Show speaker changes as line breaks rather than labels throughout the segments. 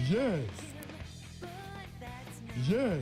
Yes. Yes.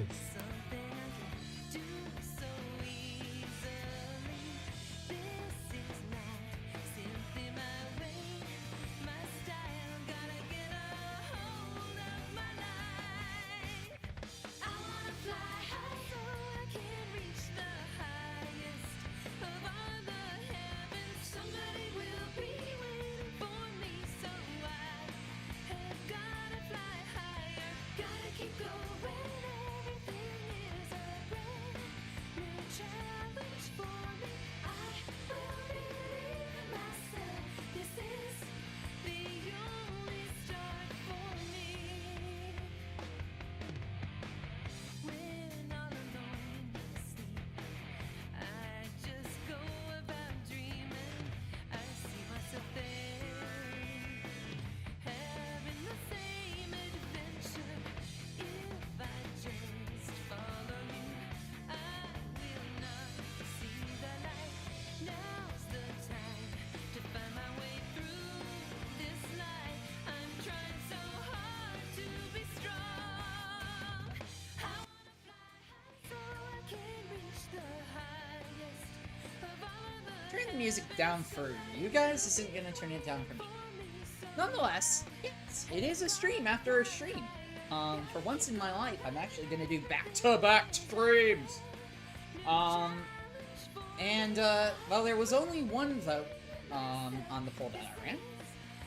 Turning the music down for you guys isn't gonna turn it down for me. Nonetheless, yes, it is a stream after a stream. For once in my life, I'm actually gonna do back-to-back streams. Well, there was only one vote, on the poll that I ran,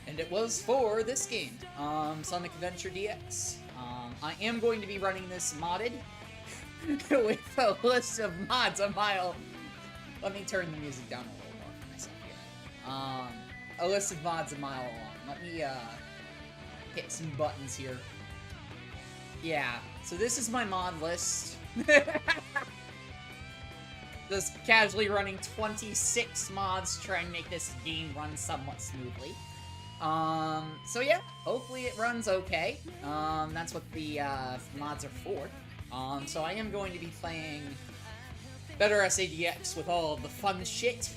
and it was for this game, Sonic Adventure DX. I am going to be running this modded, with a list of mods a mile. Let me turn the music down a little more for myself here. A list of mods a mile long. Let me, hit some buttons here. Yeah, so this is my mod list. Just casually running 26 mods, trying to make this game run somewhat smoothly. So yeah, hopefully it runs okay. That's what the, mods are for. So I am going to be playing better SADX with all of the fun shit.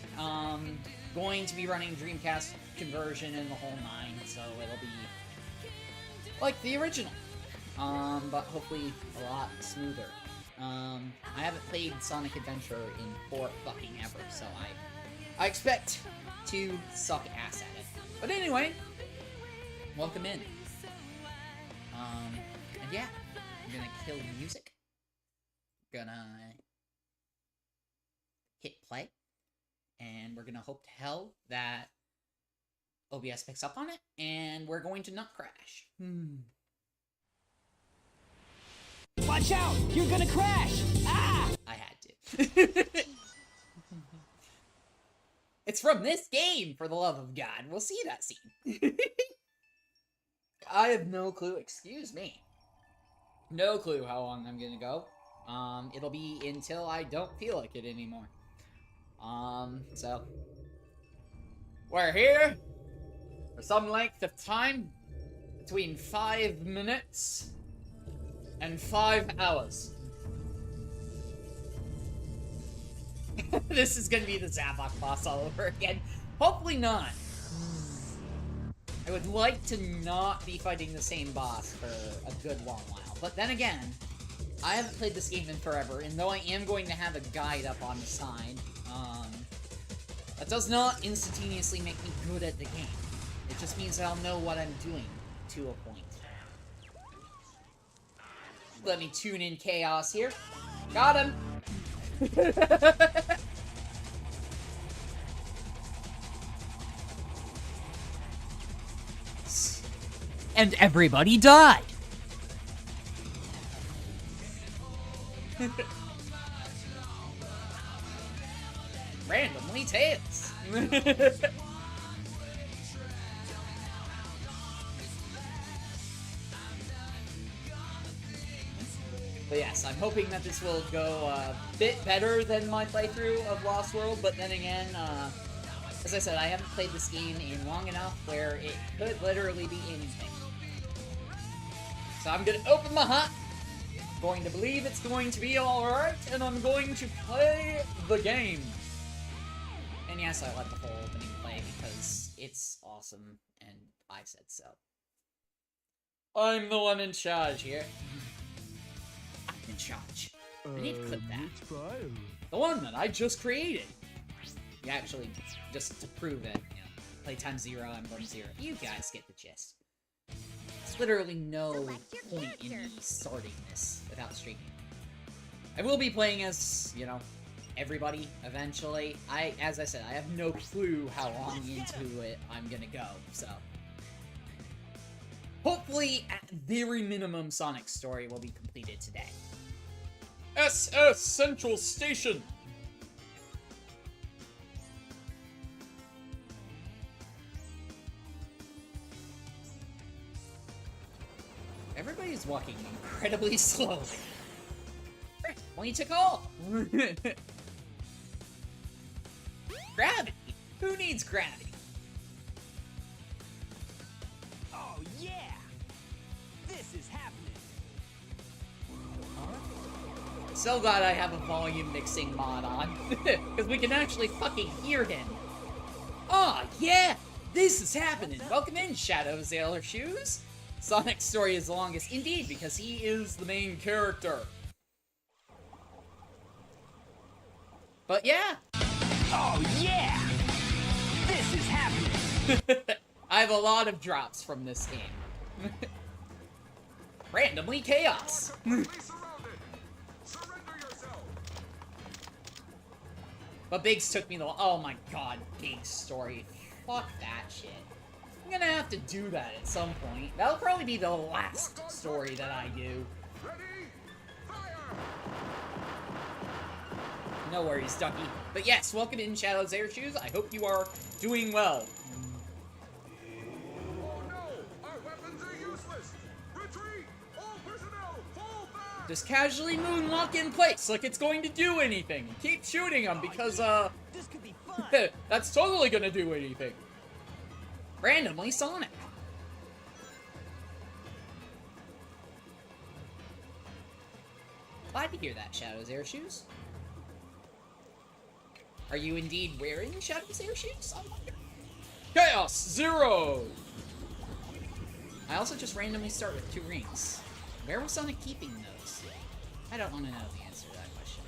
Going to be running Dreamcast conversion and the whole nine, so it'll be like the original. But hopefully a lot smoother. I haven't played Sonic Adventure in 4 fucking ever, so I expect to suck ass at it. But anyway, welcome in. And yeah, I'm gonna kill the music. Gonna hit play. And we're gonna hope to hell that OBS picks up on it, and we're going to not crash.
Watch out! You're gonna crash! Ah!
I had to. It's from this game, for the love of God. We'll see that scene. I have no clue. Excuse me. No clue how long I'm gonna go. It'll be until I don't feel like it anymore. So we're here for some length of time between 5 minutes and 5 hours. This is gonna be the Zavok boss all over again. Hopefully not. I would like to not be fighting the same boss for a good long while. But then again, I haven't played this game in forever, and though I am going to have a guide up on the side, that does not instantaneously make me good at the game. It just means that I'll know what I'm doing to a point. Let me tune in chaos here. Got him!
And everybody died!
Randomly tails. But yes, I'm hoping that this will go a bit better than my playthrough of Lost World, but then again, as I said, I haven't played this game in long enough where it could literally be anything. So I'm gonna open my heart, going to believe it's going to be alright, and I'm going to play the game. And yes, I let the whole opening play because it's awesome, and I said so. I'm the one in charge here. I'm in charge. I need to clip that.
Which file?
The one that I just created. Yeah, actually, just to prove it, you know, playtime 0, Emblem 0. You guys get the gist. There's literally no point in me starting this without streaming. I will be playing as, you know, everybody eventually. As I said, I have no clue how long into it I'm gonna go, so. Hopefully, at very minimum, Sonic's story will be completed today. SS Central Station! Everybody's walking incredibly slowly. Well, you took all! Gravity? Who needs gravity?
Oh yeah! This is happening.
So glad I have a volume mixing mod on. Because we can actually fucking hear him. Oh yeah! This is happening! Welcome in, Shadow Sailor Shoes! Sonic's story is the longest, indeed, because he is the main character. But yeah!
Oh yeah! This is happening.
I have a lot of drops from this game. Randomly chaos! But Biggs took me the... Oh my god, Biggs story. Fuck that shit. I'm gonna have to do that at some point. That'll probably be the last story that I do. No worries, Ducky. But yes, welcome in, Shadow's Air Shoes. I hope you are doing well.
Oh no! Our weapons are useless! Retreat! All personnel, fall back!
Just casually moonwalk in place like it's going to do anything. Keep shooting them because,
This could be fun.
that's totally gonna do anything. Randomly Sonic. Glad to hear that, Shadow's Air Shoes. Are you indeed wearing Shadow's Air Shoes? I wonder. Chaos 0! I also just randomly start with 2 rings. Where was Sonic keeping those? I don't want to know the answer to that question.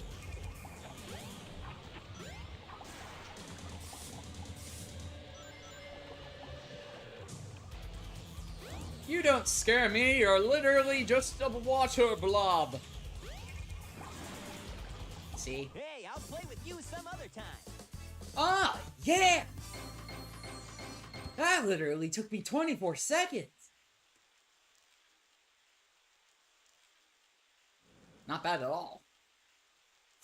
You don't scare me, you're literally just a water blob. See?
Hey, I'll play with you some other time.
Ah, yeah! That literally took me 24 seconds. Not bad at all.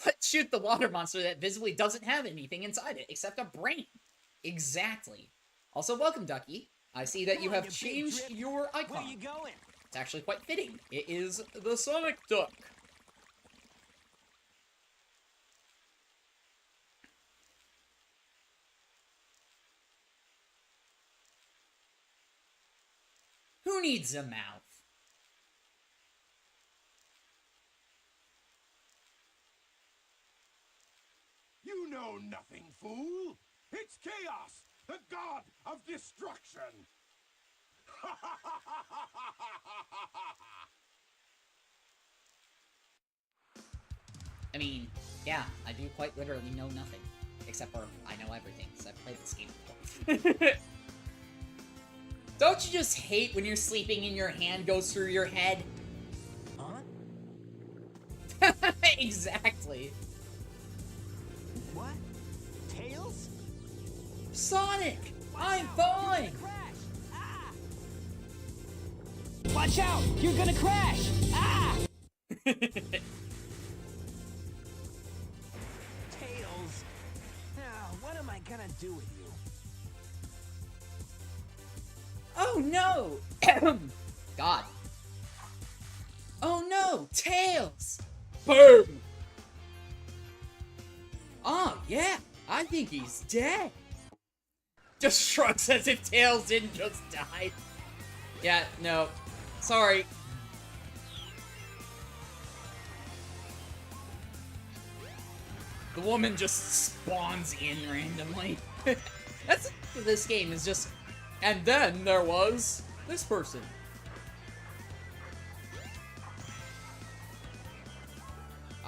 Let's shoot the water monster that visibly doesn't have anything inside it except a brain. Exactly. Also, welcome, Ducky. I see that you have changed your
Where
icon.
you going?
It's actually quite fitting. It is the Sonic Duck. Who needs a mouth?
You know nothing, fool! It's Chaos, the god of destruction!
I mean, yeah, I do quite literally know nothing. Except for, I know everything, because I've played this game before. Don't you just hate when you're sleeping and your hand goes through your head?
Huh?
Exactly.
What? Tails?
Sonic! I'm
You're
fine!
gonna crash! Ah! Watch out! You're gonna crash! Ah! Tails! Now, what am I gonna do with you?
Oh no! God. Oh no! Tails! Boom! Oh yeah! I think he's dead! Just shrugs as if Tails didn't just die. Yeah, no. Sorry. The woman just spawns in randomly. That's this game is just... And then there was this person.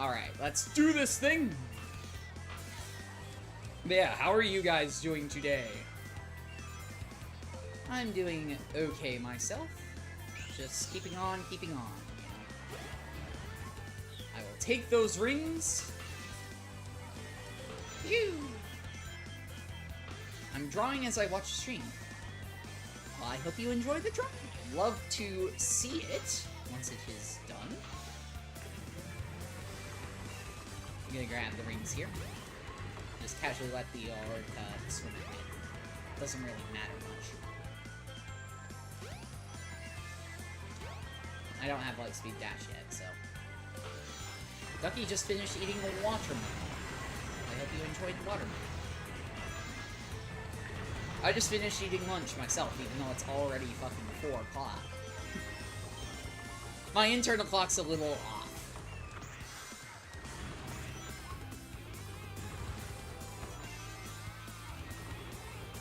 Alright, let's do this thing! But yeah, how are you guys doing today? I'm doing okay myself. Just keeping on, keeping on. I will take those rings. Phew! I'm drawing as I watch the stream. Well, I hope you enjoy the drawing. Love to see it once it is done. I'm gonna grab the rings here. Just casually let the yard swim a bit. Doesn't really matter much. I don't have Lightspeed Dash yet, so. Ducky just finished eating a watermelon. I hope you enjoyed the watermelon. I just finished eating lunch myself, even though it's already fucking 4 o'clock. My internal clock's a little off.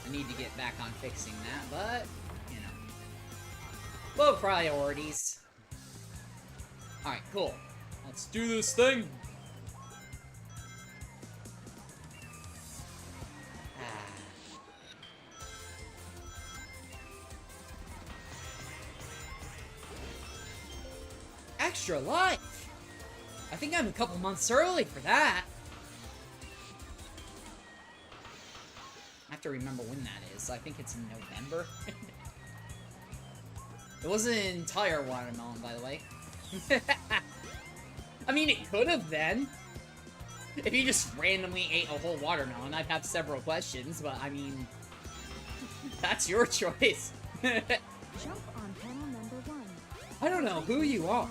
I need to get back on fixing that, but, you know. Low priorities. Alright, cool. Let's do this thing! Extra life! I think I'm a couple months early for that. I have to remember when that is. I think it's in November. It wasn't an entire watermelon, by the way. I mean, it could have been. If you just randomly ate a whole watermelon, I'd have several questions, but I mean... That's your choice.
Jump on panel number 1.
I don't know who you are,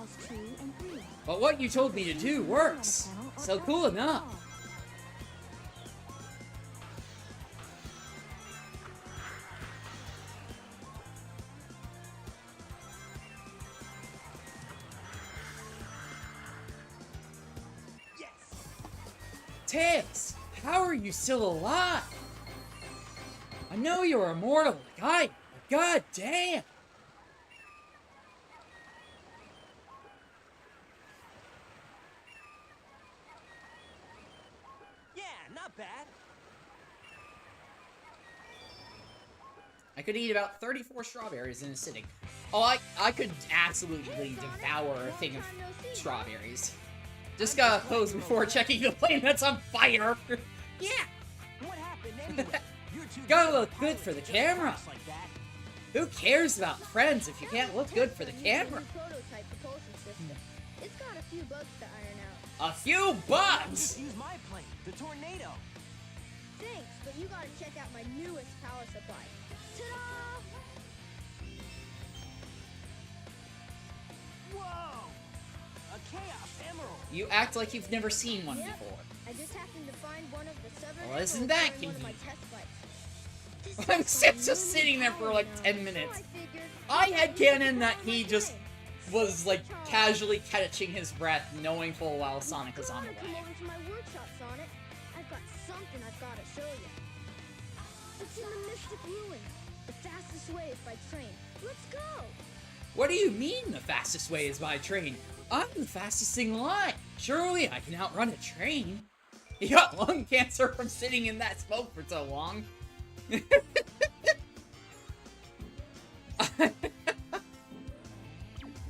but what you told me to do works. So cool enough. Tails, how are you still alive? I know you're immortal like I am, but god damn!
Yeah, not bad.
I could eat about 34 strawberries in a sitting. Oh, I could absolutely devour a thing of strawberries. Just gotta pose before checking the plane that's on fire. Yeah!
What happened anyway? You're too
Gotta
good
look
to
good
pilot
for the
a
camera.
class like that.
Who cares about friends if you can't look good for the camera?
Prototype propulsion system. It's got a few bugs to iron out.
A few bugs!
Just use my plane, the Tornado.
Thanks, but you gotta check out my newest power supply. Ta-da!
Whoa! A Chaos Emerald.
You act like you've never seen one
Yep.
before.
I just happened to find one of the southern
Well, isn't
emeralds
that
during one of my
convenient?
test flights. This
I'm
is my
just
new
sitting there for like
power
10
now.
minutes.
So I figured
I
I'd
had
use it
canon
to
that
power
he
my
just
plane.
was like casually catching his breath, knowing full well Sonic was on the
Come
way.
over to my workshop, Sonic. I've got something I've got to show you. It's in the Mystic Ruins. The fastest way is by train. Let's go.
What do you mean the fastest way is by train? I'm the fastest thing alive. Surely I can outrun a train. He got lung cancer from sitting in that smoke for so long.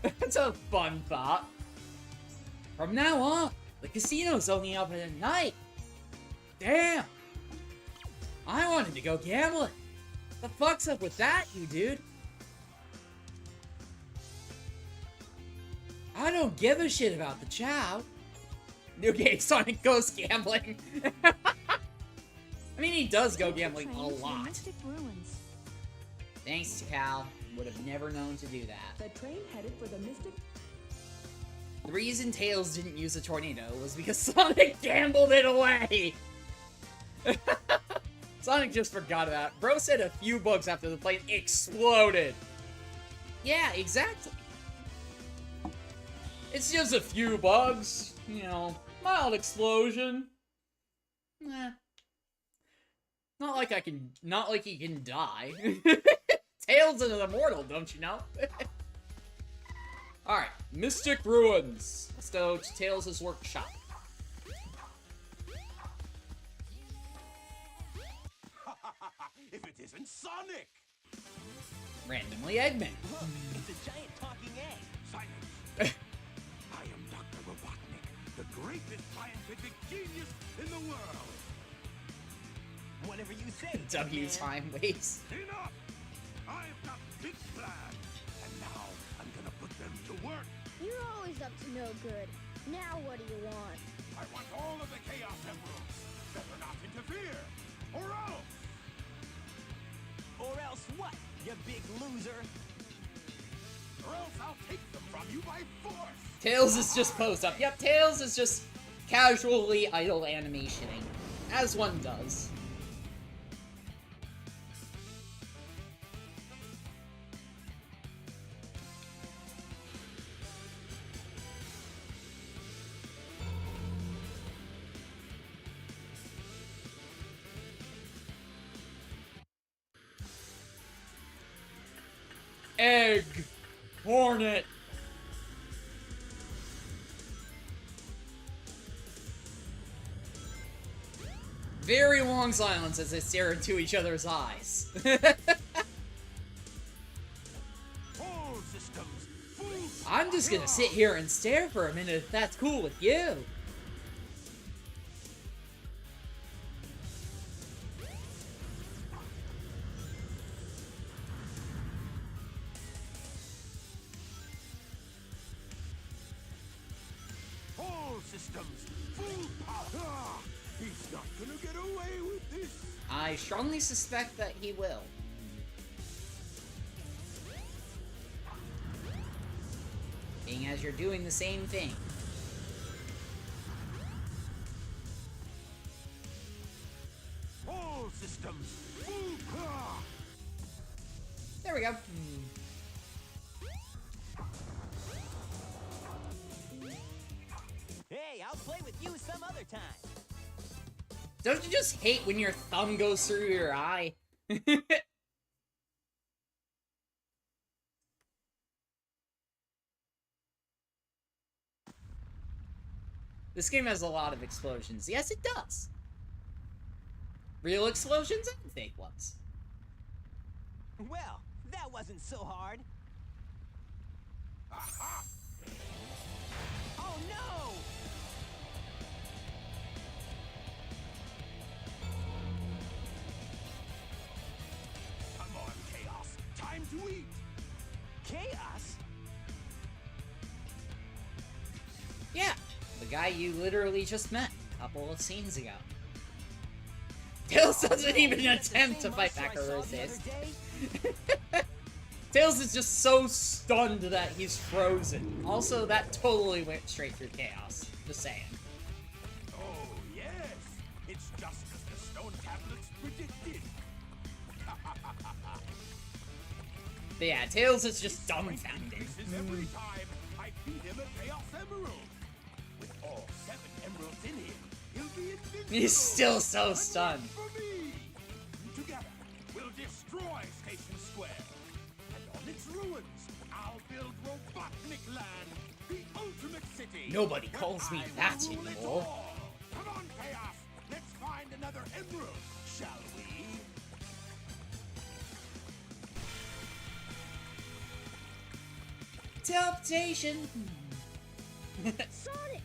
That's a fun thought. From now on, the casino's only open at night. Damn. I wanted to go gambling. The fuck's up with that, you dude? I don't give a shit about the chow. New game, Sonic goes gambling. I mean, he does go gambling a
Train to
lot.
Mystic Ruins.
Thanks to Cal. Would have never known to do that.
The train headed for the Mystic.
The reason Tails didn't use a tornado was because Sonic gambled it away! Sonic just forgot about it. Bro said a few bugs after the plane exploded. Yeah, exactly. It's just a few bugs. You know, mild explosion. Nah. Not like he can die. Tails is an immortal, don't you know? Alright, Mystic Ruins. Let's go to Tails' workshop.
if it isn't Sonic?
Randomly Eggman.
Look, it's a giant talking egg.
Silence. I am Dr. Robotnik, the greatest scientific genius in the world.
Whatever you say.
W
man.
time waste.
Enough! I've got big plans, and now I'm gonna put them to work.
You're always up to no good. Now what do you want?
I want all of the Chaos Emeralds. Better not interfere, or else!
Or else what, you big loser?
Or else I'll take them from you by force!
Tails is just posed up. Yep, Tails is just casually idle animationing, as one does. Egg Hornet. Very long silence as they stare into each other's eyes.
All systems, full
I'm just gonna sit here and stare for a minute if that's cool with you.
All systems, full power! Ah, he's not gonna get away with this!
I strongly suspect that he will. Being as you're doing the same thing.
All systems, full power!
There we go.
Hey, I'll play with you some other time.
Don't you just hate when your thumb goes through your eye? This game has a lot of explosions. Yes, it does. Real explosions and fake ones.
Well, that wasn't so hard.
Aha!
Oh no!
Come on, Chaos! Time to eat!
Chaos?
Yeah, the guy you literally just met a couple of scenes ago. Tails doesn't even attempt to fight back or resist. Tails is just so stunned that he's frozen. Also, that totally went straight through Chaos. Just saying.
Oh, yes! It's just as the stone tablets predicted!
But yeah, Tails is just dumbfounded.
This is every time I feed him a Chaos Emerald! With all 7 emeralds in him, he'll be invincible!
He's still so
And
stunned.
wait for me! Together, we'll destroy Station Square! And on its ruins, I'll build Robotnik Land, the ultimate city!
Nobody calls me
where I
that
will rule it
anymore.
all. Come on, Chaos! Let's find another emerald, shall we?
Teleportation!
Sonic!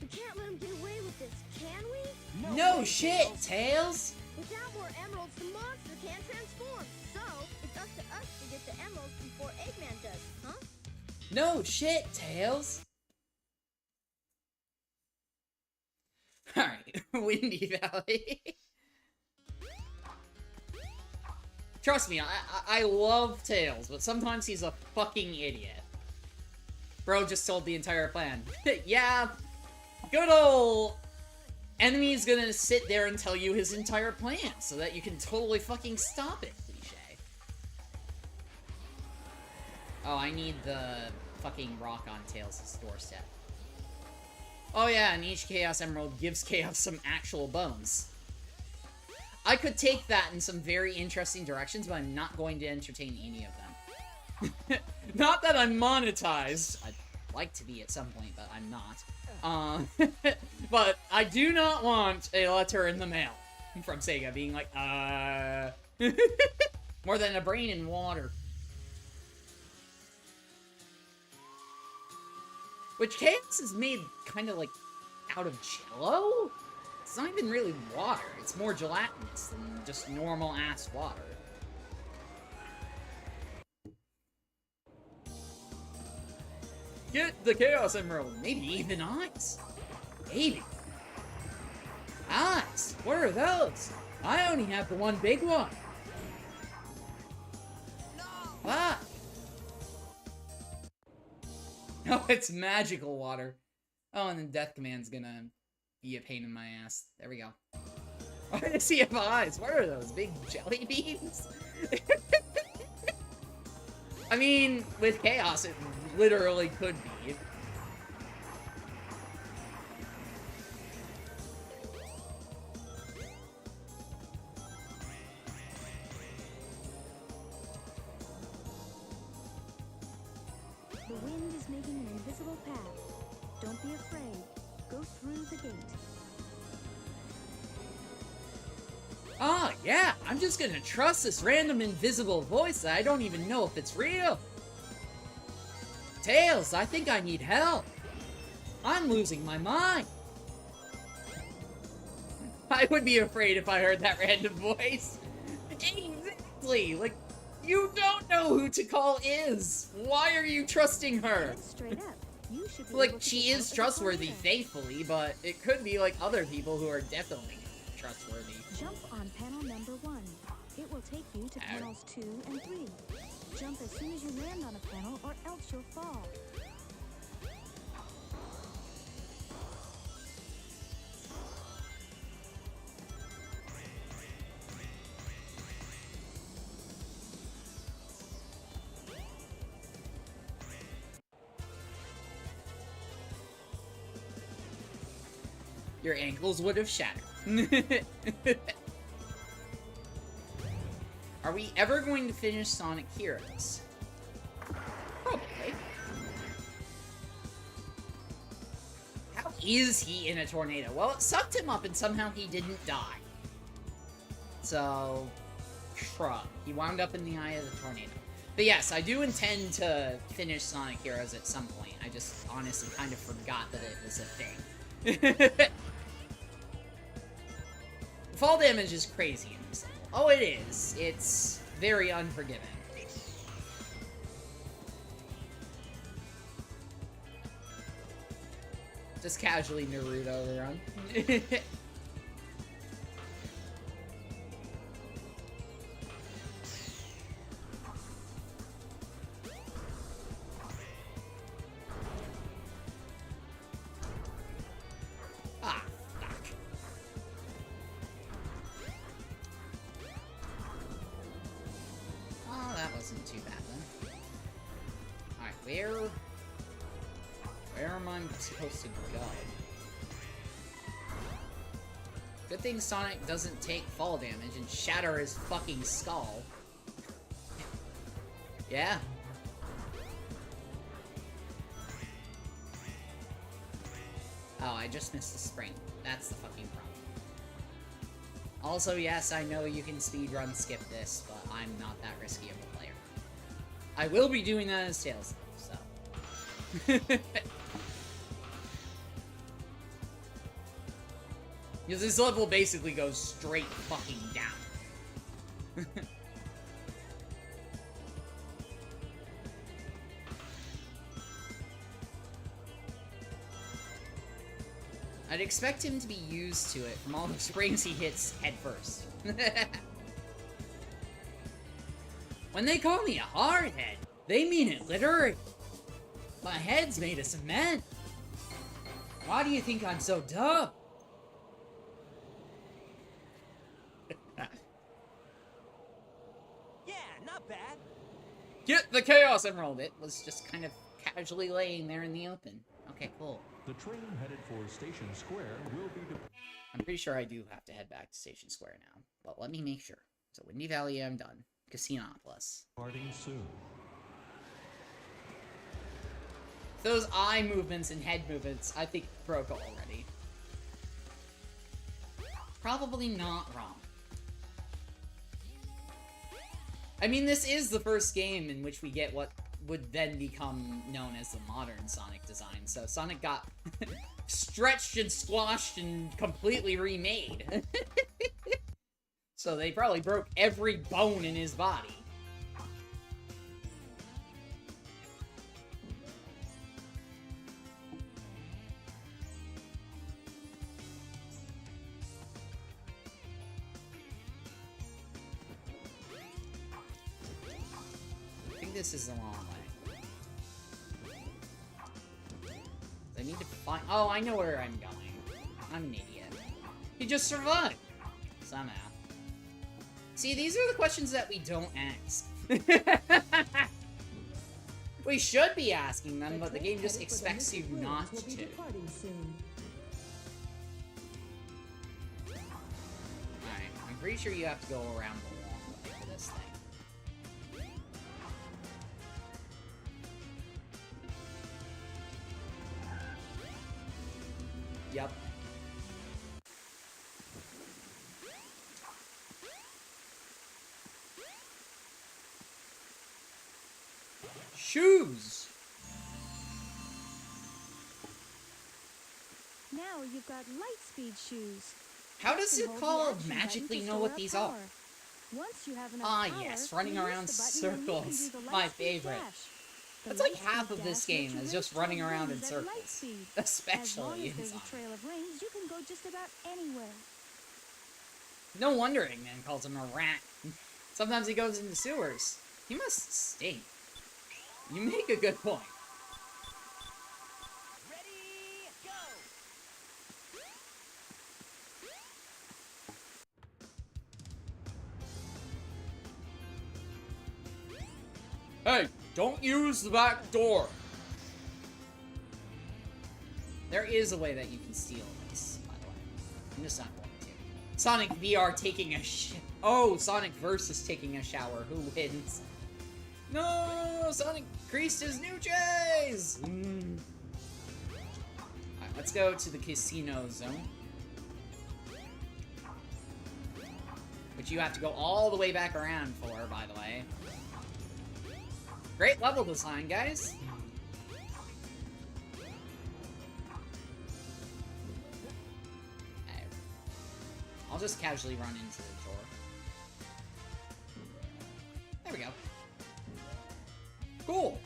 We can't let him get away with this, can we?
No
way,
shit,
Tails.
Tails!
Without more emeralds, the monster can't transform. So, it's up to us to get the emeralds before Eggman does, huh?
No shit, Tails! Alright, Windy Valley. Trust me, I love Tails, but sometimes he's a fucking idiot. Bro just told the entire plan. Yeah, good ol' enemy's gonna sit there and tell you his entire plan, so that you can totally fucking stop it, cliche. Oh, I need the fucking rock on Tails' doorstep. Oh yeah, and each Chaos Emerald gives Chaos some actual bones. I could take that in some very interesting directions, but I'm not going to entertain any of them. Not that I'm monetized. I'd like to be at some point, but I'm not. But I do not want a letter in the mail from Sega being like, More than a brain in water. Which Chaos is made kind of like out of jello? It's not even really water. It's more gelatinous than just normal-ass water. Get the Chaos Emerald. Maybe even eyes. Maybe. Eyes? What are those? I only have the one big one. No. Ah. No, it's magical water. Oh, and then Death Command's gonna be a pain in my ass. There we go. Why does he have eyes? What are those? Big jelly beans? I mean, with Chaos, it literally could be.
The wind is making an invisible path. Don't be afraid. Go through the gate.
Ah, yeah, I'm just gonna trust this random invisible voice that I don't even know if it's real. Tails, I think I need help. I'm losing my mind. I would be afraid if I heard that random voice. Exactly, like, you don't know who to call is. Why are you trusting her?
Head straight up. You should be
Like,
able to
she
get
is
out of the
trustworthy,
corner.
faithfully, but it could be like other people who are definitely trustworthy.
Jump on panel number 1. It will take you to
Ow.
panels 2 and 3. Jump as soon as you land on a panel or else you'll fall.
Your ankles would have shattered. Are we ever going to finish Sonic Heroes? Probably. How is he in a tornado? Well, it sucked him up and somehow he didn't die. So, shrug. He wound up in the eye of the tornado. But yes, I do intend to finish Sonic Heroes at some point. I just honestly kind of forgot that it was a thing. Fall damage is crazy in this level. Oh, it is. It's very unforgiving. Just casually Naruto run. Ah, fuck. Oh, that wasn't too bad then. Alright, where am I supposed to go? Good thing Sonic doesn't take fall damage and shatter his fucking skull. Yeah. Oh, I just missed the spring. That's the fucking problem. Also, yes, I know you can speedrun skip this, but I'm not that risky of a player. I will be doing that as Tails, though, so... Because this level basically goes straight fucking down. I'd expect him to be used to it from all the springs he hits head first. When they call me a hardhead, they mean it literally. My head's made of cement. Why do you think I'm so dumb?
Yeah, not bad.
Get the Chaos Emerald! It was just kind of casually laying there in the open. Okay, cool.
The train headed for Station Square will be
I'm pretty sure I do have to head back to Station Square now, but let me make sure. So Windy Valley, I'm done. Casinopolis.
departing soon.
Those eye movements and head movements, I think, broke already. Probably not wrong. I mean, this is the first game in which we get what would then become known as the modern Sonic design. So Sonic got stretched and squashed and completely remade. So they probably broke every bone in his body. I think this is the long way. I need to find... Oh, I know where I'm going. I'm an idiot. He just survived! Somehow. See, these are the questions that we don't ask. We should be asking them, but the game just expects you not to. Alright, I'm pretty sure you have to go around the long way for this thing. Yep. Shoes!
Now you've got light speed shoes.
How does
You
it
can hold the
call
action
magically
button to
know
store
what
up
these are?
power. Once you have enough
Ah,
power,
yes, running
release
around
the button and you can
circles.
do the
My
light speed
favorite.
dash. The
That's like
light
half
speed
of this
dash
game
lets you
is
race
just running
toward
around in
rings at light
circles.
speed. As long
Especially
as
in
there's a
Sonic.
trail of rings, you can go just about anywhere.
No wonder Eggman calls him a rat. Sometimes he goes into sewers. He must stink. You make a good point.
Ready, go!
Hey, don't use the back door! There is a way that you can steal this, by the way. I'm just not going to. Sonic VR taking a Oh, Sonic versus taking a shower. Who wins? No! Sonic creased his new J's! Alright, let's go to the casino zone. Which you have to go all the way back around for, by the way. Great level design, guys. Okay. I'll just casually run into the door. There we go. Cool.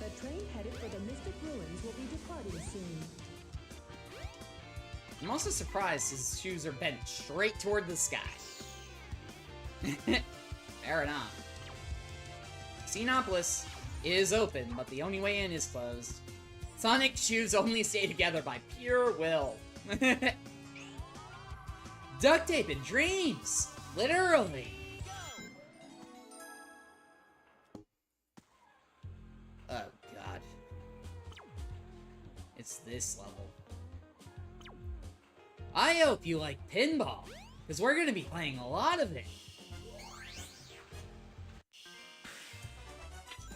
The train headed for the Mystic Ruins will be departing soon.
I'm also surprised his shoes are bent straight toward the sky. Fair enough. Xenopolis is open, but the only way in is closed. Sonic's shoes only stay together by pure will. Duct tape and dreams! Literally! Oh, God. It's this level. I hope you like pinball, because we're going to be playing a lot of it.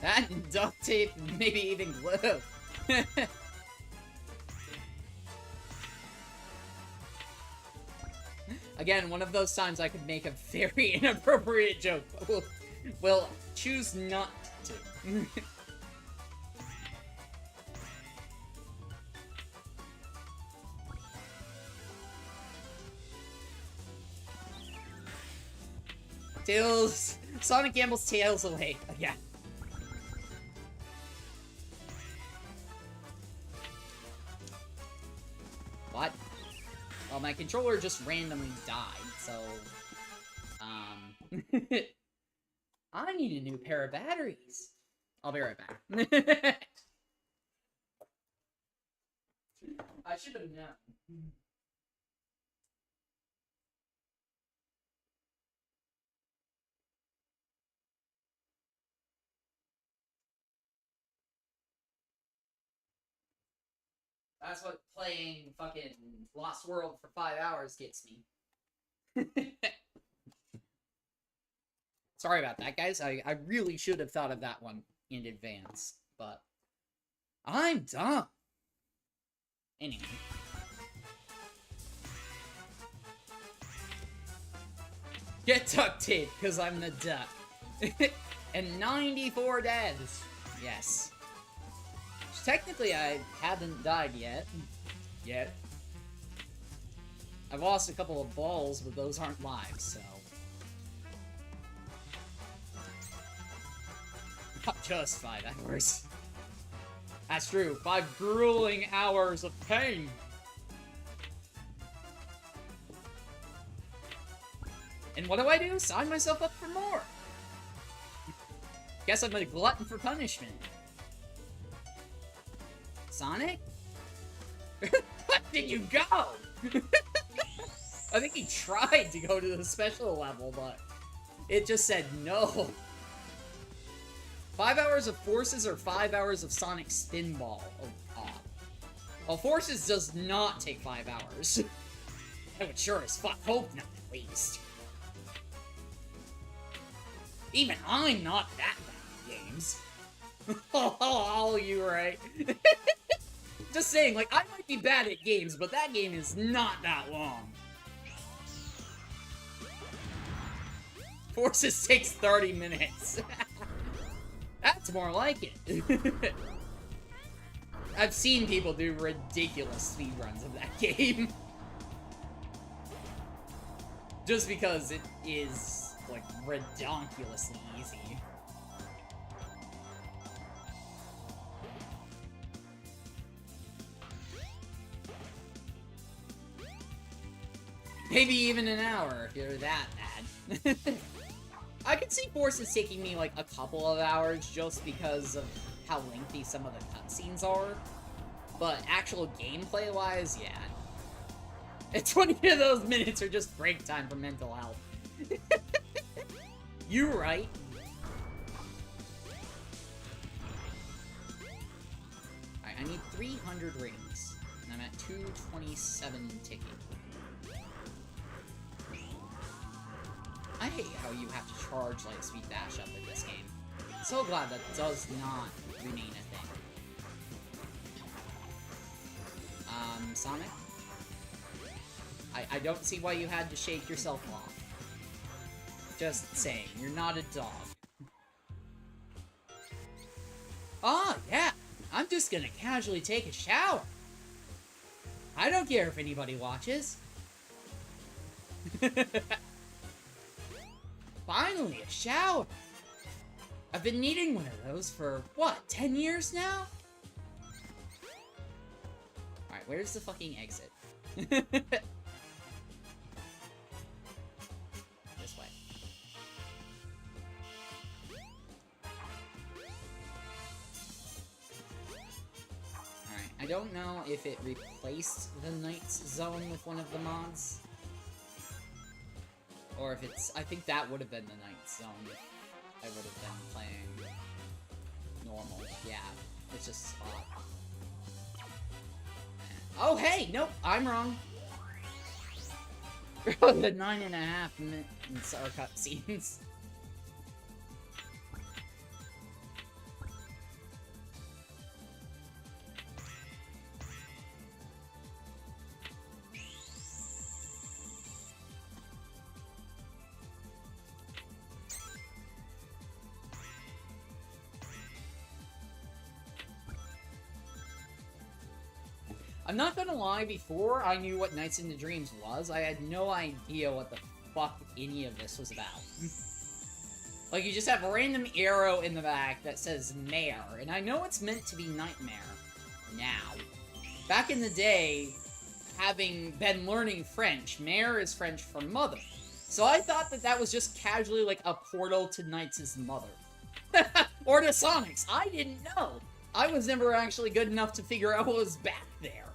That and duct tape, and maybe even glue. Again, one of those times I could make a very inappropriate joke, but we'll choose not to. Tails... Sonic gambles Tails away again. What? Well, my controller just randomly died, so... I need a new pair of batteries. I'll be right back. I should have known. That's what playing fucking Lost World for 5 hours gets me. Sorry about that, guys. I really should have thought of that one in advance, but I'm dumb. Anyway. Get tucked in, because I'm the duck. And 94 deaths. Yes. Technically, I haven't died yet. I've lost a couple of balls, but those aren't live, so... Not just 5 hours. That's true. 5 grueling hours of pain. And what do? Sign myself up for more. Guess I'm a glutton for punishment. Sonic? Where did you go? I think he tried to go to the special level, but it just said no. 5 hours of Forces or 5 hours of Sonic Spinball? Oh, well, Forces does not take 5 hours. I would sure as fuck hope not, at least. Even I'm not that bad at games. Oh, you're right. Just saying, like, I might be bad at games, but that game is not that long. Forces takes 30 minutes. That's more like it. I've seen people do ridiculous speedruns of that game. Just because it is, like, redonkulously easy. Maybe even an hour if you're that bad. I could see Forces taking me like a couple of hours just because of how lengthy some of the cutscenes are. But actual gameplay-wise, yeah. And 20 of those minutes are just break time for mental health. You're right. Alright, I need 300 rings. And I'm at 227 ticking. I hate how you have to charge Lightspeed Dash up in this game. So glad that does not remain a thing. Sonic? I don't see why you had to shake yourself off. Just saying, you're not a dog. Ah, yeah! I'm just gonna casually take a shower! I don't care if anybody watches. Finally, a shower! I've been needing one of those for, what, 10 years now? Alright, where's the fucking exit? This way. Alright, I don't know if it replaced the Knight's Zone with one of the mods. Or if it's... I think that would have been the Knight's Zone if I would have been playing normal. Yeah, it's just spot. Oh, hey! Nope, I'm wrong. The 9.5 minutes are cutscenes. I'm not gonna lie, before I knew what Nights into Dreams was, I had no idea what the fuck any of this was about. Like, you just have a random arrow in the back that says Mare, and I know it's meant to be Nightmare now. Back in the day, having been learning French, Mare is French for mother. So I thought that that was just casually like a portal to Knights' mother. Or to Sonic's. I didn't know. I was never actually good enough to figure out what was back there.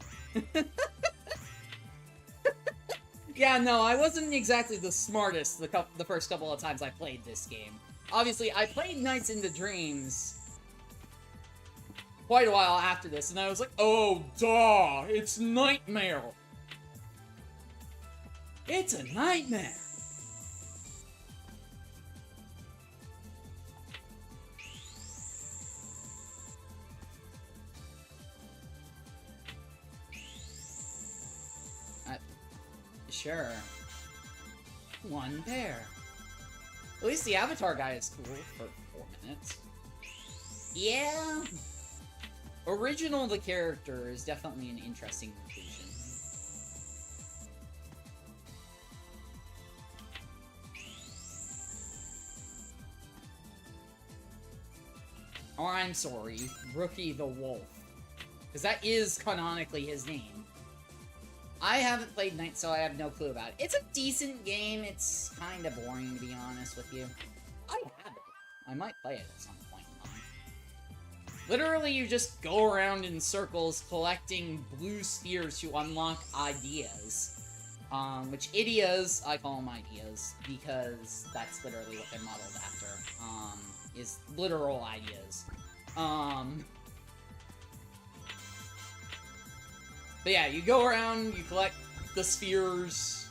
Yeah, no, I wasn't exactly the smartest the first couple of times I played this game. Obviously, I played Nights into Dreams quite a while after this, and I was like, oh, duh, it's Nightmare. It's a nightmare. Sure. One pair. At least the Avatar guy is cool for 4 minutes. Yeah. Original the character is definitely an interesting inclusion. Or I'm sorry, Rookie the Wolf. Because that is canonically his name. I haven't played Knight, so I have no clue about it. It's a decent game. It's kind of boring, to be honest with you. I have it. I might play it at some point in time. Literally, you just go around in circles collecting blue spheres to unlock ideas. Which ideas, I call them ideas, because that's literally what they're modeled after. Is literal ideas. But yeah, you go around, you collect the spheres,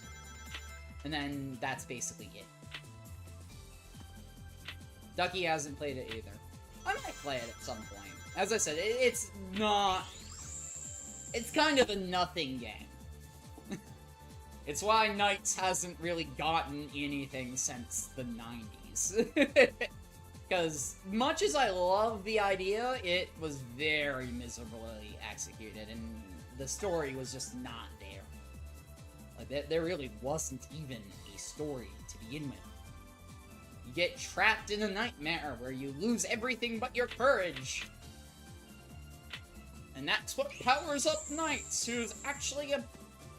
and then that's basically it. Ducky hasn't played it either. I might play it at some point. As I said, it's not... It's kind of a nothing game. It's why Knights hasn't really gotten anything since the 90s. Because, much as I love the idea, it was very miserably executed, and the story was just not there. Like, there really wasn't even a story to begin with. You get trapped in a nightmare where you lose everything but your courage. And that's what powers up Knights, who's actually a,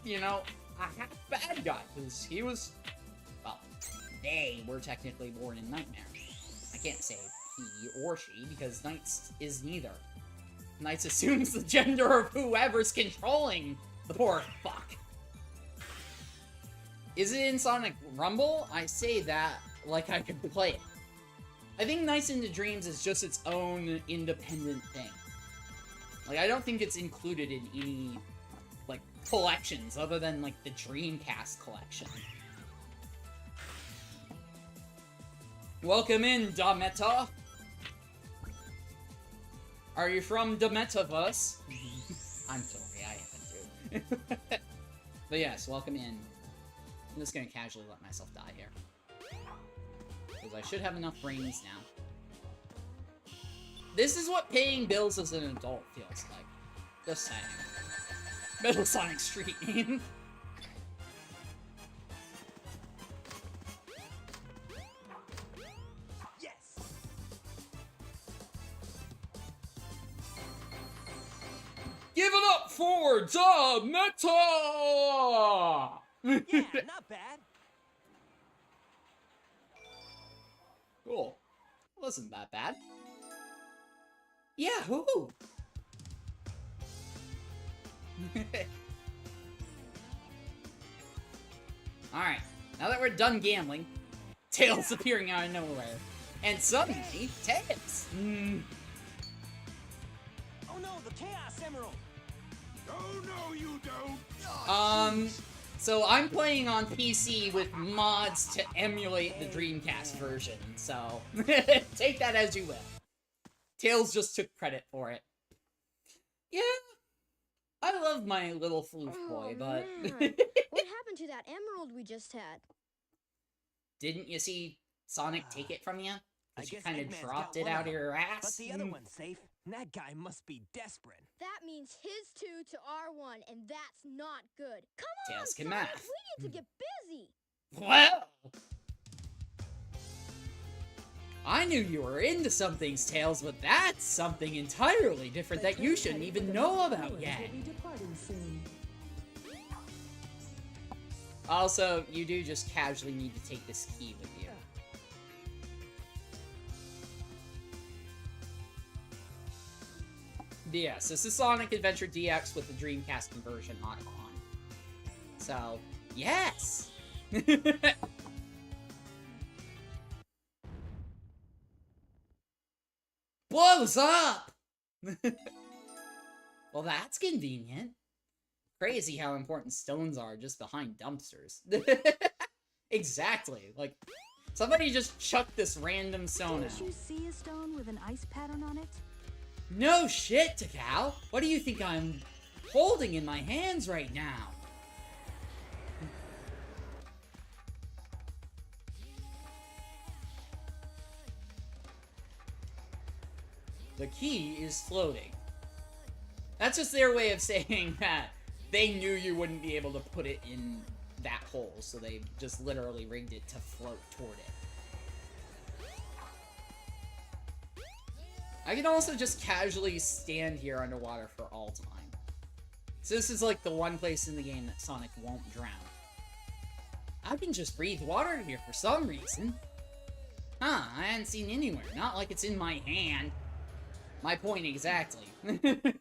you know, a half bad guy, because he was, well, they were technically born in Nightmare. I can't say he or she, because Knights is neither. Knights assumes the gender of whoever's controlling the poor fuck. Is it in Sonic Rumble? I say that like I could play it. I think Nights into Dreams is just its own independent thing. Like, I don't think it's included in any, like, collections other than, like, the Dreamcast collection. Welcome in, Dameta. Are you from the Metaverse? I'm sorry, I haven't to. But yes, welcome in. I'm just gonna casually let myself die here. Because I should have enough brains now. This is what paying bills as an adult feels like. Just saying. Middle Sonic street name. Give it up for Dameta!
Yeah, not bad.
Cool. Wasn't that bad. Yeah, whoo! Alright, now that we're done gambling, Tails appearing out of nowhere. And suddenly, Tails!
Oh no, the Chaos Emerald!
Oh no, you don't!
So I'm playing on PC with mods to emulate the Dreamcast version, so take that as you will. Tails just took credit for it. Yeah, I love my little floof boy, but...
Man. What happened to that emerald we just had?
Didn't you see Sonic take it from you?
I
Because you
guess
kind of
Eggman's
dropped
got
it
one
out
of
of your
them.
ass?
But the other one's safe. That guy must be desperate.
That means his 2 to our 1, and that's not good. Come on,
Tails can
Sonic,
math.
we need to get busy.
Well... I knew you were into some things, Tails, but that's something entirely different that you shouldn't even know about yet.
Will be departing soon.
Also, you do just casually need to take this key with you. Yes, this is Sonic Adventure DX with the Dreamcast conversion on. So, yes! Blows up! Well, that's convenient. Crazy how important stones are just behind dumpsters. Exactly. Like, somebody just chucked this random stone out.
Didn't you see a stone with an ice pattern on it?
No shit, Takao! What do you think I'm holding in my hands right now? The key is floating. That's just their way of saying that they knew you wouldn't be able to put it in that hole, so they just literally rigged it to float toward it. I can also just casually stand here underwater for all time. So this is like the one place in the game that Sonic won't drown. I can just breathe water here for some reason. Huh, I hadn't seen anywhere. Not like it's in my hand. My point exactly.
Even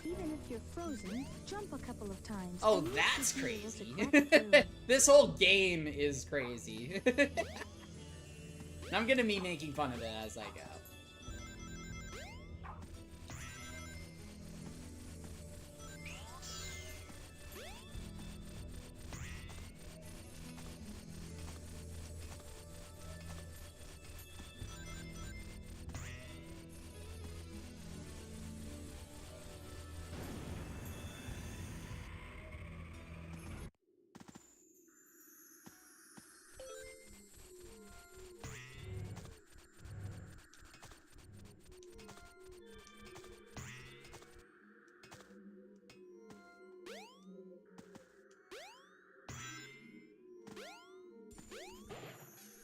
if you're frozen, jump a couple of times.
Oh,
and you
that's
should be able to
crazy.
crack through.
This whole game is crazy. And I'm gonna be making fun of it as I go.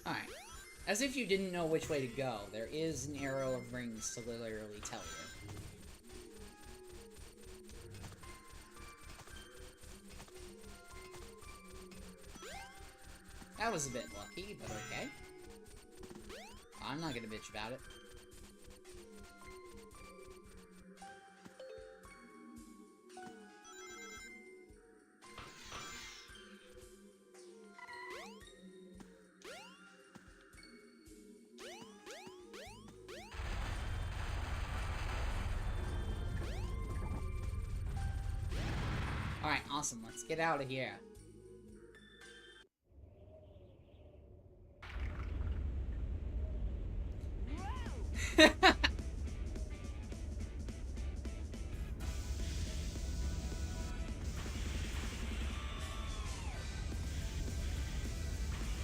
Alright. As if you didn't know which way to go, there is an arrow of rings to literally tell you. That was a bit lucky, but okay. I'm not gonna bitch about it. Alright, awesome. Let's get out of here.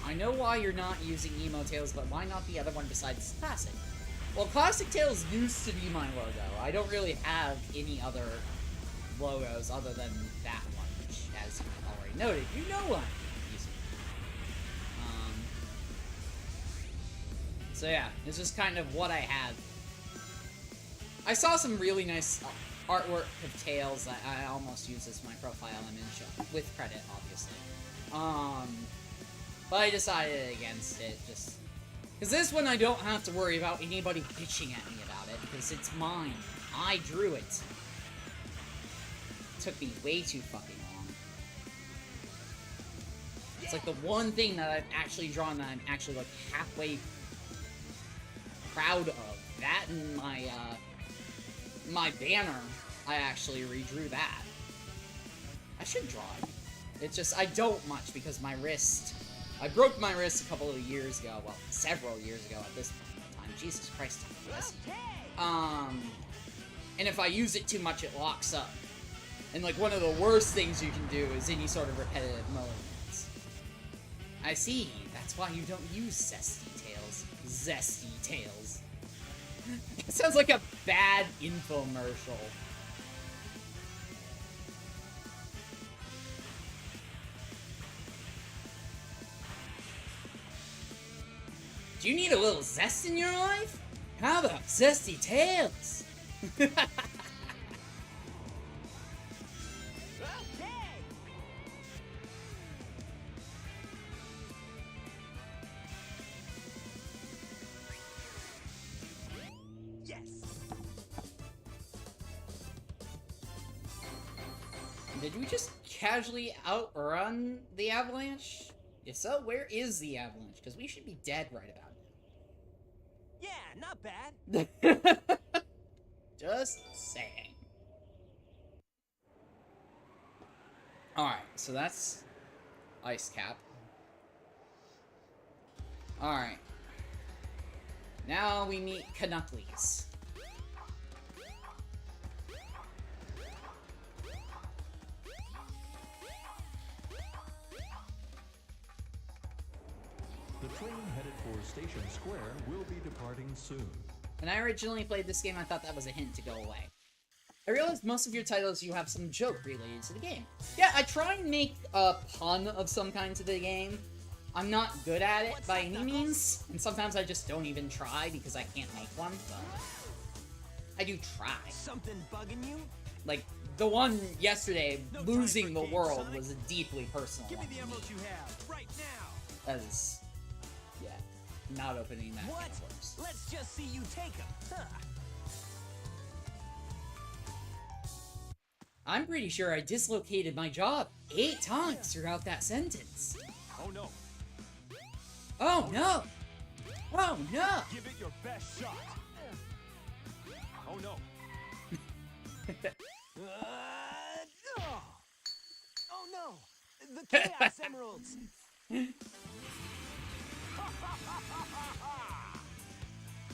I know why you're not using Emo Tails, but why not the other one besides Classic? Well, Classic Tails used to be my logo. I don't really have any other logos other than that one, which, as you already noted, you know I'm using. So yeah, it's just kind of what I have. I saw some really nice artwork of Tails that I almost used as my profile image, with credit, obviously. But I decided against it, just... because this one I don't have to worry about anybody bitching at me about it, because it's mine. I drew it. It took me way too fucking long. It's like the one thing that I've actually drawn that I'm actually, like, halfway proud of. That and my, my banner, I actually redrew that. I should draw it. It's just, I don't much because my wrist... I broke my wrist a couple of years ago. Well, several years ago at this point in time. Jesus Christ, yes. And if I use it too much, it locks up. And, like, one of the worst things you can do is any sort of repetitive movements. I see. That's why you don't use Zesty Tails. Zesty Tails. It sounds like a bad infomercial. Do you need a little zest in your life? How about Zesty Tails?
Yes.
Did we just casually outrun the avalanche? If so, where is the avalanche? Because we should be dead right about
Yeah, not bad.
now. Just saying. Alright, so that's Ice Cap. Alright. Now we meet Knuckles.
The train headed for for Station Square will be departing soon.
When I originally played this game, I thought that was a hint to go away. I realized most of your titles you have some joke related to the game. Yeah, I try and make a pun of some kind to the game. I'm not good at it by any means, and sometimes I just don't even try because I can't make one, but I do try.
Something bugging you?
Like, the one yesterday, losing the world, was a deeply personal
Give me
one.
the emerald you have, right now!
That is, yeah, not opening that
What?
can of worms.
Let's just see you take them. Huh.
I'm pretty sure I dislocated my jaw 8 times throughout that sentence.
Oh no.
Oh no! Oh no!
Give it your best shot. Oh no.
Oh. Oh no! The Chaos Emeralds!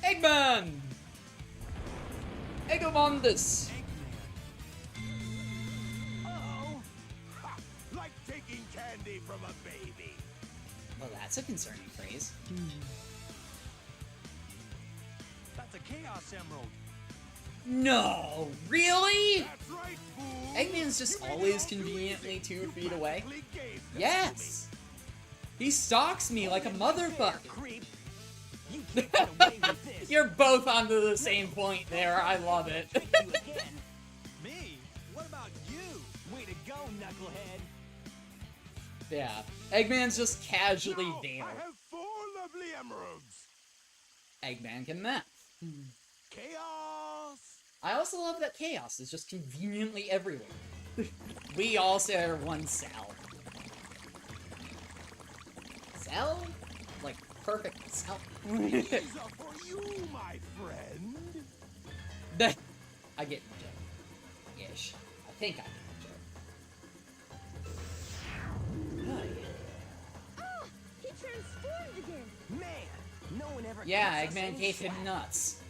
Eggman! Eggomondas!
Uh-oh!
Ha! Like taking candy from a baby.
Well, that's a concerning phrase.
That's a Chaos Emerald.
No! Really?
That's right, fool.
Eggman's just
You made it
always
all too
conveniently
easy.
2
You
feet away.
practically gave them
Yes! He stalks me like a motherfucker.
Creep! You can't get away with this!
You're both onto the same point there. I love it.
Trick you again! Me? What about you? Way to go, knucklehead!
Yeah. Eggman's just
to me.
casually
Now,
there.
I have 4 lovely emeralds.
Eggman can math.
Chaos.
I also love that chaos is just conveniently everywhere. We all share one cell. Cell? Like, perfect cell.
These are for you, my friend.
I get the joke. Ish. I think I get the joke.
Oh, he transformed again.
Man! No one ever
Yeah,
gives us
Eggman
any
gave him
slack.
nuts.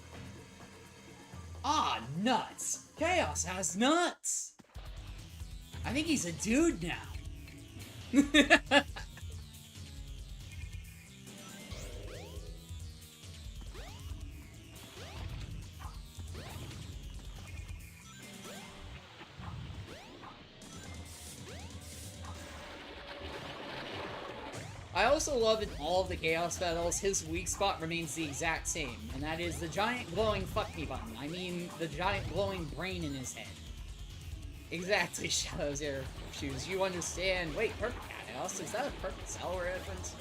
Ah, nuts! Chaos has nuts! I think he's a dude now. I also love in all of the Chaos battles, his weak spot remains the exact same, and that is the giant glowing fuck me button. I mean, the giant glowing brain in his head. Exactly, Shadows Air Shoes. You understand. Wait, Perfect Chaos? Is that a Perfect Cell reference?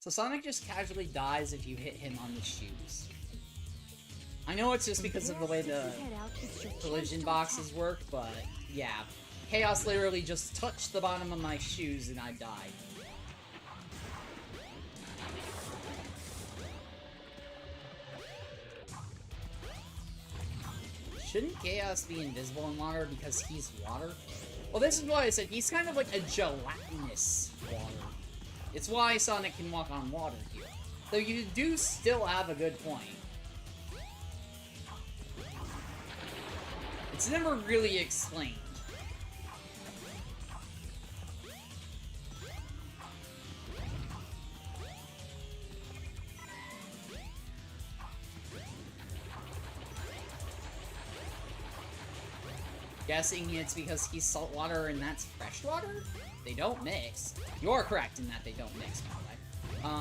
So Sonic just casually dies if you hit him on the shoes. I know it's just because of the way the
Head out, it's your
collision
chance to
boxes work, but yeah. Chaos literally just touched the bottom of my shoes and I died. Shouldn't Chaos be invisible in water because he's water? Well, this is why I said he's kind of like a gelatinous water. It's why Sonic can walk on water here. Though you do still have a good point. It's never really explained. Guessing it's because he's saltwater and that's freshwater? They don't mix. You're correct in that they don't mix, by the way.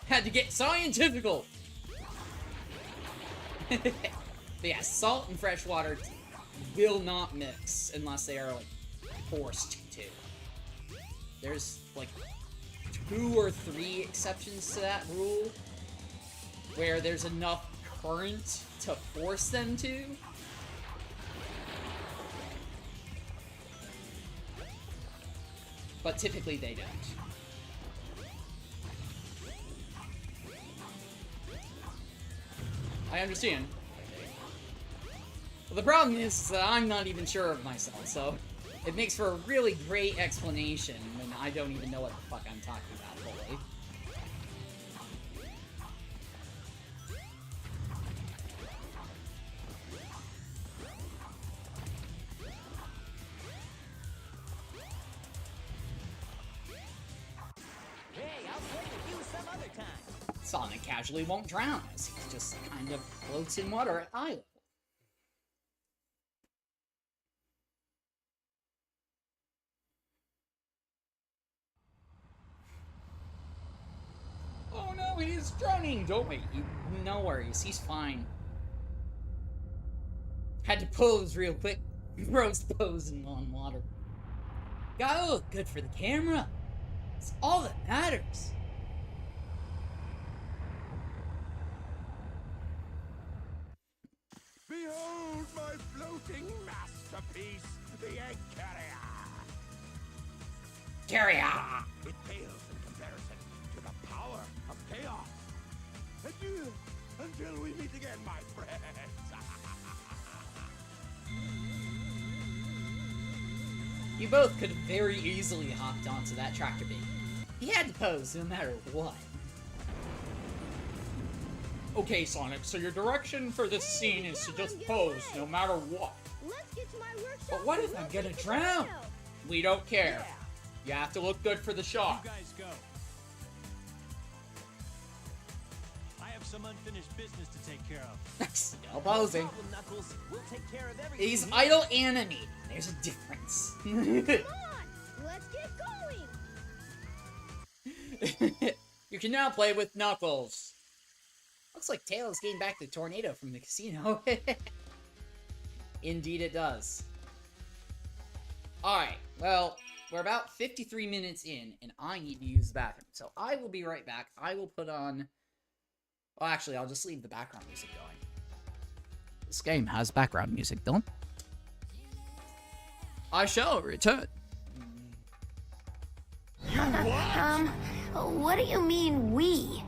Had to get scientifical! But yeah, salt and freshwater will not mix unless they are, like, forced to. There's, like, 2 or 3 exceptions to that rule where there's enough current to force them to. but typically they don't. I understand. Well, the problem is that I'm not even sure of myself, so it makes for a really great explanation when I don't even know what the fuck I'm talking about fully.
Hey, I'll play with you some other time.
Sonic casually won't drown as he just kind of floats in water at eye level. Oh no, he's drowning! Don't wait, no worries, he's fine. Had to pose real quick. Rose posing on water. Gotta look good for the camera. It's all that matters.
Behold my floating masterpiece, the egg carrier.
Carrier!
It pales in comparison to the power of chaos. Adieu, until we meet again, my friends.
You both could have very easily hopped onto that tractor beam. He had to pose no matter what. Okay, Sonic, so your direction for this scene is to just pose no matter what.
Let's get to my workshop.
But what if
and
I'm
we'll
gonna
take a
drown?
photo.
We don't care. You have to look good for the shot.
You guys go. I have some unfinished business to take care of.
Still posing.
No problem, Knuckles. We'll take care of everything.
He's
here.
idle animating. There's a difference.
Come on, let's get going.
You can now play with Knuckles. Looks like Tails gained back the tornado from the casino. Indeed it does. Alright, well, we're about 53 minutes in, and I need to use the bathroom. So I will be right back. I will put on... Well, actually, I'll just leave the background music going. This game has background music, don't? I shall return.
What do you mean, we?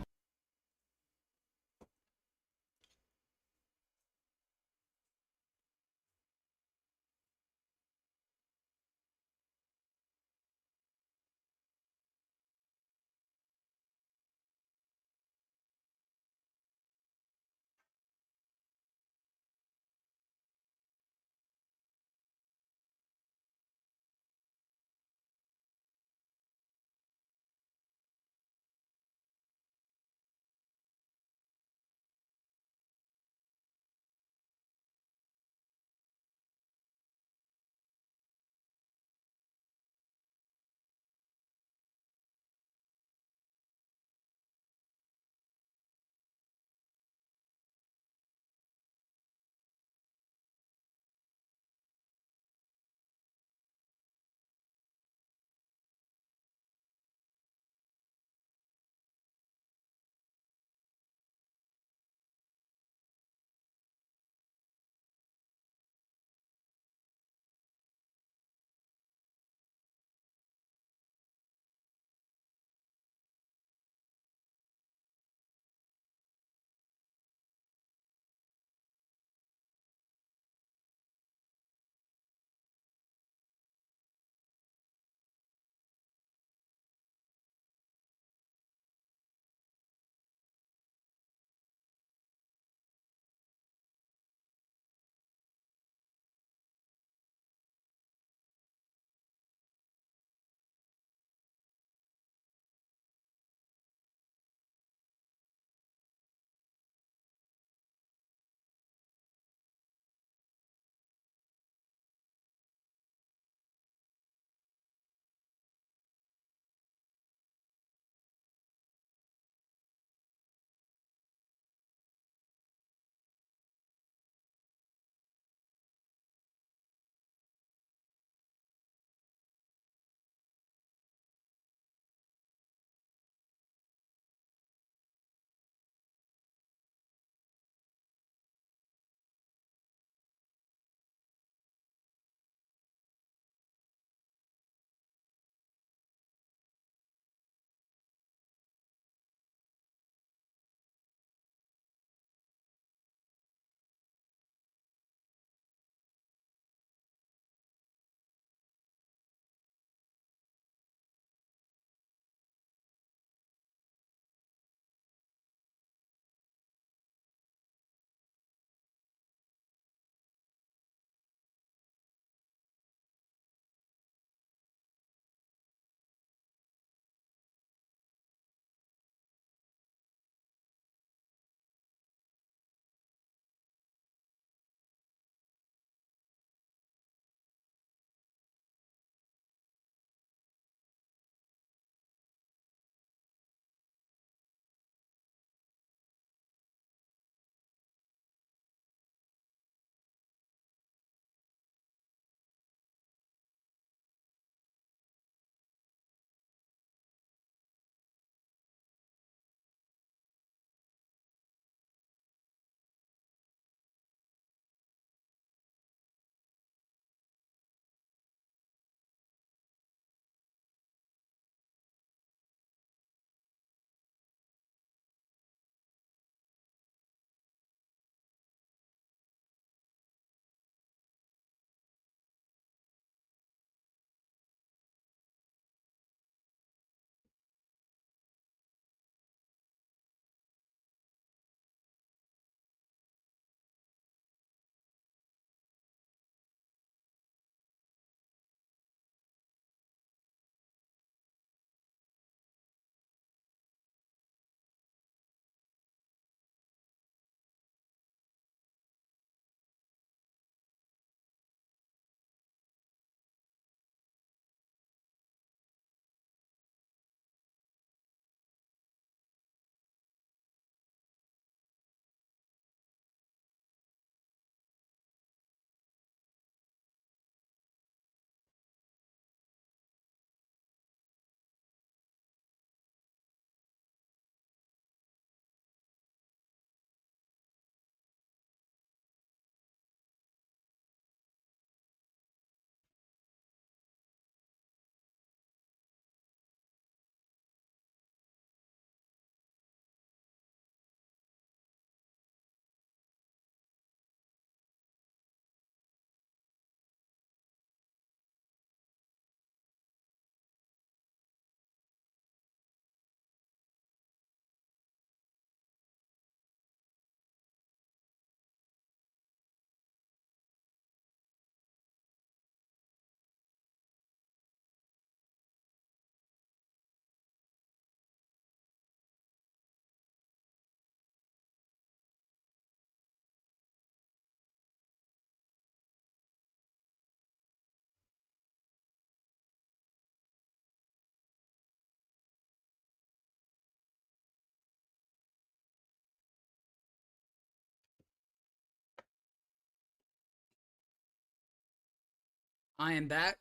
I am back.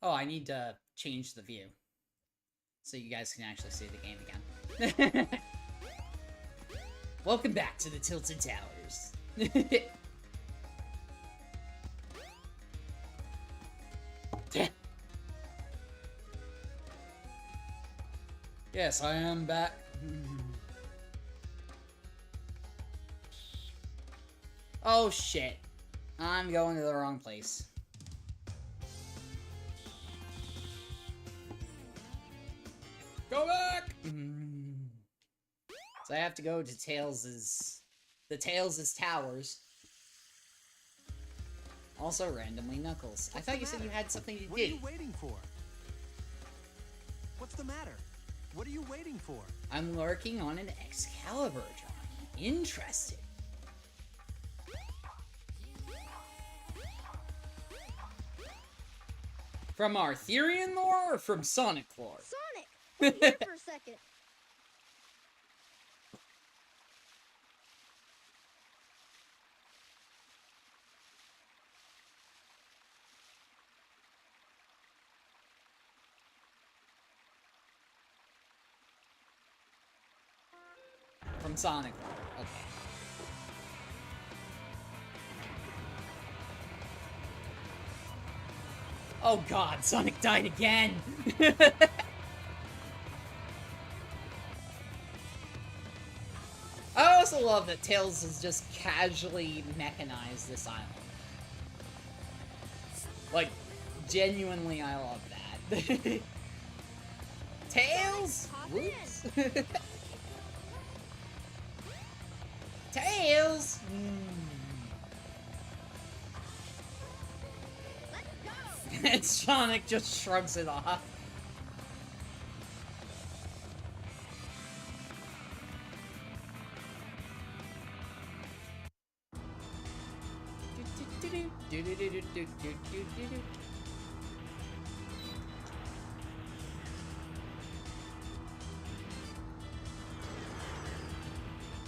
Oh, I need to change the view so you guys can actually see the game again. Welcome back to the Tilted Towers. Yes, I am back. Oh shit. I'm going to the wrong place. Go back! So I have to go to the Tails' towers. Also randomly Knuckles. I thought you said you had something to do.
What are you waiting for? What's the matter? What are you waiting for?
I'm working on an Excalibur drawing. Interested. From Arthurian lore or from Sonic lore?
Sonic! Wait here for a second.
From Sonic lore. Okay. Oh god, Sonic died again! I also love that Tails has just casually mechanized this island. Like, genuinely I love that. Tails! Whoops. Tails! And Sonic just shrugs it off.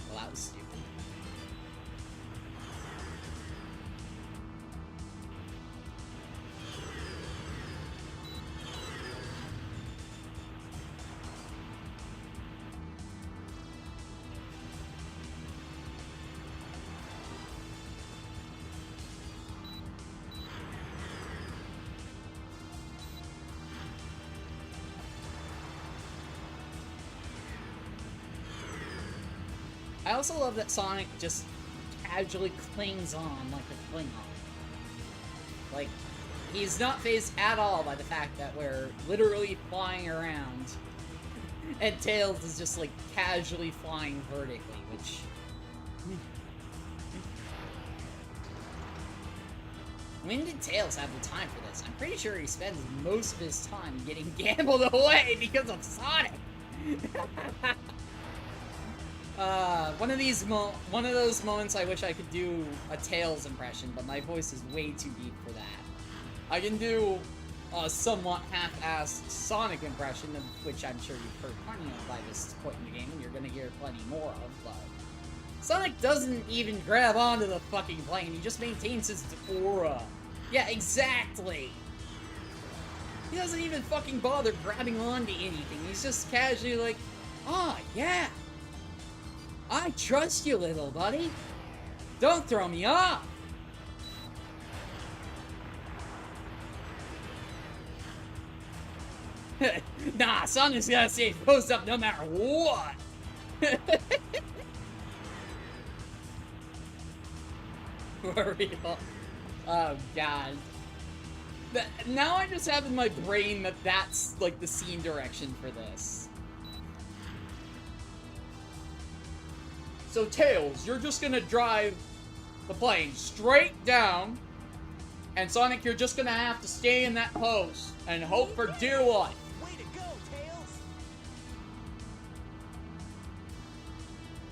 Well, that was stupid. I also love that Sonic just casually clings on like a Klingon. Like, he's not fazed at all by the fact that we're literally flying around. And Tails is just, like, casually flying vertically, which... When did Tails have the time for this? I'm pretty sure he spends most of his time getting gambled away because of Sonic! One of those moments I wish I could do a Tails impression, but my voice is way too deep for that. I can do a somewhat half-assed Sonic impression, of which I'm sure you've heard plenty of by this point in the game, and you're gonna hear plenty more of, but... Sonic doesn't even grab onto the fucking plane, he just maintains his aura. Yeah, exactly! He doesn't even fucking bother grabbing onto anything, he's just casually like, "Ah, yeah! I trust you, little buddy. Don't throw me off." Nah, Sonic's gotta stay posted up no matter what. For real. Oh, God. Now I just have in my brain that that's, like, the scene direction for this. So, Tails, you're just gonna drive the plane straight down, and Sonic, you're just gonna have to stay in that post and hope for dear life.
Way to go, Tails!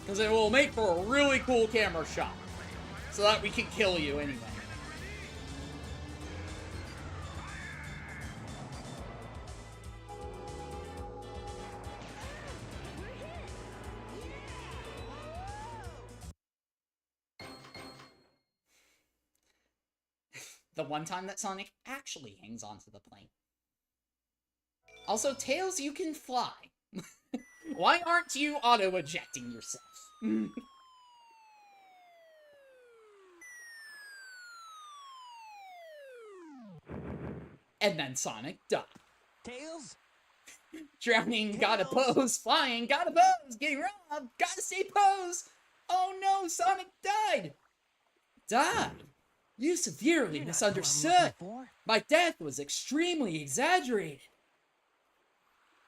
Because it will make for a really cool camera shot, so that we can kill you anyway. the one time that Sonic actually hangs onto the plane. Also, Tails, you can fly. Why aren't you auto-ejecting yourself? And then Sonic died.
Tails?
Drowning, gotta
Tails.
pose. Flying, gotta pose. Getting robbed, gotta stay pose. Oh no, Sonic died. Died? You severely
You're not who I'm
misunderstood.
looking for.
My death was extremely exaggerated.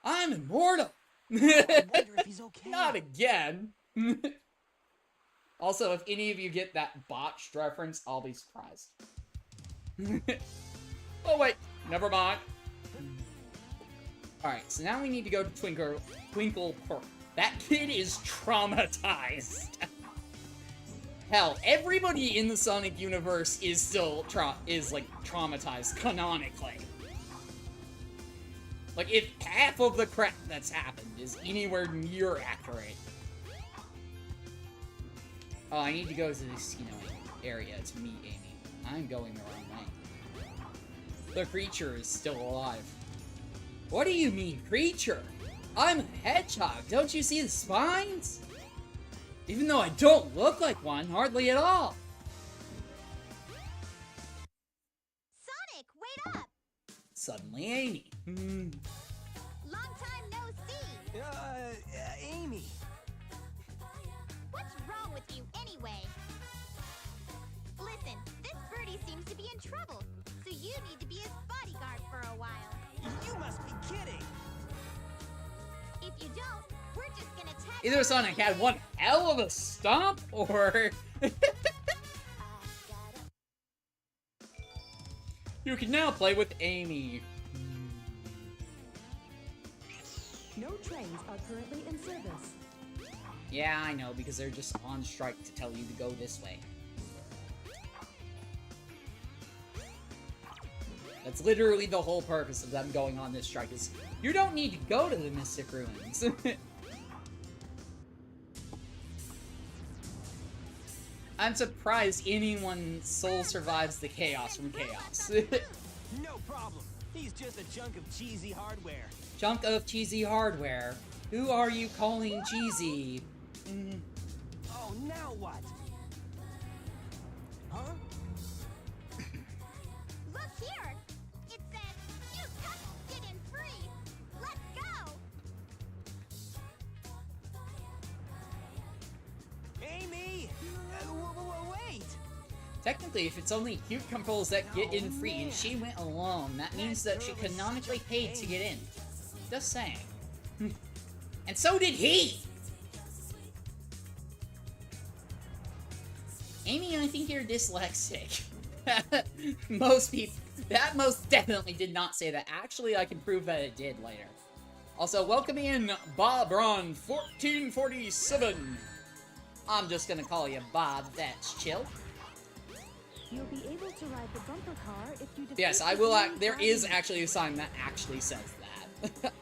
I'm immortal.
I wonder if he's okay.
Not again. Also, if any of you get that botched reference, I'll be surprised. Oh wait, never mind. Alright, so now we need to go to Twinkle Park. That kid is traumatized. Hell, everybody in the Sonic universe is still traumatized canonically. Like, if half of the crap that's happened is anywhere near accurate. Oh, I need to go to this, area to meet Amy. I'm going the wrong way. The creature is still alive. What do you mean, creature? I'm a hedgehog. Don't you see the spines? Even though I don't look like one, hardly at all.
Sonic, wait up!
Suddenly, Amy.
Long time no see.
Amy.
What's wrong with you anyway? Listen, this birdie seems to be in trouble, so you need to be his bodyguard for a while.
You must be kidding.
If you don't, we're just gonna tag
Either Sonic had one hell of a stomp, or... You can now play with Amy.
No trains are currently in service.
Yeah, I know, because they're just on strike to tell you to go this way. That's literally the whole purpose of them going on this strike, is you don't need to go to the Mystic Ruins. I'm surprised anyone soul survives the chaos from chaos.
No problem. He's just a chunk of cheesy hardware.
Chunk of cheesy hardware. Who are you calling cheesy?
Oh, now what? Huh?
Look here! It says, you touched it and free! Let's go!
Amy! Wait!
Technically, if it's only cucumbers that get in free and she went alone, that means that she canonically paid to get in. Just saying. And so did he! Amy, I think you're dyslexic. Most people... That most definitely did not say that. Actually, I can prove that it did later. Also, welcome in Bob Ron 1447. I'm just gonna call you Bob, that's chill.
You'll be able to ride the bumper car if you defeat
Yes, I
the
will.
green
There
dragon.
is actually a sign that actually says that.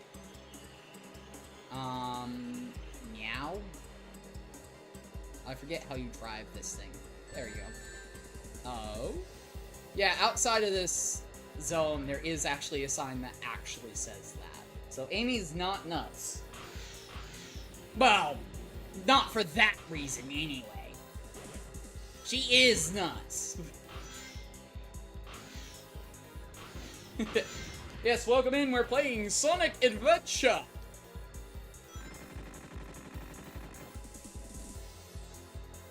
Meow? I forget how you drive this thing. There you go. Oh? Yeah, outside of this zone, there is actually a sign that actually says that. So Amy's not nuts. Well, not for that reason, anyway. She is nuts. Yes, welcome in. We're playing Sonic Adventure.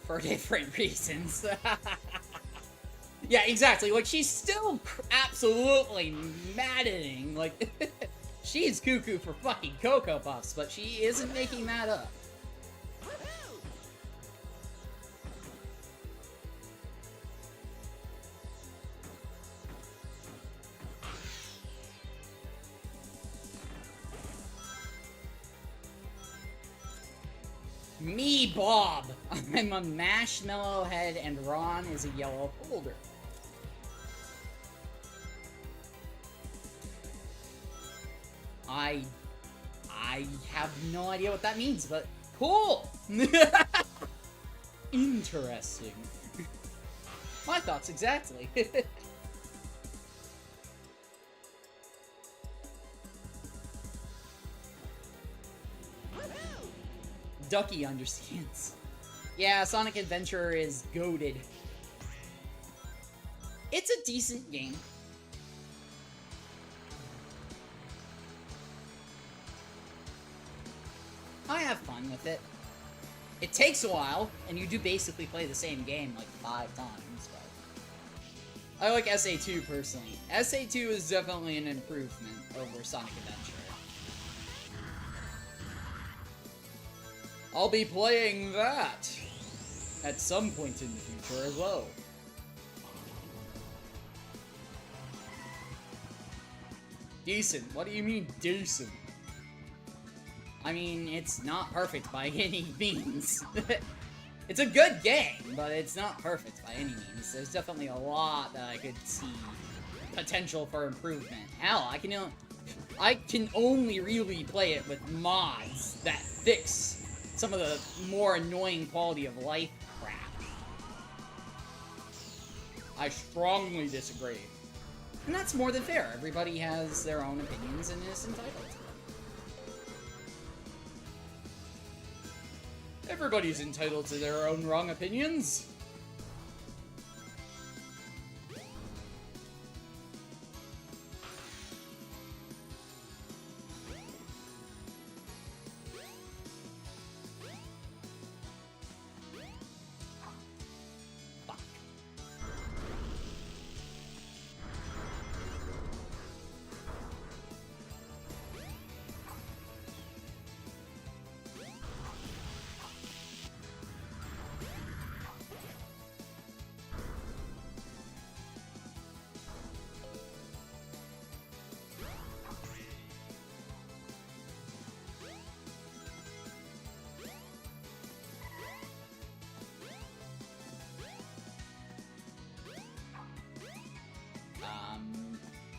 For different reasons. Yeah, exactly. Like, she's still absolutely maddening. Like, she's cuckoo for fucking Cocoa Puffs, but she isn't making that up. Me, Bob! I'm a marshmallow head and Ron is a yellow folder. I have no idea what that means, but cool! Interesting. My thoughts exactly. Ducky understands. Yeah, Sonic Adventure is goated. It's a decent game. I have fun with it. It takes a while, and you do basically play the same game like 5 times, but... I like SA2 personally. SA2 is definitely an improvement over Sonic Adventure. I'll be playing that at some point in the future as well. Decent. What do you mean, decent? I mean, it's not perfect by any means. It's a good game, but it's not perfect by any means. There's definitely a lot that I could see potential for improvement. Hell, I can only really play it with mods that fix some of the more annoying quality of life crap. I strongly disagree. And that's more than fair. Everybody has their own opinions and is entitled to them. Everybody's entitled to their own wrong opinions. Fuck.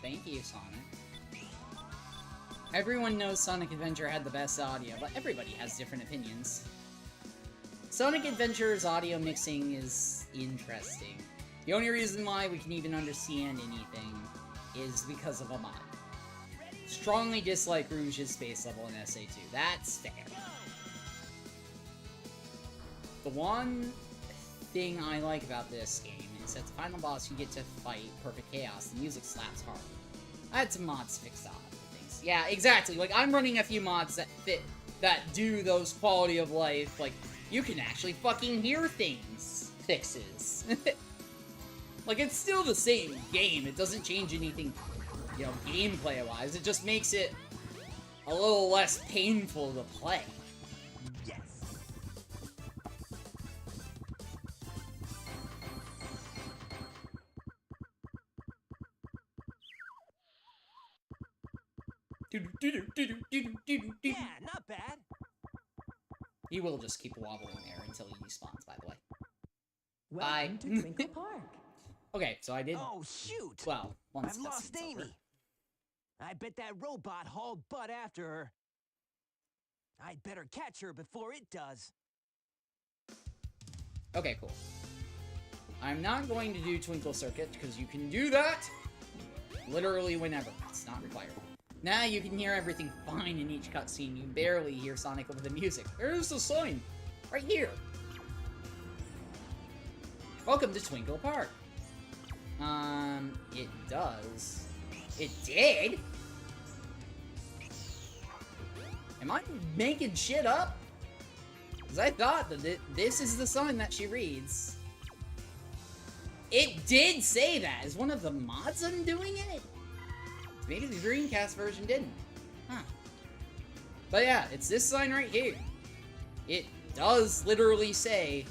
Thank you, Sonic. Everyone knows Sonic Adventure had the best audio, but everybody has different opinions. Sonic Adventure's audio mixing is interesting. The only reason why we can even understand anything is because of a mod. Strongly dislike Rouge's space level in SA2. That's fair. The one thing I like about this game is that the final boss you get to fight Perfect Chaos, the music slaps hard. I had some mods fixed on things. Yeah, exactly. Like, I'm running a few mods that do those quality of life, like, you can actually fucking hear things fixes. Like, it's still the same game. It doesn't change anything, you know, gameplay-wise. It just makes it a little less painful to play.
Yes. Yeah, not bad.
He will just keep wobbling there until he despawns, by the way.
Welcome to Twinkle Park.
Okay, so I did...
Oh, shoot!
Well, once
I've lost
cutscene's over.
Amy. I bet that robot hauled butt after her. I'd better catch her before it does.
Okay, cool. I'm not going to do Twinkle Circuit, because you can do that literally whenever. It's not required. Now you can hear everything fine in each cutscene. You barely hear Sonic over the music. There's the sign! Right here! Welcome to Twinkle Park. It does. It did? Am I making shit up? Because I thought that this is the sign that she reads. It did say that. Is one of the mods undoing it? Maybe the Dreamcast version didn't. Huh. But yeah, it's this sign right here. It does literally say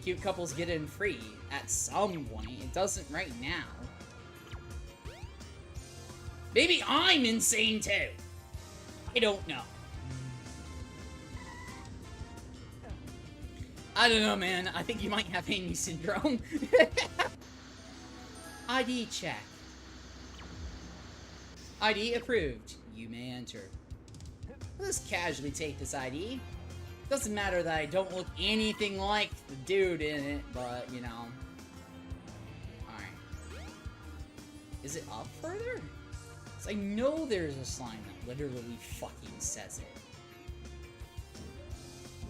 cute couples get in free at some point. It doesn't right now. Maybe I'm insane too. I don't know. I don't know, man. I think you might have Amy syndrome. ID check. ID approved. You may enter. I'll just casually take this ID. Doesn't matter that I don't look anything like the dude in it, but, you know. Alright. Is it up further? 'Cause I know there's a sign that literally fucking says it.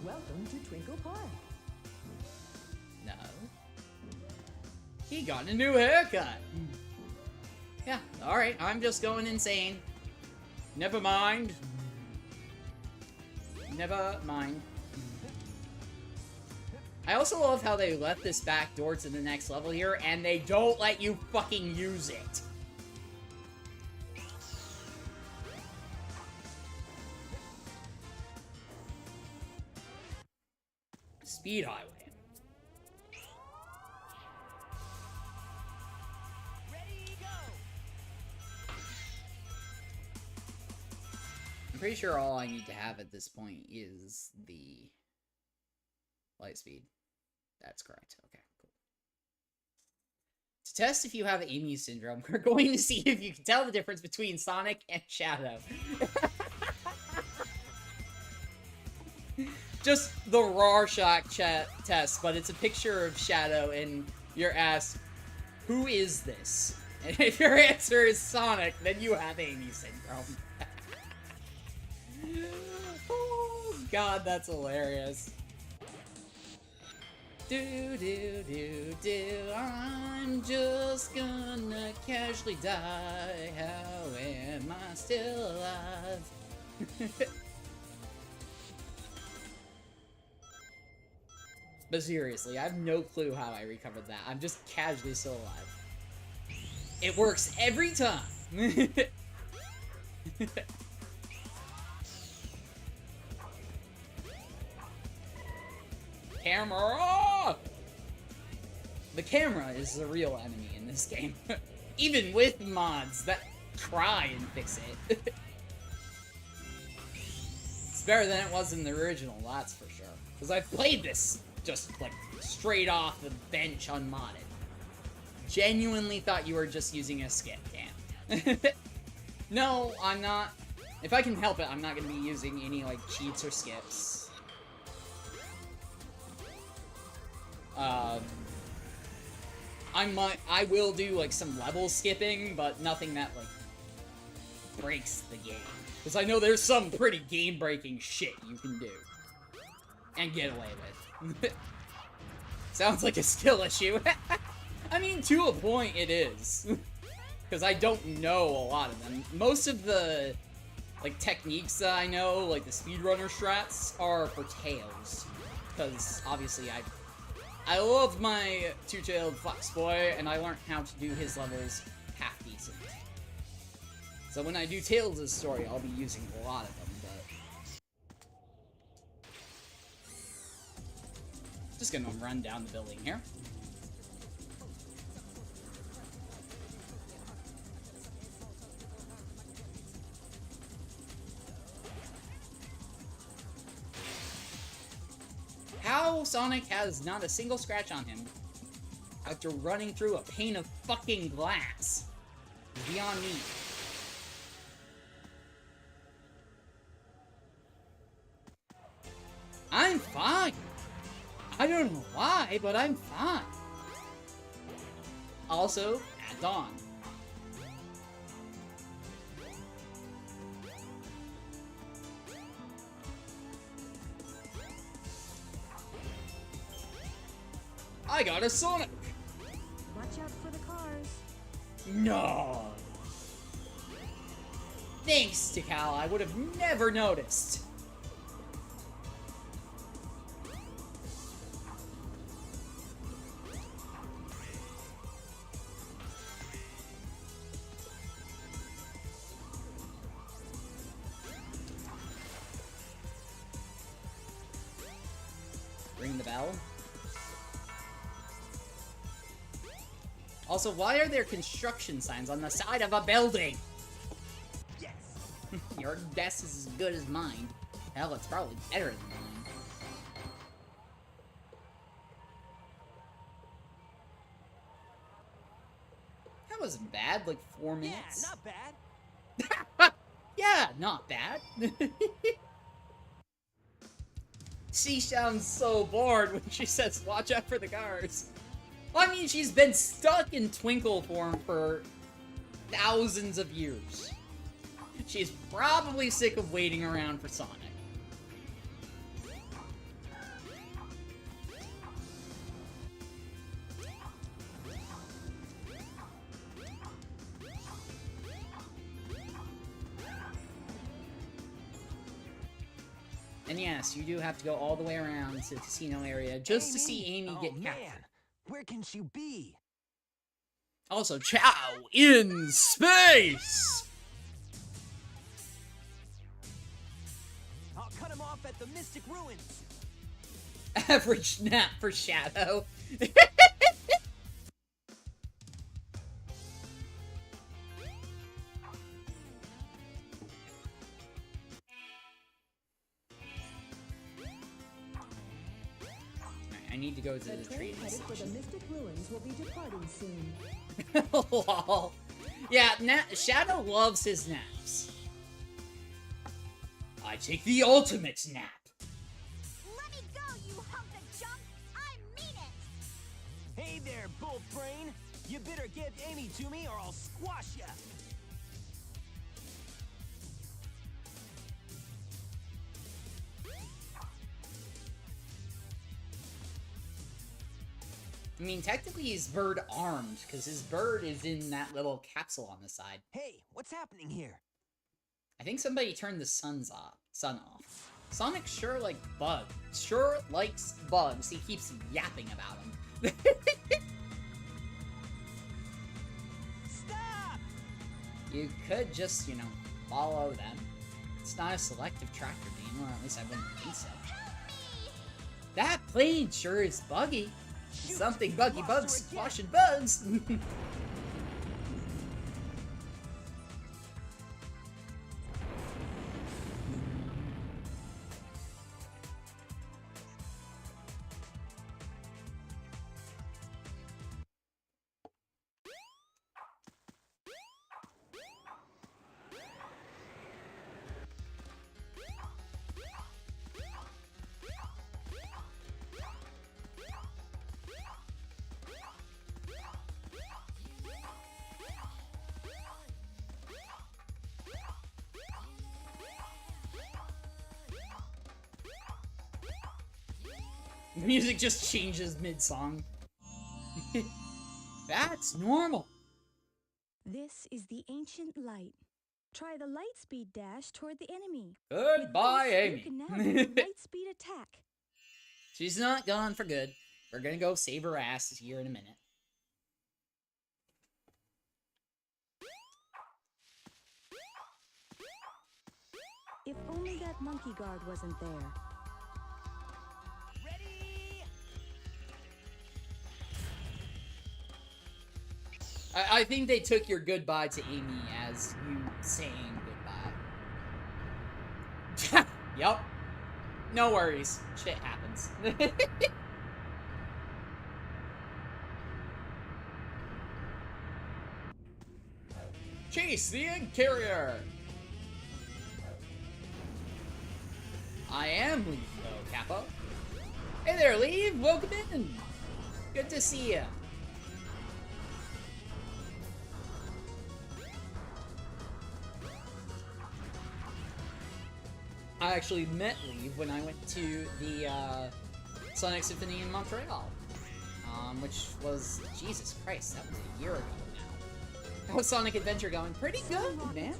Welcome to Twinkle Park.
No. He got a new haircut. Yeah, alright, I'm just going insane. Never mind. Never mind. I also love how they left this back door to the next level here, and they don't let you fucking use it. Speed highway.
Ready, go!
I'm pretty sure all I need to have at this point is the light speed. That's correct. Okay, cool. To test if you have Amy syndrome, we're going to see if you can tell the difference between Sonic and Shadow. Just the Rorschach test, but it's a picture of Shadow, and you're asked, who is this? And if your answer is Sonic, then you have Amy syndrome. Oh, God, that's hilarious. I'm just gonna casually die. How am I still alive? But seriously, I have no clue how I recovered that. I'm just casually still alive. It works every time. Camera! The camera is the real enemy in this game. Even with mods that try and fix it. It's better than it was in the original, that's for sure. Because I've played this just, like, straight off the bench unmodded. Genuinely thought you were just using a skip cam. No, I'm not. If I can help it, I'm not going to be using any, like, cheats or skips. I will do, like, some level skipping, but nothing that, like, breaks the game. Because I know there's some pretty game-breaking shit you can do. And get away with. Sounds like a skill issue. I mean, to a point, it is. Because I don't know a lot of them. Most of the, like, techniques that I know, like the speedrunner strats, are for Tails. Because, obviously, I love my two-tailed fox boy, and I learned how to do his levels half-decent. So when I do Tails' story, I'll be using a lot of them, but... Just gonna run down the building here. How Sonic has not a single scratch on him after running through a pane of fucking glass is beyond me. I'm fine. I don't know why, but I'm fine. Also, at dawn. I got a Sonic!
Watch out for the cars.
No! Thanks, Tikal, I would have never noticed. Ring the bell. Also, why are there construction signs on the side of a building?
Yes!
Your guess is as good as mine. Hell, it's probably better than mine. That wasn't bad, like 4 minutes.
Yeah, not bad.
Yeah, not bad. She sounds so bored when she says, watch out for the cars. I mean, she's been stuck in Twinkle form for thousands of years. She's probably sick of waiting around for Sonic. And yes, you do have to go all the way around to the casino area just to see Amy get captured.
Man, where can she be?
Also, Chow in space!
I'll cut him off at the Mystic Ruins.
Average nap for Shadow. I need to go to the
train
trading
headed for the
station.
Mystic Ruins will be departing soon.
Lol. Yeah, Shadow loves his naps. I take the ultimate nap.
Let me go, you hunk of junk! I mean it!
Hey there, Bull Brain. You better give Amy to me or I'll squash ya.
I mean, technically he's bird armed, because his bird is in that little capsule on the side.
Hey, what's happening here?
I think somebody turned the sun off. Sonic sure likes bugs. He keeps yapping about them.
Stop!
You could just, you know, follow them. It's not a selective tractor game, or at least I wouldn't think so. That plane sure is buggy.
Shoot,
Something buggy
lost
bugs
her again.
squashing bugs. The music just changes mid-song. That's normal.
This is the ancient light. Try the light speed dash toward the enemy.
Goodbye,
With
Amy.
this, you can now do a light speed attack.
She's not gone for good. We're gonna go save her ass here in a minute.
If only that monkey guard wasn't there.
Ready?
I think they took your goodbye to Amy as you saying goodbye. Yup. No worries. Shit happens. Chase the egg carrier! I am Leaf, though, Capo. Hey there, Leaf! Welcome in! Good to see ya. I actually met Leaf when I went to the Sonic Symphony in Montreal. Which was, Jesus Christ, that was a year ago now. How's Sonic Adventure going? Pretty good, man.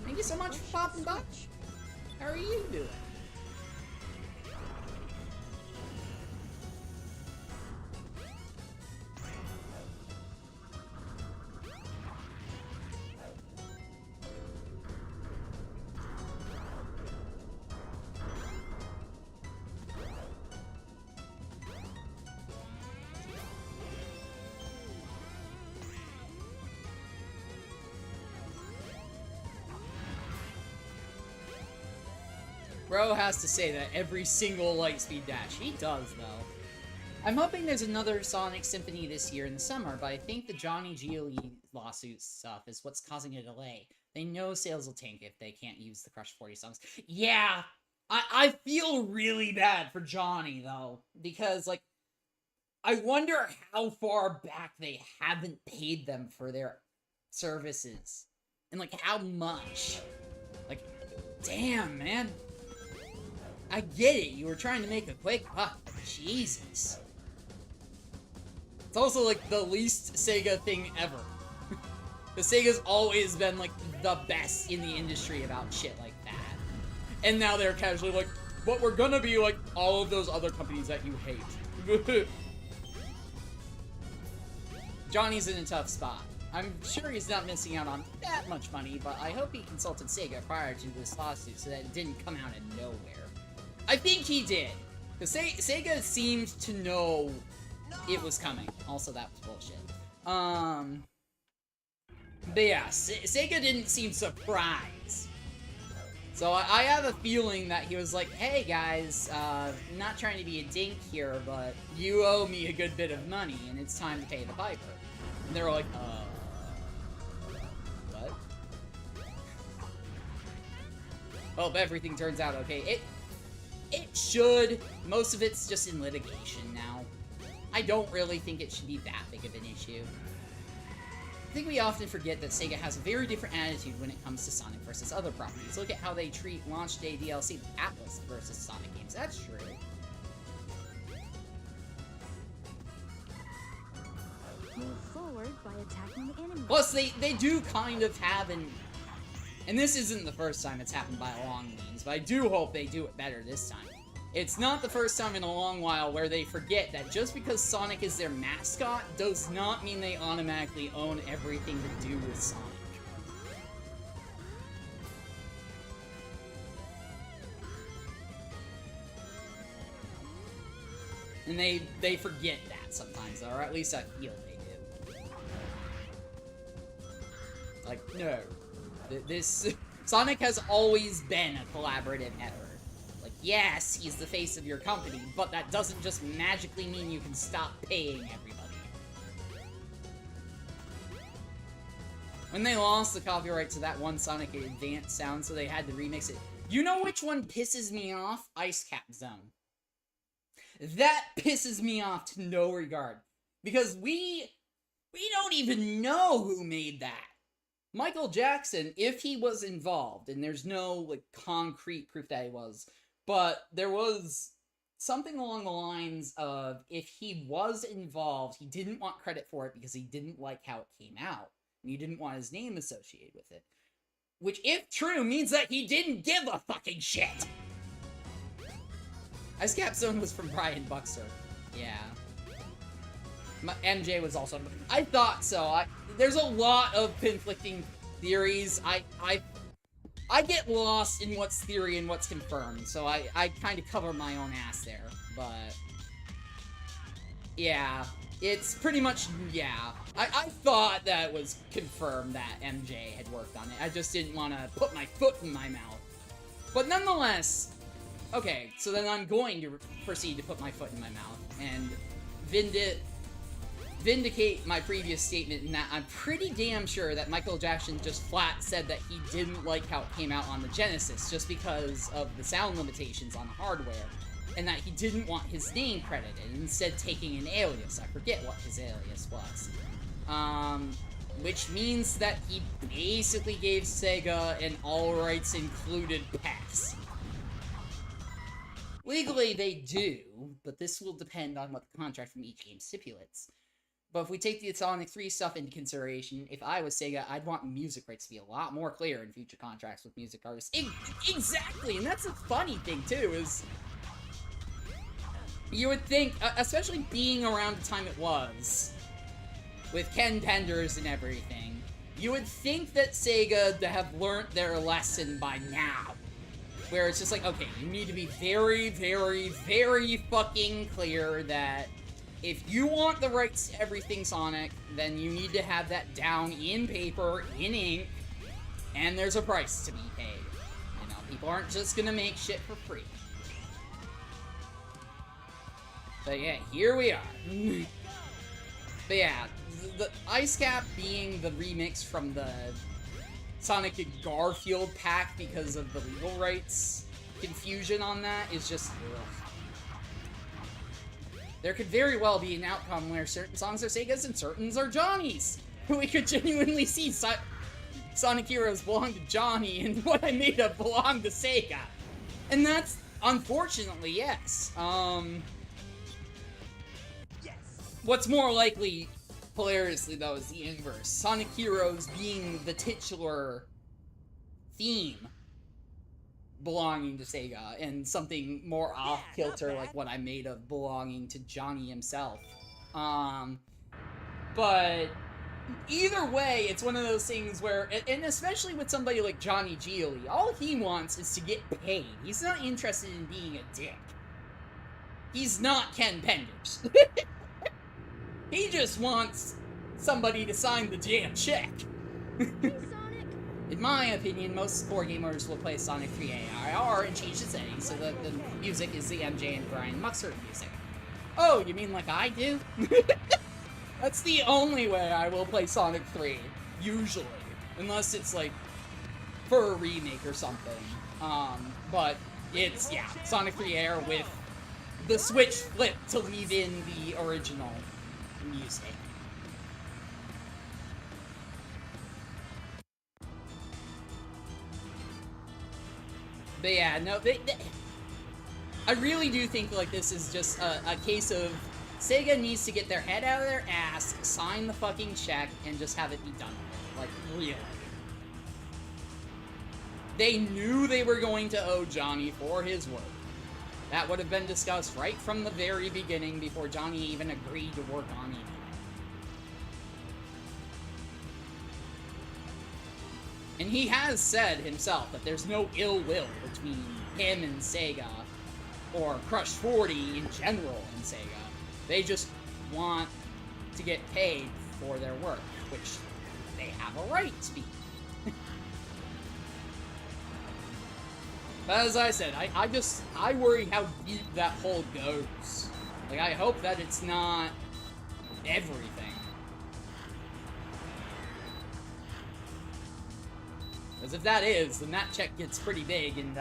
Thank you so much for popping by. How are you doing? Bro has to say that every single Lightspeed dash. He does, though. I'm hoping there's another Sonic Symphony this year in the summer, but I think the Johnny GLE lawsuit stuff is what's causing a delay. They know sales will tank if they can't use the Crush 40 songs. Yeah, I feel really bad for Johnny, though, because, like, I wonder how far back they haven't paid them for their services. And, like, how much. Like, damn, man. I get it, you were trying to make a quick buck, but Jesus. It's also, like, the least Sega thing ever. Because Sega's always been, like, the best in the industry about shit like that. And now they're casually like, but we're gonna be like all of those other companies that you hate. Johnny's in a tough spot. I'm sure he's not missing out on that much money, but I hope he consulted Sega prior to this lawsuit so that it didn't come out of nowhere. I think he did, because Sega seemed to know it was coming. Also, that was bullshit. But yeah, Sega didn't seem surprised. So I have a feeling that he was like, hey guys, not trying to be a dink here, but you owe me a good bit of money, and it's time to pay the piper. And they were like, what? Hope everything turns out okay. It should. Most of it's just in litigation now. I don't really think it should be that big of an issue. I think we often forget that Sega has a very different attitude when it comes to Sonic versus other properties. Look at how they treat launch day DLC Atlas versus Sonic games. That's true.
Move forward by attacking the enemy.
Plus, they do kind of have an... And this isn't the first time it's happened by a long means, but I do hope they do it better this time. It's not the first time in a long while where they forget that just because Sonic is their mascot does not mean they automatically own everything to do with Sonic. And they forget that sometimes, or at least I feel they do. Like, no. Sonic has always been a collaborative effort. Like, yes, he's the face of your company, but that doesn't just magically mean you can stop paying everybody. When they lost the copyright to that one Sonic Advanced sound, so they had to remix it. You know which one pisses me off? Ice Cap Zone. That pisses me off to no regard. Because we don't even know who made that. Michael Jackson, if he was involved, and there's no, like, concrete proof that he was, but there was something along the lines of, if he was involved, he didn't want credit for it because he didn't like how it came out, and he didn't want his name associated with it. Which, if true, means that he didn't give a fucking shit! Ice Cap Zone was from Brian Buxer. Yeah. MJ was also... I thought so. There's a lot of conflicting theories. I get lost in what's theory and what's confirmed, so I kind of cover my own ass there. But... yeah. It's pretty much... yeah. I thought that was confirmed that MJ had worked on it. I just didn't want to put my foot in my mouth. But nonetheless... okay, so then I'm going to proceed to put my foot in my mouth and vindicate my previous statement in that I'm pretty damn sure that Michael Jackson just flat said that he didn't like how it came out on the Genesis just because of the sound limitations on the hardware, and that he didn't want his name credited, instead taking an alias. I forget what his alias was. Which means that he basically gave Sega an all rights included pass. Legally, they do, but this will depend on what the contract from each game stipulates. But if we take the Sonic 3 stuff into consideration, if I was Sega, I'd want music rights to be a lot more clear in future contracts with music artists. Exactly, and that's a funny thing, too, is... you would think, especially being around the time it was, with Ken Penders and everything, you would think that Sega to have learnt their lesson by now. Where it's just like, okay, you need to be very, very, very fucking clear that if you want the rights to everything Sonic, then you need to have that down in paper, in ink, and there's a price to be paid. You know, people aren't just gonna make shit for free. But yeah, here we are. But yeah, the Ice Cap being the remix from the Sonic and Garfield pack because of the legal rights confusion on that is just... ugh. There could very well be an outcome where certain songs are Sega's and certain are Johnny's. We could genuinely see Sonic Heroes belong to Johnny and What I Made Of belong to Sega. And that's, unfortunately, yes. What's more likely, hilariously though, is the inverse. Sonic Heroes being the titular theme belonging to Sega, and something more off-kilter
not
like
bad.
what I made of belonging to Johnny himself. But either way, it's one of those things where, and especially with somebody like Johnny Gioli, all he wants is to get paid. He's not interested in being a dick. He's not Ken Penders. He just wants somebody to sign the damn check.
Hey, Sonic!
In my opinion, most core gamers will play Sonic 3 AIR and change the settings so that the music is the MJ and Brian Muxer music. Oh, you mean like I do? That's the only way I will play Sonic 3, usually. Unless it's, like, for a remake or something. But it's, yeah, Sonic 3 Air with the switch flip to leave in the original music. But yeah, no, I really do think, like, this is just a case of Sega needs to get their head out of their ass, sign the fucking check, and just have it be done with. Like, really. They knew they were going to owe Johnny for his work. That would have been discussed right from the very beginning before Johnny even agreed to work on it. And he has said himself that there's no ill will between him and Sega, or Crush 40 in general and Sega. They just want to get paid for their work, which they have a right to be. But as I said, I worry how deep that hole goes. Like, I hope that it's not everything. Because if that is, then that check gets pretty big, and,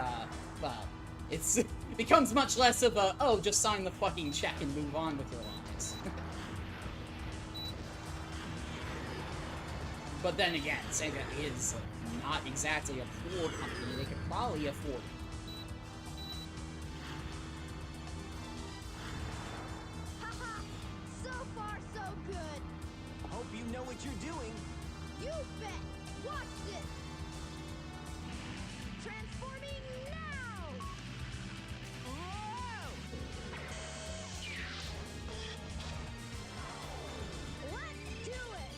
well, it becomes much less of a, oh, just sign the fucking check and move on with your lives. But then again, Sega is not exactly a poor company. They could probably afford it.
Haha! So far, so good!
Hope you know what you're doing.
You bet! Watch this! Transforming now!
Whoa!
Let's do it!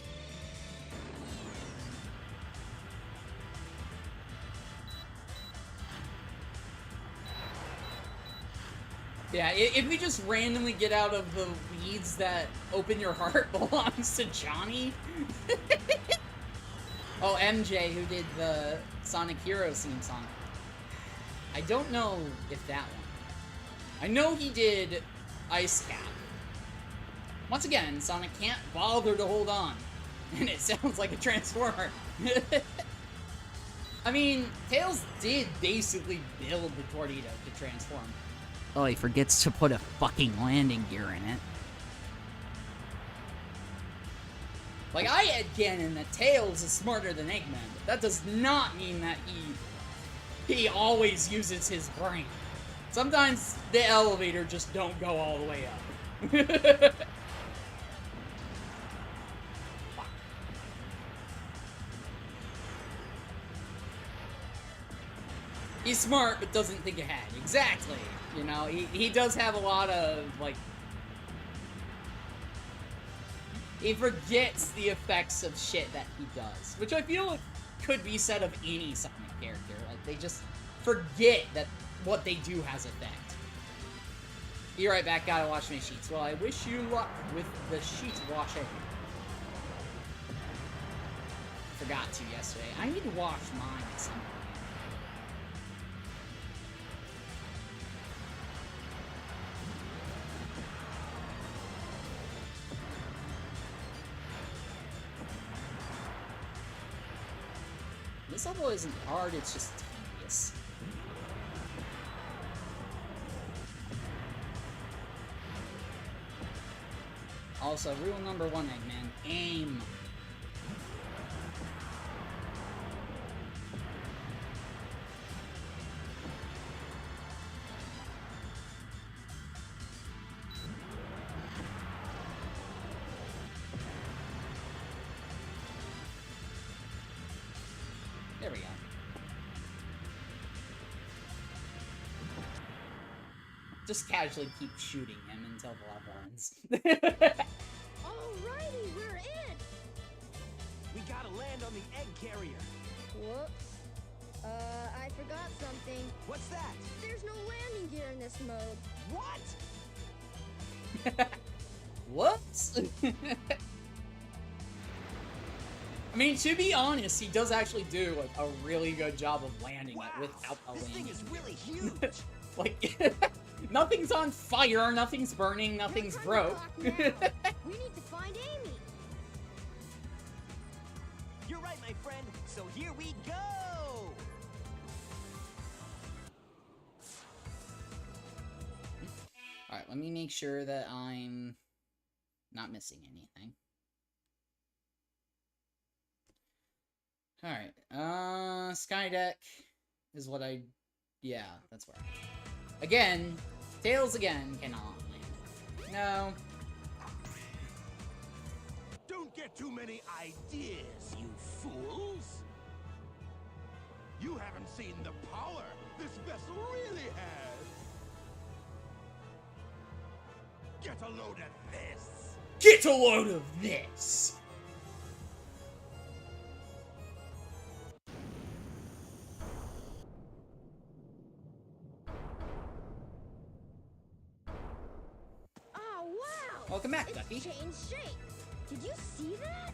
Yeah, if we just randomly get out of the weeds that Open Your Heart belongs to Johnny. Oh, MJ, who did the Sonic Heroes theme song. I don't know if that one. I know he did Ice Cap. Once again, Sonic can't bother to hold on. And it sounds like a Transformer. I mean, Tails did basically build the tornado to transform. Oh, he forgets to put a fucking landing gear in it. Like, I had canon that Tails is smarter than Eggman, but that does not mean that he always uses his brain. Sometimes the elevator just don't go all the way up. He's smart, but doesn't think ahead. Exactly. You know, he does have a lot of, like... He forgets the effects of shit that he does. Which I feel like could be said of any Sonic character. Like, they just forget that what they do has effect. Be right back, gotta wash my sheets. Well, I wish you luck with the sheet washing. Forgot to yesterday. I need to wash mine at some point. This level isn't hard, it's just tedious. Also, rule number 1, Eggman, aim. There we go. just casually keep shooting him until the level ends.
Alrighty, we're in!
We gotta land on the egg carrier.
Whoops. I forgot something.
What's that?
There's no landing gear in this mode.
What?
Whoops! I mean, to be honest, he does actually do like a really good job of landing it without a
This
landing.
thing is really huge.
Like, nothing's on fire, nothing's burning, nothing's
Your turn
broke.
to talk now. We need to find Amy.
You're right, my friend. So here we go.
Alright, let me make sure that I'm not missing anything. Alright, Skydeck is what I... Yeah, that's where again, Tails again cannot land. No.
Don't get too many ideas, you fools! You haven't seen the power this vessel really has! Get a load of this!
Get a load of this!
Oh, wow!
Welcome back,
It's
Ducky.
changed shape. Did you see that?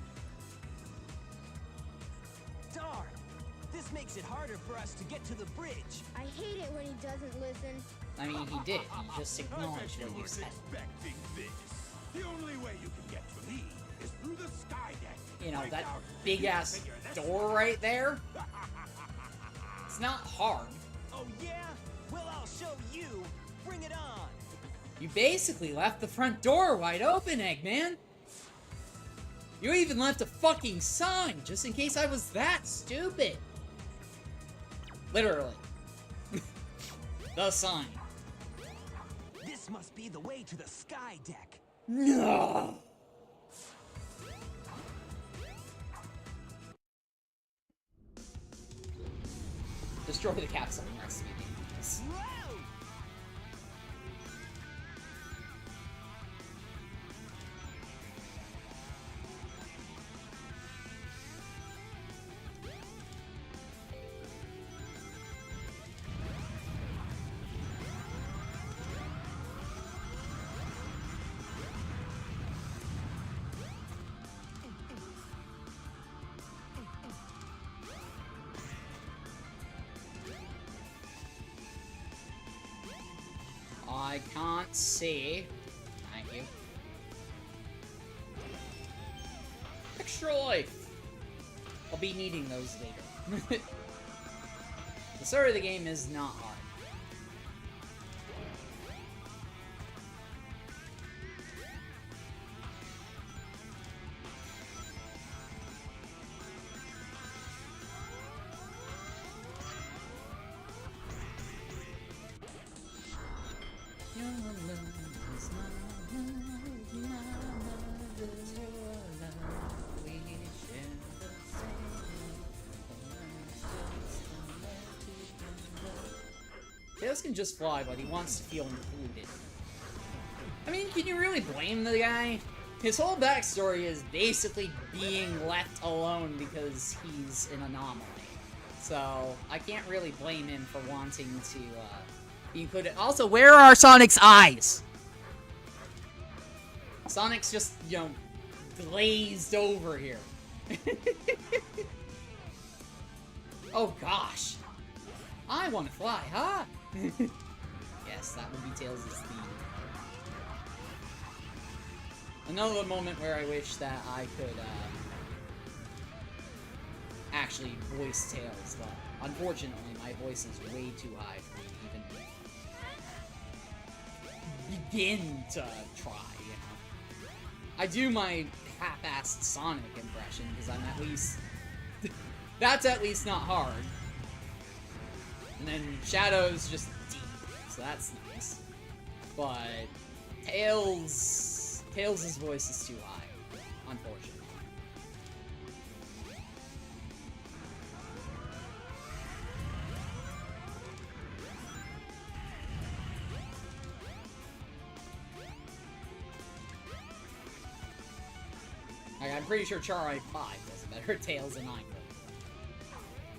Darn. This makes it harder for us to get to the bridge.
I hate it when he doesn't listen.
I mean, he did. He just
I bet
acknowledged
you
what you
weren't
said.
expecting this. The only way you can get to me is through the sky deck.
You know,
Right
that
now,
big-ass
figure this
door
one
right there? It's not hard.
Oh yeah? Well, I'll show you. Bring it on.
You basically left the front door wide open, Eggman. You even left a fucking sign, just in case I was that stupid. Literally. The sign.
This must be the way to the sky deck.
No. Destroy the capsule and rest of you dangerous.
Whoa!
I can't see. Thank you. Extra life! I'll be needing those later. The start of the game is not hard. Tails can just fly, but he wants to feel included. I mean, can you really blame the guy? His whole backstory is basically being left alone because he's an anomaly. So, I can't really blame him for wanting to, be included. Also, where are Sonic's eyes? Sonic's just, you know, glazed over here. Oh gosh. I want to fly, huh? Yes, that would be Tails' theme. Another moment where I wish that I could, actually voice Tails, but unfortunately my voice is way too high for me to even begin to try, you know. I do my half-assed Sonic impression, because I'm at least... That's at least not hard. And then Shadow's just deep, so that's nice. But Tails' voice is too high, unfortunately. I'm pretty sure Charai 5 does better at Tails than I could.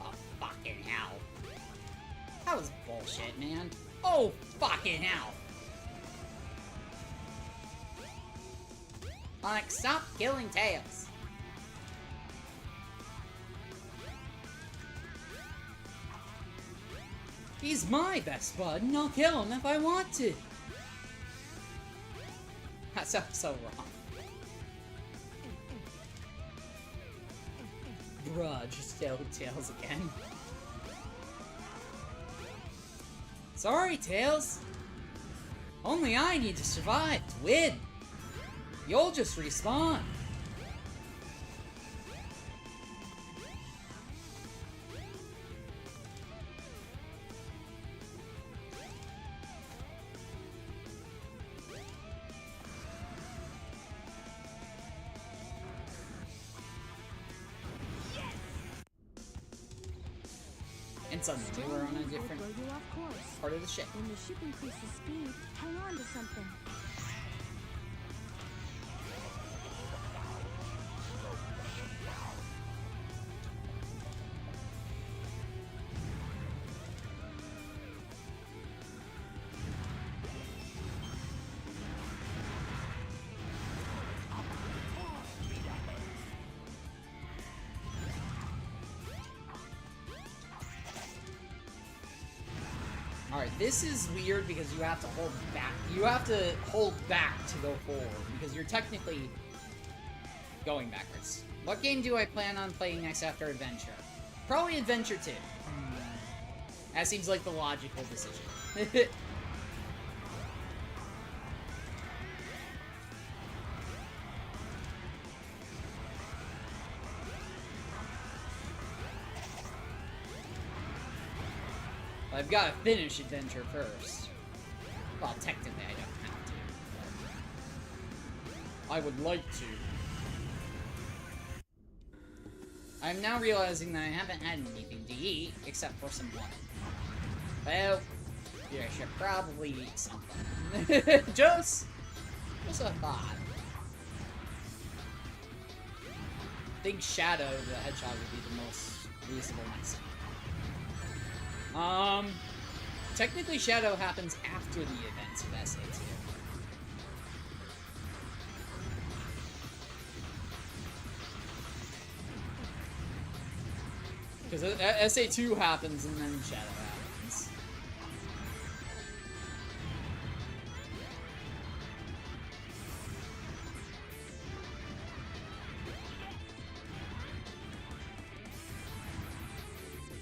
Oh, fucking hell. That was bullshit, man. Oh, fucking hell. Sonic, stop killing Tails. He's my best bud, and I'll kill him if I want to. That sounds so wrong. Bruh, just killed Tails again. Sorry, Tails. Only I need to survive to win. You'll just respawn. And suddenly we're on a different
Will throw you off course.
part of the ship.
When the ship increases speed, hang on to something.
Alright, this is weird because you have to hold back. You have to hold back to go forward because you're technically going backwards. What game do I plan on playing next after Adventure? Probably Adventure 2. That seems like the logical decision. I've got to finish Adventure first. Well, technically I don't have to. I would like to. I'm now realizing that I haven't had anything to eat, except for some water. Well, yeah, I should probably eat something. Just a thought. I think Shadow the Hedgehog would be the most reasonable next time. Technically Shadow happens after the events of SA2. Because SA2 happens and then Shadow happens.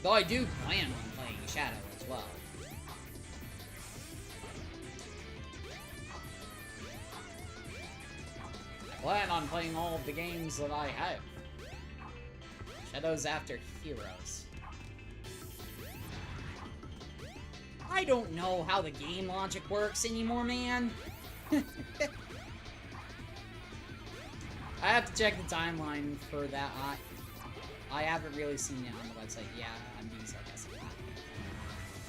Though I do plan on playing Shadow as well. I plan on playing all of the games that I have. Shadow's after Heroes. I don't know how the game logic works anymore, man. I have to check the timeline for that. I haven't really seen it on the website. Yeah, I'm being sarcastic.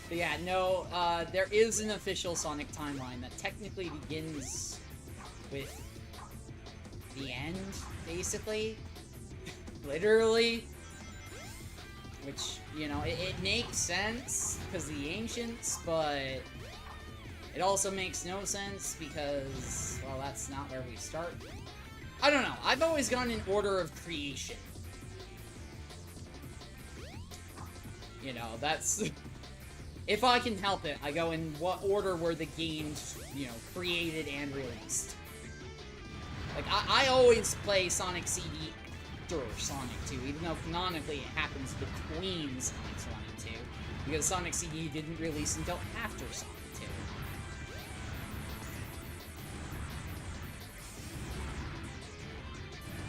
But yeah, no, there is an official Sonic timeline that technically begins with the end, basically. Literally. Which, you know, it makes sense because the Ancients, but it also makes no sense because, well, that's not where we start. I don't know. I've always gone in order of creation. You know, that's... If I can help it, I go in what order were the games, you know, created and released. Like, I always play Sonic CD after Sonic 2, even though canonically it happens between Sonic 1 and 2, because Sonic CD didn't release until after Sonic 2.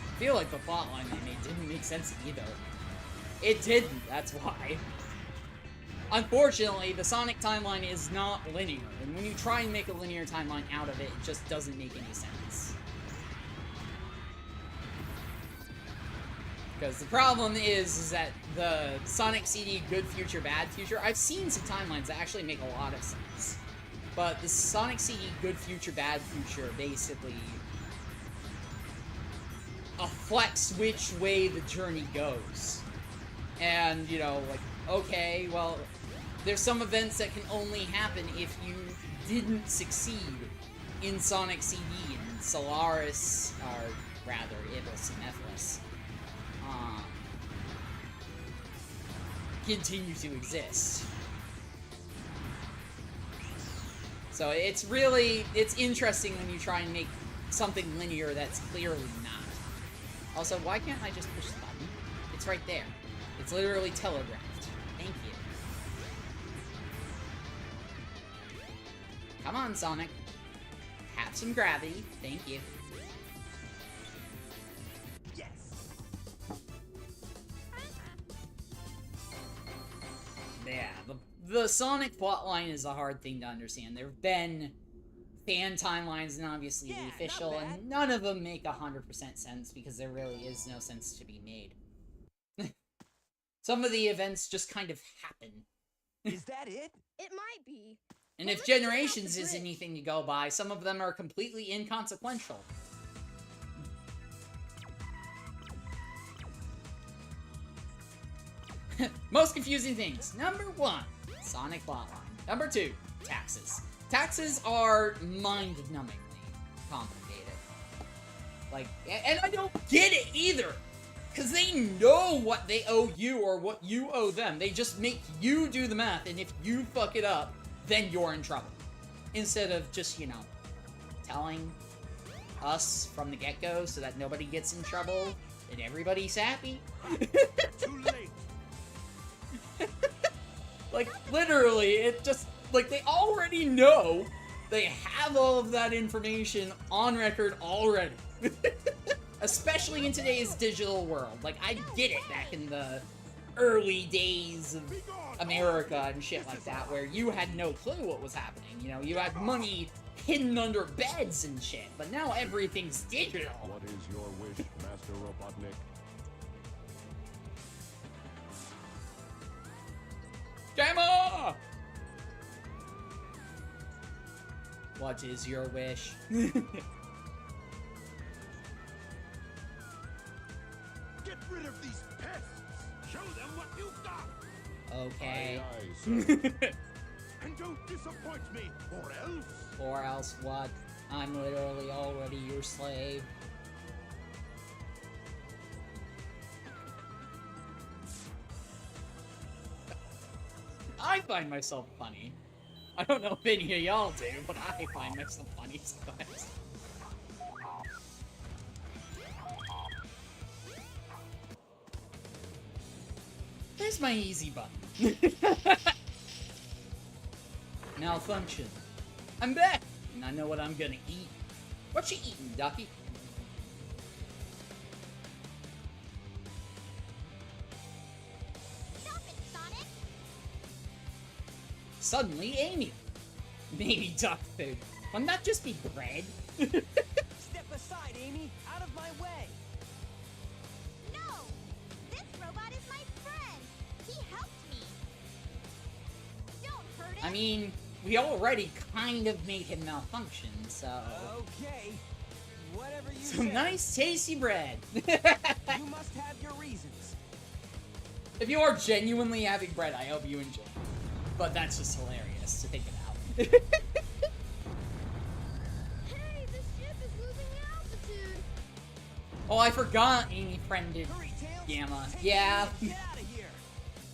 I feel like the plotline they made didn't make sense either. It didn't, that's why. Unfortunately, the Sonic timeline is not linear, and when you try and make a linear timeline out of it, it just doesn't make any sense. Because the problem is that the Sonic CD Good Future, Bad Future, I've seen some timelines that actually make a lot of sense. But the Sonic CD Good Future, Bad Future basically a flex which way the journey goes. And, you know, like, okay, well, there's some events that can only happen if you didn't succeed in Sonic CD, and Solaris, or rather, Ibis and Ephelis, continue to exist. So it's interesting when you try and make something linear that's clearly not. Also, why can't I just push the button? It's right there. It's literally telegraphed. Thank you. Come on, Sonic. Have some gravity. Thank you.
Yes.
Yeah, the Sonic plotline is a hard thing to understand. There have been fan timelines and obviously the official, and none of them make 100% sense because there really is no sense to be made. Some of the events just kind of happen.
Is that it?
It might be.
And
Well,
if
let's check out
Generations
the
is
bridge.
anything to go by, some of them are completely inconsequential. Most confusing things. Number 1, Sonic plotline. Number 2, taxes. Taxes are mind-numbingly complicated. Like, and I don't get it either! Because they know what they owe you or what you owe them. They just make you do the math, and if you fuck it up, then you're in trouble. Instead of just, you know, telling us from the get-go so that nobody gets in trouble and everybody's happy.
Too late.
Like, literally, it just, like, they already know. They have all of that information on record already. Especially in today's digital world. Like, I get it back in the early days of America and shit like that, where you had no clue what was happening. You know, you had money hidden under beds and shit, but now everything's digital.
What is your wish, Master Robotnik?
Gamma! What is your wish?
Get rid of these pests. Show them what you've got.
Okay.
Aye, aye, sir.
And don't disappoint me, or else.
Or else what? I'm literally already your slave. I find myself funny. I don't know if any of y'all do, but I find myself funny sometimes. There's my easy button. Malfunction. I'm back, and I know what I'm gonna eat. What you eating, Ducky?
Stop it, Sonic!
Suddenly, Amy. Maybe duck food. Wouldn't that just be bread?
Step aside, Amy. Out of my way.
No! This robot is my friend! He helped me! Don't hurt him!
I mean, we already kind of made him malfunction, so...
Okay. Whatever you
Some
say.
nice, tasty bread.
You must have your reasons.
If you are genuinely having bread, I hope you enjoy it. But that's just hilarious to think about.
Hey, this ship is losing altitude!
Oh, I forgot Amy friended
Hurry, Tails.
Gamma.
Take
Yeah.
the wheel, get out of here.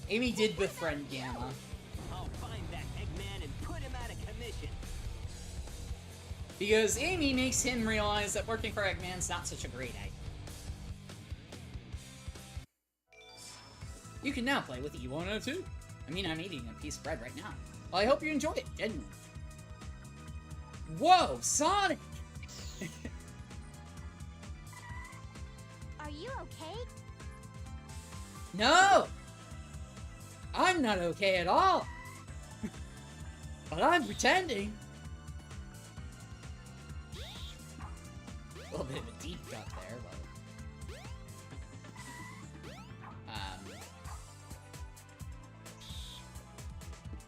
Amy did befriend Gamma.
I'll find that Eggman and put him out of commission.
Because Amy makes him realize that working for Eggman's not such a great idea. You can now play with E102. I mean, I'm eating a piece of bread right now. Well, I hope you enjoy it, genuinely. Whoa, Sonic!
Are you okay?
No! I'm not okay at all. But I'm pretending. A little bit of a deep cut there, but...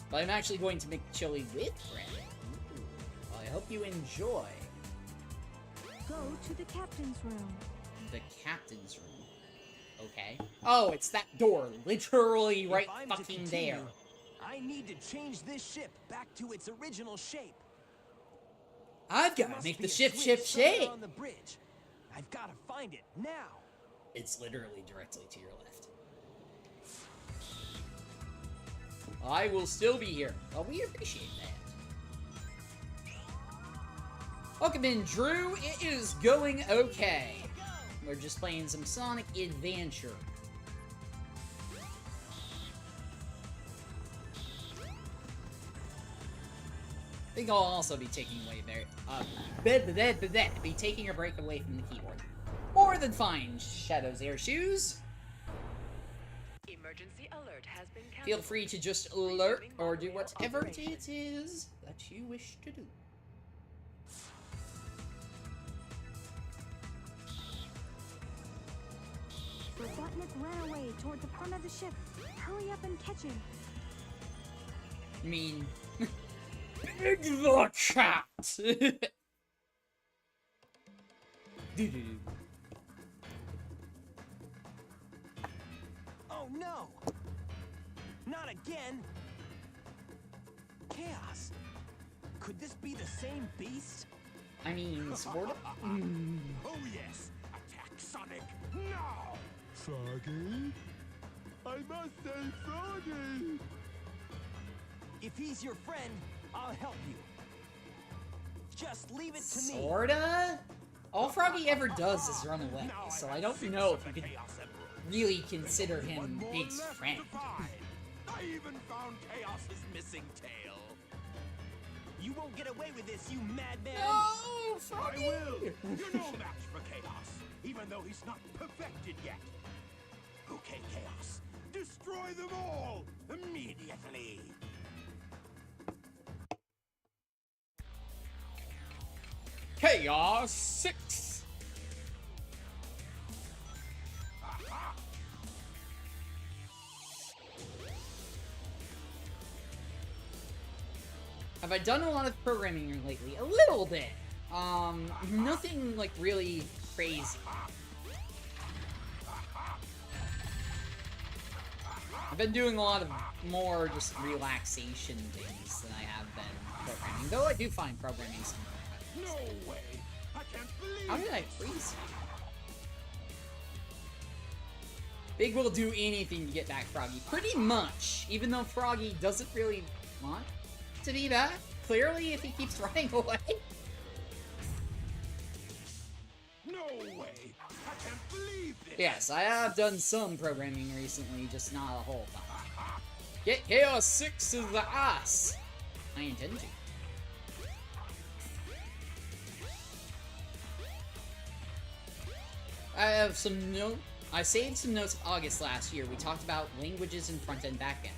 But I'm actually going to make chili with bread. Ooh. Well, I hope you enjoy.
Go to the captain's room.
the captain's room. Okay. Oh, it's that door. Literally right
If I'm to
fucking
continue,
there.
I need to change this ship back to its original shape.
I've
There
got to
must
make
be
the
a
ship
switch
ship
somewhere
shape.
on the bridge. I've got to find it now.
It's literally directly to your left. I will still be here. Oh, we appreciate that. Welcome in, Drew. It is going okay. We're just playing some Sonic Adventure. I think I'll also be taking away be taking a break away from the keyboard. More than fine, Shadow's Air Shoes.
Emergency alert has been canceled.
Feel free to just alert or do whatever it is that you wish to do.
Robotnik ran away toward the front of the ship. Hurry up and catch him.
I mean, Big the Cat! Doo-doo.
Oh no! Not again! Chaos! Could this be the same beast?
I mean, sort of.
Oh yes! Attack Sonic now!
Froggy? I must say Froggy!
If he's your friend, I'll help you. Just leave it to me.
Sorta? All Froggy ever does is run away, so I don't know if you could really consider him Big's friend.
I even found Chaos's missing tail.
You won't get away with this, you madman!
No,
I
Froggy!
will! You're no match for Chaos, even though he's not perfected yet. Okay, Chaos. Destroy them all! Immediately!
Chaos 6!
Aha!
Have I done a lot of programming lately? A little bit. Nothing like really crazy. I've been doing a lot of more just relaxation things than I have been programming. Though I do find programming sometimes.
No way! I can't believe
How did I
this.
freeze? Big will do anything to get back Froggy. Pretty much. Even though Froggy doesn't really want to be back. Clearly, if he keeps running away.
No way! I can't believe this!
Yes, I have done some programming recently, just not a whole ton. Get Chaos 6 to the ass! I intend to. I have some I saved some notes August last year. We talked about languages and front-end, back-end.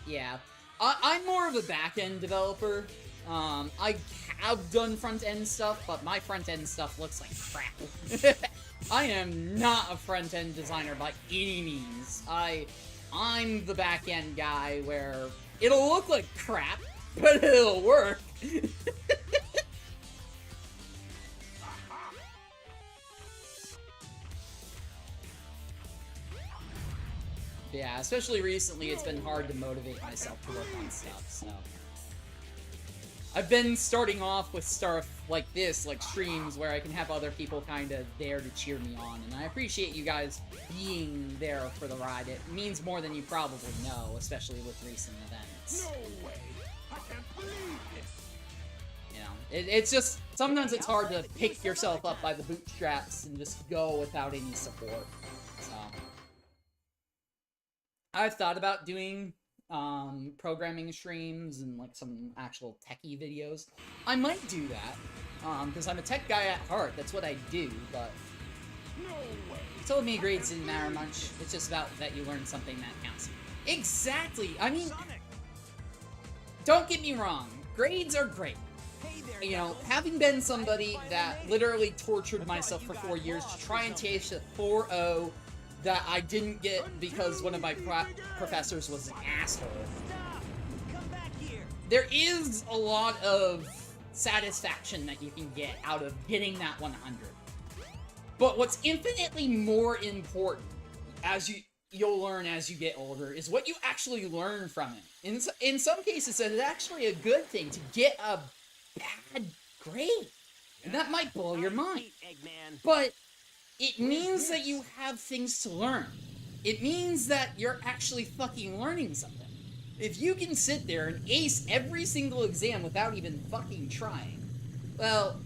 Yeah. I'm more of a back-end developer. I have done front-end stuff, but my front-end stuff looks like crap. I am not a front-end designer by any means. I'm the back-end guy where it'll look like crap, but it'll work. Yeah, especially recently, it's been hard to motivate myself to work on stuff, so. I've been starting off with stuff like this, like streams, where I can have other people kind of there to cheer me on, and I appreciate you guys being there for the ride. It means more than you probably know, especially with recent events.
No way! I can't believe this!
You know, it's just, sometimes it's hard to pick yourself up by the bootstraps and just go without any support, so. I've thought about doing programming streams and like some actual techie videos. I might do that because I'm a tech guy at heart. That's what I do. But
No way!
you told me grades didn't matter much. It's just about that you learn something that counts. Exactly. I mean,
Sonic!
don't get me wrong. Grades are great.
Hey there,
You know,
Knuckles.
having been somebody that literally tortured myself for 4 years to try and take a 4.0 that I didn't get because one of my professors was an asshole.
Stop! Come back here!
There is a lot of satisfaction that you can get out of getting that 100. But what's infinitely more important, you'll learn as you get older, is what you actually learn from it. In some cases, it's actually a good thing to get a bad grade. And that might blow your mind.
Eggman.
But it means that you have things to learn. It means that you're actually fucking learning something. If you can sit there and ace every single exam without even fucking trying, well,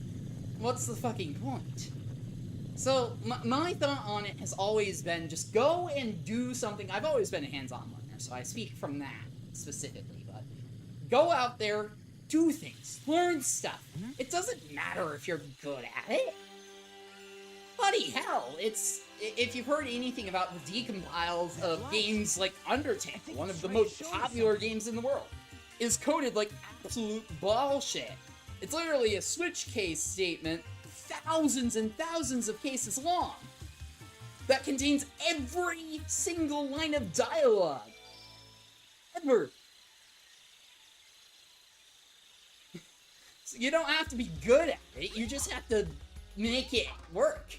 what's the fucking point? So, my thought on it has always been just go and do something. I've always been a hands-on learner, so I speak from that specifically, but go out there, do things, learn stuff. It doesn't matter if you're good at it. Bloody hell, if you've heard anything about the decompiles of games like Undertale, one of the most popular games in the world, is coded like absolute bullshit. It's literally a switch case statement, thousands and thousands of cases long, that contains every single line of dialogue. Ever. So you don't have to be good at it, you just have to make it work.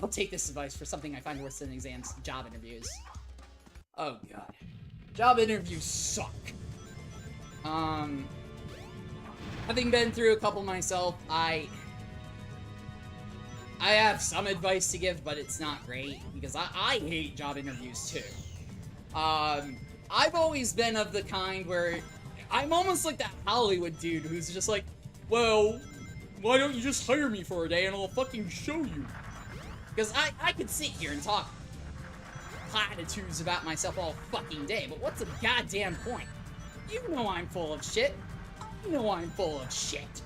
I'll take this advice for something I find worse than exams: job interviews. Oh god. Job interviews suck. Having been through a couple myself, I have some advice to give, but it's not great, because I hate job interviews too. I've always been of the kind where I'm almost like that Hollywood dude who's just like, well, why don't you just hire me for a day and I'll fucking show you? Because I could sit here and talk platitudes about myself all fucking day, but what's the goddamn point? You know I'm full of shit. I know I'm full of shit.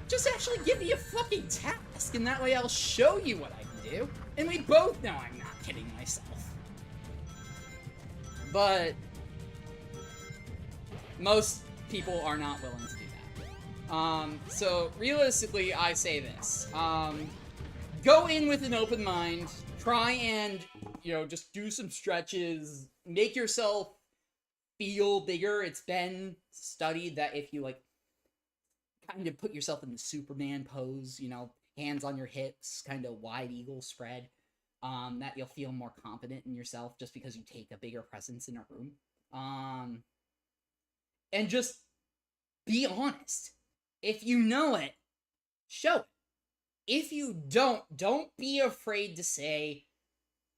Just actually give me a fucking task, and that way I'll show you what I can do, and we both know I'm not kidding myself. But most people are not willing to do that. So realistically, I say this. Go in with an open mind, try and, just do some stretches, make yourself feel bigger. It's been studied that if you, kind of put yourself in the Superman pose, hands on your hips, kind of wide eagle spread, that you'll feel more confident in yourself just because you take a bigger presence in a room. And just be honest. If you know it, show it. If you don't be afraid to say,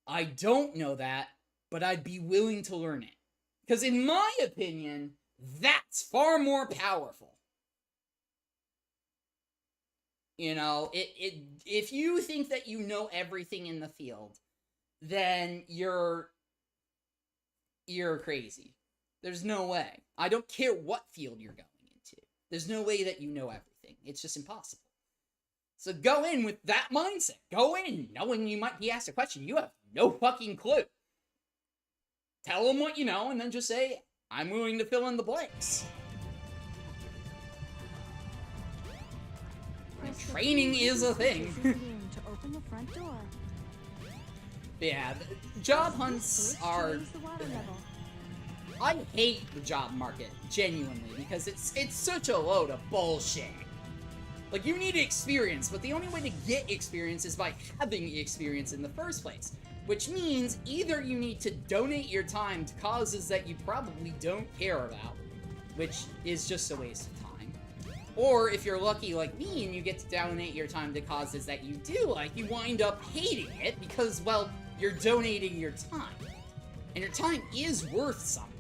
I don't know that, but I'd be willing to learn it. Because in my opinion, that's far more powerful. If you think that you know everything in the field, then you're crazy. There's no way. I don't care what field you're going into. There's no way that you know everything. It's just impossible. So go in with that mindset. Go in knowing you might be asked a question. You have no fucking clue. Tell them what you know, and then just say, I'm willing to fill in the blanks. And training is a thing.
To open the front door.
Yeah, job hunts are...
Raise the water level.
I hate the job market, genuinely, because it's such a load of bullshit. You need experience, but the only way to get experience is by having experience in the first place. Which means either you need to donate your time to causes that you probably don't care about, which is just a waste of time. Or if you're lucky like me and you get to donate your time to causes that you do like, you wind up hating it because, well, you're donating your time. And your time is worth something.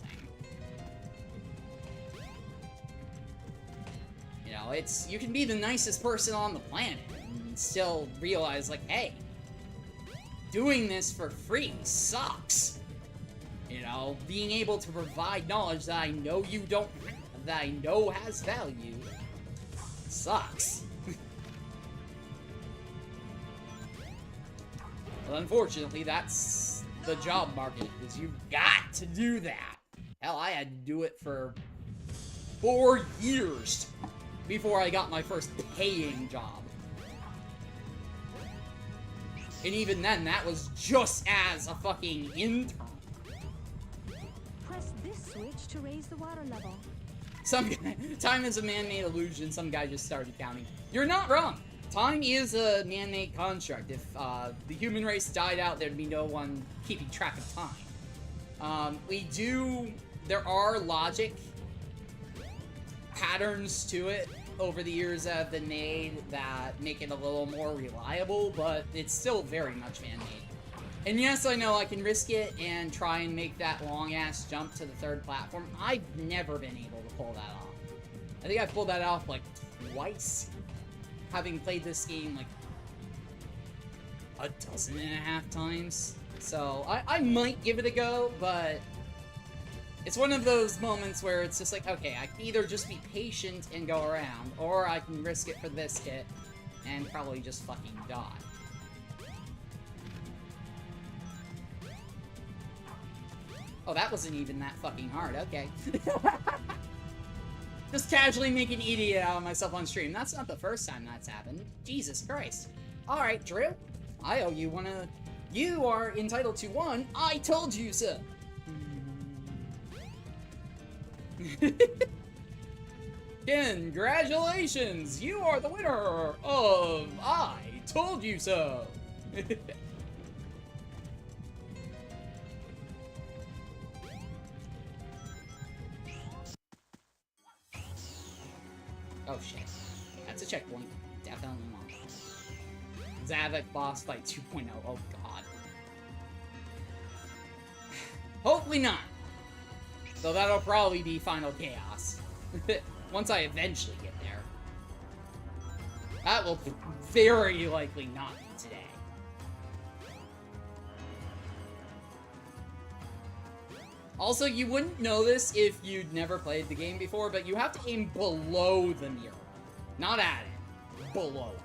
You can be the nicest person on the planet and still realize, hey, doing this for free sucks. Being able to provide knowledge that I know you don't have, that I know has value, sucks. Well, unfortunately, that's the job market, is you've got to do that. Hell, I had to do it for 4 years before I got my first paying job. And even then, that was just as a fucking intern.
Press this switch to raise the water level.
Some guy, time is a man-made illusion, some guy just started counting. You're not wrong. time is a man-made construct. If the human race died out, there'd be no one keeping track of time. There are logic patterns to it over the years that have been made that make it a little more reliable, but it's still very much man-made. And yes, I know I can risk it and try and make that long-ass jump to the third platform. I've never been able to pull that off. I think I've pulled that off, like, twice, having played this game, like, 12.5 times. So, I might give it a go, but it's one of those moments where it's just like, okay, I can either just be patient and go around, or I can risk it for the biscuit and probably just fucking die. Oh, that wasn't even that fucking hard, okay. Just casually make an idiot out of myself on stream. That's not the first time that's happened. Jesus Christ. Alright, Drew. I owe you one of... You are entitled to one I told you so. Congratulations! You are the winner of I Told You So! Oh shit. That's a checkpoint. Definitely not. SADX boss fight 2.0. Oh god. Hopefully not. So that'll probably be Final Chaos. Once I eventually get there. That will very likely not be today. Also, you wouldn't know this if you'd never played the game before, but you have to aim below the mirror. Not at it. Below it.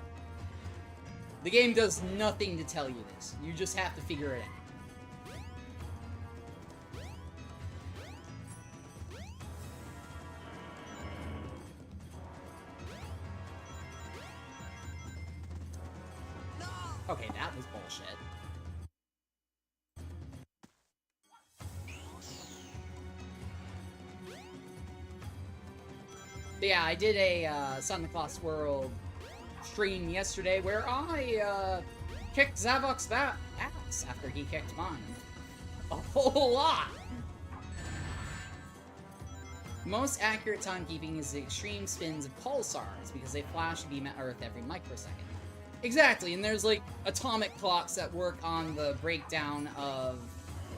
The game does nothing to tell you this. You just have to figure it out. Okay, that was bullshit. But yeah, I did a Santa Claus World stream yesterday where I kicked Zavok's ass after he kicked mine. A whole lot! Most accurate timekeeping is the extreme spins of pulsars because they flash beam at Earth every microsecond. Exactly, and there's like atomic clocks that work on the breakdown of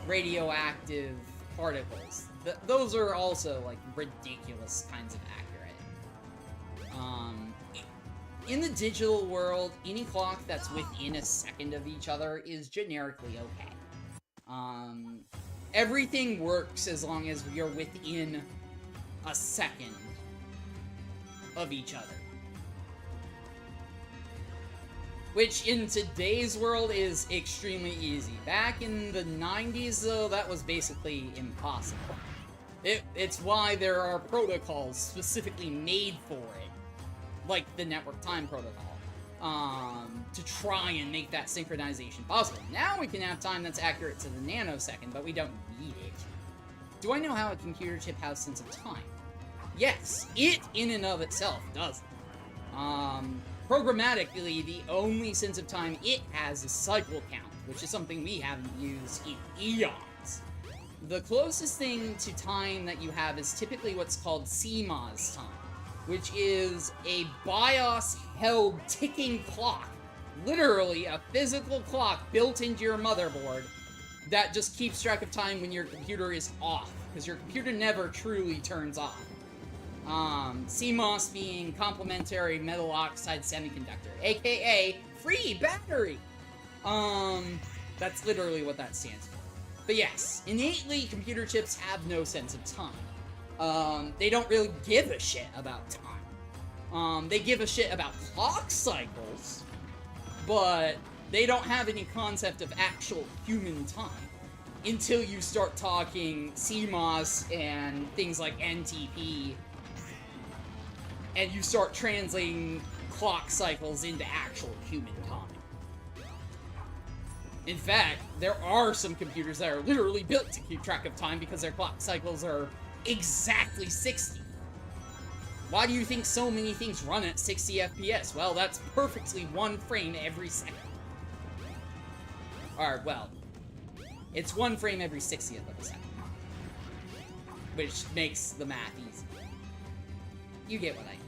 radioactive particles. Those are also like ridiculous kinds of accurate. In the digital world, any clock that's within a second of each other is generically okay. Everything works as long as you're within a second of each other. Which, in today's world, is extremely easy. Back in the 90s, though, that was basically impossible. It's why there are protocols specifically made for it, like the network time protocol, to try and make that synchronization possible. Now we can have time that's accurate to the nanosecond, but we don't need it. Do I know how a computer chip has sense of time? Yes, it in and of itself does. Programmatically, the only sense of time it has is cycle count, which is something we haven't used in eons. The closest thing to time that you have is typically what's called CMOS time, which is a BIOS-held ticking clock. Literally, a physical clock built into your motherboard that just keeps track of time when your computer is off, because your computer never truly turns off. CMOS being complementary metal oxide semiconductor, aka free battery. That's literally what that stands for. But yes, innately, computer chips have no sense of time. They don't really give a shit about time. They give a shit about clock cycles, but they don't have any concept of actual human time until you start talking CMOS and things like NTP, and you start translating clock cycles into actual human time. In fact, there are some computers that are literally built to keep track of time because their clock cycles are exactly 60. Why do you think so many things run at 60 FPS? Well, that's perfectly 1 frame every second. Or, well, it's 1 frame every 60th of a second. Which makes the math easy. You get what I mean.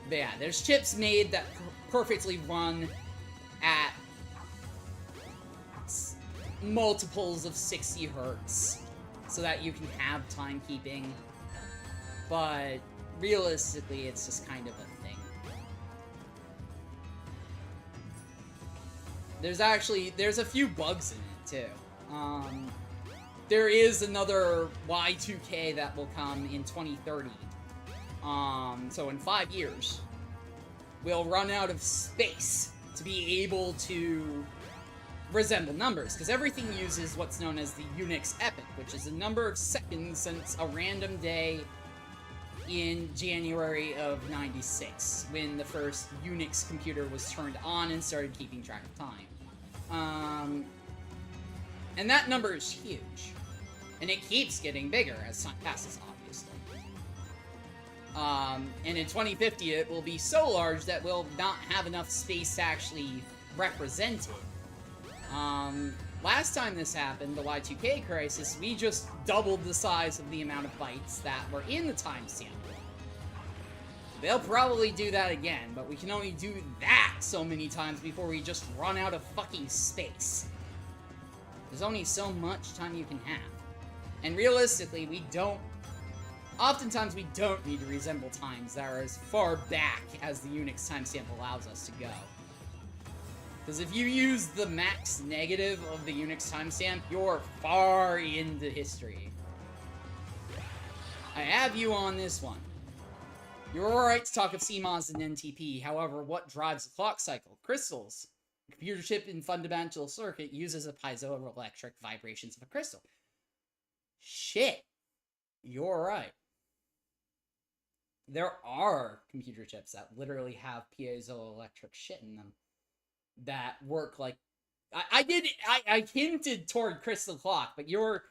But yeah, there's chips made that perfectly run at multiples of 60 hertz so that you can have timekeeping, but realistically it's just kind of a thing. There's a few bugs in it too. There is another Y2K that will come in 2030. So in 5 years, we'll run out of space to be able to resemble numbers, because everything uses what's known as the Unix epoch, which is a number of seconds since a random day in January of '96, when the first Unix computer was turned on and started keeping track of time. And that number is huge. And it keeps getting bigger as time passes, obviously. And in 2050, it will be so large that we'll not have enough space to actually represent it. Last time this happened, the Y2K crisis, we just doubled the size of the amount of bytes that were in the timestamp. They'll probably do that again, but we can only do that so many times before we just run out of fucking space. There's only so much time you can have. And realistically, oftentimes we don't need to resemble times that are as far back as the Unix timestamp allows us to go. Because if you use the max negative of the Unix timestamp, you're far into history. I have you on this one. You're alright to talk of CMOS and NTP, however, what drives the clock cycle? Crystals. A computer chip in fundamental circuit uses a piezoelectric vibrations of a crystal. Shit. You're right. There are computer chips that literally have piezoelectric shit in them that work like... I hinted toward Crystal Clock, but you're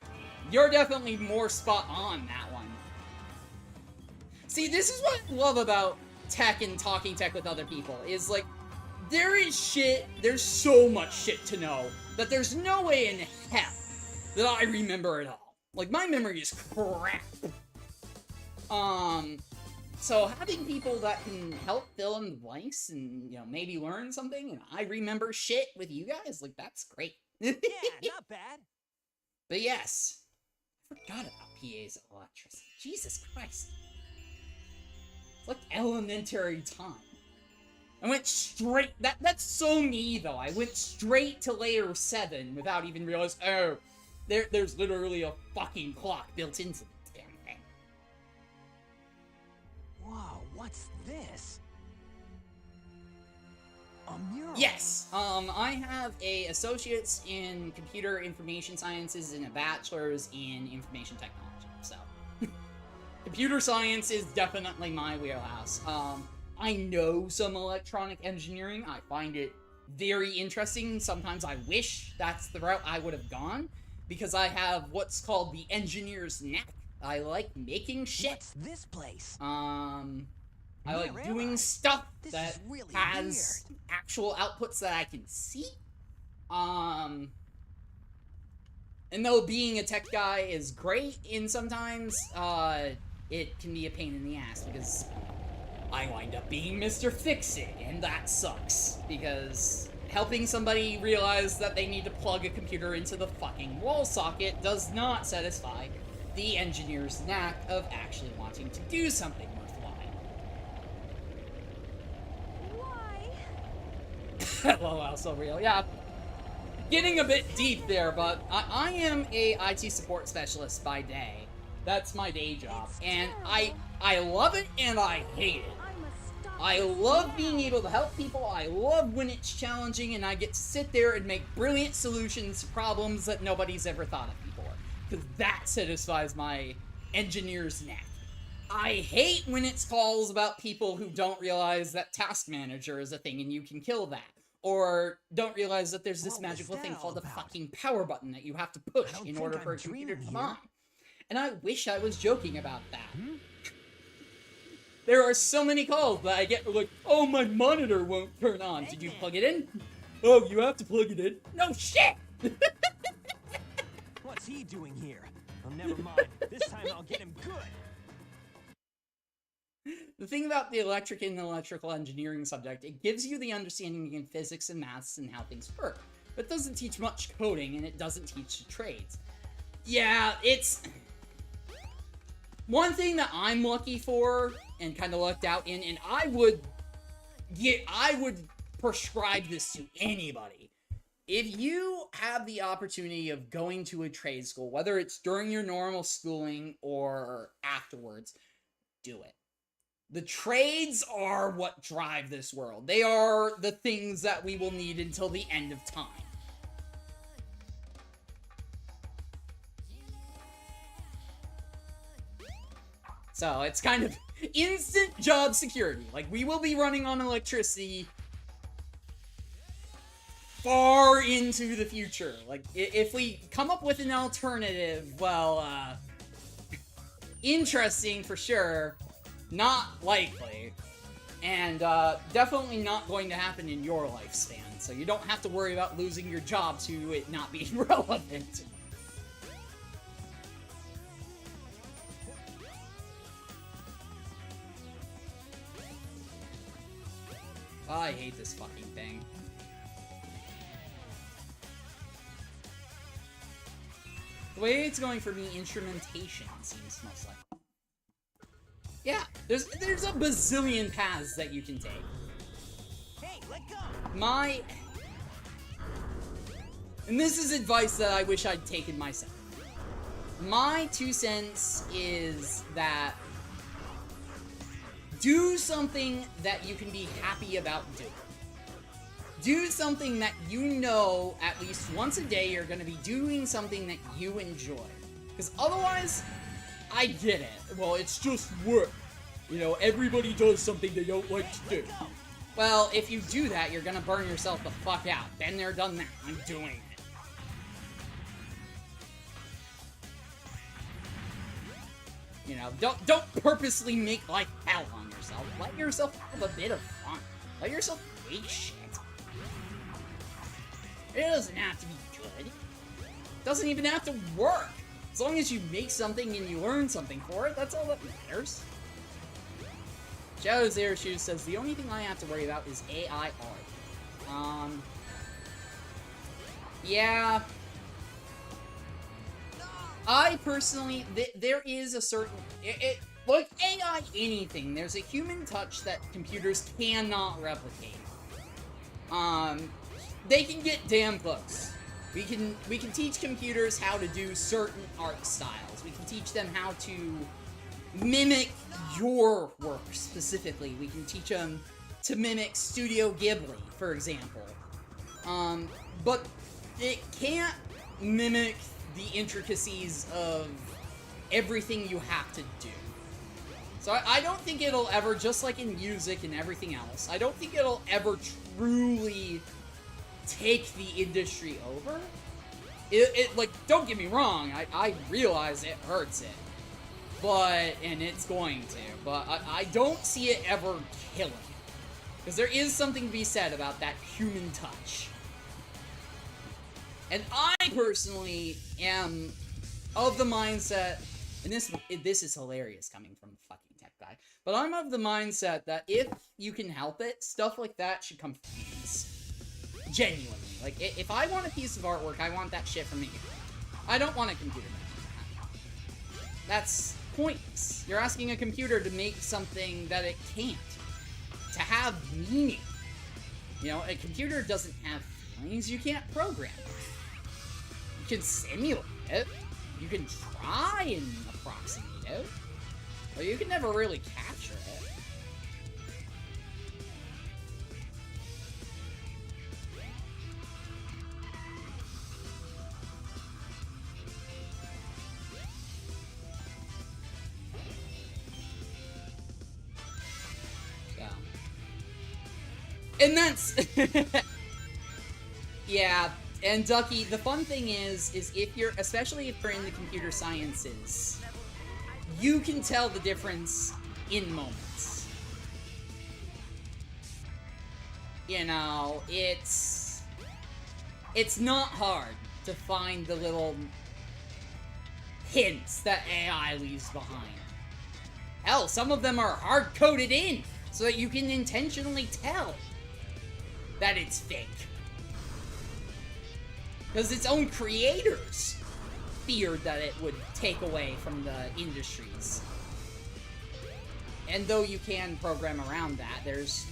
definitely more spot on that one. See, this is what I love about tech and talking tech with other people, is like, there's so much shit to know that there's no way in hell that I remember it all. Like, my memory is crap. So having people that can help fill in the blanks and, you know, maybe learn something, and I remember shit with you guys, like, that's great.
Yeah, not bad.
But yes, I forgot about PA's electricity. Jesus Christ. It's like elementary time. I went straight, that's so me though, I went straight to layer 7 without even realizing, oh, there's literally a fucking clock built into the damn thing.
Whoa, what's this? A mural?
Yes, I have a associate's in computer information sciences and a bachelor's in information technology, so. Computer science is definitely my wheelhouse. I know some electronic engineering. I find it very interesting. Sometimes I wish that's the route I would have gone, because I have what's called the engineer's knack. I like making shit.
What's this place?
I like doing stuff that
really
has actual outputs that I can see. And though being a tech guy is great, in sometimes, it can be a pain in the ass, because I wind up being Mr. Fix-It, and that sucks, because helping somebody realize that they need to plug a computer into the fucking wall socket does not satisfy the engineer's knack of actually wanting to do something worthwhile.
Why?
LOL, so real. Yeah, getting a bit deep there, but I am a IT support specialist by day. That's my day job, and I love it and I hate it. I love being able to help people, I love when it's challenging and I get to sit there and make brilliant solutions to problems that nobody's ever thought of before, because that satisfies my engineer's knack. I hate when it's calls about people who don't realize that Task Manager is a thing and you can kill that, or don't realize that there's this
What was
magical
that
thing
all
called the
about?
fucking power button that you have to push
I don't
in
think
order
I'm
for a computer to
dreaming
come on.
here.
And I wish I was joking about that. There are so many calls that I get like, oh, my monitor won't turn on. Did you plug it in? Oh, you have to plug it in? No shit!
What's he doing here? Oh, never mind. This time I'll get him good.
The thing about the electric and electrical engineering subject, it gives you the understanding in physics and maths and how things work. But it doesn't teach much coding, and it doesn't teach the trades. Yeah, it's... One thing that I'm lucky for, and kind of lucked out in, and I would prescribe this to anybody. If you have the opportunity of going to a trade school, whether it's during your normal schooling or afterwards, do it. The trades are what drive this world. They are the things that we will need until the end of time. So it's kind of instant job security. Like, we will be running on electricity far into the future. Like, if we come up with an alternative, well, interesting for sure. Not likely. And definitely not going to happen in your lifespan. So you don't have to worry about losing your job to it not being relevant. Oh, I hate this fucking thing. The way it's going for me, instrumentation seems most likely. Yeah, there's a bazillion paths that you can take.
Hey, let go!
And this is advice that I wish I'd taken myself. My 2 cents is that do something that you can be happy about doing. Do something that you know at least once a day you're going to be doing something that you enjoy. Because otherwise, I get it. Well, it's just work. You know, everybody does something they don't like to do. Well, if you do that, you're going to burn yourself the fuck out. Been there, done that. I'm doing it. You know, don't purposely make life hell on yourself. Let yourself have a bit of fun. Let yourself make shit. It doesn't have to be good. It doesn't even have to work. As long as you make something and you learn something for it, that's all that matters. Shadow Zero Shoes says, the only thing I have to worry about is AI art. Yeah. I personally, there is a certain, like AI anything, there's a human touch that computers cannot replicate. They can get damn close. We can teach computers how to do certain art styles. We can teach them how to mimic your work specifically. We can teach them to mimic Studio Ghibli, for example. But it can't mimic the intricacies of everything you have to do. So I don't think it'll ever, just like in music and everything else, I don't think it'll ever truly take the industry over. Like, don't get me wrong, I realize it hurts it. And it's going to, but I don't see it ever killing it. Because there is something to be said about that human touch. And I personally am of the mindset, and this is hilarious coming from a fucking tech guy, but I'm of the mindset that if you can help it, stuff like that should come from ease. Genuinely. Like, if I want a piece of artwork, I want that shit from me. I don't want a computer to make that. That's pointless. You're asking a computer to make something that it can't. To have meaning. You know, a computer doesn't have feelings, you can't program it. You can simulate it. You can try and approximate it. But you can never really capture it. So. And that's... Yeah, And Ducky, the fun thing is if you're, especially if you're in the computer sciences, you can tell the difference in moments. You know, it's not hard to find the little hints that AI leaves behind. Hell, some of them are hard-coded in, so that you can intentionally tell that it's fake. Because its own creators feared that it would take away from the industries. And though you can program around that, there's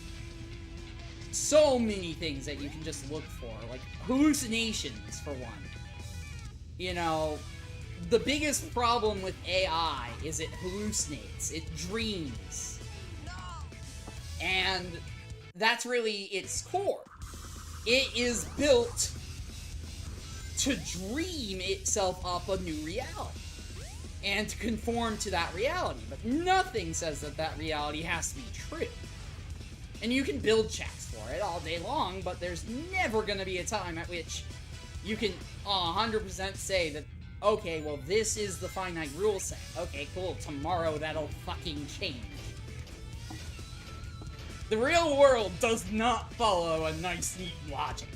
so many things that you can just look for, like hallucinations, for one. You know, the biggest problem with AI is it hallucinates, it dreams. And that's really its core. It is built to dream itself up a new reality and to conform to that reality, but nothing says that that reality has to be true. And you can build checks for it all day long, but there's never going to be a time at which you can 100% say that, okay, well, this is the finite rule set. Okay, cool, tomorrow that'll fucking change. The real world does not follow a nice, neat logic.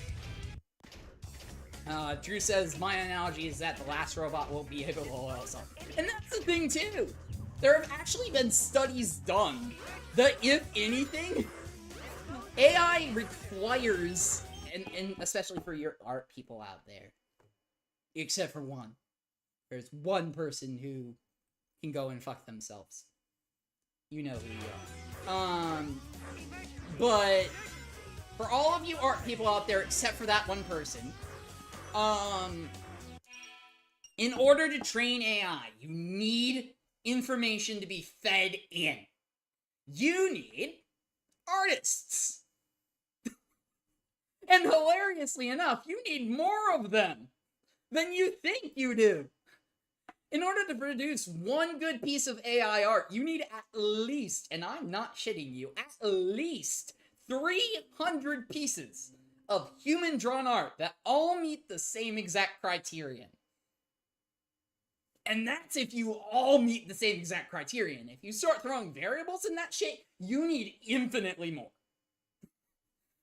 Drew says, my analogy is that the last robot won't be able to oil something. And that's the thing, too. There have actually been studies done that, if anything, AI requires, and especially for your art people out there, except for one. There's one person who can go and fuck themselves. You know who you are. But for all of you art people out there, except for that one person, in order to train AI, you need information to be fed in. You need artists. And hilariously enough, you need more of them than you think you do. In order to produce one good piece of AI art, you need at least, and I'm not shitting you, at least 300 pieces of human-drawn art that all meet the same exact criterion. And that's if you all meet the same exact criterion. If you start throwing variables in that shit, you need infinitely more.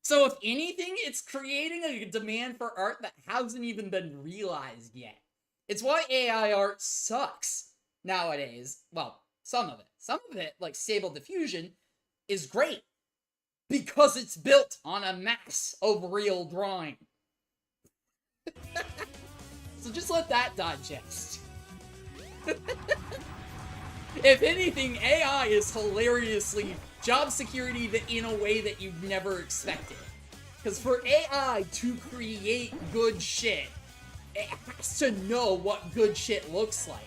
So if anything, it's creating a demand for art that hasn't even been realized yet. It's why AI art sucks nowadays. Well, some of it. Some of it, like Stable Diffusion, is great. Because it's built on a mass of real drawing. So just let that digest. If anything, AI is hilariously job security in a way that you've never expected. Because for AI to create good shit, it has to know what good shit looks like.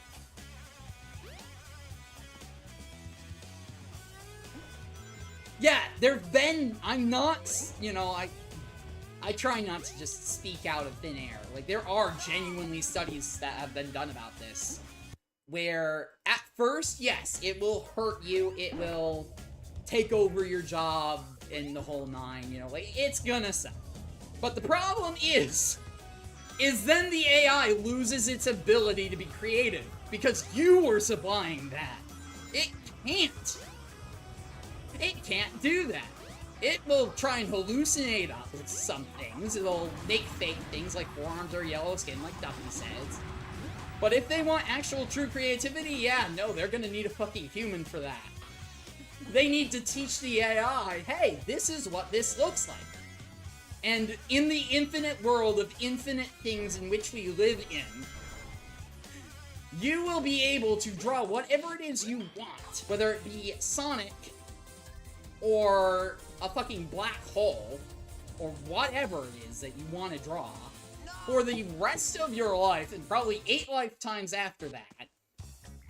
Yeah, there've been, I'm not, you know, I try not to just speak out of thin air. Like, there are genuinely studies that have been done about this. Where, at first, yes, it will hurt you, it will take over your job and the whole nine, you know, like, it's gonna suck. But the problem is then the AI loses its ability to be creative. Because you were supplying that. It can't. It can't do that. It will try and hallucinate up with some things. It'll make fake things like forearms or yellow skin, like Duffy says. But if they want actual true creativity, yeah, no, they're gonna need a fucking human for that. They need to teach the AI, hey, this is what this looks like. And in the infinite world of infinite things in which we live in, you will be able to draw whatever it is you want, whether it be Sonic, or a fucking black hole, or whatever it is that you want to draw, for the rest of your life, and probably 8 lifetimes after that,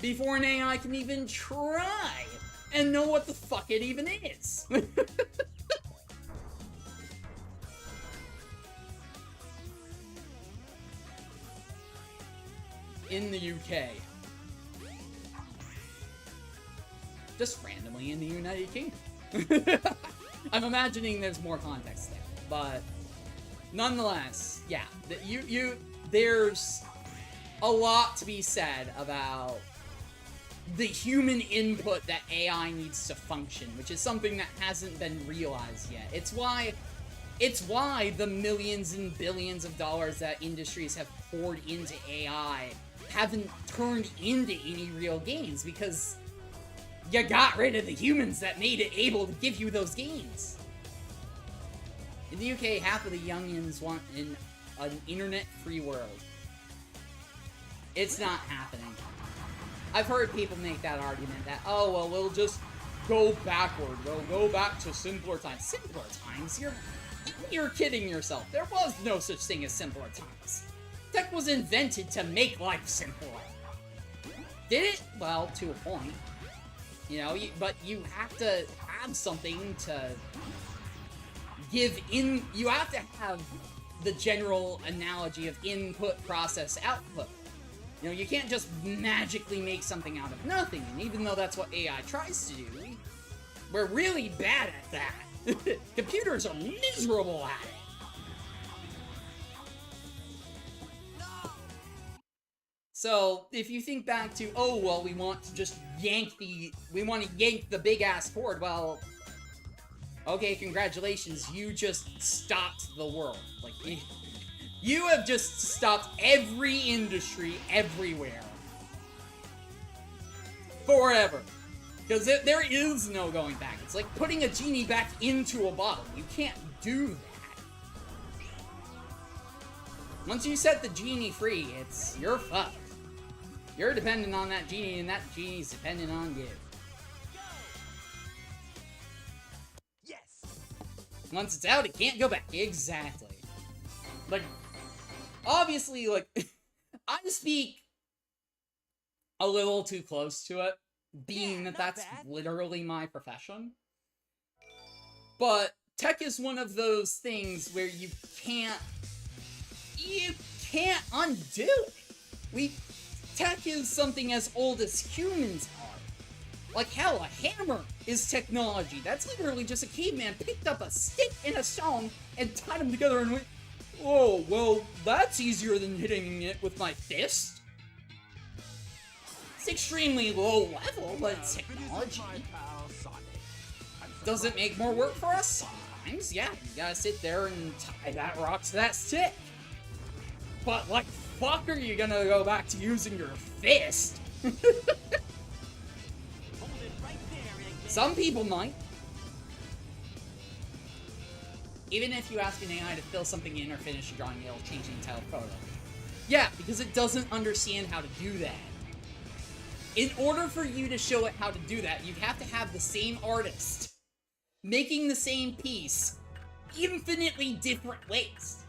before an AI can even try and know what the fuck it even is. In the UK. Just randomly in the United Kingdom. I'm imagining there's more context there, but nonetheless, yeah, there's a lot to be said about the human input that AI needs to function, which is something that hasn't been realized yet. It's why the millions and billions of dollars that industries have poured into AI haven't turned into any real gains, because you got rid of the humans that made it able to give you those gains. In the UK, half of the youngins want an internet-free world. It's not happening. I've heard people make that argument that, oh, well, we'll just go backward. We'll go back to simpler times. Simpler times? You're kidding yourself. There was no such thing as simpler times. Tech was invented to make life simpler. Did it? Well, to a point. You know, but you have to have something to give in. You have to have the general analogy of input, process, output. You know, you can't just magically make something out of nothing, and even though that's what AI tries to do, we're really bad at that. Computers are miserable at it. So, if you think back to, oh, well, we want to just yank the big ass cord, well, okay, congratulations, you just stopped the world. Like, you have just stopped every industry everywhere. Forever. Because there is no going back. It's like putting a genie back into a bottle. You can't do that. Once you set the genie free, you're fucked. You're dependent on that genie, and that genie's dependent on you.
Yes.
Once it's out, it can't go back. Exactly. Like, obviously, like, I speak a little too close to it, being that that's literally my profession. But tech is one of those things where you can't undo it. Tech is something as old as humans are. Like, hell, a hammer is technology. That's literally just a caveman picked up a stick and a stone and tied them together and went, oh, well, that's easier than hitting it with my fist. It's extremely low level, but it's technology. Does it make more work for us? Sometimes, yeah. You gotta sit there and tie that rock to that stick. But, like, fuck, are you gonna go back to using your fist? Some people might. Even if you ask an AI to fill something in or finish a drawing, it'll change the entire photo. Yeah, because it doesn't understand how to do that. In order for you to show it how to do that, you have to have the same artist making the same piece infinitely different ways.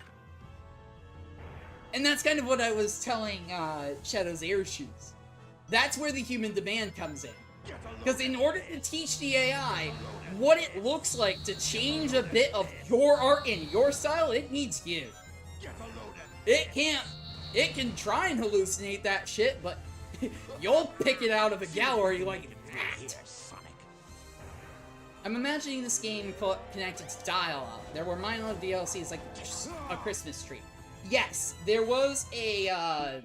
And that's kind of what I was telling Shadow's Air Shoes. That's where the human demand comes in. Because in order to teach the AI what it looks like to change a bit of your art and your style, it needs you. It can try and hallucinate that shit, but you'll pick it out of a gallery like that. I'm imagining this game connected to dial-up. There were mindless DLCs like a Christmas tree. Yes, there was an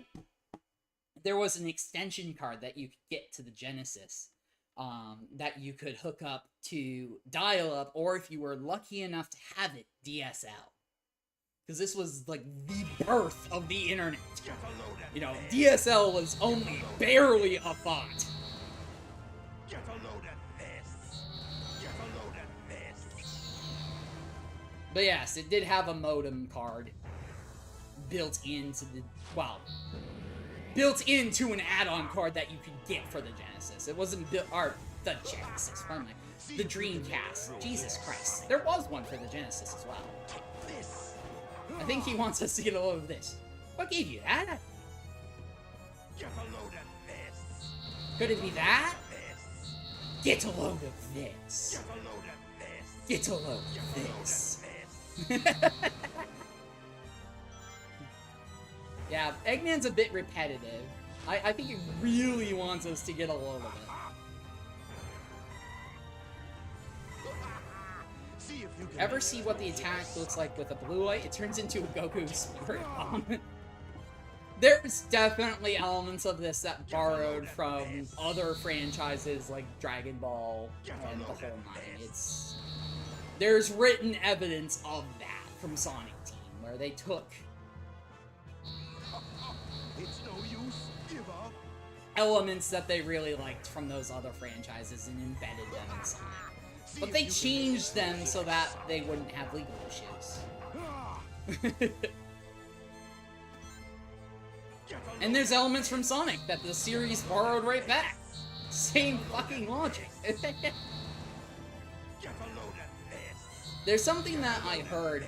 extension card that you could get to the Genesis, that you could hook up to dial-up, or if you were lucky enough to have it, DSL. Because this was, like, the birth of the internet. You know, DSL was only barely a thought.
Get a load of this. Get a load of this.
But yes, it did have a modem card built into an add-on card that you could get for the Genesis. It wasn't the Genesis, pardon me. The Dreamcast. Jesus Christ. There was one for the Genesis as well. I think he wants us to get a load of this. What gave you that?
Get a load of this.
Could it be that? Get a load of this.
Get a load of this.
Get a load of this. Yeah, Eggman's a bit repetitive. I think he really wants us to get a load of it.
See if
ever see what the attack looks like with a blue light? It turns into a Goku Spirit Bomb. There's definitely elements of this that borrowed from other franchises like Dragon Ball and the whole nine. There's written evidence of that from Sonic Team, where they took
It's no use. Give up.
elements that they really liked from those other franchises and embedded them in Sonic. But they changed them so that they wouldn't have legal issues. And there's elements from Sonic that the series borrowed right back. Same fucking logic. There's something that I heard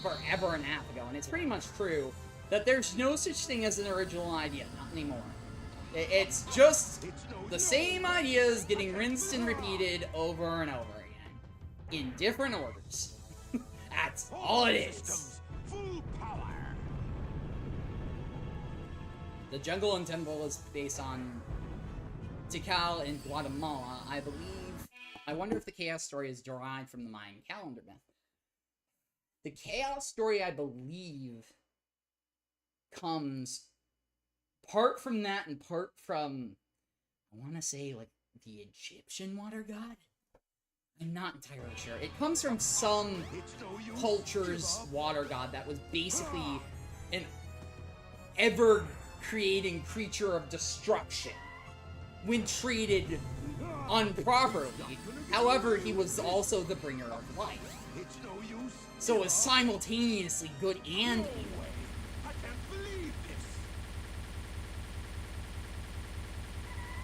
forever and a half ago, and it's pretty much true, that there's no such thing as an original idea, not anymore. It's just the same ideas getting rinsed and repeated over and over again, in different orders. That's all it is.
Full power.
The Jungle and Temple is based on Tikal in Guatemala, I believe. I wonder if the Chaos story is derived from the Mayan calendar myth. The Chaos story, I believe, comes part from that and part from, I want to say, like, the Egyptian water god? I'm not entirely sure. It comes from some culture's water god that was basically an ever-creating creature of destruction when treated improperly. However, he was also the bringer of life. So it was simultaneously good and evil.
I can't believe this.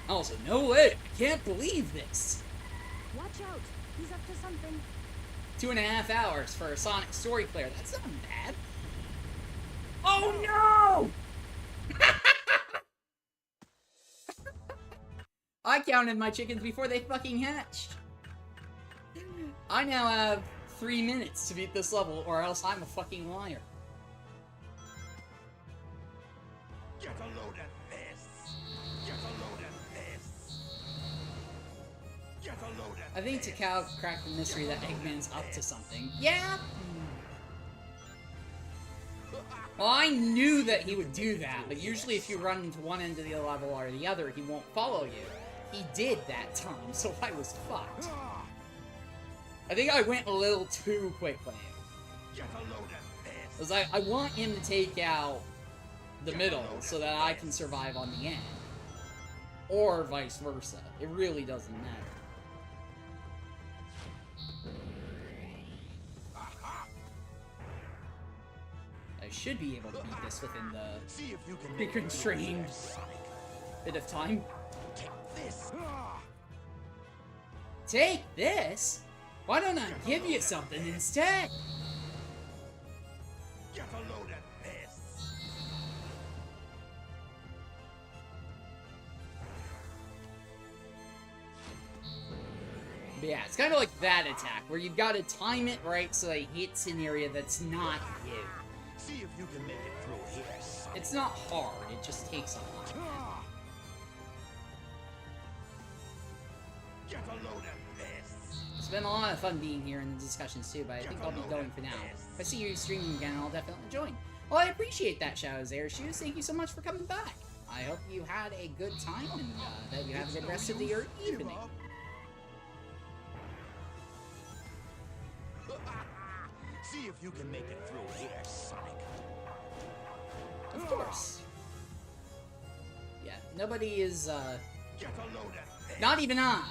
Also, no way! I can't believe this!
Watch out. He's up to something.
2.5 hours for a Sonic story player. That's not bad. Oh no! I counted my chickens before they fucking hatched. I now have 3 minutes to beat this level, or else I'm a fucking liar.
Get a load of this. Get a load of this. Get a load of
I think Takao cracked the mystery that Eggman's up to something. Yeah? Well, I knew that he would do that, but usually if you run into one end of the level or the other, he won't follow you. He did that time, so I was fucked. I think I went a little too quickly.
Get a load of this.
Because I want him to take out the middle so that I can survive on the end. Or vice versa. It really doesn't matter. I should be able to beat this within the
See if you can
big constrained bit of time.
take this.
Take this? Why don't I give you something instead?
Get a load of this.
But yeah, it's kind of like that attack, where you've got to time it right so that it hits an area that's not you.
See if you can make it through here. Sonic.
It's not hard, it just takes a lot.
Get a load of this.
It's been a lot of fun being here in the discussions too, but I think I'll be going for now. If I see you streaming again, I'll definitely join. Well, I appreciate that, Shadows Air Shoes. Thank you so much for coming back. I hope you had a good time and that you have a good rest of your evening.
See if you can make it through here, Sonic.
Of course. Yeah, nobody is,
Get a load of this.
not even I.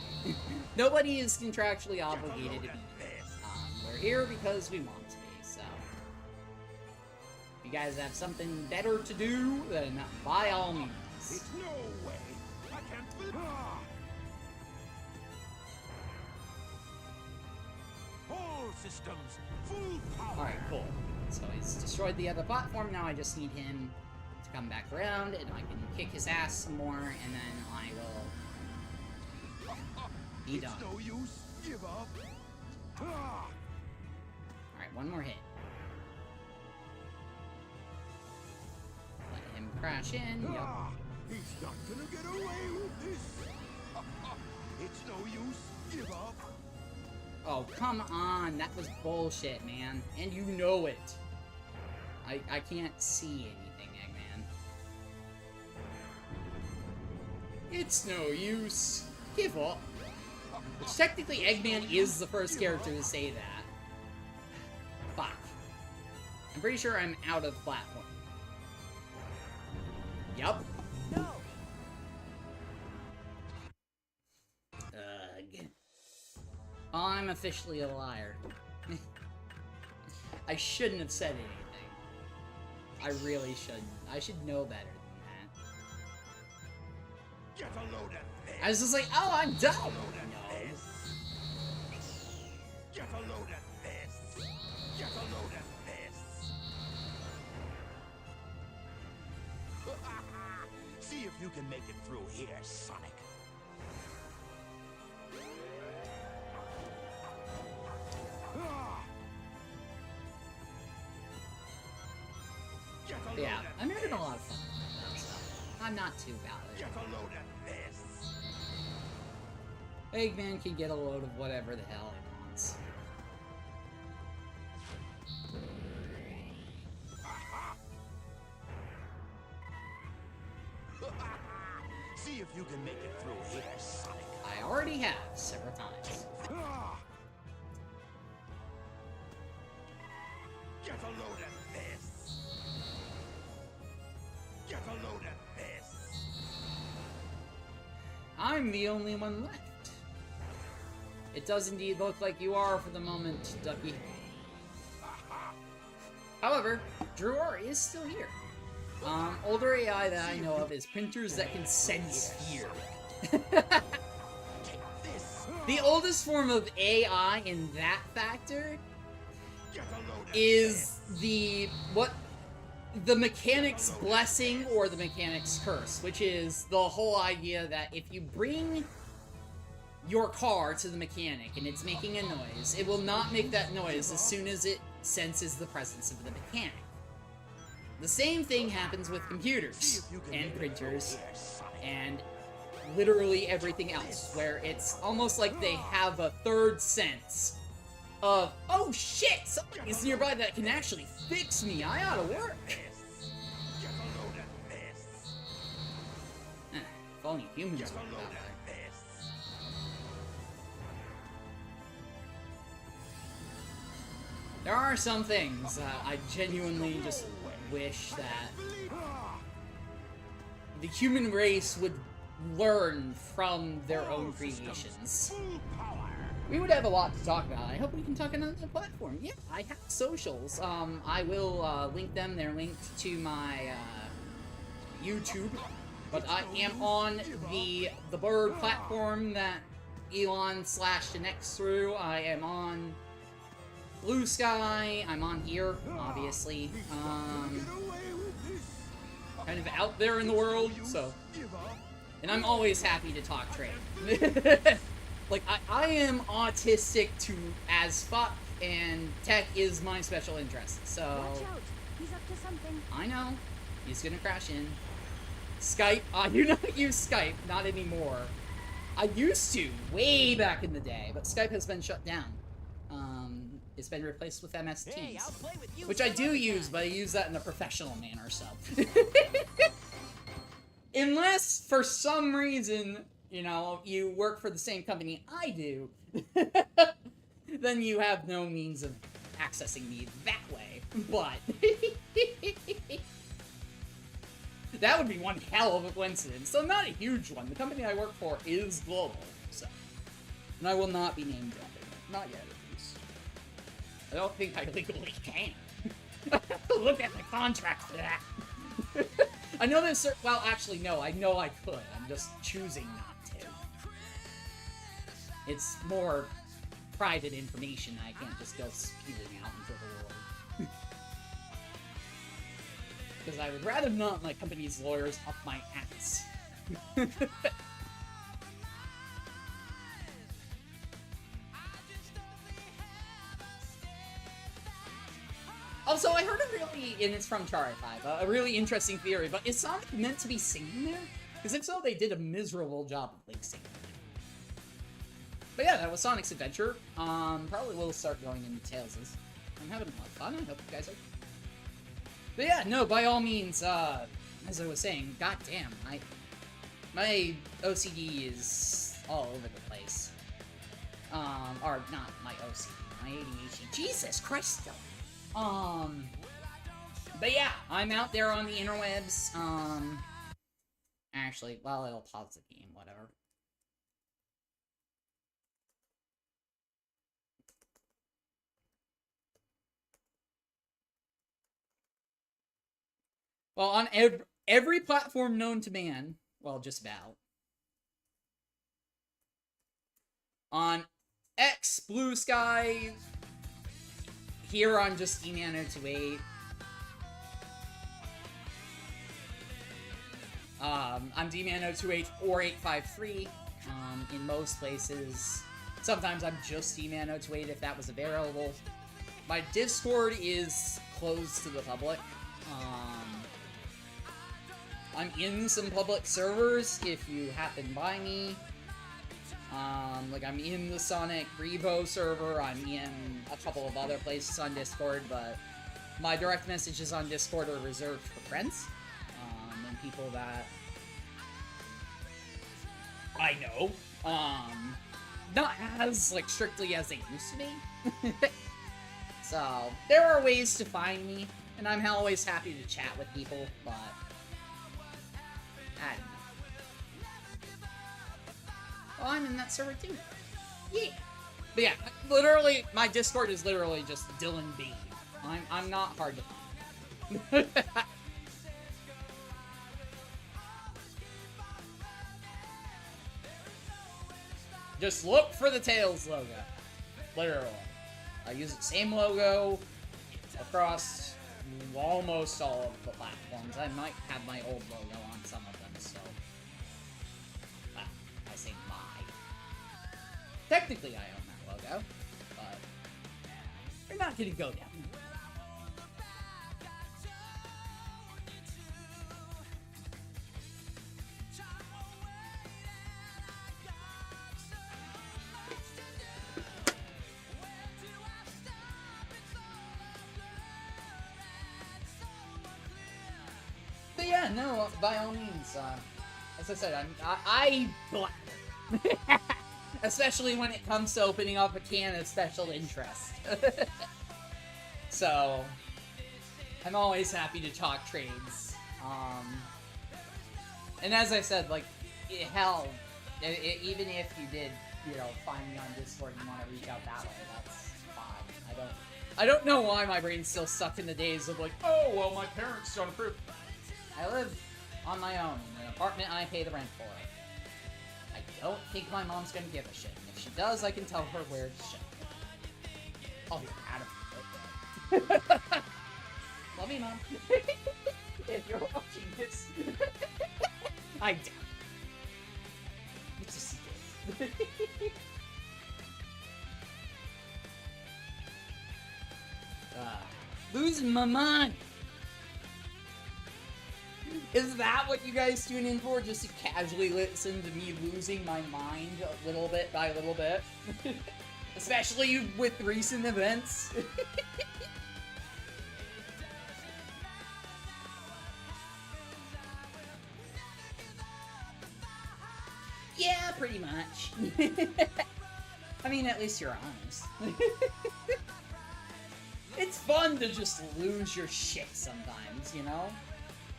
Nobody is contractually obligated to be here. We're here because we want to be, so. If you guys have something better to do, then by all means.
It's no way. I can't believe. All systems full power.
Alright, cool. So he's destroyed the other platform, now I just need him to come back around, and I can kick his ass some more, and then I will be done.
It's no use. Give up.
Alright, one more hit. Let him crash in, yup.
He's not gonna get away with this. It's no use. Give up.
Oh, come on. That was bullshit, man. And you know it. I can't see anything, Eggman. It's no use. Give up. Which technically, Eggman is the first character to say that. Fuck. I'm pretty sure I'm out of platform. Yup.
No!
Ugh. I'm officially a liar. I shouldn't have said anything. I really shouldn't. I should know better than that.
Get a load of this.
I was just like, oh, I'm done! No.
Get a load of this. Get a load of this.
See if you can make it through here, Sonic.
Get a load
Yeah,
of
I'm having a
this.
lot of fun with that stuff. I'm not too valid.
Get a load of this.
Eggman can get a load of whatever the hell he wants.
See if you can make it through here, Sonic.
I already have several times.
Get a load of this. Get a load of this.
I'm the only one left. It does indeed look like you are for the moment, Ducky. However, Drewar is still here. Older AI that I know of is printers that can sense fear. The oldest form of AI in that factor
Get a load of
is the mechanic's blessing or the mechanic's curse, which is the whole idea that if you bring your car to the mechanic and it's making a noise, it will not make that noise as soon as it senses the presence of the mechanic. The same thing happens with computers and printers and literally everything else, where it's almost like they have a third sense of, oh shit, somebody's nearby that can actually fix me, I ought to work.
Get a load of this.
If only humans
Get a
were
load
that
of
way.
this.
There are some things I genuinely just wish that the human race would learn from their own creations.
Full power.
We would have a lot to talk about. I hope we can talk on another platform. Yeah, I have socials. I will link them. They're linked to my YouTube. But I am on the Bird platform that Elon slashed the next through. I am on Blue Sky. I'm on here, obviously. Kind of out there in the world, so. And I'm always happy to talk trade. Like, I am autistic to as fuck, and tech is my special interest, so.
Watch out. He's up to something.
I know. He's gonna crash in. Skype. I do not use Skype. Not anymore. I used to, way back in the day, but Skype has been shut down. It's been replaced with MS Teams.
Hey, I'll play with you
Which I
some
do
other
use,
time.
but I use that in a professional manner, so. Unless, for some reason, you know, you work for the same company I do, then you have no means of accessing me that way. But that would be one hell of a coincidence. So not a huge one. The company I work for is global, so. And I will not be named dropping. Not yet, at least. I don't think I legally can. I have to look at the contract for that. I know there's certain, well, actually, no, I know I could. I'm just choosing not to. It's more private information I can't just go spewing out into the world. Because I would rather not my company's lawyers up my ass. Also, I heard a really, and it's from Chari 5, a really interesting theory, but is Sonic meant to be singing there? Because if so, they did a miserable job of lip syncing. But yeah, that was Sonic's Adventure. Probably will start going into Tails's. I'm having a lot of fun. I hope you guys are. But yeah, no, by all means, as I was saying, goddamn, my OCD is all over the place. Or not my OCD, my ADHD. Jesus Christ, though. But yeah, I'm out there on the interwebs. Actually, well, it'll pause the game, whatever. Well, on every platform known to man, well, just about. On X, Blue Sky, here on just Emano28. I'm Dmano28 or 853 in most places. Sometimes I'm just Dmano28 if that was available. My Discord is closed to the public. I'm in some public servers if you happen by me. Like I'm in the Sonic Revo server, I'm in a couple of other places on Discord, but my direct messages on Discord are reserved for friends, and people that I know, not as, like, strictly as they used to be. So, there are ways to find me, and I'm always happy to chat with people, but I don't know. Well, I'm in that server too. Yeah. But yeah, literally, my Discord is literally just Dylan B. I'm not hard to find. Just look for the Tails logo. Literally. I use the same logo across almost all of the platforms. I might have my old logo on some of them, so... Well, I say my. Technically I own that logo, but... We're not gonna go down. But yeah, no, by all means, as I said, I blather. Especially when it comes to opening up a can of special interest. So, I'm always happy to talk trades. And as I said, like, hell, even if you did, you know, find me on Discord and want to reach out that way, that's fine. I don't know why my brain's still stuck in the days of like, oh, well, my parents don't approve. I live on my own in an apartment and I pay the rent for it. I don't think my mom's gonna give a shit. And if she does, I can tell her where to shit. I'll be mad at her. Love you, Mom. If you're watching this. I doubt it. It's a secret. Losing my mind. Is that what you guys tune in for? Just to casually listen to me losing my mind a little bit by little bit? Especially with recent events? Yeah, pretty much. I mean, at least you're honest. It's fun to just lose your shit sometimes, you know?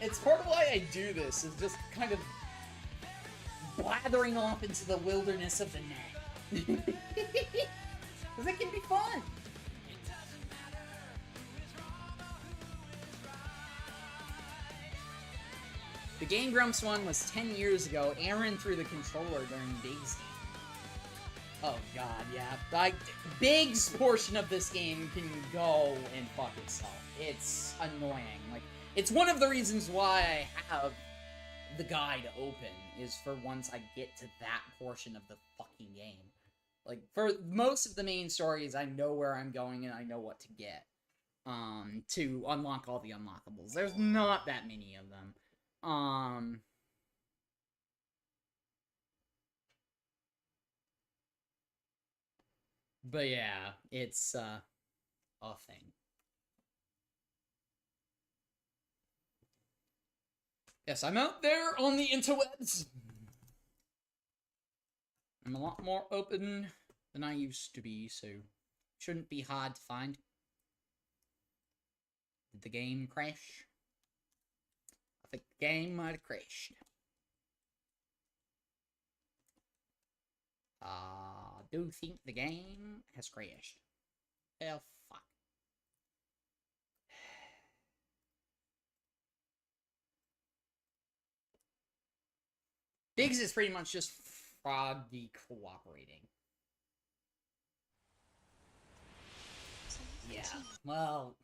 It's part of why I do this, is just kind of blathering off into the wilderness of the net. Because it can be fun. The Game Grumps one was 10 years ago. Aaron threw the controller during Big's game. Oh god, yeah. Like, Big's portion of this game can go and fuck itself. It's annoying. Like, it's one of the reasons why I have the guide open, is for once I get to that portion of the fucking game. Like, for most of the main stories, I know where I'm going and I know what to get. To unlock all the unlockables. There's not that many of them. But yeah, it's a thing. Yes, I'm out there on the interwebs. I'm a lot more open than I used to be, so shouldn't be hard to find. Did the game crash? I think the game might have crashed. I do think the game has crashed. Oh, fuck. Biggs is pretty much just Froggy cooperating. Yeah, well...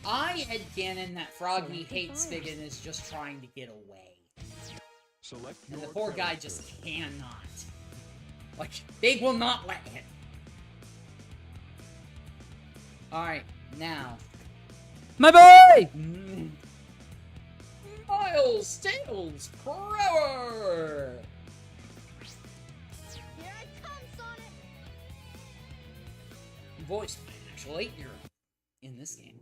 I headcanon that Froggy hates Big and is just trying to get away. And the poor guy just cannot. Like, Big will not let him. Alright, now. My boy! Miles Tails Forever!
Here I come, Sonic!
Voiced by an actual 8-year-old in this game.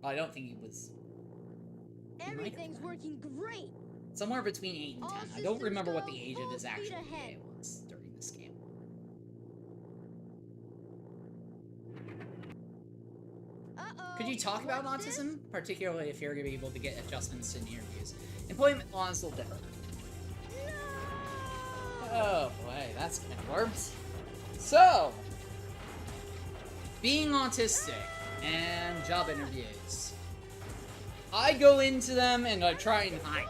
I don't think he was.
Everything's working great!
Somewhere between 8 and 10.
All
I don't remember what the
systems
age
go,
of his
full speed
actual
ahead.
PA was during this game.
Uh-oh.
Could you talk about
What's this?
autism? Particularly if you're going to be able to get adjustments in interviews. Employment law is a little different. Oh boy, that's kind of warped. So, being autistic and job interviews. I go into them and I try and hide.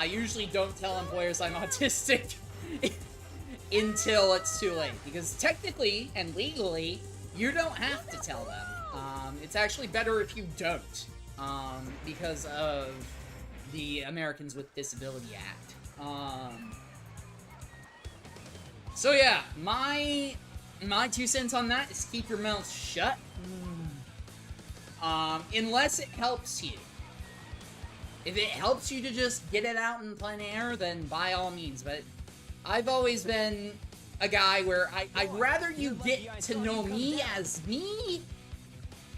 I usually don't tell employers I'm autistic until it's too late. Because technically and legally, you don't have to tell them. It's actually better if you don't. Because of the Americans with Disability Act. So yeah, my 2 cents on that is keep your mouth shut. Unless it helps you. If it helps you to just get it out in plein air, then by all means. But I've always been a guy where I'd rather you get to know me as me,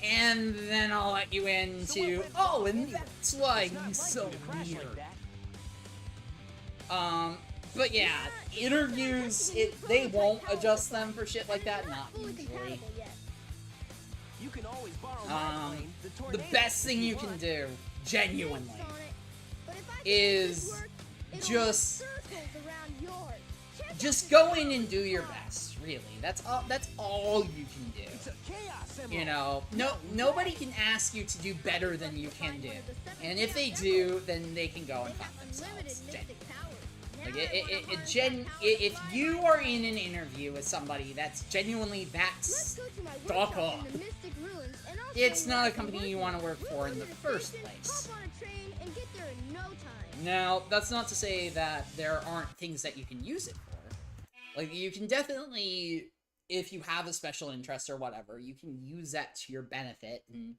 and then I'll let you into, oh, and that's why he's so weird. But yeah, interviews, they won't adjust them for shit like that, not
Fully
usually.
compatible yet.
You can always borrow my plane,
The
Tornado,
best thing
if
you can
want.
do, genuinely,
Thanks, Sonic. But if I can
is
make this work, it'll
just-
run circles around yours. Check
just
out
go
the
in and do your
sound.
best, really. That's all you can do.
It's a chaos emerald.
You know, nobody can ask you to do better than you can do. And if they do, then they can go and
They
fuck
have unlimited
themselves.
mystic powers.
Like,
Now I want a hard
if
power
you are in an interview with somebody that's genuinely
Let's
that's
go to my
fuck
workshop
off.
in the Mystic Ruins, and I'll
It's
show you
not
how
a
it can
company you
work.
want to work for in the
We'll go to
first
station,
place.
Hop on a train and get there in no time.
Now, that's not to say that there aren't things that you can use it for. Like, you can definitely, if you have a special interest or whatever, you can use that to your benefit and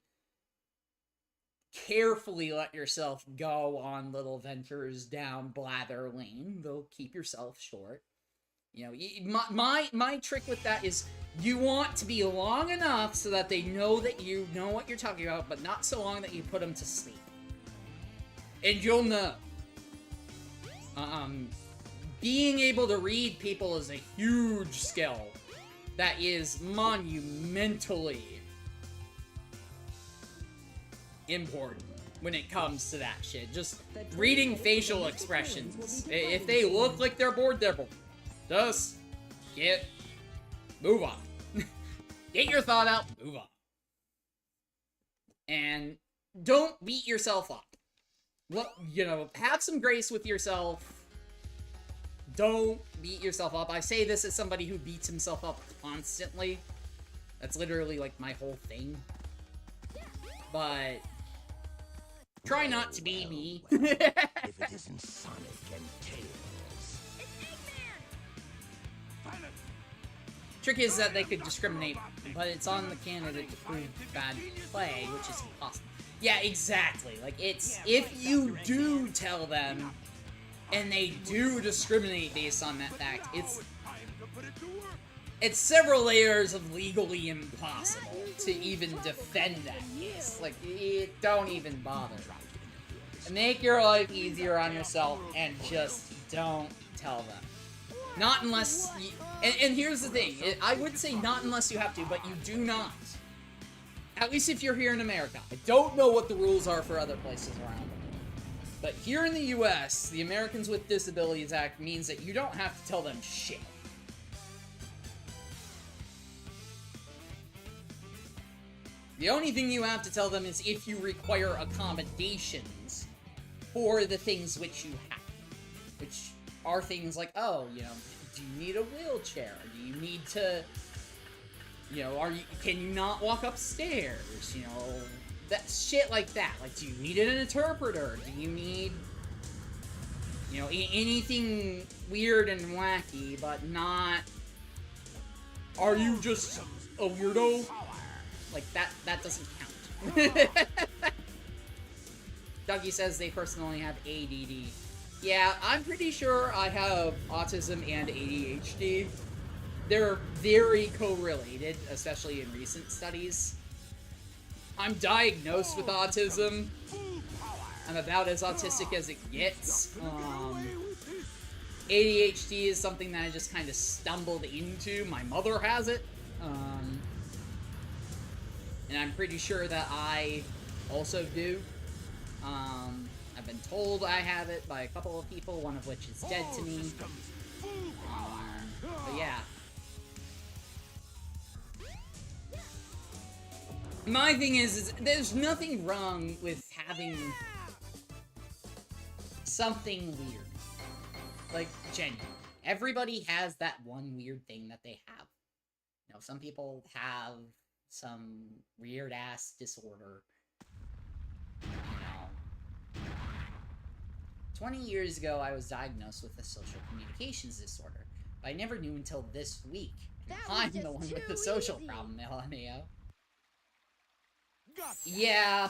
carefully let yourself go on little ventures down blather lane, though keep yourself short. You know, my trick with that is you want to be long enough so that they know that you know what you're talking about, but not so long that you put them to sleep. And you'll know. Being able to read people is a huge skill that is monumentally important when it comes to that shit. Just reading facial expressions. If they look like they're bored, they're bored. Just move on. Get your thought out, move on. And don't beat yourself up. Look, you know, have some grace with yourself. Don't beat yourself up. I say this as somebody who beats himself up constantly. That's literally like my whole thing. But try not to be me.
If it isn't Sonic and Tails.
Trick is that they could discriminate, but it's on the candidate to prove bad play, which is impossible. Yeah, exactly. Like, it's, if you do tell them and they do discriminate based on that fact, it's
Time to put it to work.
it's several layers of legally impossible to even defend that case. Like, don't even bother. Make your life easier on yourself and just don't tell them. Not unless you, and here's the thing, I would say not unless you have to, but you do not. At least if you're here in America. I don't know what the rules are for other places around. But here in the US, the Americans with Disabilities Act means that you don't have to tell them shit. The only thing you have to tell them is if you require accommodations for the things which you have. Which are things like, oh, you know, do you need a wheelchair? Do you need to, you know, can you not walk upstairs? You know, that shit like that. Like, do you need an interpreter? Do you need, you know, anything weird and wacky, but not, are you just a weirdo? Like, that doesn't count. Dougie says they personally have ADD. Yeah, I'm pretty sure I have autism and ADHD. They're very correlated, especially in recent studies. I'm diagnosed with autism. I'm about as autistic as it gets. ADHD is something that I just kind of stumbled into. My mother has it. And I'm pretty sure that I also do. I've been told I have it by a couple of people, one of which is dead to me. But yeah. My thing is there's nothing wrong with having something weird. Like, genuinely. Everybody has that one weird thing that they have. You know, some people have some weird-ass disorder. You know. 20 years ago, I was diagnosed with a social communications disorder. But I never knew until this week. I'm the one with the social problem, LMAO. Yeah.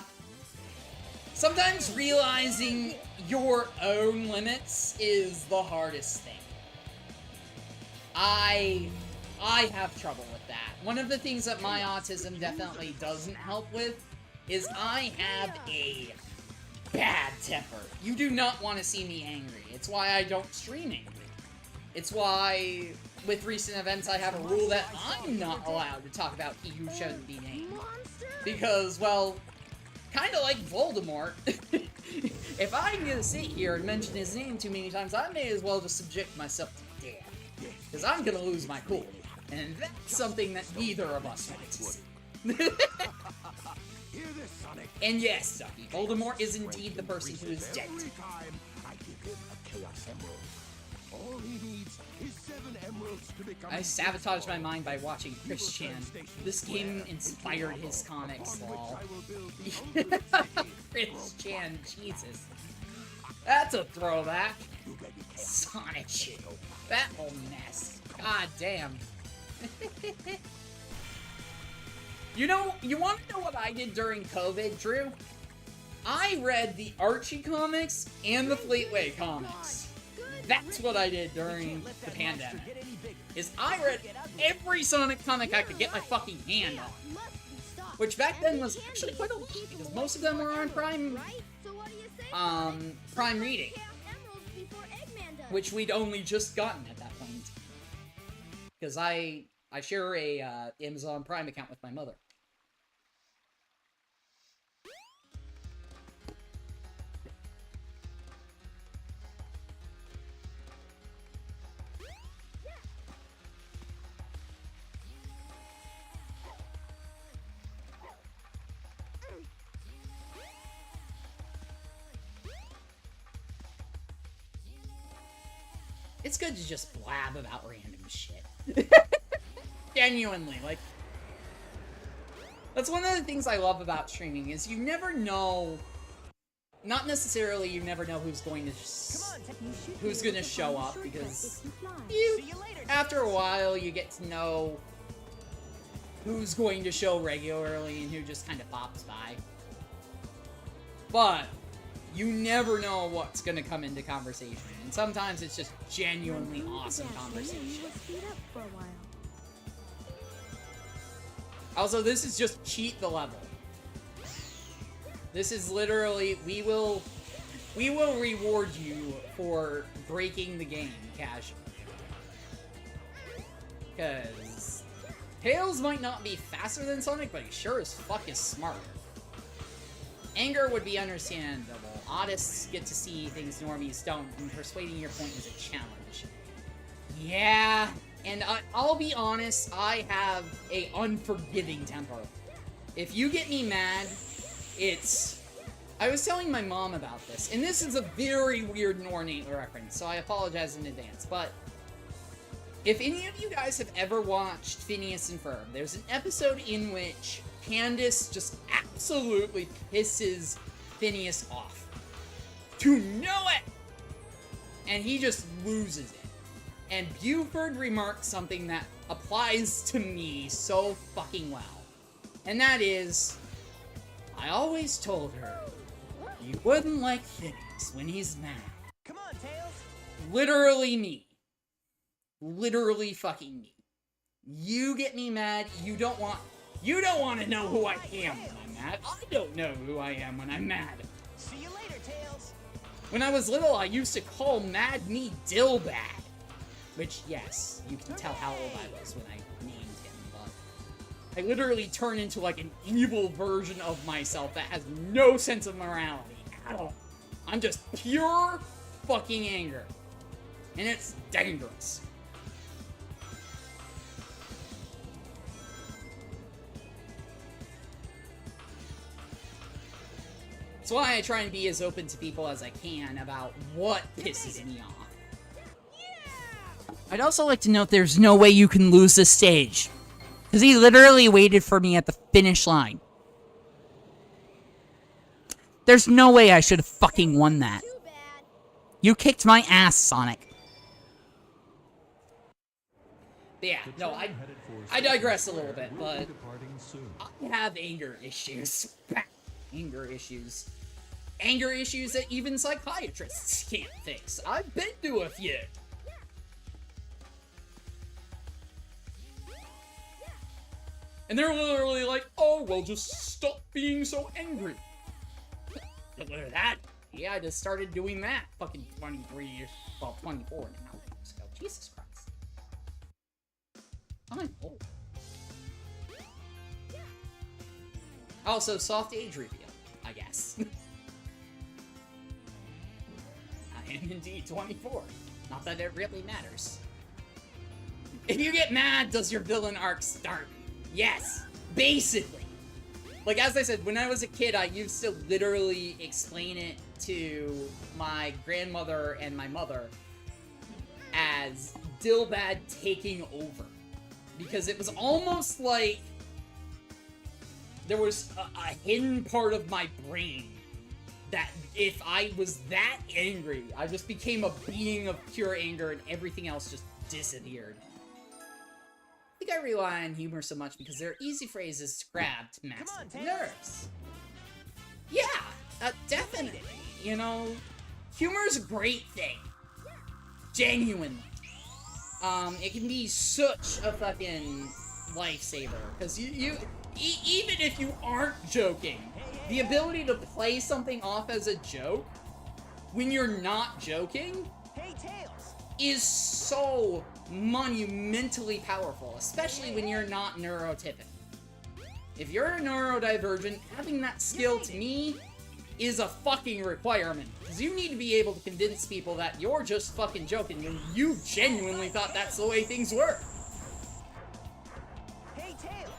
Sometimes realizing your own limits is the hardest thing. I have trouble with that. One of the things that my autism definitely doesn't help with is I have a bad temper. You do not want to see me angry. It's why I don't stream angry. It's why, with recent events, I have a rule that I'm not allowed to talk about he who shouldn't be named. Because, well, kind of like Voldemort, if I'm gonna sit here and mention his name too many times, I may as well just subject myself to death. Because I'm gonna lose my cool. And that's something that neither of us want to see. And yes, Ducky, Voldemort is indeed the person who is dead. I sabotaged my mind by watching Chris Chan. This game inspired his comics, lol. Chris Chan, Jesus. That's a throwback. Sonic shit. That whole mess. God damn. You know, you want to know what I did during COVID, Drew? I read the Archie comics and the Fleetway comics. That's what I did during the pandemic. Is I read every Sonic comic I could get my fucking hand on. Which back then was actually quite a lot, because most of them were on Prime Reading. Which we'd only just gotten at that point. Because I share a Amazon Prime account with my mother. It's good to just blab about random shit. Genuinely, like... That's one of the things I love about streaming, is you never know... Not necessarily you never know who's going to show up, because... After a while, you get to know who's going to show regularly and who just kind of pops by. But... You never know what's gonna come into conversation, and sometimes it's just genuinely awesome conversation.
We'll speed up for a while.
Also, this is just cheat the level. This is literally, we will reward you for breaking the game casually. Because Tails might not be faster than Sonic, but he sure as fuck is smarter. Anger would be understandable. Oddists get to see things normies don't, and persuading your point is a challenge. Yeah, and I'll be honest, I have a unforgiving temper. If you get me mad, it's... I was telling my mom about this, and this is a very weird and ornate reference, so I apologize in advance, but if any of you guys have ever watched Phineas and Ferb, there's an episode in which Candace just absolutely pisses Phineas off. To know it! And he just loses it. And Buford remarks something that applies to me so fucking well. And that is, I always told her, you wouldn't like Phineas when he's mad.
Come on, Tails.
Literally me. Literally fucking me. You get me mad, you don't want to know who I am when I'm mad. I don't know who I am when I'm mad.
See you later, Tails.
When I was little, I used to call Mad Me Dillbad. Which, yes, you can tell how old I was when I named him, but I literally turn into like an evil version of myself that has no sense of morality at all. I'm just pure fucking anger. And it's dangerous. That's why I try and be as open to people as I can about what pisses me off. I'd also like to note there's no way you can lose this stage. Because he literally waited for me at the finish line. There's no way I should have fucking won that. You kicked my ass, Sonic. But yeah, no, I digress a little bit, but I have anger issues. Anger issues. Anger issues that even psychiatrists can't fix. I've been to a few. And they're literally like, oh, well, just stop being so angry. Look at that. Yeah, I just started doing that fucking 23 years, well, 24 now years ago. Jesus Christ. I'm old. Also, soft age reveal, I guess. I am indeed 24. Not that it really matters. If you get mad, does your villain arc start? Yes, basically. Like, as I said, when I was a kid, I used to literally explain it to my grandmother and my mother as Dillbad taking over. Because it was almost like there was a hidden part of my brain that if I was that angry, I just became a being of pure anger and everything else just disappeared. I think I rely on humor so much because they're easy phrases to grab to mask the nerves. Yeah, definitely. You know, humor's a great thing. Genuinely. It can be such a fucking lifesaver because you even if you aren't joking, the ability to play something off as a joke when you're not joking is so monumentally powerful, especially when you're not neurotypical. If you're a neurodivergent, having that skill to me is a fucking requirement. Because you need to be able to convince people that you're just fucking joking when you genuinely thought that's the way things were.
Hey, Tails!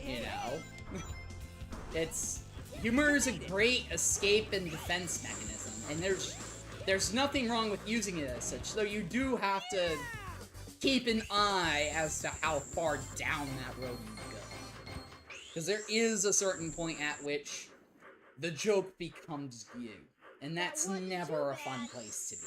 You know? Humor is a great escape and defense mechanism, and there's nothing wrong with using it as such, though you do have to keep an eye as to how far down that road you go. Because there is a certain point at which the joke becomes you, and that's never a fun place to be.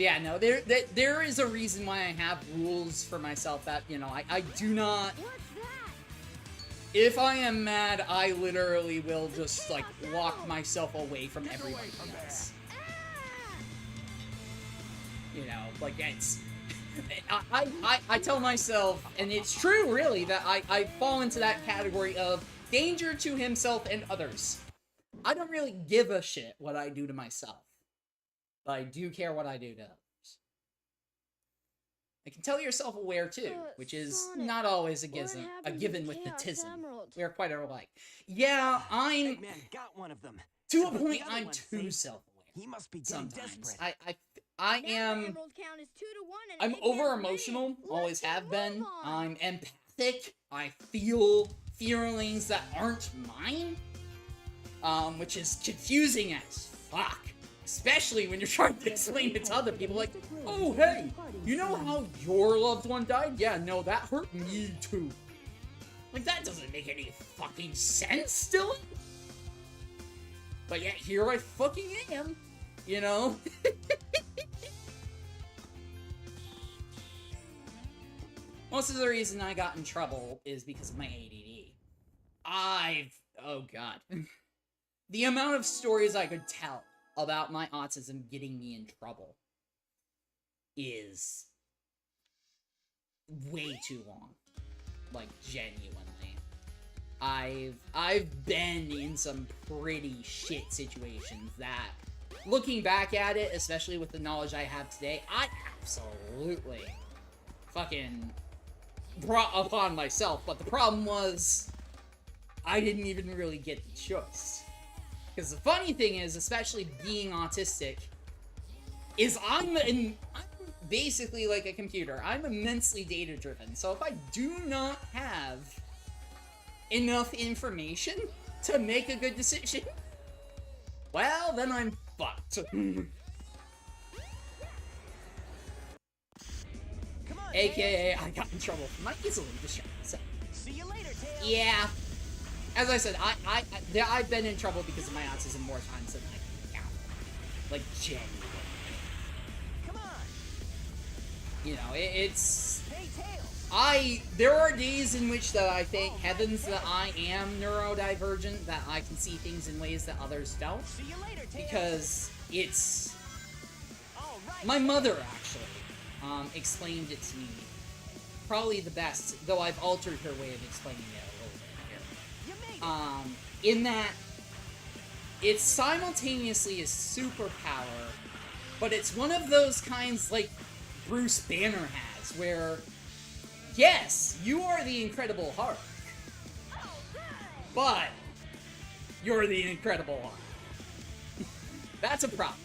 Yeah, no, there is a reason why I have rules for myself that, you know, I do not...
What's that?
If I am mad, I literally will just, like, lock myself away from everybody else. You know, like, it's... I tell myself, and it's true, really, that I fall into that category of danger to himself and others. I don't really give a shit what I do to myself. But I do care what I do to others. I can tell you're self-aware too, which is
Sonic,
not always a
what
given
happened to the
with
Chaos
Natism.
Emerald?
We are quite alike. Yeah, I'm...
Eggman got one of them.
To a
But the
point,
other
I'm
one's
too
safe.
self-aware.
He must be getting
Sometimes.
desperate.
I
Now the
am...
emerald count is 2 to 1 and
I'm
Eggman's
over-emotional,
winning.
always
Let's
have been.
move on.
I'm empathic. I feel feelings that aren't mine. Which is confusing as fuck. Especially when you're trying to explain it to other people, like, oh, hey, you know how your loved one died? Yeah, no, that hurt me too. Like, that doesn't make any fucking sense still. But yet, here I fucking am, you know? Most of the reason I got in trouble is because of my ADD. oh god. The amount of stories I could tell about my autism getting me in trouble is way too long. Like, genuinely. I've been in some pretty shit situations that, looking back at it, especially with the knowledge I have today, I absolutely fucking brought upon myself. But the problem was, I didn't even really get the choice. Because the funny thing is, especially being autistic, is I'm basically like a computer. I'm immensely data-driven. So if I do not have enough information to make a good decision, well, then I'm fucked.
Come on,
AKA, I got in trouble for my easily distracted self.
see you later, Tails.
Yeah. As I said, I've been in trouble because of my autism more times than I can count. Like, genuinely.
Come on.
You know, it's...
Hey, Tails.
There are days in which that I thank heavens that I am neurodivergent, that I can see things in ways that others don't.
See you later, Tails.
Because it's...
All right.
My mother, actually, explained it to me probably the best, though I've altered her way of explaining it a little bit here.
You made it.
In that it's simultaneously a superpower, but it's one of those kinds like Bruce Banner has, where, yes, you are the Incredible Hulk, but you're the Incredible Hulk. That's a problem.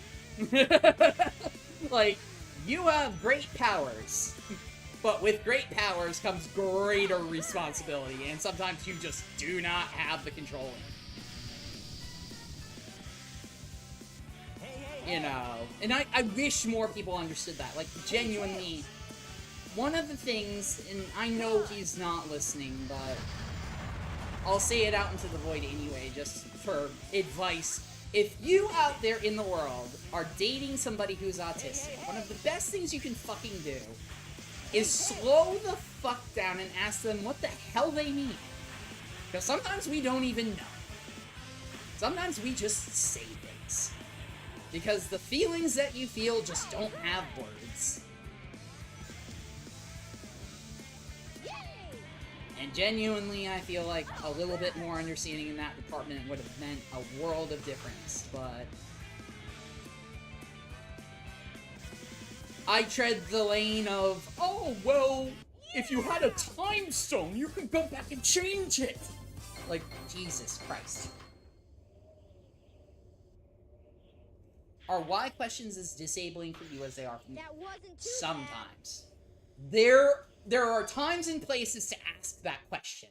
Like, you have great powers, but with great powers comes greater responsibility, and sometimes you just do not have the control. You know, and I wish more people understood that. Like, genuinely, one of the things, and I know he's not listening, but I'll say it out into the void anyway, just for advice. If you out there in the world are dating somebody who's autistic, one of the best things you can fucking do is slow the fuck down and ask them what the hell they mean. Because sometimes we don't even know. Sometimes we just say things. Because the feelings that you feel just don't have words. And genuinely, I feel like a little bit more understanding in that department would have meant a world of difference, but I tread the lane of, oh, well, if you had a time stone, you could go back and change it. Like, Jesus Christ. Are why questions as disabling for you as they are for me?
That wasn't too
Sometimes. There are times and places to ask that question.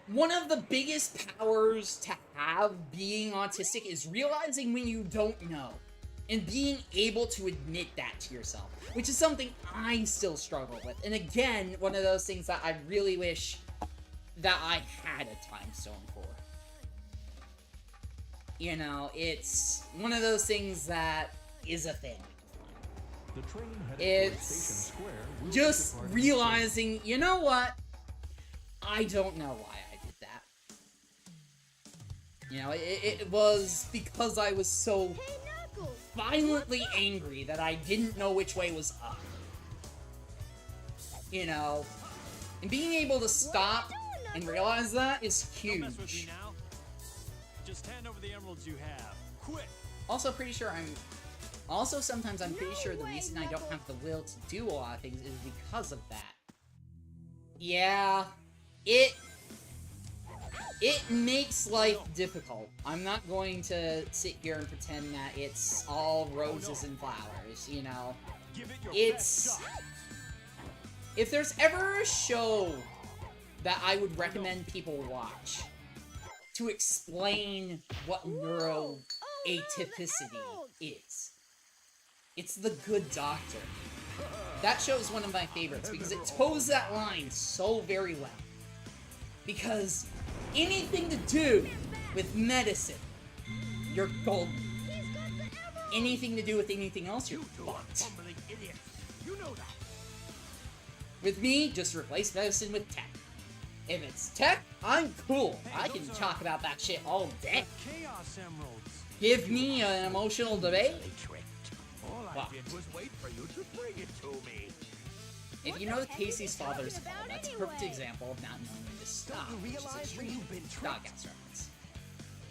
One of the biggest powers to have being autistic is realizing when you don't know. And being able to admit that to yourself. Which is something I still struggle with. And again, one of those things that I really wish that I had a time stone for. You know, it's one of those things that is a thing.
The train headed for
It's
Station Square will be
just
departing
realizing, you know what? I don't know why I did that. You know, it was because I was so
Hey, Knuckles!
violently angry that I didn't know which way was up. You know, and being able to stop and realize that is
Don't mess with me
huge.
now. Just hand over the emeralds you have. Quick!
Also, pretty sure sometimes I'm pretty sure the reason I don't have the will to do a lot of things is because of that. Yeah, it makes life difficult. I'm not going to sit here and pretend that it's all roses and flowers, you know.
Give it your
It's...
best shot.
If there's ever a show that I would recommend people watch to explain what neuroatypicity is, it's The Good Doctor. That show is one of my favorites because it toes that line so very well. Because anything to do with medicine, you're golden. Anything to do with anything else, you're fucked.
Fumbling idiot. You know that.
With me, just replace medicine with tech. If it's tech, I'm cool. I can talk about that shit all day.
Chaos emeralds.
Give me an emotional debate.
They tricked. All I
Fuck.
did was wait for you to bring it to me.
If you know Casey's father's fault, that's a perfect example of not knowing when to stop,
you
which is
realize when
extreme.
you've been tricked?
Doghouse reference.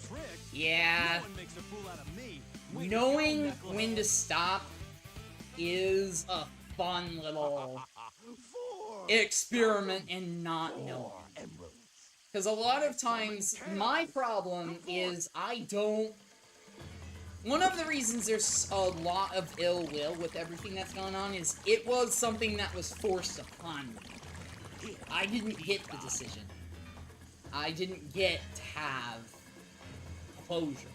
Trick?
Yeah,
No one makes a fool out of me. Way to go,
knowing
Knucklehead.
when to stop is a fun little experiment in not knowing. Because a lot of times, my problem is I don't... One of the reasons there's a lot of ill will with everything that's going on is it was something that was forced upon me. I didn't get the decision. I didn't get to have closure.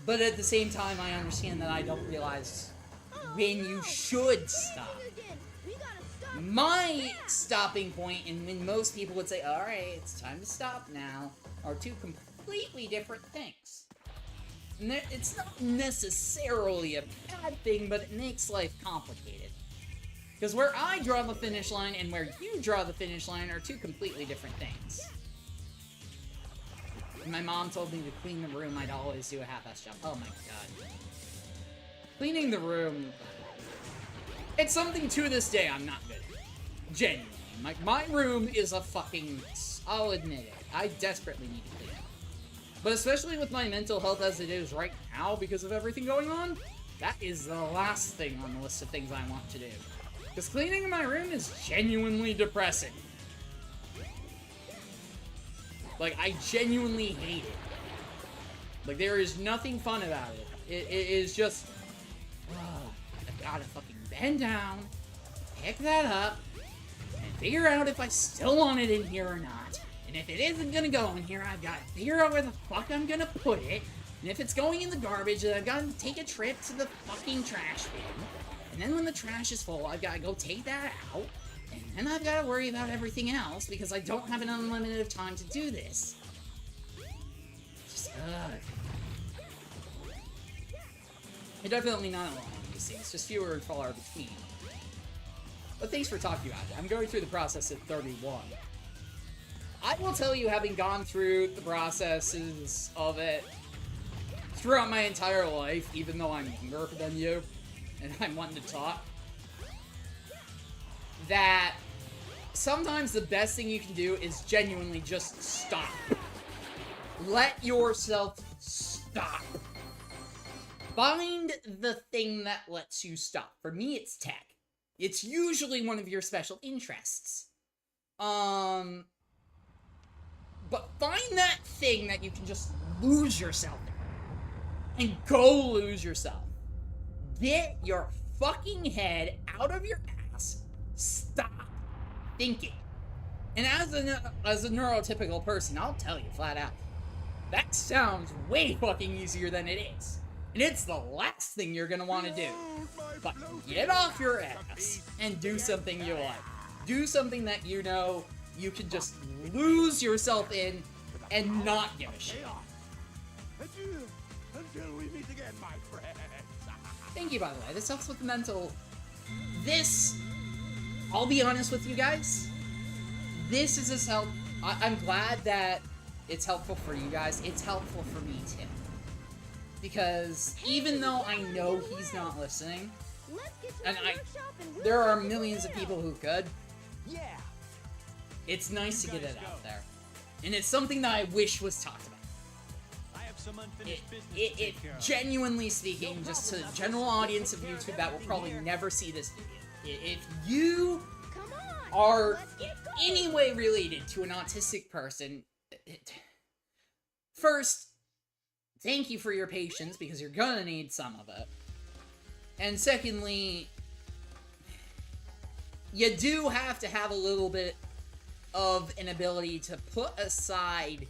But at the same time, I understand that I don't realize when you should stop.
We gotta stop.
My stopping point, and when most people would say, alright, it's time to stop now, are two completely different things. And it's not necessarily a bad thing, but it makes life complicated. Because where I draw the finish line and where you draw the finish line are two completely different things. When my mom told me to clean the room, I'd always do a half-ass job. Oh my god. Cleaning the room... It's something to this day I'm not good at. Genuinely. My room is a fucking... I'll admit it. I desperately need to clean it. But especially with my mental health as it is right now because of everything going on, that is the last thing on the list of things I want to do. Because cleaning my room is genuinely depressing. Like, I genuinely hate it. Like, there is nothing fun about it. It is just... I've gotta fucking bend down, pick that up, and figure out if I still want it in here or not. And if it isn't gonna go in here, I've gotta figure out where the fuck I'm gonna put it. And if it's going in the garbage, then I've gotta take a trip to the fucking trash bin. And then when the trash is full, I've gotta go take that out. And then I've gotta worry about everything else because I don't have an unlimited time to do this. Just, You're definitely not alone on these things, just fewer and far between. But thanks for talking about it. I'm going through the process at 31. I will tell you, having gone through the processes of it throughout my entire life, even though I'm younger than you, and I'm one to talk, that sometimes the best thing you can do is genuinely just stop. Let yourself stop. Find the thing that lets you stop. For me, it's tech. It's usually one of your special interests. But find that thing that you can just lose yourself in. And go lose yourself. Get your fucking head out of your ass. Stop thinking. And as a neurotypical person, I'll tell you flat out, that sounds way fucking easier than it is. And it's the last thing you're gonna want to do. But get off your ass and do something you like. Do something that you know you can just lose yourself in and not give a shit.
Adieu, until we meet again, my friends.
Thank you, by the way. This helps with the mental. This, I'll be honest with you guys. This is as help. I'm glad that it's helpful for you guys. It's helpful for me too. Because even though I know he's not listening,
Let's get to
and
my workshop and we'll
there are
figure
millions
it
of
out.
people who could,
Yeah.
it's nice to get it
guys
out
go.
there. And it's something that I wish was talked about.
I have some unfinished business to
It
take care of.
genuinely speaking, just to the general audience of YouTube that will probably never see this video. If you
Come on.
are
Let's get
in
going.
any way related to an autistic person, first, thank you for your patience, because you're gonna need some of it. And secondly, you do have to have a little bit of an ability to put aside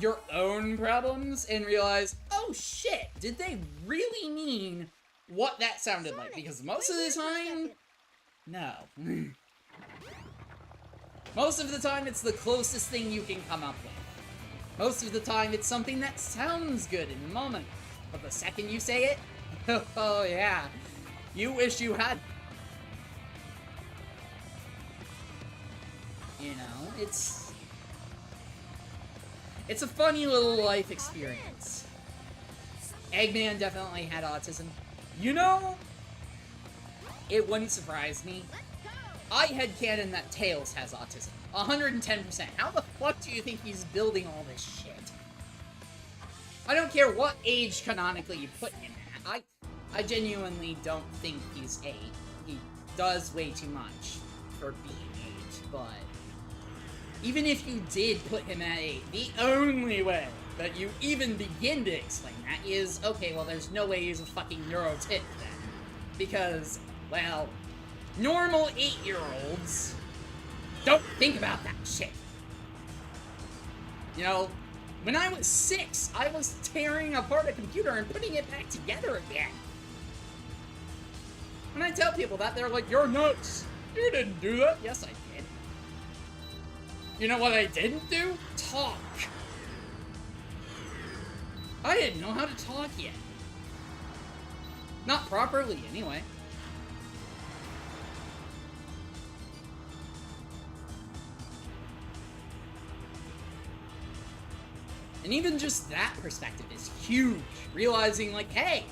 your own problems and realize, oh shit, did they really mean what that sounded like? Because most of the time, no. Most of the time, it's the closest thing you can come up with. Most of the time, it's something that sounds good in the moment. But the second you say it, oh yeah, you wish you had. You know, it's a funny little life experience. Eggman definitely had autism. You know, it wouldn't surprise me. I had canon that Tails has autism. 110%. How the fuck do you think he's building all this shit? I don't care what age canonically you put him at. I genuinely don't think he's 8. He does way too much for being 8, but even if you did put him at 8, the only way that you even begin to explain that is, okay, well, there's no way he's a fucking neurotypic then. Because, well, normal 8-year-olds don't think about that shit. You know, when I was 6, I was tearing apart a computer and putting it back together again. When I tell people that, they're like, you're nuts. You didn't do that. Yes, I did. You know what I didn't do? Talk. I didn't know how to talk yet. Not properly, anyway. And even just that perspective is huge. Realizing, like, hey,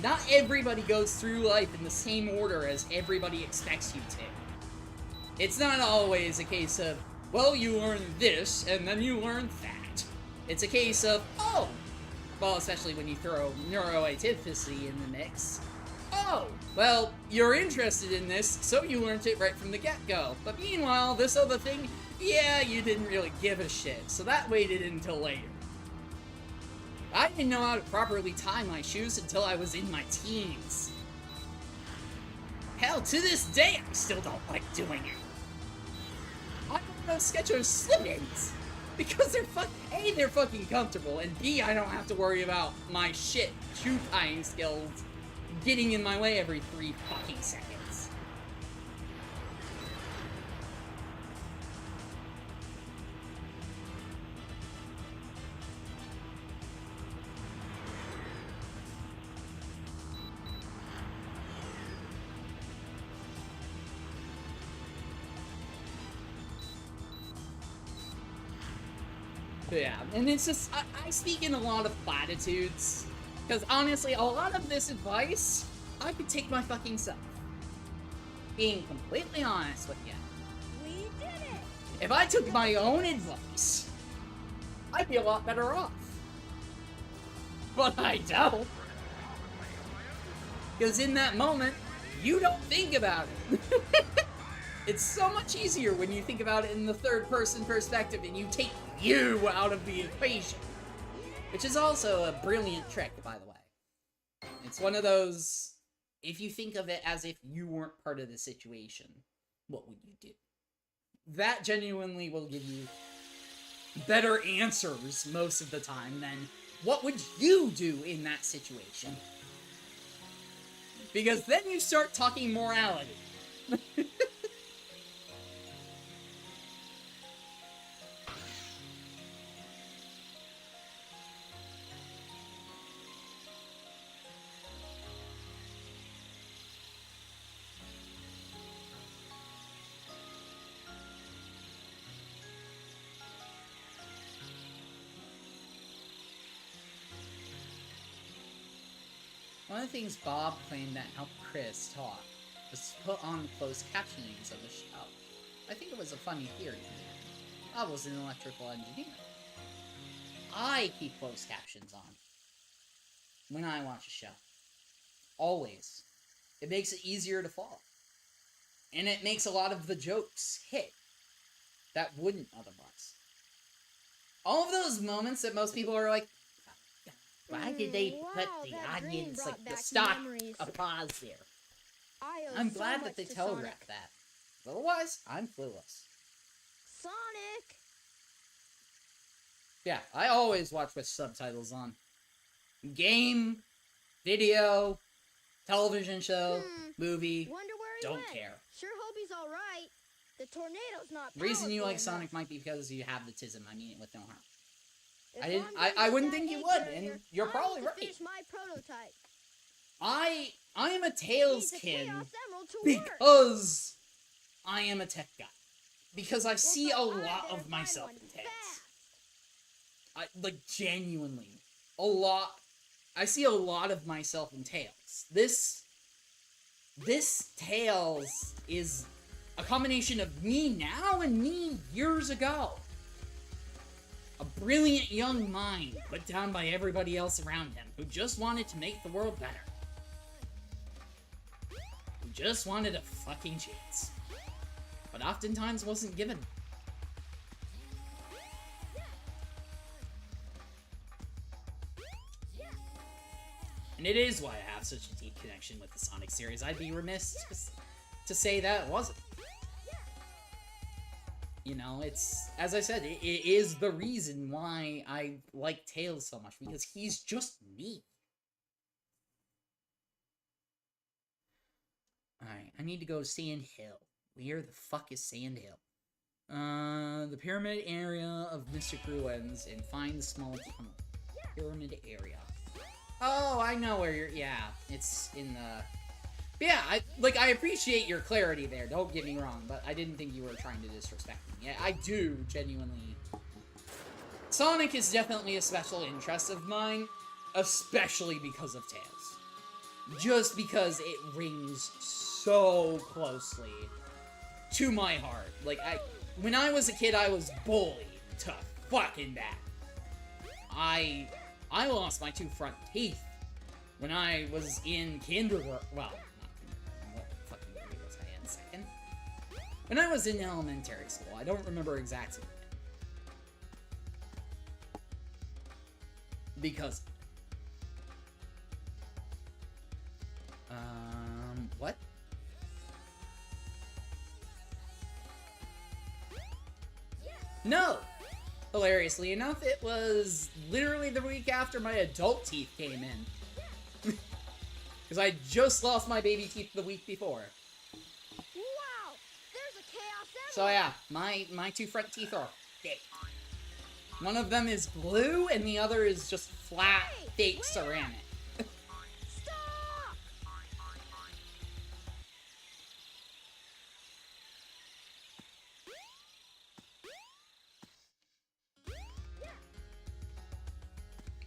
not everybody goes through life in the same order as everybody expects you to. It's not always a case of, well, you learn this, and then you learn that. It's a case of, oh, well, especially when you throw neuroatypicity in the mix. Oh, well, you're interested in this, so you learned it right from the get-go. But meanwhile, this other thing, yeah, you didn't really give a shit, so that waited until later. I didn't know how to properly tie my shoes until I was in my teens. Hell, to this day, I still don't like doing it. I don't know Skechers slip-ins. Because they're A, they're fucking comfortable, and B, I don't have to worry about my shit shoe tying skills getting in my way every 3 fucking seconds. Yeah, and it's just, I speak in a lot of platitudes, because honestly, a lot of this advice, I could take my fucking self. Being completely honest with you.
We did it.
If I took my own advice, I'd be a lot better off. But I don't. Because in that moment, you don't think about it. It's so much easier when you think about it in the third-person perspective and you take you out of the equation. Which is also a brilliant trick, by the way. It's one of those, if you think of it as if you weren't part of the situation, what would you do? That genuinely will give you better answers most of the time than what would you do in that situation? Because then you start talking morality. One of the things Bob claimed that helped Chris talk was to put on closed captionings of the show. I think it was a funny theory. I was an electrical engineer. I keep closed captions on when I watch a show. Always. It makes it easier to follow. And it makes a lot of the jokes hit that wouldn't otherwise. All of those moments that most people are like, why did they put
wow,
the
that dream
audience,
brought
like, the
back
stop,
memories.
a pause there?
I owe
I'm
so
glad
much
that they
to
telegraphed
Sonic.
that. Otherwise, I'm clueless.
Sonic!
Yeah, I always watch with subtitles on. Game, video, television show, movie,
Wonder where he
don't
went.
care.
Sure hope he's alright. The tornado's not
The reason you
powerful
like Sonic
enough.
might be because you have the tism. I mean it with no harm.
If
I didn't.
I'm
I
gonna
wouldn't
get
think
that
you
hay
would,
carrier,
and you're
I
probably
need to
right.
finish my prototype.
I am a
It
Tails
needs a
kid
Chaos Emerald to work.
because I am a tech guy. Because I
Well,
see
so
a
I
lot
better
of
find
myself
one
in Tails.
fast.
Like genuinely, a lot. I see a lot of myself in Tails. This Tails is a combination of me now and me years ago. A brilliant young mind put down by everybody else around him who just wanted to make the world better. Who just wanted a fucking chance. But oftentimes wasn't given. And it is why I have such a deep connection with the Sonic series. I'd be remiss to say that it wasn't. You know, it's, as I said, it is the reason why I like Tails so much, because he's just me. Alright, I need to go to Sand Hill. Where the fuck is Sand Hill? The pyramid area of Mystic Ruins and find the small tunnel. Pyramid area. Oh, I know where you're, yeah, it's in the... Yeah, I appreciate your clarity there, don't get me wrong, but I didn't think you were trying to disrespect me. Yeah, I do genuinely. Sonic is definitely a special interest of mine, especially because of Tails. Just because it rings so closely to my heart. Like, when I was a kid, I was bullied to fucking death. I lost my 2 front teeth when I was in kindergarten. Well, what fucking grade was I in? Second? When I was in elementary school. I don't remember exactly. Because... what? No! Hilariously enough, it was literally the week after my adult teeth came in. Because I just lost my baby teeth the week before.
Wow! There's a Chaos Emerald!
So yeah, my 2 front teeth are fake. One of them is blue, and the other is just flat, fake ceramic.
Stop!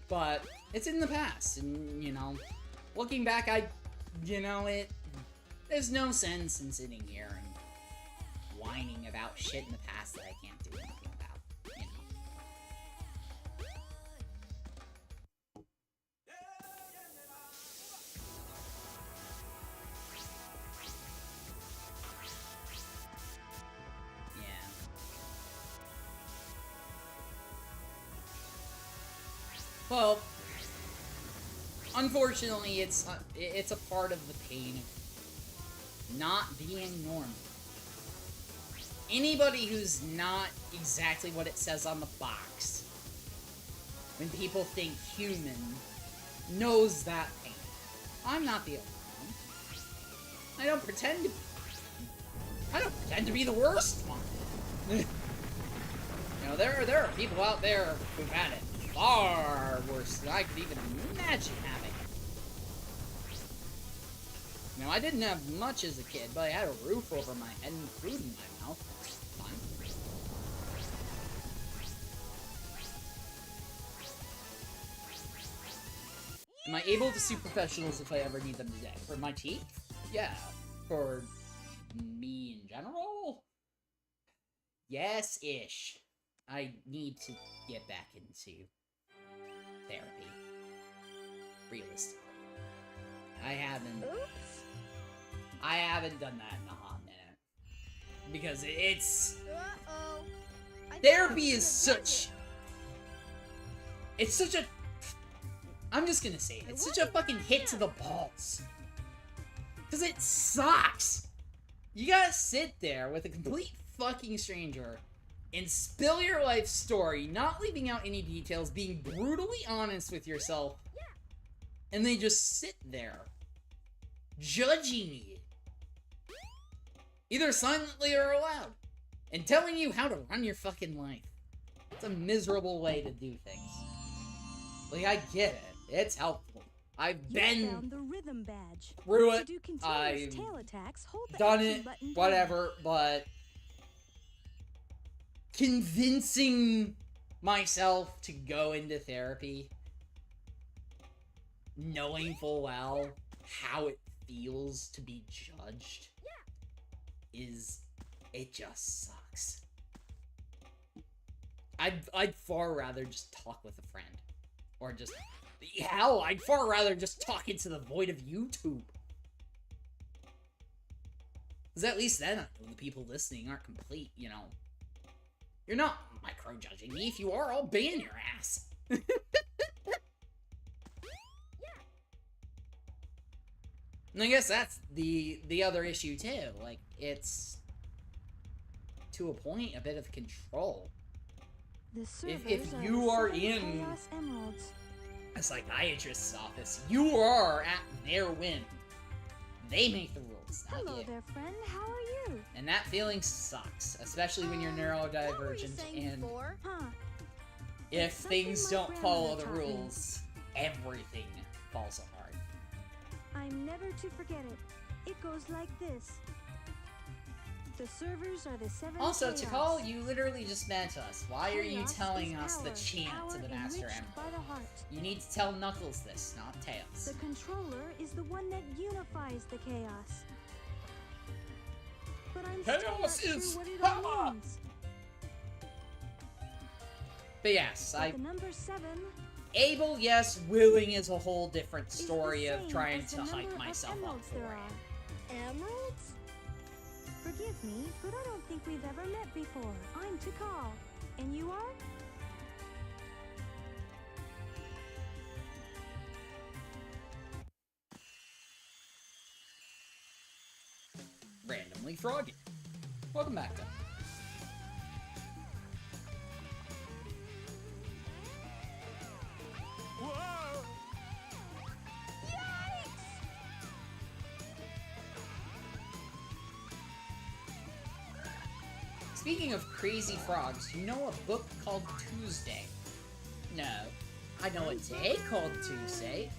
But it's in the past, and, you know, looking back, there's no sense in sitting here and whining about shit in the past that I can't do anything about, you know. Yeah. Well, unfortunately, it's a part of the pain of not being normal. Anybody who's not exactly what it says on the box, when people think human, knows that pain. I'm not the only one. I don't pretend to be. I don't pretend to be the worst one. You know, there are people out there who've had it far worse than I could even imagine having. You know, I didn't have much as a kid, but I had a roof over my head and food in my mouth. Fine. Am I able to sue professionals if I ever need them today? For my teeth? Yeah. For me in general? Yes-ish. I need to get back into therapy. Realistically. I haven't done that in a hot minute. Because it's...
Uh-oh.
Therapy is such... It's such a... I'm just gonna say it. It's such a fucking hit to the balls. Because it sucks. You gotta sit there with a complete fucking stranger and spill your life story, not leaving out any details, being brutally honest with yourself, and they just sit there, judging you. Either silently or aloud. And telling you how to run your fucking life. It's a miserable way to do things. Like, I get it. It's helpful. I've been
found the rhythm badge.
through
To
it.
do continuous
I've
tail attacks, hold the
done
action
it.
button down.
Whatever. But convincing myself to go into therapy, knowing full well how it feels to be judged, it just sucks. I'd far rather just talk with a friend. Or just... Hell, I'd far rather just talk into the void of YouTube. Because at least then I know the people listening aren't complete, you know. You're not micro-judging me. If you are, I'll ban your ass. And I guess that's the other issue, too. Like, it's... to a point, a bit of control.
The
If
servers
you are
the 7
in
Chaos Emeralds.
a psychiatrist's office, you are at their whim. They make the rules, not
Hello
you.
there, friend. How are you?
And that feeling sucks, especially when you're neurodivergent and
Huh.
if
It's
things
something my
don't follow the
grandmother taught me.
rules, everything falls apart.
I'm never to forget it. It goes like this. The servers are the 7
Also,
chaos.
Tikal, you literally just met us. Why are you
Chaos
telling
is
us the
power,
chant
power
to the Master
enriched
Emerald?
by the heart.
You need to tell Knuckles this, not Tails.
The controller is the one that unifies the chaos. But I'm still not
Chaos
sure
is
what it
power.
all means.
But yes,
But the number 7
able, yes, willing is a whole different
is the
story of
same
trying
as the
to
number
hype
of
myself up
emeralds
for
there
it.
are.
Emeralds?
Forgive me, but I don't think we've ever met before. I'm Tikal. And you are?
Randomly Froggy. Welcome back, though.
Whoa!
Speaking of crazy frogs, you know a book called Tuesday? No. I know a day called Tuesday.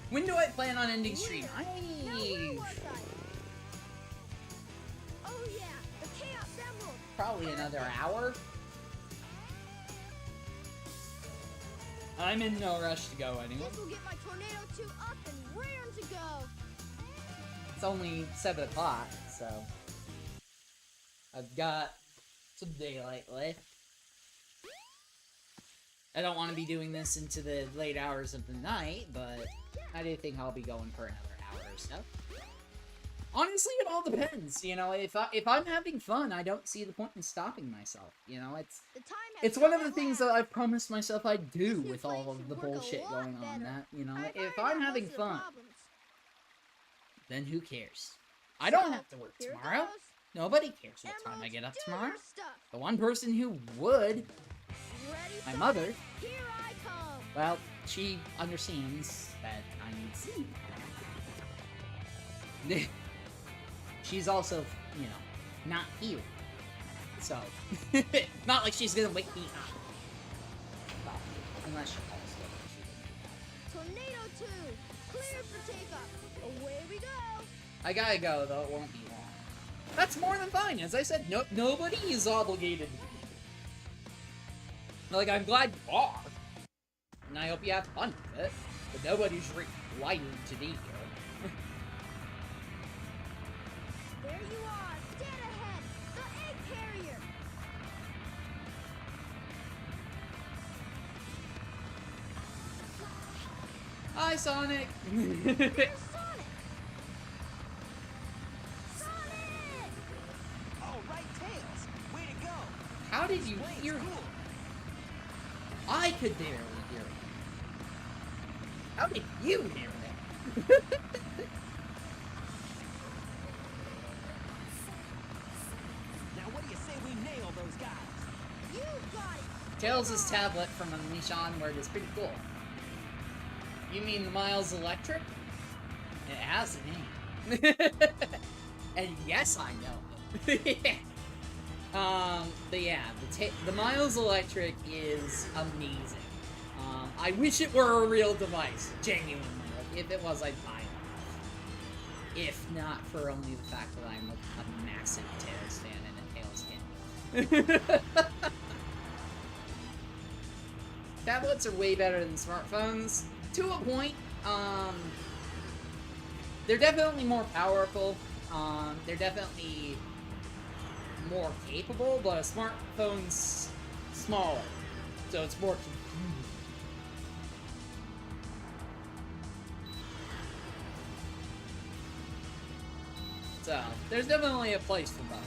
When do I plan on ending stream?
Now where was I? Oh yeah, the Chaos Emerald.
Probably another hour. I'm in no rush to go anyway.
This will get my Tornado 2 up and raring to go.
It's only 7 o'clock, so... I've got some daylight left. I don't want to be doing this into the late hours of the night, but I do think I'll be going for another hour or so. Honestly, it all depends. You know, if I'm having fun, I don't see the point in stopping myself. You know,
The time has
it's one of
come
the
at
things
last.
that I've promised myself I'd do
This new
with all
place
of
should
the
work a
bullshit
lot
going on.
better.
That you know,
I've
if
ironed
I'm
out
having
most of the
fun,
problems.
then who cares? I don't have to work
Here it
tomorrow.
goes.
Nobody cares what time I
Emeralds,
get up
do
tomorrow.
your stuff.
The one person who would,
Ready,
my
set,
mother,
Here I come.
well, she understands that I need sleep. She's also, you know, not here. So, not like she's gonna wake me up. Well, unless she calls me.
Tornado 2, clear for takeoff. Away we go.
I gotta go, though. It won't be long. That's more than fine. As I said, nobody is obligated. Like, I'm glad you are. and I hope you have fun with it, but nobody's required to be here.
There you are! Stand ahead! The egg carrier!
Hi, Sonic!
There's Sonic! Sonic!
All right, Tails. Way to go.
How did you
Playing's
hear?
cool.
I could barely hear it. How did you hear it?
Now, what do you say we nail those guys?
You got it!
Tails' tablet from Unleash Onward is pretty cool. You mean the Miles Electric? It has a name. And yes, I know it. But yeah, the Miles Electric is amazing. I wish it were a real device, genuinely. Like, if it was, I'd buy it. If not for only the fact that I'm a massive Tails fan and a Tails fan. Tablets are way better than smartphones, to a point. They're definitely more powerful. They're definitely more capable, but a smartphone's smaller, so it's more convenient. So, there's definitely a place for both.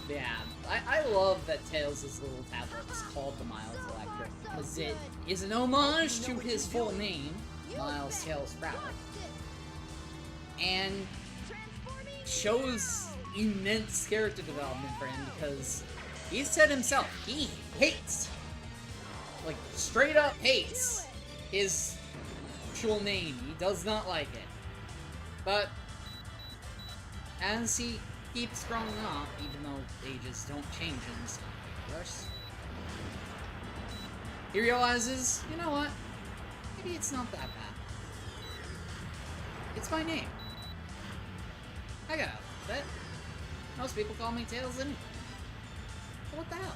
Yeah, I love that Tails' little tablet is called the Miles Electric, because it is an homage to his full name, Miles Tails Sprout, and shows immense character development for him, because he said himself, he hates, like, straight up hates his actual name. He does not like it. But as he keeps growing up, even though ages don't change in this universe, he realizes, you know what? Maybe it's not that bad. It's my name. I got out of it. Most people call me Tails anyway. So what the hell?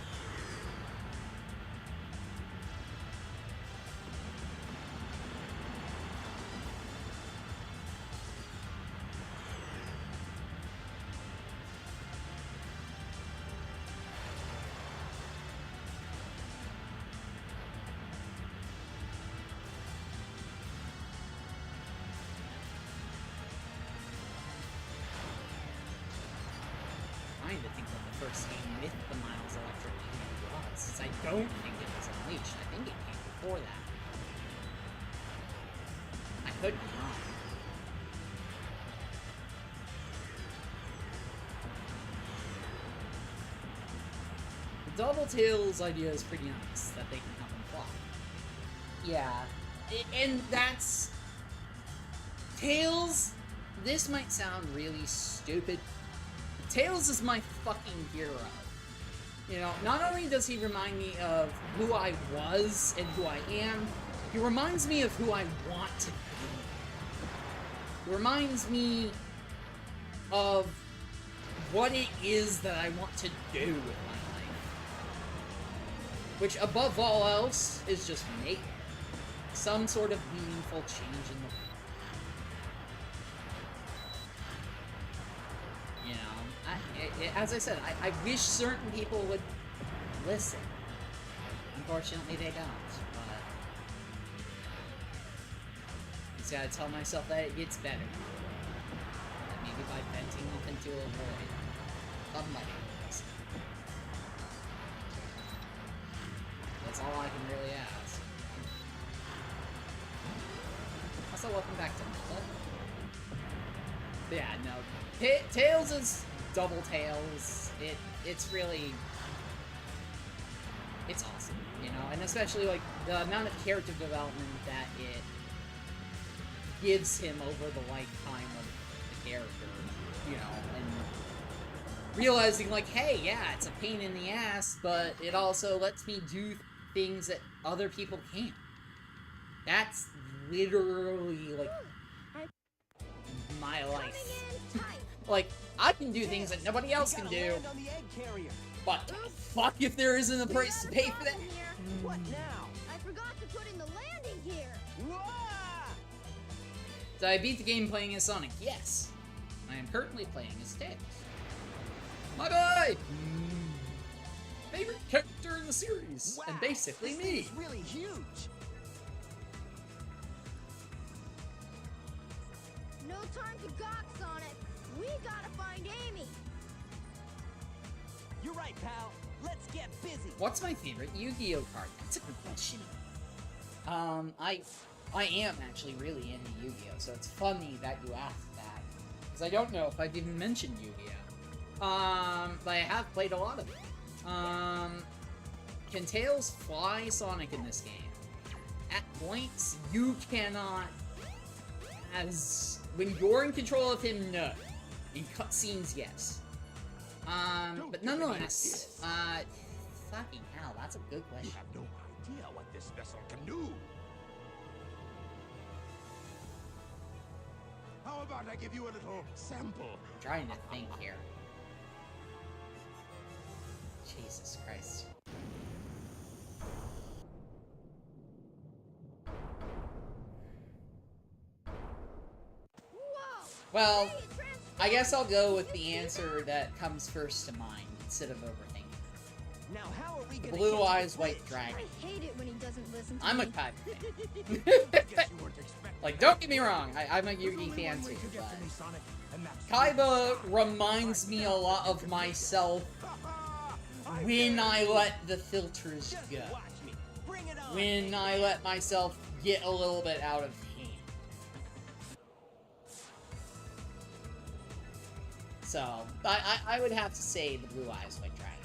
Trying to think what the first game with the Miles Electric was, since I don't think it was Unleashed. I think it came before that. I could be wrong. The Double Tails idea is pretty nice, that they can help them fly. Yeah, and that's... Tails, this might sound really stupid. Tails is my fucking hero. You know, not only does he remind me of who I was and who I am, he reminds me of who I want to be. He reminds me of what it is that I want to do with my life. Which, above all else, is just make some sort of meaningful change in the world. You know, as I said, I wish certain people would listen. Unfortunately, they don't. But I just gotta tell myself that it gets better. That maybe by venting off into a void, somebody will listen. That's all I can really ask. Also, welcome back to Meta. Yeah, no. Tails is Double Tails. It's really... It's awesome, you know? and especially, like, the amount of character development that it gives him over the lifetime of the character, you know, and realizing, like, hey, yeah, it's a pain in the ass, but it also lets me do things that other people can't. That's literally, like, my life. Like, I can do things that nobody else can do,
On the egg carrier.
but fuck if there isn't a price to pay for that.
What now?
I forgot to put in the landing gear.
Whoa!
Did I beat the game playing as Sonic? Yes. I am currently playing as Tails. My boy! Favorite character in the series,
Wow,
and basically
this
me.
thing's really huge.
No time to gawk, Sonic. We gotta find Amy.
You're right, pal. Let's get busy.
What's my favorite Yu-Gi-Oh card? That's a good question. I am actually really into Yu-Gi-Oh, so it's funny that you asked that. Because I don't know if I've even mentioned Yu-Gi-Oh. But I have played a lot of it. Can Tails fly Sonic in this game? At points, you cannot. When you're in control of him, no. In cutscenes, yes. But nonetheless, fucking hell, that's a good
You
question.
have no idea what this vessel can do. How about I give you a little sample?
I'm trying to think here. Jesus Christ.
Whoa!
Well,
Hey, it transformed.
I guess I'll go with the answer that comes first to mind instead of overthinking.
Now, how are we gonna
Blue
get to
Eyes
the
White
bridge?
Dragon.
I hate it when he doesn't listen to
I'm
me.
a Kai fan.
Guess you weren't expecting
Like,
that.
don't get me wrong, I'm a
There's
Yugi
only
fan
one way
too,
to get
but
to me, Sonic, and that's
Kaiba reminds me a lot of myself when I let the filters
Just
go.
watch me. Bring it on.
When I let myself get a little bit out of hand. So, I would have to say the Blue Eyes White Dragon.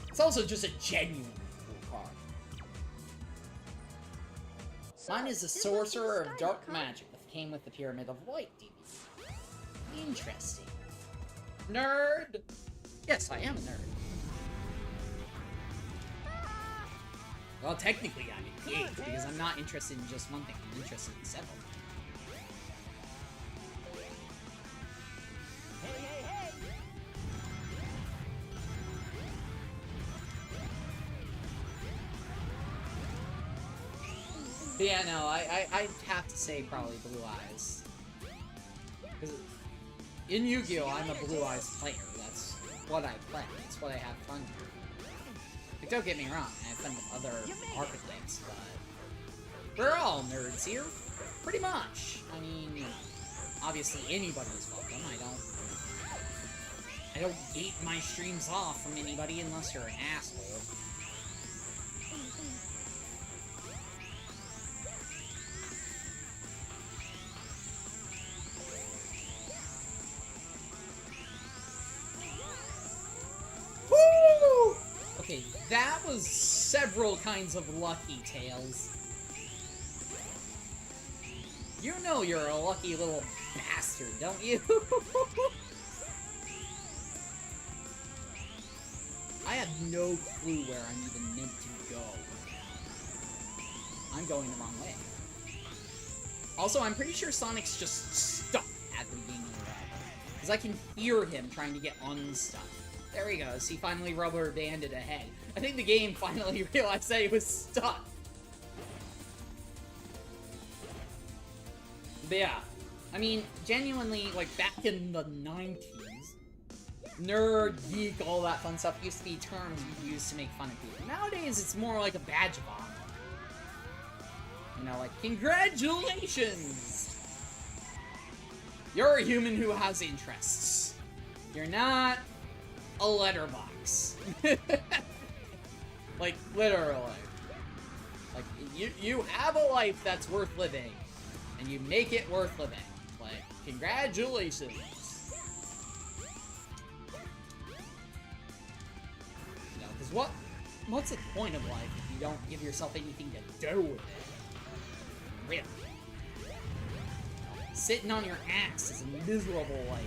It's also just a genuinely cool card. Mine is the
This must be the
Sorcerer of
Sky
Dark
Duck, huh?
Magic that came with the Pyramid of Light DVD. Interesting. Nerd! Yes, I am a nerd. Well, technically I'm engaged, because I'm not interested in just one thing, I'm interested in several.
Hey, hey, hey.
But yeah, no, I'd have to say probably Blue Eyes. Because in Yu-Gi-Oh! I'm a Blue Eyes player, that's what I play, it's what I have fun with. Like, don't get me wrong, I have fun with other archetypes, but we're all nerds here, pretty much. I mean, obviously anybody's welcome. I don't gate my streams off from anybody unless you're an asshole. Woo! Okay, that was several kinds of lucky, Tails. You know you're a lucky little bastard, don't you? I have no clue where I'm even meant to go. I'm going the wrong way. Also, I'm pretty sure Sonic's just stuck at the beginning of the level. Because I can hear him trying to get unstuck. There he goes. He finally rubber banded ahead. I think the game finally realized that he was stuck. But yeah, I mean, genuinely, like, back in the 90s, nerd, geek, all that fun stuff used to be terms we used to make fun of people. Nowadays, it's more like a badge of honor. You know, like, congratulations! You're a human who has interests. You're not a letterbox. Like, literally. Like, you have a life that's worth living, and you make it worth living. Like, congratulations. You know, because What's the point of life if you don't give yourself anything to do with it? Really? Sitting on your ass is a miserable life.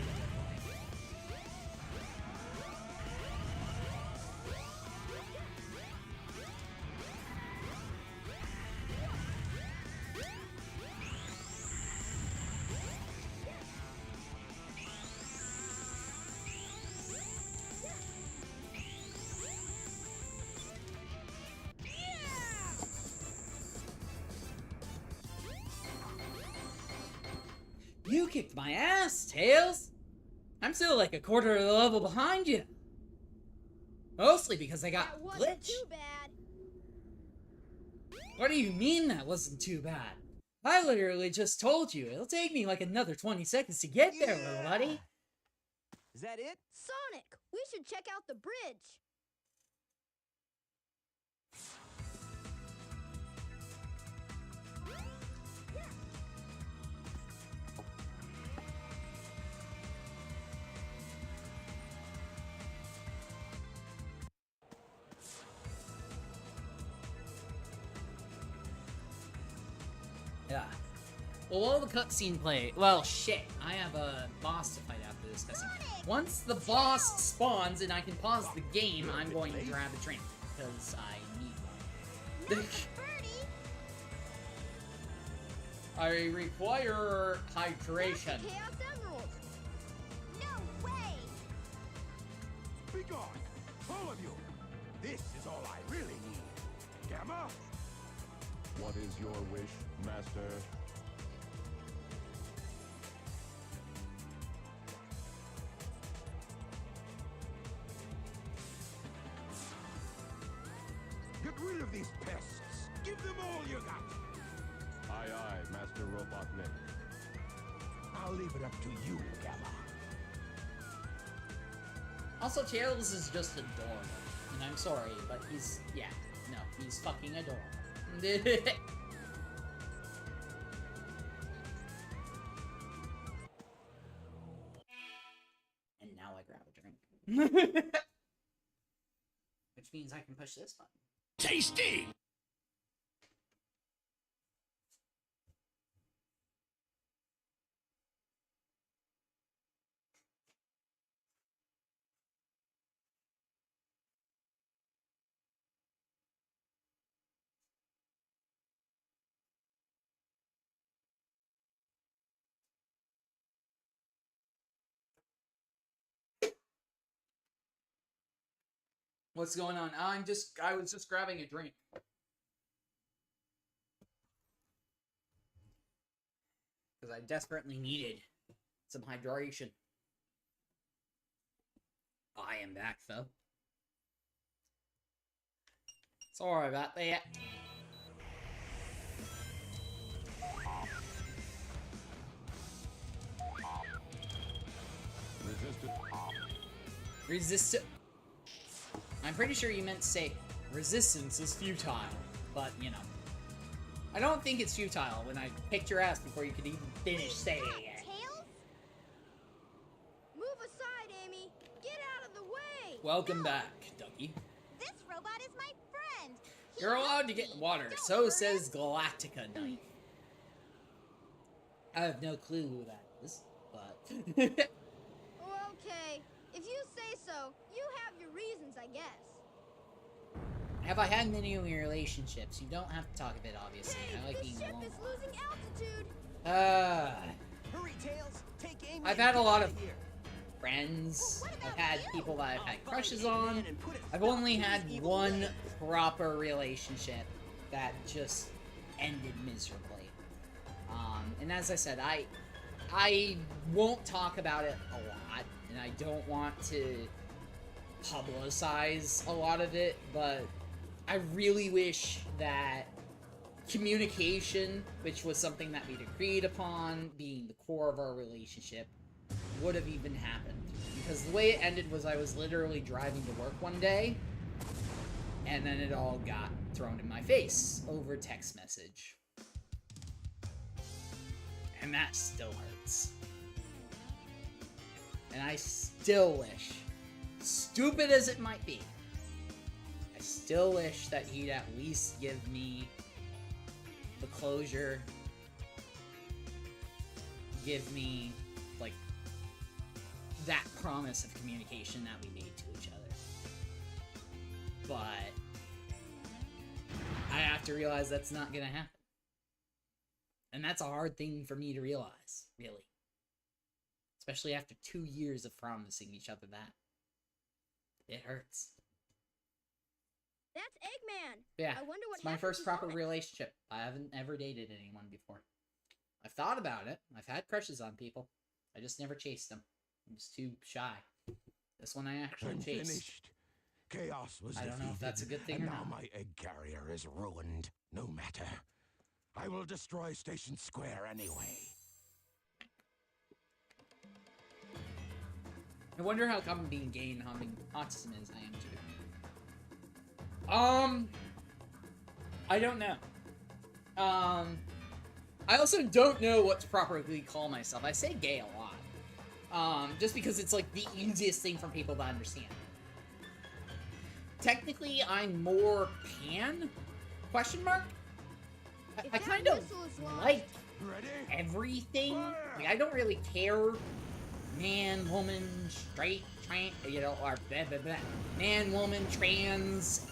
You kicked my ass, Tails! I'm still like a quarter of the level behind you. Mostly because I got
That wasn't
glitch.
too bad.
What do you mean that wasn't too bad? I literally just told you it'll take me like another 20 seconds to get there, little buddy.
Is that it?
Sonic, we should check out the bridge.
Yeah. Well, while the cutscene play, well, shit, I have a boss to fight after this cutscene. Once the boss spawns and I can pause the game, I'm going to grab a drink because I need one. I require hydration.
Chaos Emerald. No way.
Be gone, all of you. This is all I really need. Gamma?
What is your wish, Master?
Get rid of these pests. Give them all you got.
Aye, aye, Master Robotnik.
I'll leave it up to you, Gamma.
Also, Tails is just adorable. And I'm sorry, but he's, yeah, no, he's fucking adorable. And now I grab a drink. Which means I can push this button.
Tasty!
What's going on? I was just grabbing a drink. Because I desperately needed some hydration. I am back, though. Sorry about that. Resist. I'm pretty sure you meant to say resistance is futile, but you know. I don't think it's futile when I kicked your ass before you could even finish saying it.
Tails? Move aside, Amy. Get out of the way.
Welcome back, Ducky.
This robot is my friend.
You're allowed to get water, so says Galactica Knight. I have no clue who that is, but...
Okay, if you say so, you have your reasons, I guess.
Have I had many relationships? You don't have to talk of it, obviously.
Hey,
I like
this
being
ship
alone.
is losing altitude.
Hurry, Tails! Take Amy
I've
and
had a
get
lot
out
of
here.
friends.
Well, what
I've
about
had
you?
people that I've had
I'll
crushes
find Amy
on.
Man and put a
I've
stop
only
to
had
his evil
one
way.
proper relationship that just ended miserably. And as I said, I won't talk about it a lot, and I don't want to publicize a lot of it, but I really wish that communication, which was something that we'd agreed upon being the core of our relationship, would have even happened. Because the way it ended was I was literally driving to work one day, and then it all got thrown in my face over text message. And that still hurts. And I still wish, stupid as it might be, I still wish that he'd at least give me the closure. Give me, like, that promise of communication that we made to each other. But I have to realize that's not gonna happen. And that's a hard thing for me to realize, really. Especially after 2 years of promising each other that. It hurts.
That's Eggman.
Yeah,
I wonder what
it's my
happened
first
to
proper
Sonic.
relationship. I haven't ever dated anyone before. I've thought about it. I've had crushes on people. I just never chased them. I was too shy. This one I actually
I'm
chased.
finished. Chaos was
I don't know if that's a good thing
and
or
now
not.
my egg carrier is ruined. No matter. I will destroy Station Square anyway.
I wonder how come being gay and having autism is I am too. I don't know. I also don't know what to properly call myself. I say gay a lot. Just because it's like the easiest thing for people to understand. Technically, I'm more pan? Question mark?
If
I
that
kind of
missile is launched-
like
Ready?
everything. Like, I don't really care. Man, woman, straight, trans, you know, or blah, blah, blah. Man, woman, trans,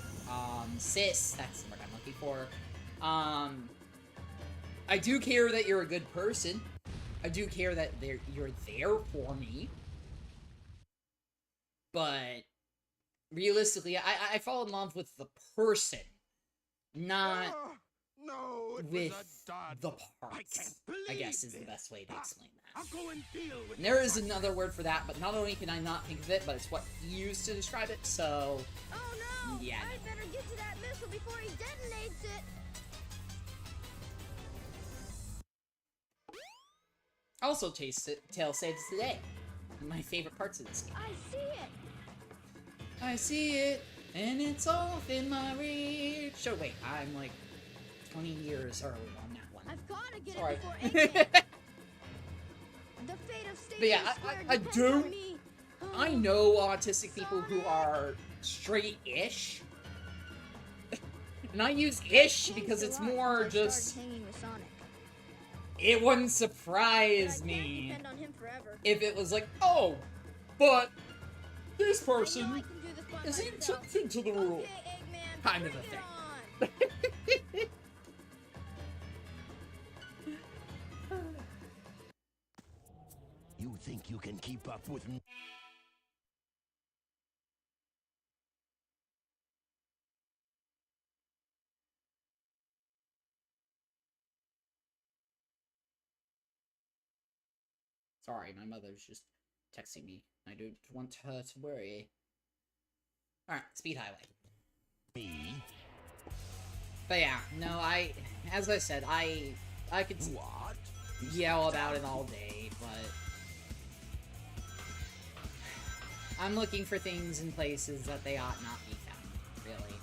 cis, that's what I'm looking for. I do care that you're a good person. I do care that you're there for me. But realistically, I fall in love with the person, not
No, it
with
was a dud.
the
I
parts.
can't
I
believe
guess is the
this.
best way to explain that.
I'll go and deal with
And there
this
is
one.
another word for that, but not only can I not think of it, but it's what he used to describe it, so...
Oh no!
Yeah,
I'd better get to that missile before he detonates it.
Also, Tail saves today. My favorite parts of this game.
I see it.
I see it, and it's off in my reach. So wait, I'm like 20 years early on that one.
I've got to get
Sorry.
it before Eggman. The fate of Station
But yeah,
Square
I
depends
do-
on me.
I know autistic people who are straight-ish. And I use ish
Changed
because
a
it's
lot
more
since I started
just...
hanging with Sonic.
It wouldn't
But
surprise
I can't
me
depend on him forever.
if it was like, oh, but this
I know I
person
can do this by
is
myself.
exception to the rule.
Okay, Eggman,
Kind of
bring
a
it
thing.
on.
You think you can keep up with me?
Sorry, my mother's just texting me. I don't want her to worry. Alright, Speed Highway.
Me?
But yeah, no, as I said, I could
What?
yell about it all day, but I'm looking for things in places that they ought not be found, really.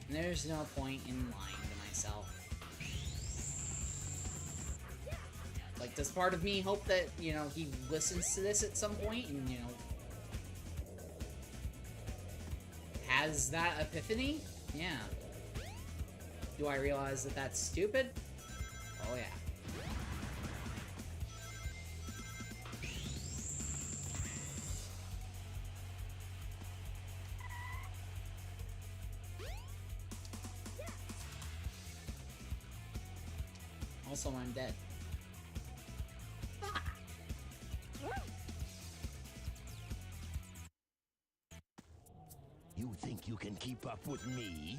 And there's no point in lying to myself. Like, does part of me hope that, you know, he listens to this at some point and, you know, has that epiphany? Yeah. Do I realize that that's stupid? Oh, yeah. Also, I'm dead.
You think you can keep up with me?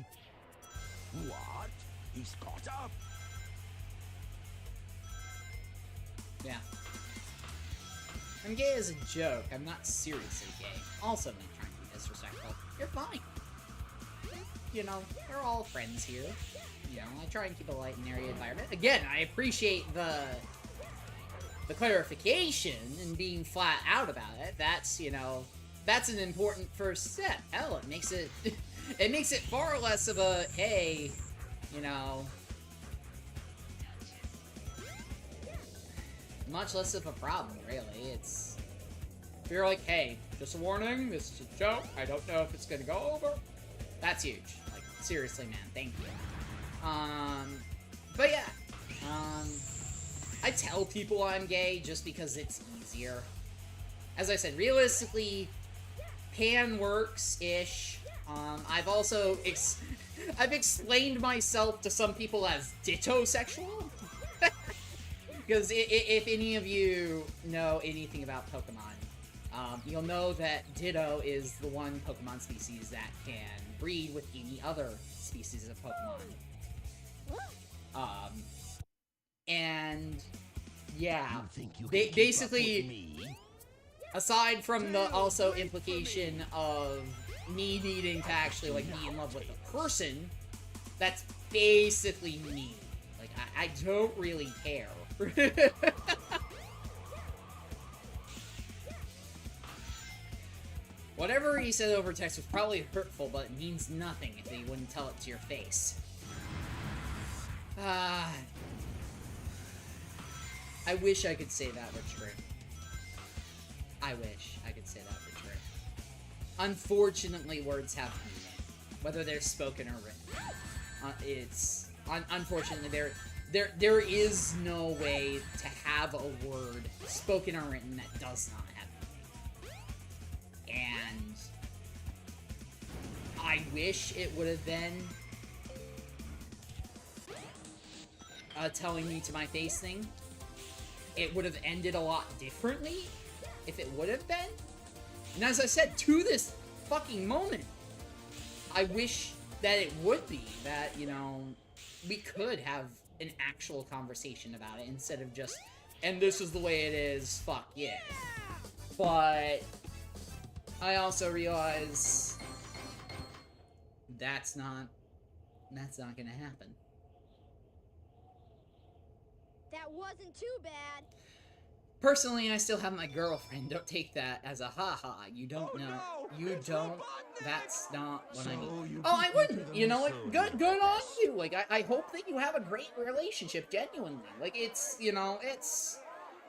What? He's caught up.
Yeah. I'm gay as a joke. I'm not seriously gay. Also, I'm not trying to be disrespectful. You're fine. You know, we're all friends here. You know, I try and keep a light and airy environment. Again, I appreciate the clarification and being flat out about it. That's, you know, that's an important first step. Hell, it makes it it makes it far less of a, hey, you know, much less of a problem, really. It's, if you're like, hey, just a warning, this is a joke, I don't know if it's gonna go over, that's huge. Like, seriously, man, thank you. But yeah, I tell people I'm gay just because it's easier. As I said, realistically, pan works-ish. I've also I've explained myself to some people as ditto-sexual. Because if any of you know anything about Pokemon, you'll know that Ditto is the one Pokemon species that can breed with any other species of Pokemon. And yeah, basically, aside from the also implication of me needing to actually, like, be in love with a person, that's basically me. Like, I don't really care. Whatever he said over text was probably hurtful, but it means nothing if he wouldn't tell it to your face. I wish I could say that were true. I wish I could say that were true. Unfortunately, words have meaning, whether they're spoken or written. It's unfortunately there is no way to have a word spoken or written that does not have meaning. And I wish it would have been telling me to my face thing. It would have ended a lot differently if it would have been. And as I said, to this fucking moment, I wish that it would be, that, you know, we could have an actual conversation about it instead of just, and this is the way it is, fuck yeah. But I also realize that's not gonna happen.
That wasn't too bad.
Personally, I still have my girlfriend. Don't take that as a haha. You don't know.
No,
You
it's
don't.
Robotnik!
That's not what I
So
mean.
you
Oh, I
beat me to
wouldn't.
the
You know, like,
Missouri.
good on you. Like, I hope that you have a great relationship, genuinely. Like, it's, you know, it's...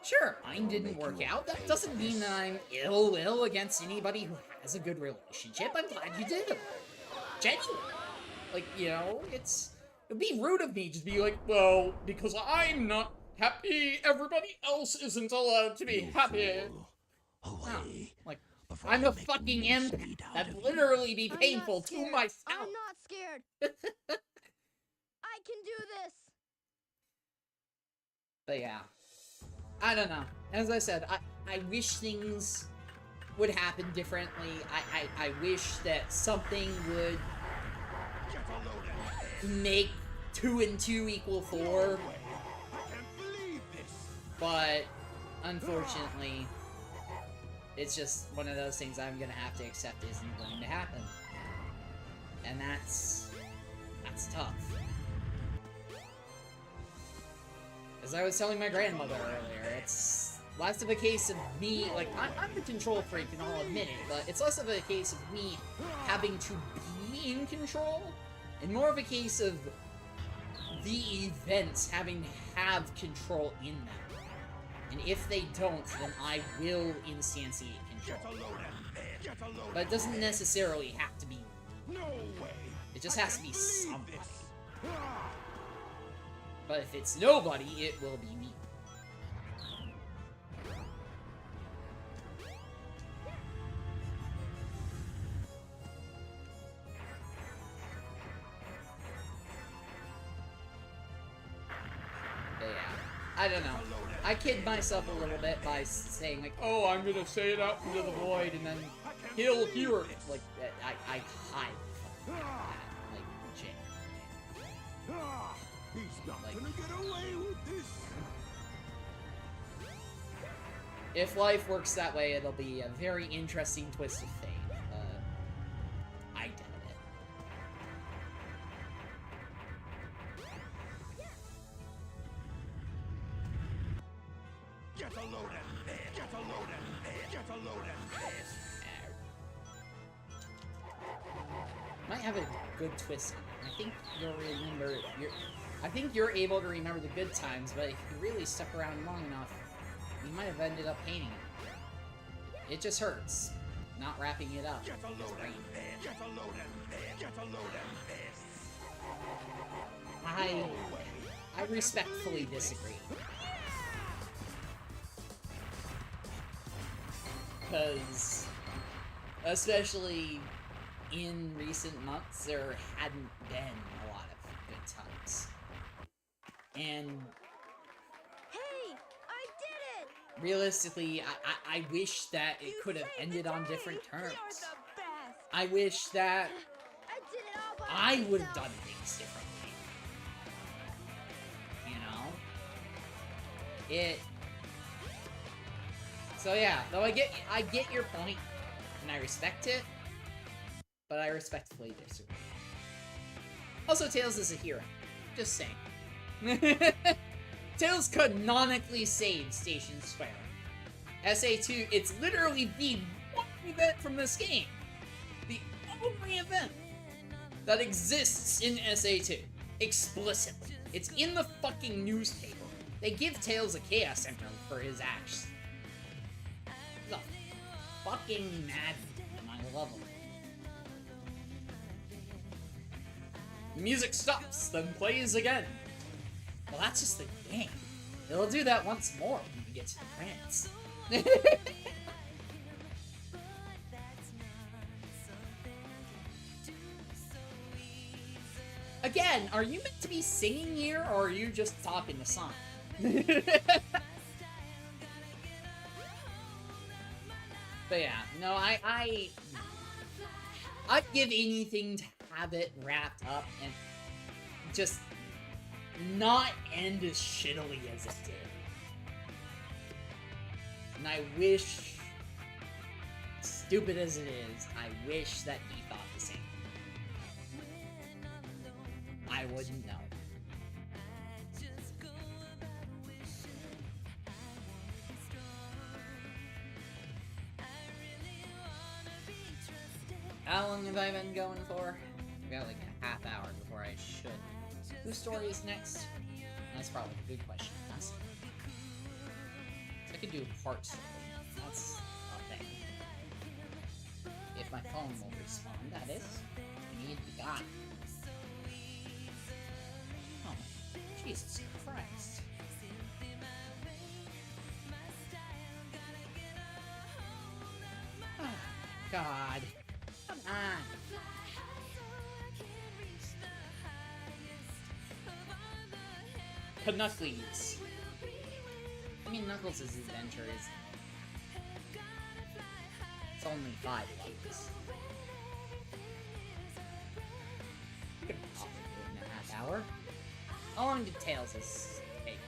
Sure, mine didn't work out. That doesn't mean that I'm ill will against anybody who has a good relationship. I'm glad you did it. Genuinely. Like, you know, it'd be rude of me to be like, well, because I'm not happy, everybody else isn't allowed to be happy.
Away.
Like,
Before
I'm
I
a
make
fucking
mincemeat
empath.
out
That'd
of
literally be
I'm not
painful to
scared.
myself.
I'm not scared. I can do this.
But yeah, I don't know. As I said, I wish things would happen differently. I wish that something would
Get a load of
make 2 and 2 equal 4,
I can't believe this.
but unfortunately, it's just one of those things I'm gonna have to accept isn't going to happen. And that's tough. As I was telling my grandmother earlier, it's less of a case of me, like, I'm a control freak and I'll admit it, but it's less of a case of me having to be in control, and more of a case of the events having to have control in them. And if they don't, then I will instantiate
Get a
control.
load of Get a load
But it doesn't necessarily have to be.
No way.
It just
I
has to
can't
be
believe
somebody.
this.
But if it's nobody, it will be me. But yeah, I don't know. I kid myself a little bit by saying, like, oh, I'm gonna say it out into the void, and then he'll hear it. Like, I hide from that. Like, legit.
Ah, he's not
Like-
gonna get away with this.
If life works that way, it'll be a very interesting twist of fate. I doubt it.
Get a load of Get a load of Get a load of
Might have a good twist in it. I think you'll remember. I think you're able to remember the good times, but if you really stuck around long enough, you might have ended up hating it. It just hurts, not wrapping it up.
Get a load of this. Get a load of this. Get a load of this.
I respectfully disagree. Because, especially in recent months, there hadn't been a lot of good times. And
Hey, I did it!
realistically, I wish that it could have ended on different terms. I wish that
I did it all by
I would have
myself.
done things differently. You know? So yeah, though I get your point, and I respect it, but I respectfully disagree. Also, Tails is a hero. Just saying. Tails canonically saved Station Square. SA2, it's literally the one event from this game. The only event that exists in SA2. Explicitly. It's in the fucking newspaper. They give Tails a Chaos Emerald for his acts. The fucking madman, and I love him. The music stops, then plays again. Well, that's just the game. It'll do that once more when we get to the credits. Again, are you meant to be singing here, or are you just talking to Sonic? But yeah, no, I'd give anything to have it wrapped up and just not end as shittily as it did. And I wish, stupid as it is, I wish that he thought the same. I wouldn't know. How long have I been going for? I've got like a half hour before I should. Whose story is next? That's probably a good question to ask. I could do a part story. That's a thing. If my phone will respond, that is. I need to be gone. Oh, Jesus Christ. Oh, God. Come on. Knuckles. I mean, Knuckles' adventure is... It's only 5 levels. You could probably do it in a half hour. How long did Tails' take?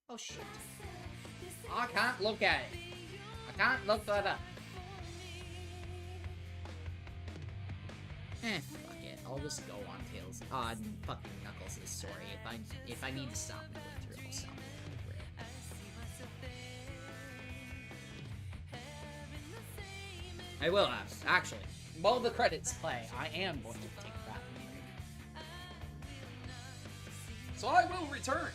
Oh shit. I can't look at it. I can't look that up. Fuck it. I'll just go on Tails, on fucking Knuckles' story. If I need to stop midway through, I'll stop midway through. I will have, actually. While the credits play, I am going to take that. So I will return.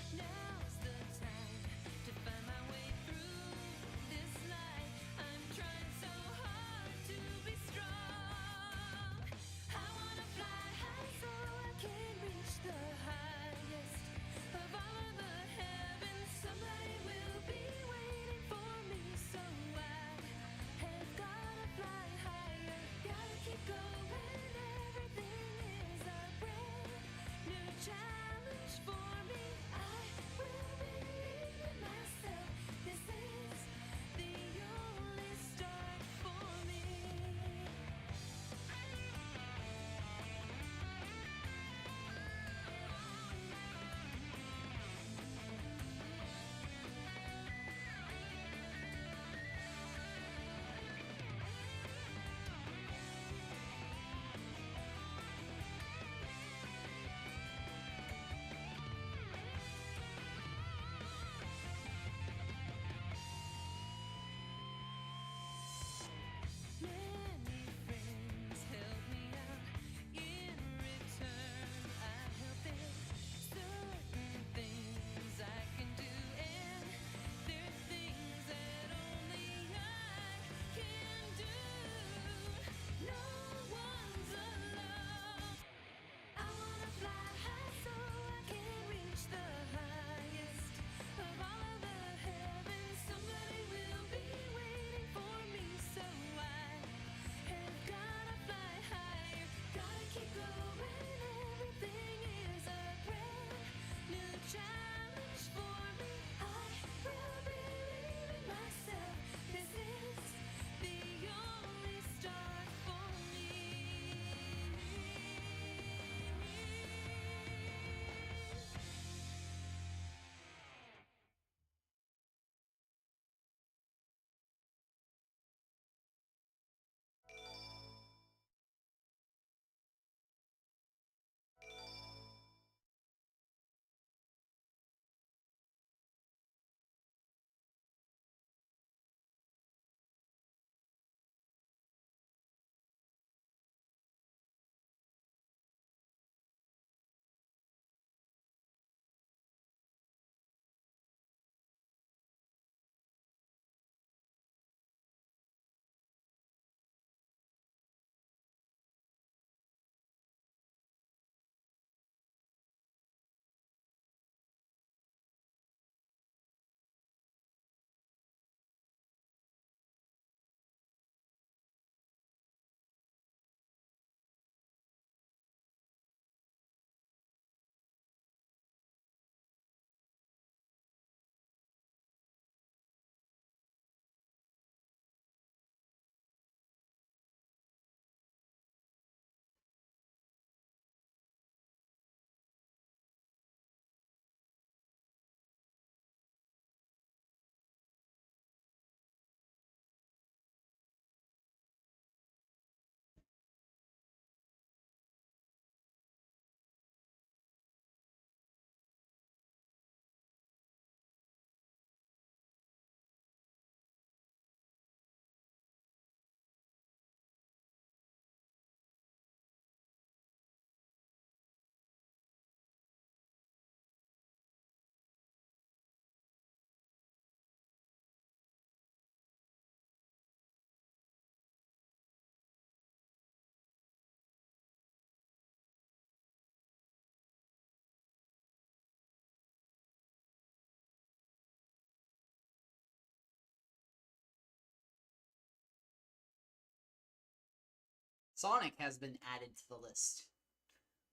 Sonic has been added to the list.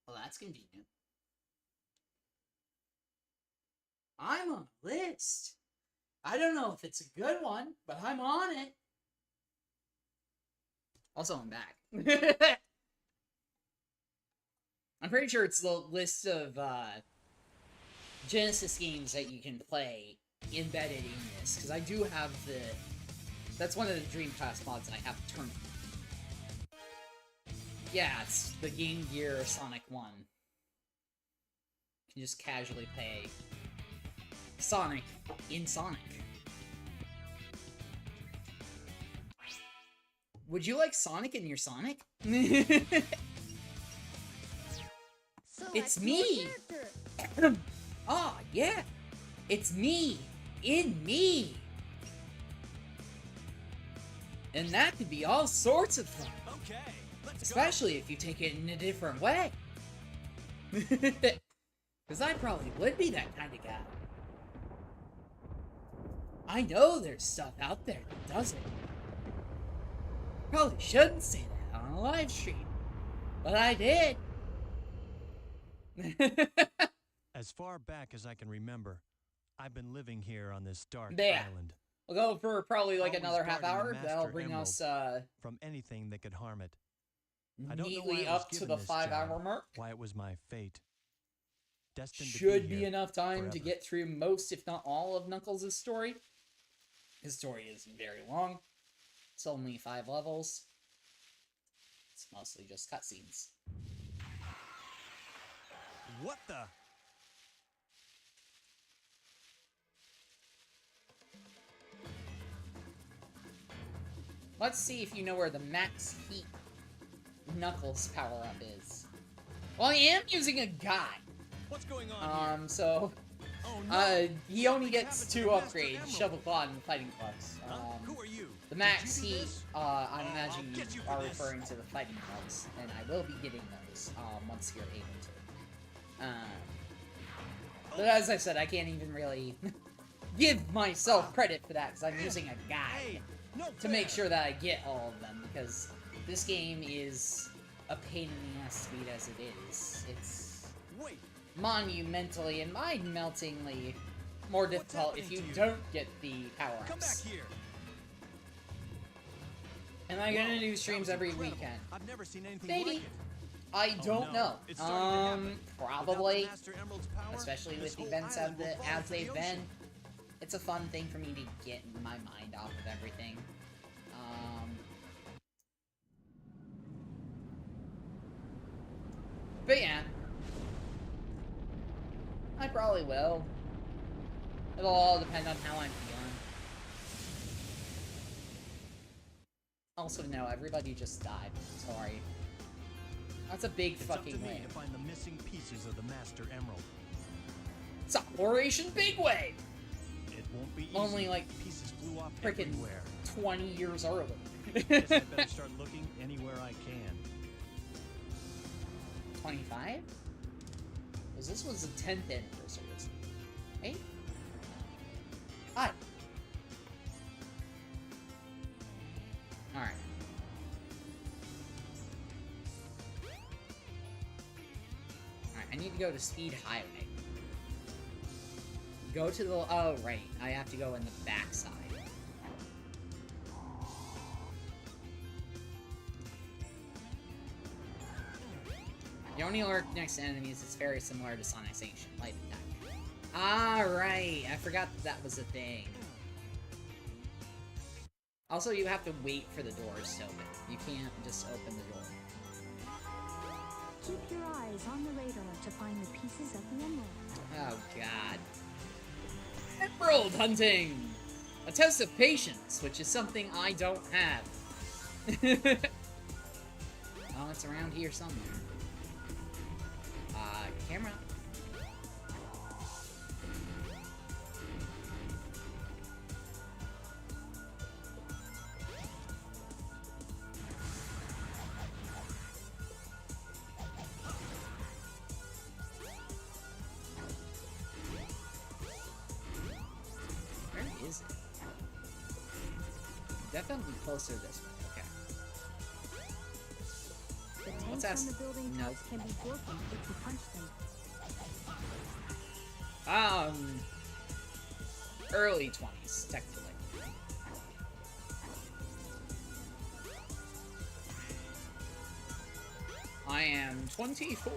Well, that's convenient. I'm on a list. I don't know if it's a good one, but I'm on it. Also, I'm back. I'm pretty sure it's the list of Genesis games that you can play embedded in this, because I do have the... That's one of the Dreamcast mods I have turned. Yeah, it's the Game Gear Sonic 1. You can just casually play Sonic in Sonic. Would you like Sonic in your Sonic? It's me! Ah, yeah! It's me! In me! And that could be all sorts of fun.
Okay, let's
Especially if you take it in a different way. Because I probably would be that kind of guy. I know there's stuff out there that does it. Probably shouldn't say that on a live stream. But I did.
As far back as I can remember, I've been living here on this dark
Yeah.
island.
We'll go for probably like
Always
another half
guarding the
hour.
Master
That'll bring
Emerald
us
from anything that could harm it. I don't know why
neatly
I was
up to
given
the
this
5 hour
job,
mark.
Why it was my fate. Destined to
Should
be
be
here
enough time to
forever.
get through most, if not all, of Knuckles' story. His story is very long. It's only 5 levels. It's mostly just cutscenes.
What the?
Let's see if you know where the max heat Knuckles power-up is. Well, I am using a guy.
What's going on here?
So...
Oh no!
he only
Something's
gets
happened
2
to the Master
upgrades,
Emerald.
Shovel Claw and Fighting Clubs.
Huh? Who are you?
The
Did
max
you do
heat,
this?
I'm
I'll
imagining
get
you
you for
are
this.
referring to the Fighting Clubs, and I will be getting those, once you're able to. But as I said, I can't even really give myself credit for that, because I'm using a guide
Hey, no
to make
fair.
sure that I get all of them, because this game is a pain in the ass to beat as it is. It's
Wait,
monumentally and mind-meltingly more difficult if
happening
you
to you?
don't get the
come back
power-ups.
here.
Am I gonna
Whoa,
do
that
streams
was
every
incredible.
weekend?
I've never seen anything
Maybe.
like it.
I
Oh,
don't
no.
know.
It's starting to happen.
Probably.
Without the Master Emerald's power,
Especially
this
with
whole
events
island will fall
as
into the
they've
ocean.
been. It's a fun thing for me to get my mind off of everything. But yeah. I probably will. It'll all depend on how I'm feeling. Also, no, everybody just died. Sorry. That's a big
It's up
fucking
to me
win.
to find the missing pieces of the Master Emerald.
It's Operation Big Wave!
It won't be easy.
Only, like,
pieces flew off
frickin'
everywhere.
20 years early.
Guess I better start looking anywhere I can.
25? Because this was the 10th anniversary, isn't it? 8? Hi. Alright. Alright, I need to go to Speed Highway. Go to the... Oh, right. I have to go in the backside. The only alert next to enemies is very similar to Sonic Station, light attack. Alright, I forgot that was a thing. Also, you have to wait for the doors to open. You can't just open the door.
Keep your eyes on the radar to find the pieces of the emerald.
Oh, God. Emerald hunting! A test of patience, which is something I don't have. Oh, it's around here somewhere. Camera. Where is it? Definitely closer this way. Okay. Let's
Tanks
ask.
on the building
Nope.
tops can be broken if you punch them.
Early 20s, technically. I am 24.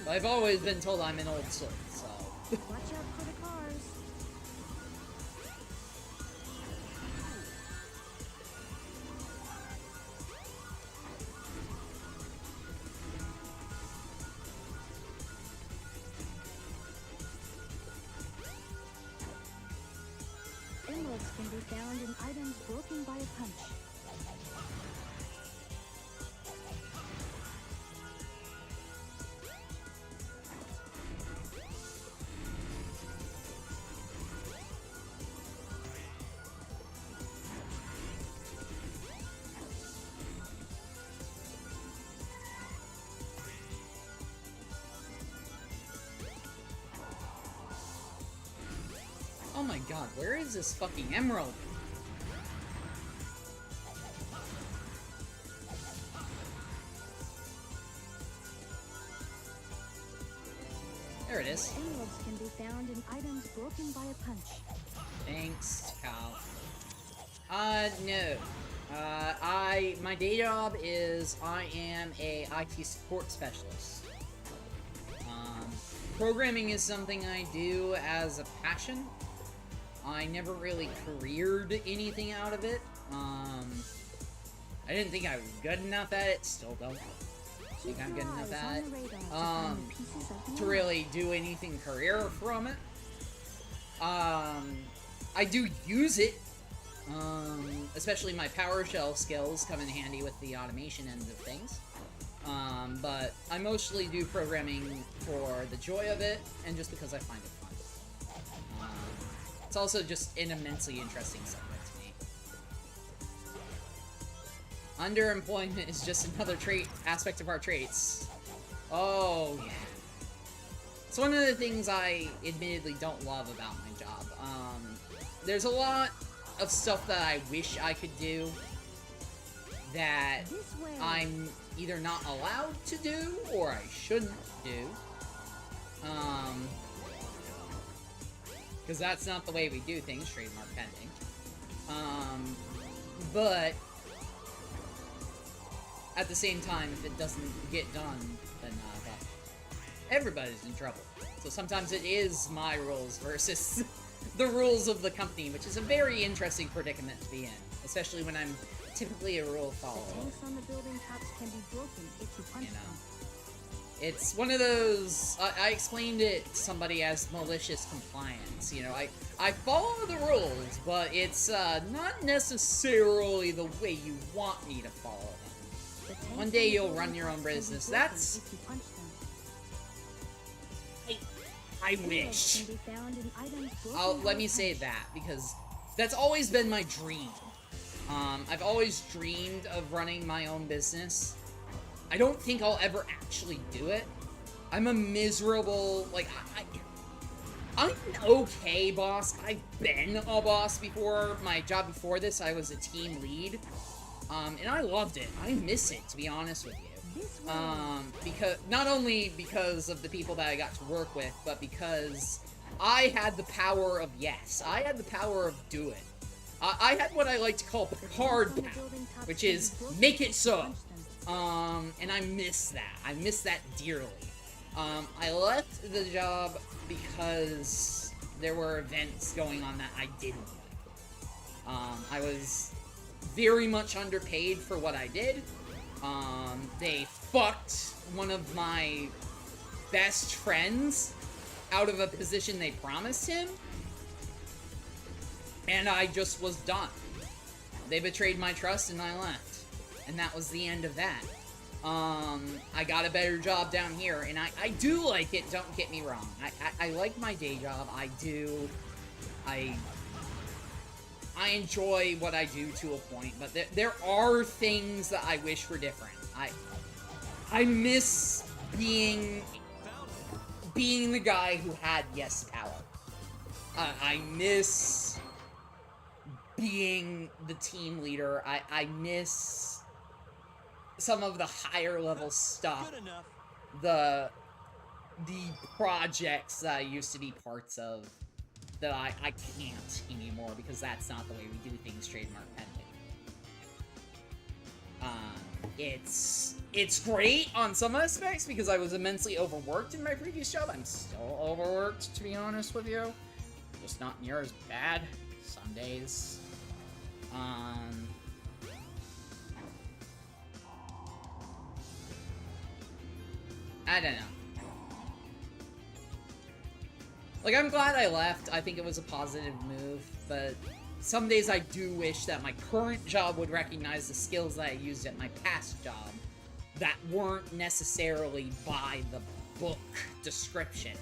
But I've always been told I'm an old soul, so.
Watch out for the cars. Emeralds can be found in items broken by a punch.
Oh my god, where is this fucking emerald? There it is.
Emeralds can be found in items broken by a punch.
Thanks, Cal. No. My day job is I am a IT support specialist. Programming is something I do as a passion. I never really careered anything out of it. I didn't think I was good enough at it, still don't think I'm good enough at it, to really do anything career from it. I do use it, especially my PowerShell skills come in handy with the automation end of things. But I mostly do programming for the joy of it, and just because I find it fun. It's also just an immensely interesting subject to me. Underemployment is just another aspect of our traits. Oh, yeah. It's one of the things I admittedly don't love about my job. There's a lot of stuff that I wish I could do that I'm either not allowed to do or I shouldn't do. Because that's not the way we do things, trademark pending. But at the same time, if it doesn't get done, then well, everybody's in trouble. So sometimes it is my rules versus the rules of the company, which is a very interesting predicament to be in, especially when I'm typically a rule follower.
Tanks on the building tops can be broken if you punch them.
It's one of those, I explained it to somebody as malicious compliance, you know, I follow the rules, but it's not necessarily the way you want me to follow them. One day you'll run your own business. That's... I wish. Let me say that, because that's always been my dream. I've always dreamed of running my own business. I don't think I'll ever actually do it. I'm a miserable, like, I'm an okay boss. I've been a boss before. My job before this, I was a team lead. And I loved it. I miss it, to be honest with you. Because, not only because of the people that I got to work with, but because I had the power of yes. I had the power of do it. I had what I like to call hard power, which is make it so. And I miss that. I miss that dearly. I left the job because there were events going on that I didn't like. I was very much underpaid for what I did. They fucked one of my best friends out of a position they promised him. And I just was done. They betrayed my trust and I left. And that was the end of that. I got a better job down here, and I do like it, don't get me wrong. I like my day job, I do. I enjoy what I do to a point, but there are things that I wish were different. I miss being the guy who had yes power. I miss being the team leader. I miss some of the higher level stuff,
Good enough.
the projects that I used to be parts of, that I can't anymore because that's not the way we do things trademark pending. It's great on some aspects because I was immensely overworked in my previous job. I'm still overworked, to be honest with you. Just not near as bad some days. I don't know. Like, I'm glad I left. I think it was a positive move, but some days I do wish that my current job would recognize the skills that I used at my past job that weren't necessarily by the book description.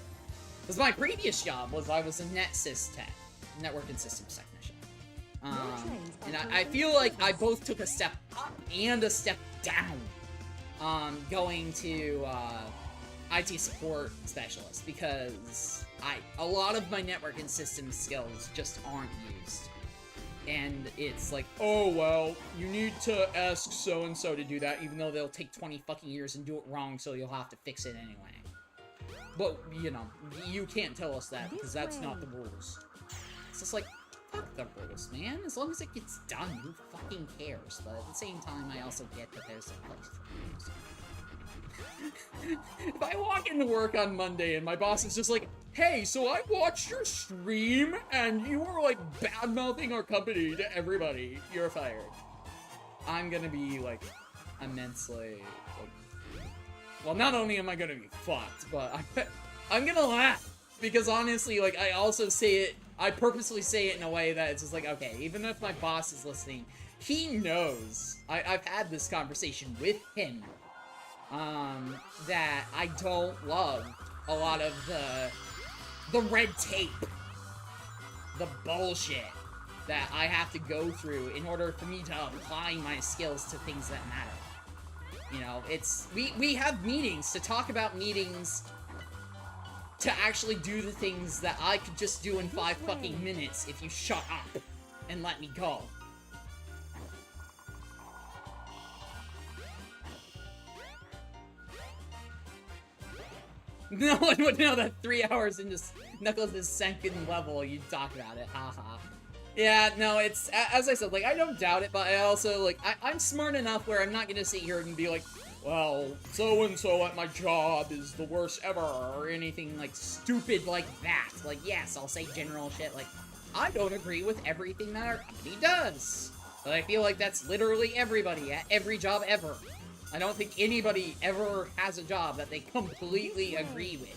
Because my previous job was I was a NetSys tech, network and systems technician. And I feel like I both took a step up and a step down going to IT support specialist because a lot of my network and systems skills just aren't used. And it's like, oh, well, you need to ask so-and-so to do that, even though they'll take 20 fucking years and do it wrong, so you'll have to fix it anyway. But, you know, you can't tell us that, because that's not the rules. It's just like, fuck the rules, man. As long as it gets done, who fucking cares? But at the same time, I also get that there's a place for rules. If I walk into work on Monday and my boss is just like, hey, so I watched your stream and you were like bad-mouthing our company to everybody, you're fired. I'm gonna be like immensely like, well, not only am I gonna be fucked, but I'm gonna laugh because honestly, like, I also say it, I purposely say it in a way that it's just like, okay, even if my boss is listening, he knows, I've had this conversation with him, that I don't love a lot of the red tape, the bullshit that I have to go through in order for me to apply my skills to things that matter. You know, it's, we have meetings to talk about meetings to actually do the things that I could just do in 5 fucking minutes if you shut up and let me go. No one would know that 3 hours into Knuckles' second level you'd talk about it, haha. Yeah, no, it's, as I said, like, I don't doubt it, but I also, like, I'm smart enough where I'm not gonna sit here and be like, well, so-and-so at my job is the worst ever, or anything, like, stupid like that. Like, yes, I'll say general shit, like, I don't agree with everything that our company does. But I feel like that's literally everybody at every job ever. I don't think anybody ever has a job that they completely agree with.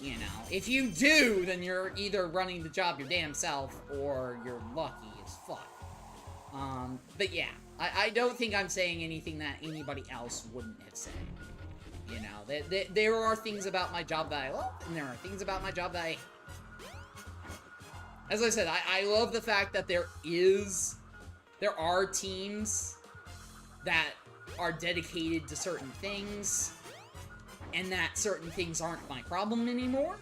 You know, if you do, then you're either running the job your damn self, or you're lucky as fuck. But yeah, I don't think I'm saying anything that anybody else wouldn't have said. You know, there are things about my job that I love, and there are things about my job that I hate. As I said, I love the fact that there are teams that are dedicated to certain things, and that certain things aren't my problem anymore.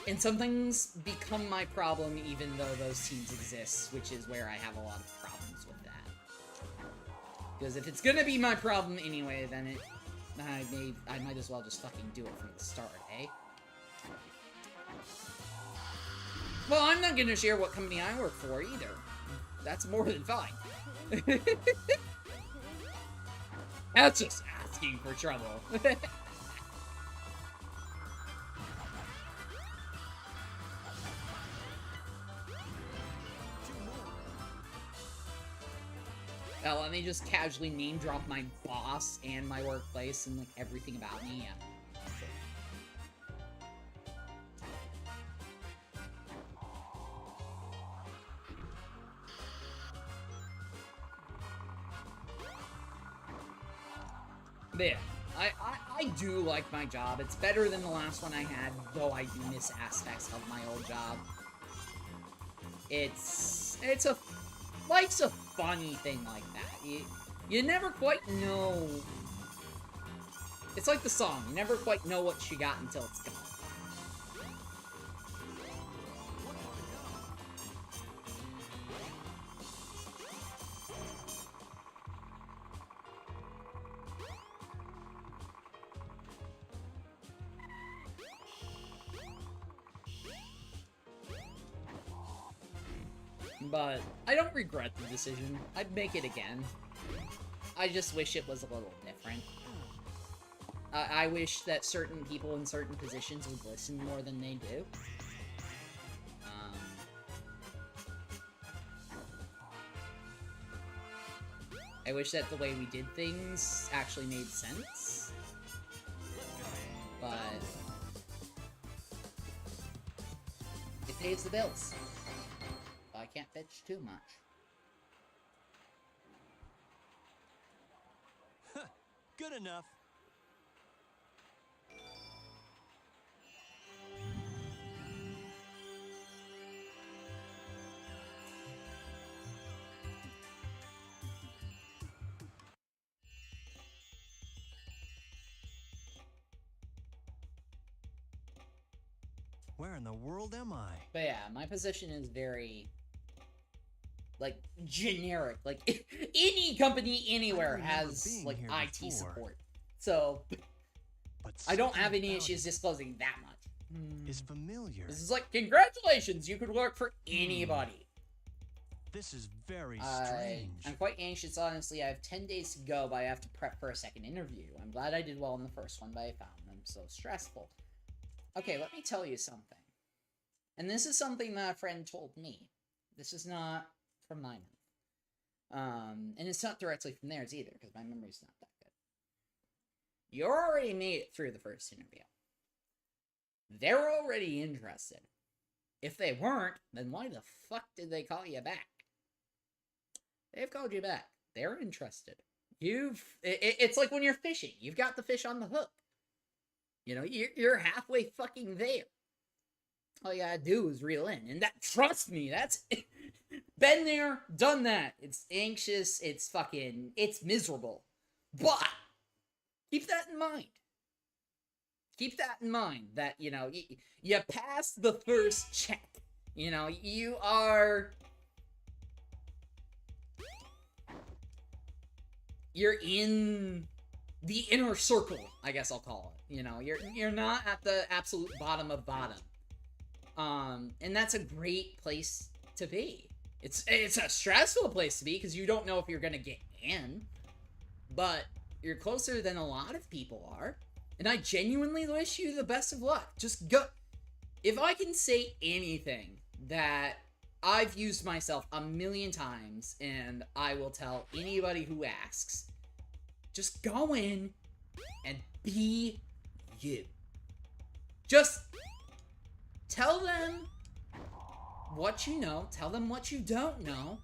And some things become my problem even though those teams exist, which is where I have a lot of problems with that. Because if it's gonna be my problem anyway, then I might as well just fucking do it from the start, eh? Well, I'm not gonna share what company I work for either. That's more than fine. That's just asking for trouble. Well, let me just casually name drop my boss and my workplace and like everything about me. Yeah. But yeah, I do like my job. It's better than the last one I had, though I do miss aspects of my old job. Life's a funny thing like that. You never quite know. It's like the song, you never quite know what you got until it's gone. But I don't regret the decision. I'd make it again. I just wish it was a little different. I wish that certain people in certain positions would listen more than they do. I wish that the way we did things actually made sense. But it pays the bills. So I can't bitch too much.
Good enough.
Where in the world am I?
But yeah, my position is very, like, generic. Like, any company anywhere has, like, IT
before.
support. So,
But
I don't have
something
any
about
issues
it
disclosing that much.
is familiar.
This is like, congratulations, you could work for anybody.
This is very strange.
I'm quite anxious, honestly. I have 10 days to go, but I have to prep for a second interview. I'm glad I did well in the first one, but I found them so stressful. Okay, let me tell you something. And this is something that a friend told me. This is not from my mouth. And it's not directly from theirs either, because my memory's not that good. You already made it through the first interview. They're already interested. If they weren't, then why the fuck did they call you back? They've called you back. They're interested. It's like when you're fishing. You've got the fish on the hook. You know, you're halfway fucking there. All you gotta do is reel in. And that, trust me, that's been there, done that. It's anxious, it's miserable. But keep that in mind. Keep that in mind that, you know, you passed the first check. You know, you're in the inner circle, I guess I'll call it. You know, you're not at the absolute bottom of bottom. And that's a great place to be. It's a stressful place to be because you don't know if you're gonna get in, but you're closer than a lot of people are. And I genuinely wish you the best of luck. Just go. If I can say anything that I've used myself a million times, and I will tell anybody who asks, just go in and be you. Just tell them what you know, tell them what you don't know,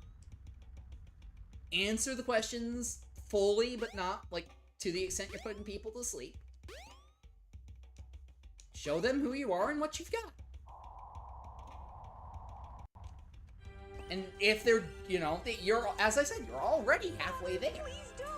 answer the questions fully, but not, like, to the extent you're putting people to sleep. Show them who you are and what you've got. And if they're, you know, as I said, you're already halfway there.
Please don't.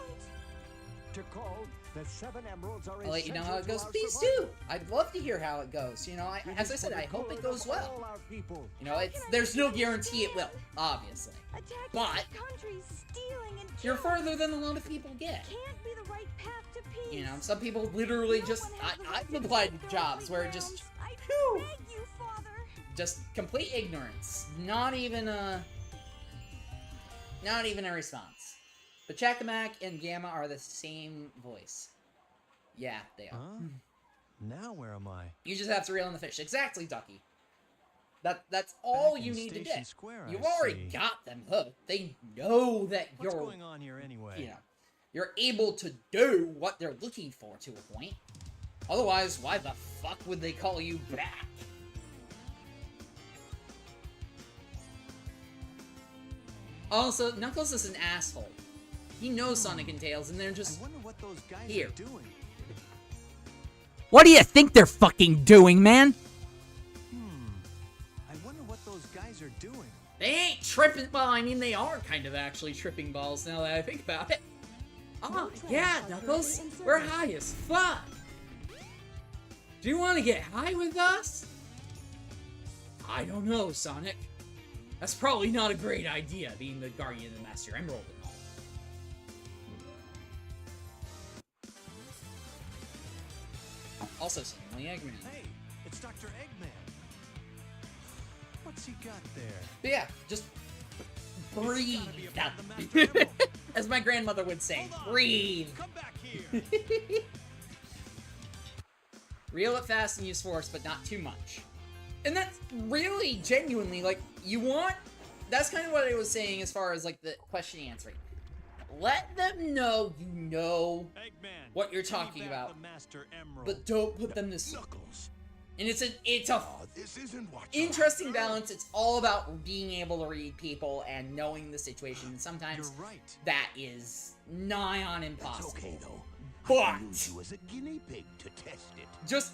To call, the 7 emeralds are
I'll let you know how it
essential
goes.
to our
Please
survival.
do. I'd love to hear how it goes. You know, as I said, I hope it goes well.
All our people.
You know, there's no guarantee it will, obviously.
Attacking
But
countries, stealing and
you're
killing
further than a lot of people get.
can't be the right path to peace.
You know, some people literally
No
just,
one has the right
I've
to
applied
take
to
their
jobs where it
playgrounds.
just,
I
whew,
beg you, Father.
just complete ignorance. Not even a response. But Chakamak and Gamma are the same voice. Yeah, they are.
Huh? Now where am I?
You just have to reel in the fish. Exactly, Ducky. That's all
Back
you
in
need to do.
Station Square,
You've
I
already
see.
got them hooked. They know that
What's
you're,
going on here anyway?
you know, you're able to do what they're looking for to a point. Otherwise, why the fuck would they call you back? Also, Knuckles is an asshole. He knows Sonic and Tails, and they're just
I wonder what those guys
here.
are doing.
What do you think they're fucking doing, man?
I wonder what those guys are doing.
They ain't tripping. Well, I mean, they are kind of actually tripping balls now that I think about it. Oh, yeah, Knuckles. We're high as fuck. Do you want to get high with us? I don't know, Sonic. That's probably not a great idea, being the Guardian of the Master Emerald and all. Also, suddenly Eggman.
Hey, it's Dr. Eggman. What's he got there?
But yeah, just Breathe.
It's gotta be about the Master Emerald.
As my grandmother would say,
Hold on.
breathe.
Come back here.
Reel it fast and use force, but not too much. And that's really, genuinely, like, you want... That's kind of what I was saying as far as, like, the question answering. Let them know you know
Eggman,
what you're
give me
talking
back
about,
the Master Emerald.
but don't put them to sleep.
Knuckles.
And it's a
This isn't what you're
interesting
after.
balance. It's all about being able to read people and knowing the situation. And sometimes
You're right.
that is nigh on
It's
impossible.
okay though. I
But
can use you as a guinea pig to test it.
just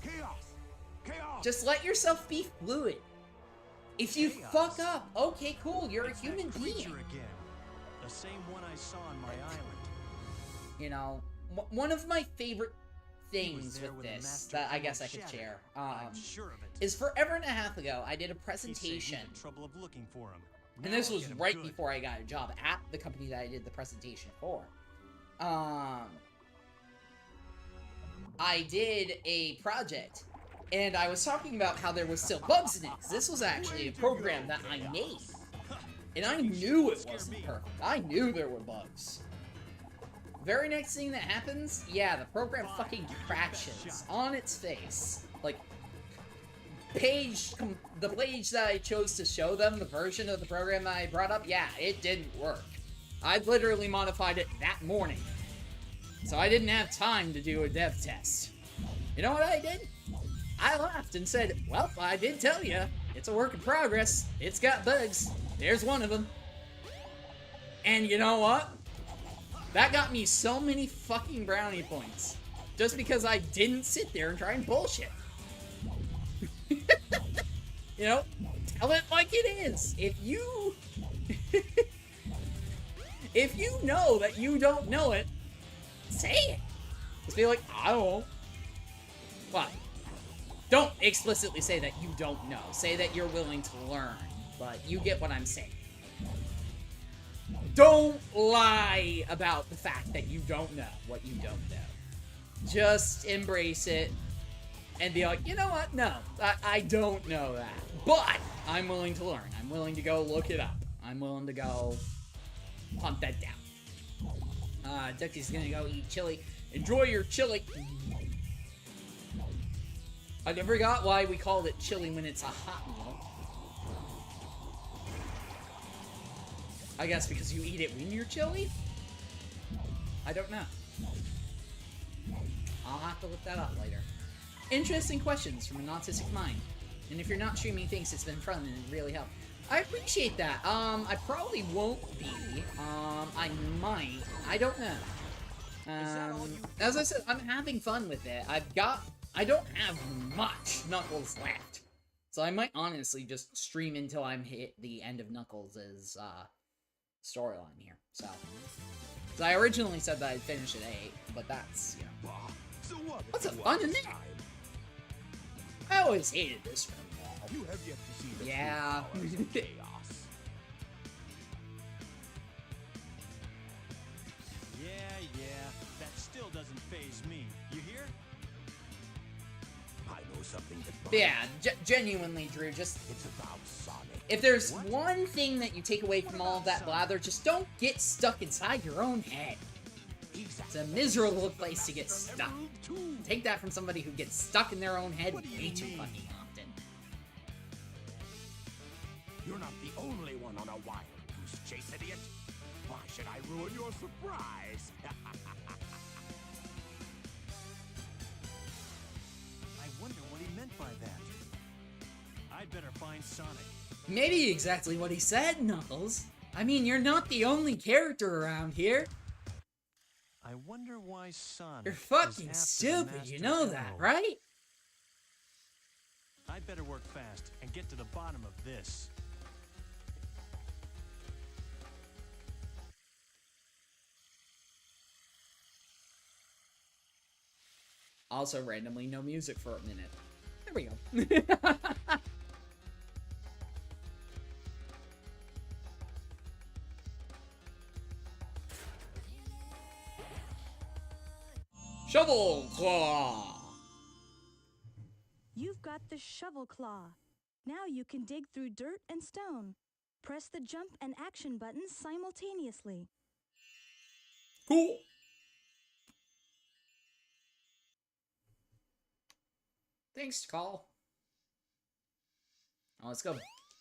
Chaos. Chaos.
Just let yourself be fluid. If you fuck up, okay, cool, you're a
It's
human
that
being.
creature again. The same one I saw on my island.
You know, one of my favorite
He was
things
there
with
when the
this
Master
that I
Emerald
guess I could
shattered.
share
I'm sure of it.
is forever and a half ago I did a
He saved me
presentation,
the trouble of looking for him.
and
Now
this
I'll
was
get him
right
good.
before I got a job at the company that I did the presentation for. I did a project, and I was talking about how there was still bugs in it, 'cause this was actually a program that I made. And I knew it wasn't perfect. I knew there were bugs. Very next thing that happens, yeah, the program fucking crashes on its face. Like, the page that I chose to show them, the version of the program that I brought up, yeah, it didn't work. I literally modified it that morning. So I didn't have time to do a dev test. You know what I did? I laughed and said, well, I did tell you, it's a work in progress. It's got bugs. There's one of them. And you know what? That got me so many fucking brownie points. Just because I didn't sit there and try and bullshit. You know? Tell it like it is. If you... if you know that you don't know it, say it. Just be like, I don't know. Well, don't explicitly say that you don't know. Say that you're willing to learn. But you get what I'm saying. Don't lie about the fact that you don't know what you don't know. Just embrace it and be like, you know what? No, I don't know that. But I'm willing to learn. I'm willing to go look it up. I'm willing to go hunt that down. Ducky's gonna go eat chili. Enjoy your chili. I never got why we called it chili when it's a hot meal. I guess because you eat it when you're chili? I don't know. I'll have to look that up later. Interesting questions from an autistic mind. And if you're not streaming, thanks, it's been fun and it really helped. I appreciate that. I probably won't be. I might. I don't know. As I said, I'm having fun with it. I don't have much Knuckles left. So I might honestly just stream until I'm hit the end of Knuckles' storyline here. So I originally said that I'd finish at 8, but that's, you know.
So what?
What's
if
a
you
fun
want
in
this
there?
time?
I always hated this room.
You have yet to see the true
Yeah.
powers of chaos.
Yeah, that still doesn't faze me. You hear?
I know something that
But yeah, genuinely, Drew, just
it's about Sonic.
if there's one thing that you take away from all of that blather, just don't get stuck inside your own head. It's a miserable place to get stuck. Take that from somebody who gets stuck in their own head way too fucking often.
You're not the only one on a wild goose chase, idiot. Why should I ruin your surprise?
I wonder what he meant by that. I'd better find Sonic.
Maybe exactly what he said, Knuckles. I mean, you're not the only character around here.
I wonder why Sonic
You're
is
fucking
after the
stupid,
Master
you know that,
Emerald.
right?
I'd better work fast and get to the bottom of this.
Also, randomly, no music for a minute. There we go. Shovel Claw!
You've got the shovel claw. Now you can dig through dirt and stone. Press the jump and action buttons simultaneously.
Cool. Thanks, Call. Now let's go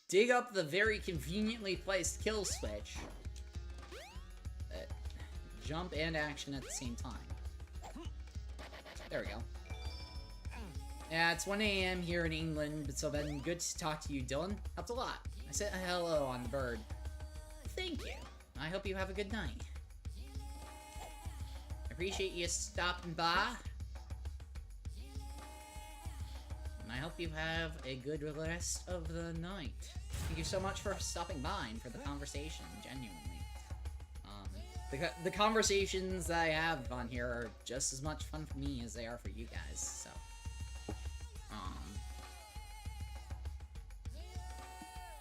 dig up the very conveniently placed kill switch. Jump and action at the same time. There we go. Yeah, it's 1 a.m. here in England, but so then good to talk to you, Dylan. Helped a lot. I said hello on the bird. Thank you. I hope you have a good night. I appreciate you stopping by. And I hope you have a good rest of the night. Thank you so much for stopping by and for the conversation, genuinely. The conversations that I have on here are just as much fun for me as they are for you guys, so.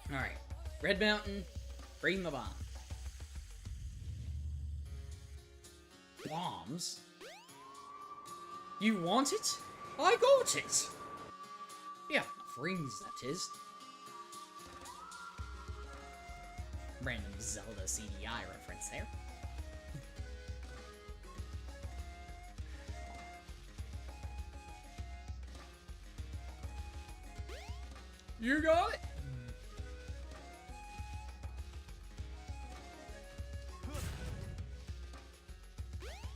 Alright. Red Mountain, bring the bomb. Bombs? You want it? I got it! Yeah, rings, that is. Random Zelda CDI reference there. You got it?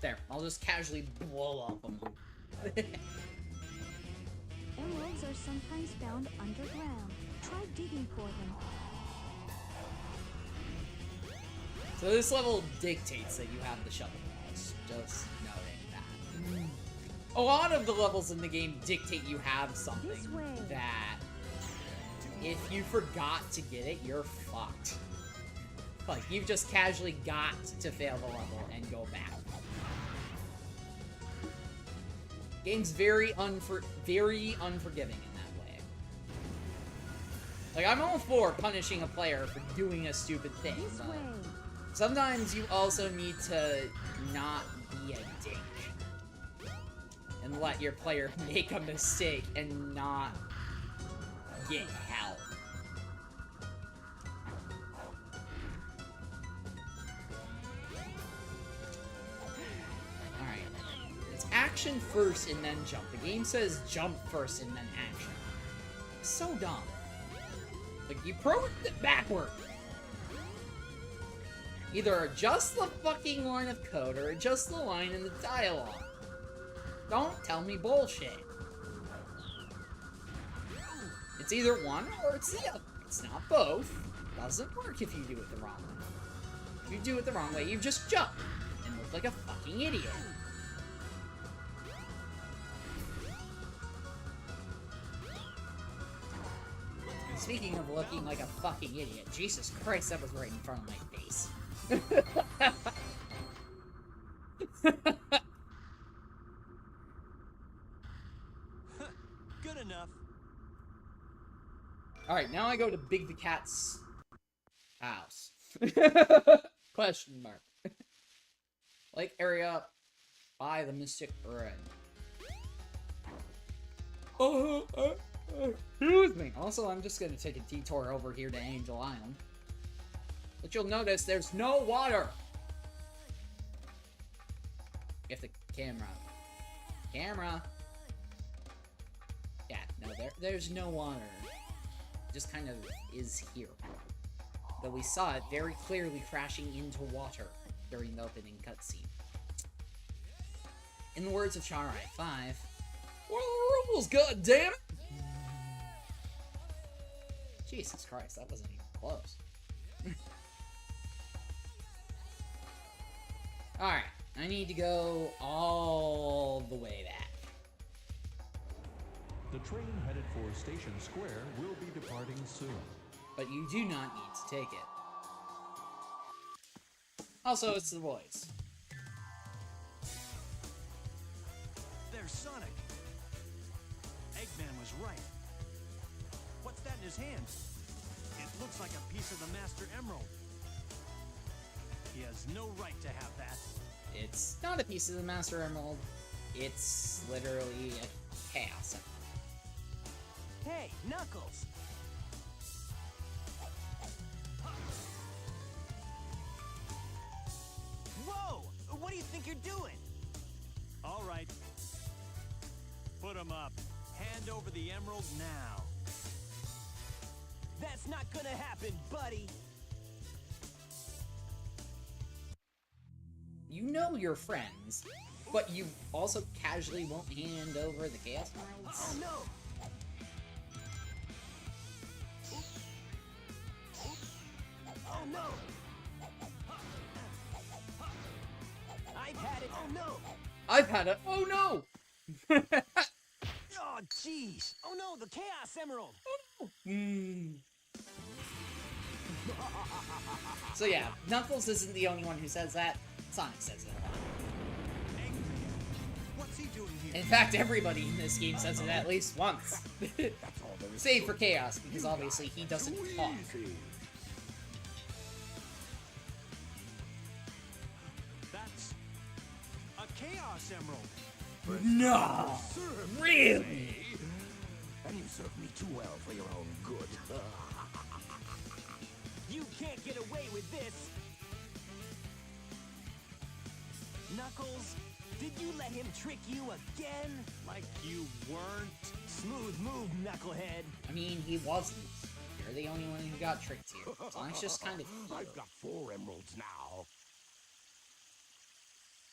There, I'll just casually blow up them.
Emeralds are sometimes found underground. Try digging for them.
So this level dictates that you have the shovel balls. Just noting that. A lot of the levels in the game dictate you have something that if you forgot to get it, you're fucked. Like, you've just casually got to fail the level and go back. Game's very unforgiving in that way. Like, I'm all for punishing a player for doing a stupid thing, but sometimes you also need to not be a dick. And let your player make a mistake and not get help. Alright. It's action first and then jump. The game says jump first and then action. So dumb. Like, you programmed it backward. Either adjust the fucking line of code or adjust the line in the dialogue. Don't tell me bullshit. It's either one or it's the other. It's not both. Doesn't work if you do it the wrong way. If you do it the wrong way, you just jump and look like a fucking idiot. Speaking of looking like a fucking idiot, Jesus Christ, that was right in front of my face.
Good enough.
Alright, now I go to Big the Cat's house. Question mark. Lake area by the Mystic Ruin. Excuse me. Also, I'm just gonna take a detour over here to Angel Island. But you'll notice there's no water. If the camera. Yeah, no, there's no water. It just kind of is here. Though we saw it very clearly crashing into water during the opening cutscene. In the words of Charai 5, what are the rules, goddammit? Jesus Christ, that wasn't even close. Alright, I need to go all the way back.
The train headed for Station Square will be departing soon.
But you do not need to take it. Also, it's the boys.
There's Sonic. Eggman was right. What's that in his hand? It looks like a piece of the Master Emerald. He has no right to have that.
It's not a piece of the Master Emerald. It's literally a Chaos Emerald.
Hey, Knuckles! doing? All right. Put him up. Hand over the emerald now.
That's not gonna happen, buddy.
You know you're friends, but you also casually won't hand over the Chaos Emeralds?
Oh no! Oh no! I've had it. Oh no!
I've had it. Oh no!
Oh jeez! Oh no! The Chaos Emerald!
So yeah, Knuckles isn't the only one who says that. Sonic says it a lot.
Angry. What's he doing here?
In fact, everybody in this game says it at least once.
That's all there is.
Save for Chaos, because obviously he doesn't
Too
talk.
easy.
That's a Chaos Emerald.
No!
Serve
Really?
me. And you serve me too well for your own good.
You can't get away with this! Knuckles, did you let him trick you again?
Like you weren't.
Smooth move, Knucklehead.
I mean, he wasn't. You're the only one who got tricked here. Sonic's just kind of
I've got 4 emeralds now.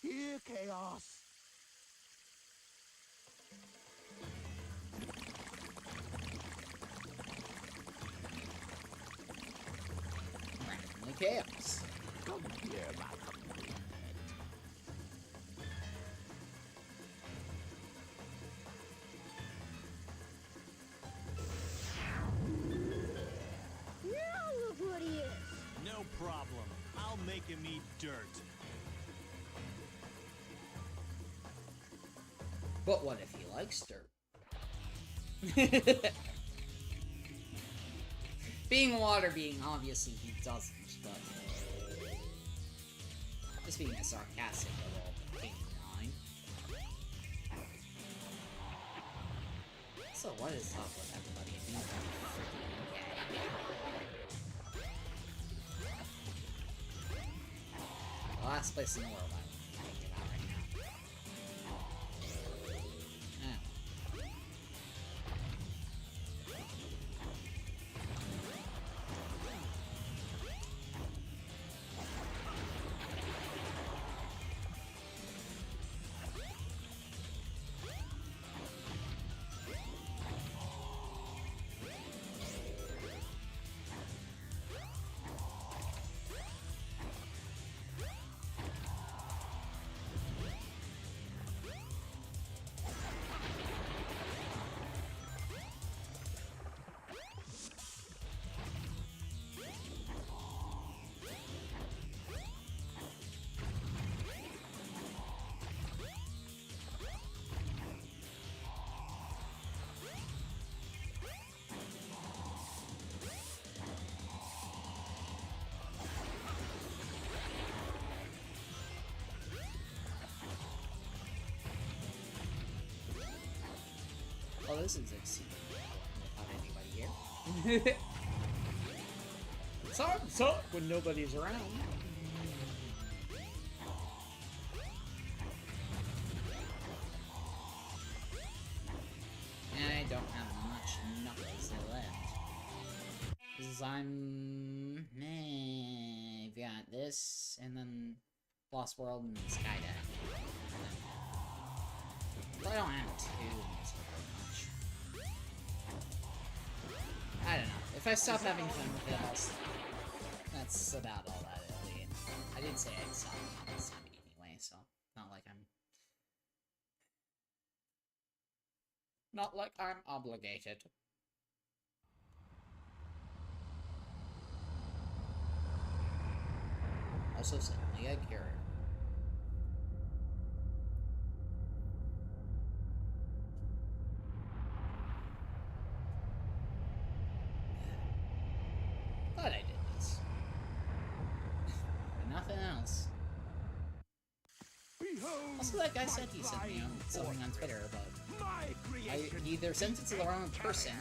Here, Chaos.
randomly Chaos.
Come here, my hungry friend.
Now look what he is.
No problem. I'll make him eat dirt.
But what if he likes dirt? Being water being, obviously he doesn't, but... Just being a sarcastic little canine. So what is up with everybody being freaking okay? The last place in the world I'm thinking about right now. Oh, this is exceedingly without anybody here. It's hard to talk when nobody's around. And I don't have much Knuckles left. Because I've got this, and then Lost World and Skydive. But I don't have two in this very much. I don't know. If I stop having fun with it, that's about all that it'll be. I did say I'd stop it this time anyway, so not like I'm obligated. Also, suddenly a cure. Glad I did this. But nothing else.
Behold
Also, that guy said he sent me
my
something on Twitter, but
My
I
creation.
either sent it to the wrong person,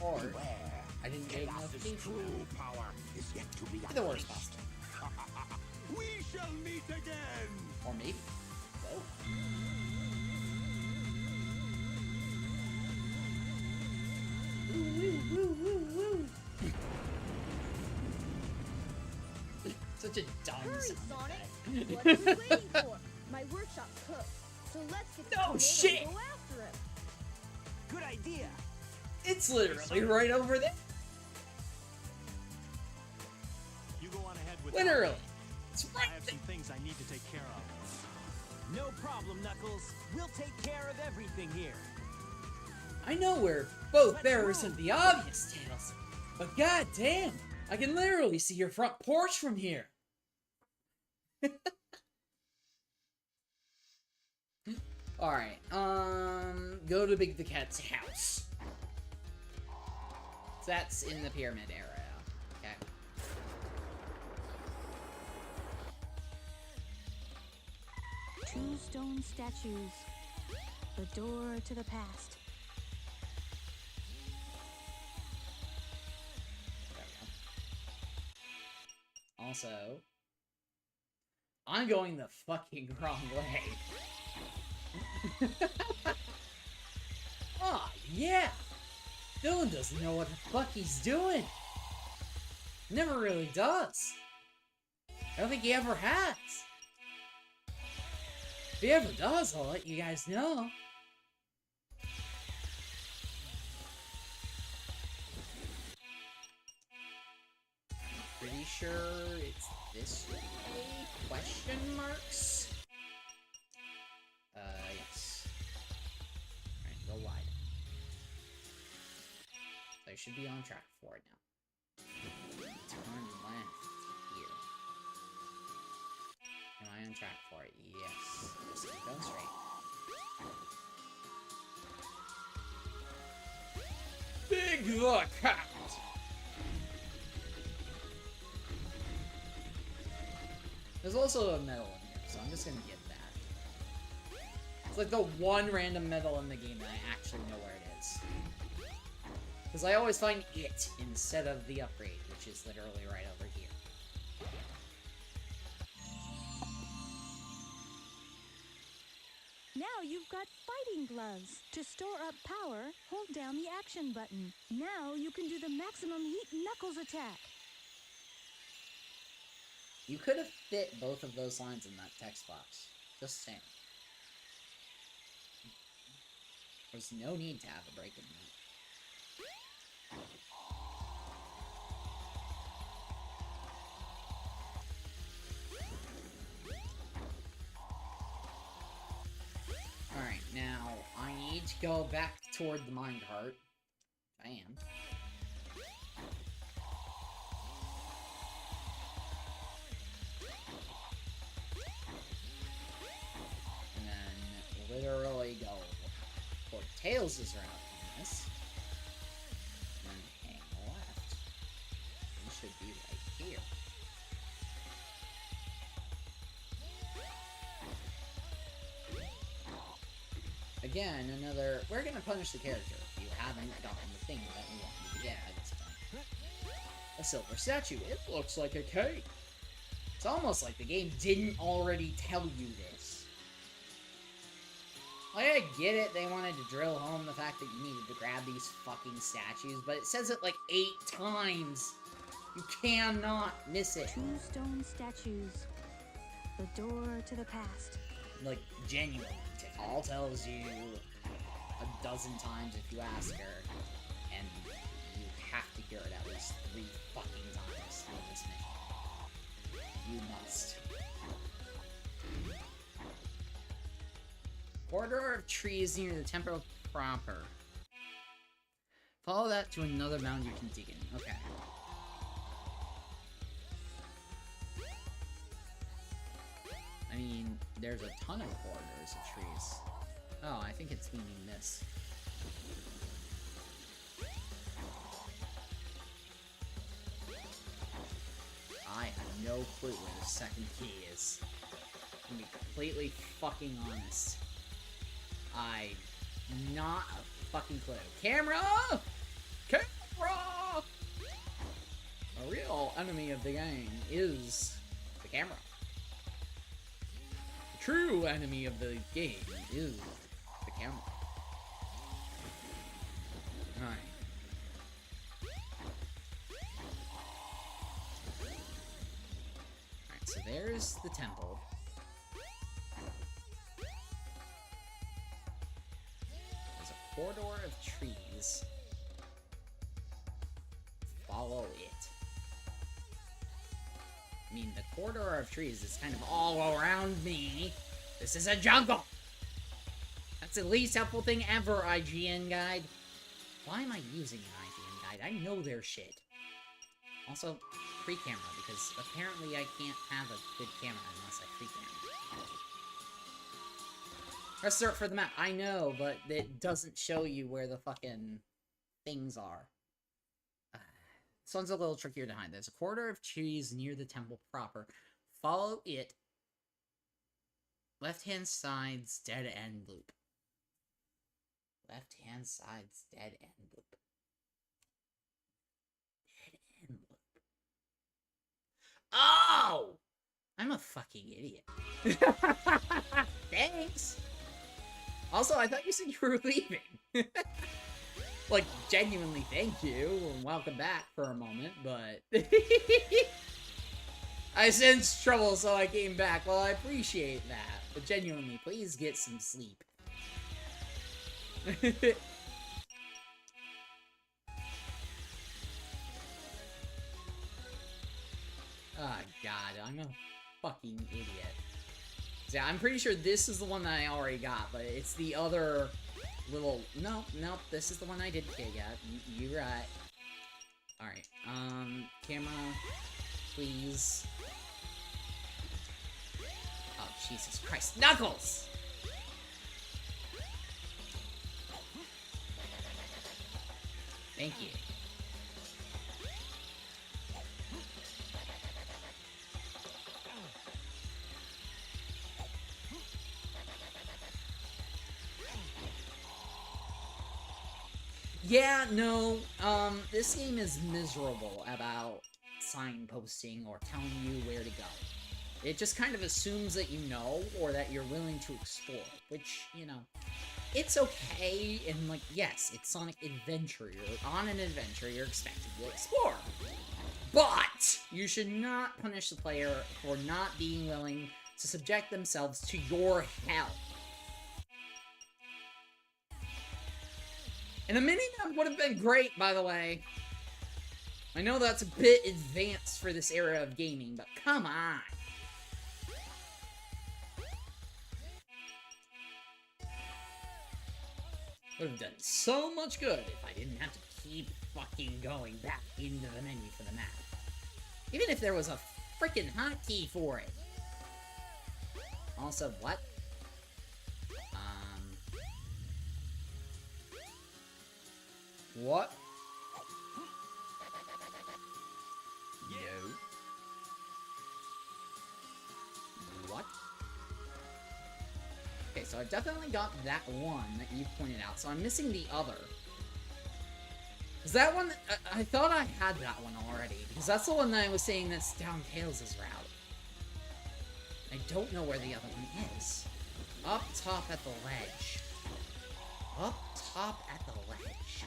or
Beware.
I didn't get a
Chaos's
notification.
true power is yet to be
The worst
unleashed.
possible.
We shall meet again.
Or maybe. Woo, woo, woo, woo. Such a dumb
Hurry,
sound
Sonic!
effect.
What are we waiting for? My workshop's cooked, so let's get the
No
tomato
shit!
and go after him.
Good idea.
It's literally right over there.
You go on ahead with
Literally. It's
I
right
have
there.
some things I need to take care of.
No problem, Knuckles. We'll take care of everything here.
I know we're both bearers of the obvious tales, but goddamn, I can literally see your front porch from here. Alright, go to Big the Cat's house. So that's in the pyramid area. Okay.
Two stone statues. The door to the past.
There we go. Also, I'm going the fucking wrong way. Aw, yeah! Dylan doesn't know what the fuck he's doing. Never really does. I don't think he ever has. If he ever does, I'll let you guys know. Pretty sure it's this way? Question marks? Yes. Alright, go wide. So I should be on track for it now. Turn left here. Am I on track for it? Yes. Just keep going straight. Big the Cat! There's also a medal in here, so I'm just gonna get that. It's like the one random medal in the game that I actually know where it is. Because I always find it instead of the upgrade, which is literally right over here.
Now you've got fighting gloves. To store up power, hold down the action button. Now you can do the maximum heat knuckles attack.
You could have fit both of those lines in that text box. Just saying. There's no need to have a break in that. Alright, now I need to go back toward the minecart. I am. And then literally go toward Tails' route in this. And then hang left. We should be right here. Again, another... We're gonna punish the character if you haven't gotten the thing that we want you to get at this point. A silver statue. It looks like a cake. It's almost like the game didn't already tell you this. Like, I get it, they wanted to drill home the fact that you needed to grab these fucking statues, but it says it like 8 times. You cannot miss it.
Two stone statues. The door to the past.
Like, genuinely. All tells you a dozen times if you ask her, and you have to hear it at least 3 fucking times in this mission. You must. Corridor of trees near the temple proper. Follow that to another mound you can dig in. Okay. I mean, there's a ton of corridors of trees. Oh, I think it's meaning this. I have no clue where the second key is. To be completely fucking honest. Not a fucking clue. Camera! Camera! A real enemy of the game is the camera. The true enemy of the game is the camera. Alright. Alright, so there's the temple. There's a corridor of trees. Follow it. I mean, the corridor of trees is kind of all around me. This is a jungle! That's the least helpful thing ever, IGN guide. Why am I using an IGN guide? I know their shit. Also, free camera, because apparently I can't have a good camera unless I free camera. Press start for the map. I know, but it doesn't show you where the fucking things are. This one's a little trickier to hide. There's a corridor of trees near the temple proper. Follow it. Left-hand side's dead-end loop. Left-hand side's dead-end loop. Dead-end loop. Oh! I'm a fucking idiot. Thanks! Also, I thought you said you were leaving. Like, genuinely thank you, and welcome back for a moment, but... I sensed trouble, so I came back. Well, I appreciate that, but genuinely, please get some sleep. Oh, God, I'm a fucking idiot. So, yeah, I'm pretty sure this is the one that I already got, but it's the other... little... Nope, this is the one I did get. You're right. Alright, camera, please. Oh, Jesus Christ. Knuckles! Thank you. Yeah, no, this game is miserable about signposting or telling you where to go. It just kind of assumes that you know, or that you're willing to explore, which, you know, it's okay, and, like, yes, it's Sonic Adventure. You're on an adventure, you're expected to explore. But you should not punish the player for not being willing to subject themselves to your hell. And a mini-map would have been great, by the way. I know that's a bit advanced for this era of gaming, but come on. Would have done so much good if I didn't have to keep fucking going back into the menu for the map. Even if there was a freaking hotkey for it. Also, what? What? No. What? Okay, so I definitely got that one that you pointed out, so I'm missing the other. Is that one... I thought I had that one already, because that's the one that I was saying that's down Tails' route. I don't know where the other one is. Up top at the ledge. Up top at the ledge.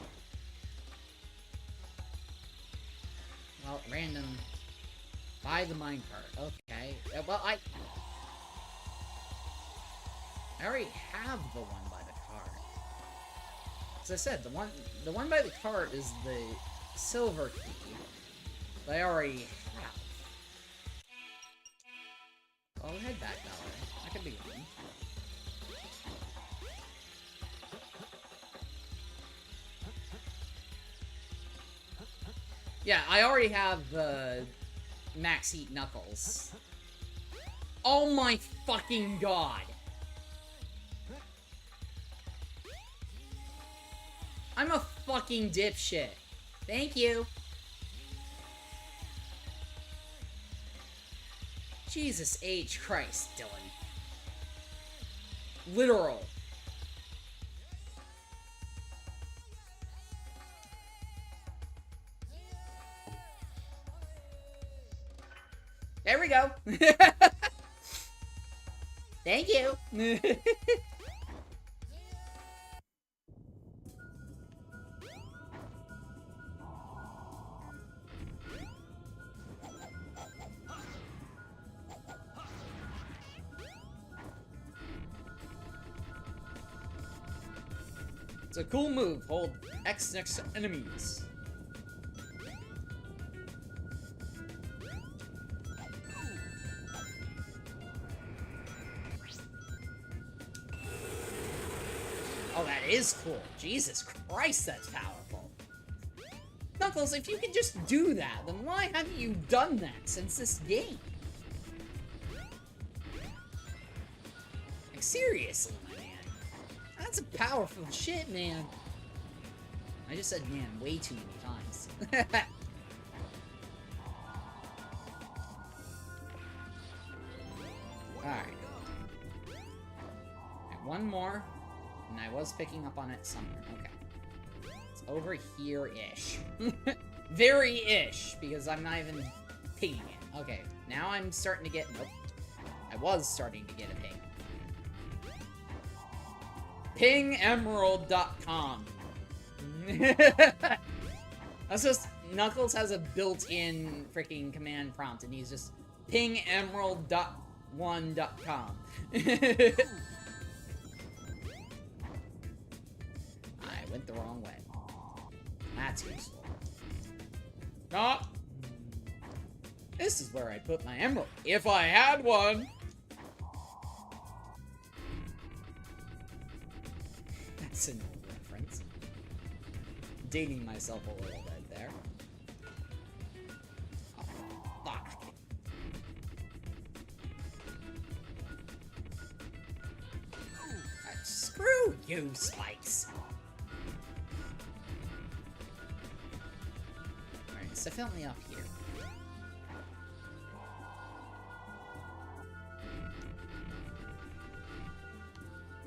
Well, random. Buy the minecart. Okay. Well, I already have the one by the cart. As I said, the one by the cart is the silver key that I already have. I'll head back that way. I could be wrong. Yeah, I already have the Max Heat Knuckles. Oh my fucking god! I'm a fucking dipshit. Thank you. Jesus H. Christ, Dylan. Literal. There we go. Thank you! It's a cool move. Hold X next to enemies. Oh, that is cool. Jesus Christ, that's powerful. Knuckles, if you could just do that, then why haven't you done that since this game? Like, seriously, my man. That's a powerful shit, man. I just said man way too many times. Alright. One more. And I was picking up on it somewhere. Okay. It's over here-ish. Very-ish, because I'm not even pinging it. Okay, now I'm starting to get... Nope. I was starting to get a ping. Pingemerald.com. That's just... Knuckles has a built-in freaking command prompt, and he's just pingemerald.1.com. Went the wrong way. That's useful. Oh! This is where I put my emerald. If I had one! That's an old reference. Dating myself a little bit there. Oh, fuck. Screw you, Spikes. So fill me up here.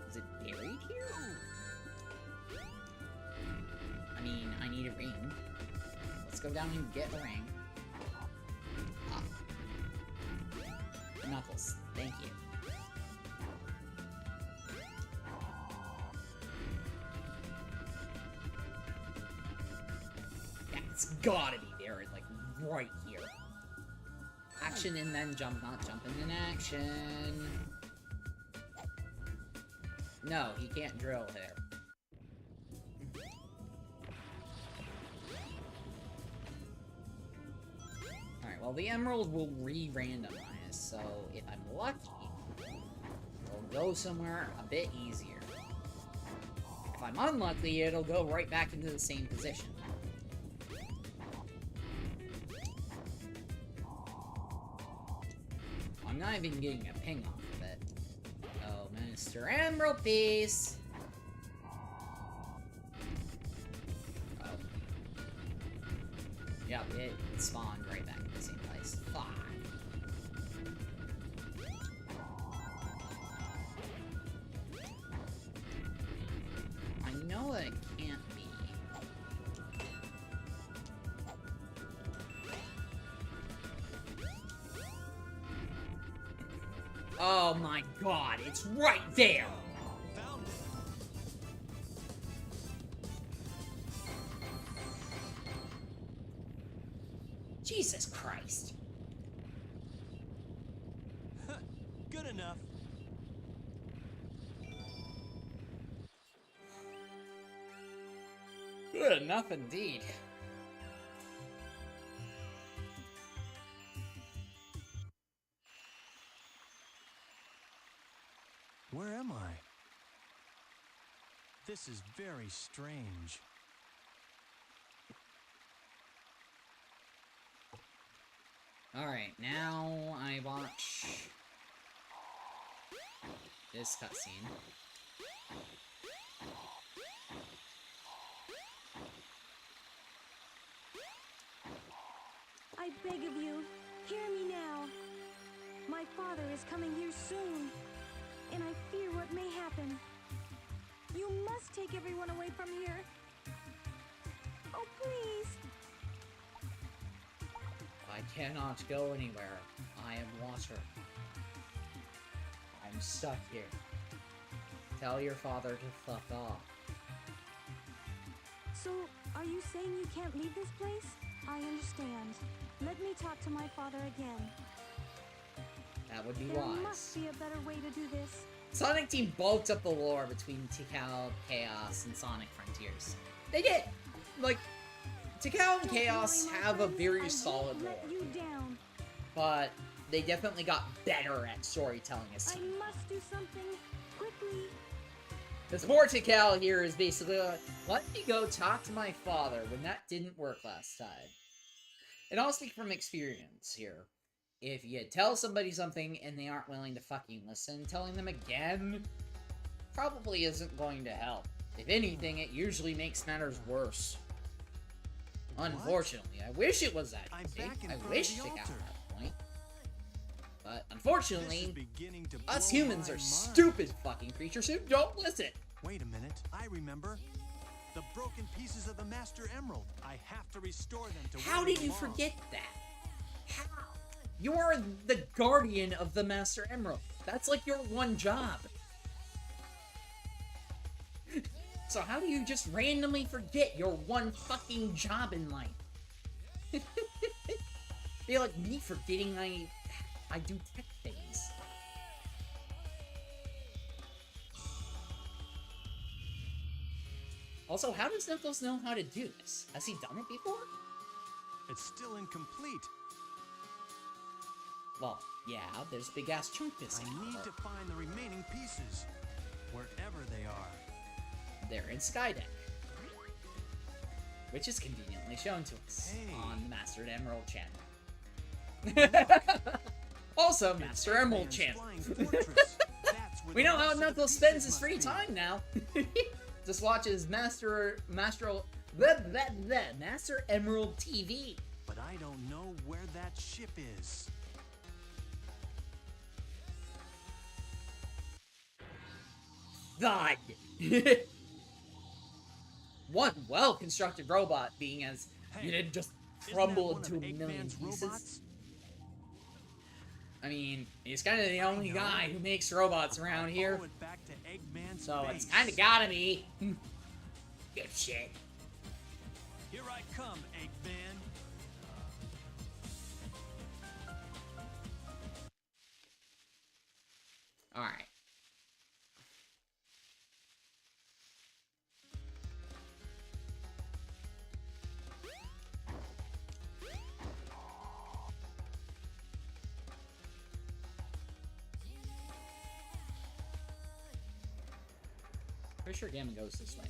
Is it buried here? I mean, I need a ring. Let's go down and get a ring. Ah. Knuckles, thank you. Yeah, it's gotta be like right here. Action and then jump, not jumping in action. No, he can't drill there. Alright, well the emerald will re-randomize, so if I'm lucky, it'll go somewhere a bit easier. If I'm unlucky, it'll go right back into the same position. I'm not even getting a ping off of it. Oh, Mr. Emerald Piece! Oh. Yep, it spawned right back in the same place. Fuck. I know that it can't be. Oh my god, it's right there!
Found it.
Jesus Christ.
Good enough.
Good enough indeed.
Where am I? This is very strange.
Alright, now I watch this cutscene.
I beg of you, hear me now. My father is coming here soon, and I fear what may happen. You must take everyone away from here. Oh, please.
I cannot go anywhere. I am water. I stuck here. Tell your father to fuck off.
So, are you saying you can't leave this place? I understand. Let me talk to my father again.
That would be
There
wise.
must be a better way to do this.
Sonic Team bulked up the lore between Tikal, Chaos, and Sonic Frontiers. They did! Like, Tikal and
Don't
Chaos
worry, my
have a
friends,
very
I
solid
won't
lore.
let you down.
But they definitely got better at storytelling as
I
team.
must do something quickly.
This more Tikal here is basically like, let me go talk to my father when that didn't work last time. And I'll speak from experience here. If you tell somebody something and they aren't willing to fucking listen, telling them again probably isn't going to help. If anything, it usually makes matters worse. Unfortunately, I wish it was that
I'm
easy.
back in
I
front
wish
of the
Tikal
altar.
had that point. But
This is
unfortunately,
beginning to
us
blow
humans
my
are
mind.
stupid fucking creatures who don't listen.
Wait a minute. I remember. The broken pieces of the Master Emerald. I have to restore them to
How
where they
did you
belong.
forget that? How? You are the guardian of the Master Emerald. That's like your one job. So how do you just randomly forget your one fucking job in life? Be like me forgetting I do tech things. Also, how does Knuckles know how to do this? Has he done it before?
It's still incomplete.
Well, yeah, there's a big ass chunk
I
missing.
need
but
to find the remaining pieces, wherever they are.
they're in Skydeck, which is conveniently shown to us
Hey.
on the Master Emerald channel. Also, Master Emerald
Eggman's
channel.
flying fortress. That's where
We
the
know how
rest of the
Knuckles
pieces
spends his
must
free
be.
time now. Just watches Master Emerald TV.
But I don't know where that ship is.
God. One well-constructed robot being as you didn't just
Isn't
crumble
that
into a
one of
million
Eggman's
pieces.
robots?
I mean, he's kind of the only
know.
guy who makes robots around here,
Follow it back to Eggman's
so
base.
it's kind of gotta be. Good shit.
Here I come, Eggman.
All right. Pretty sure Gamma goes this way.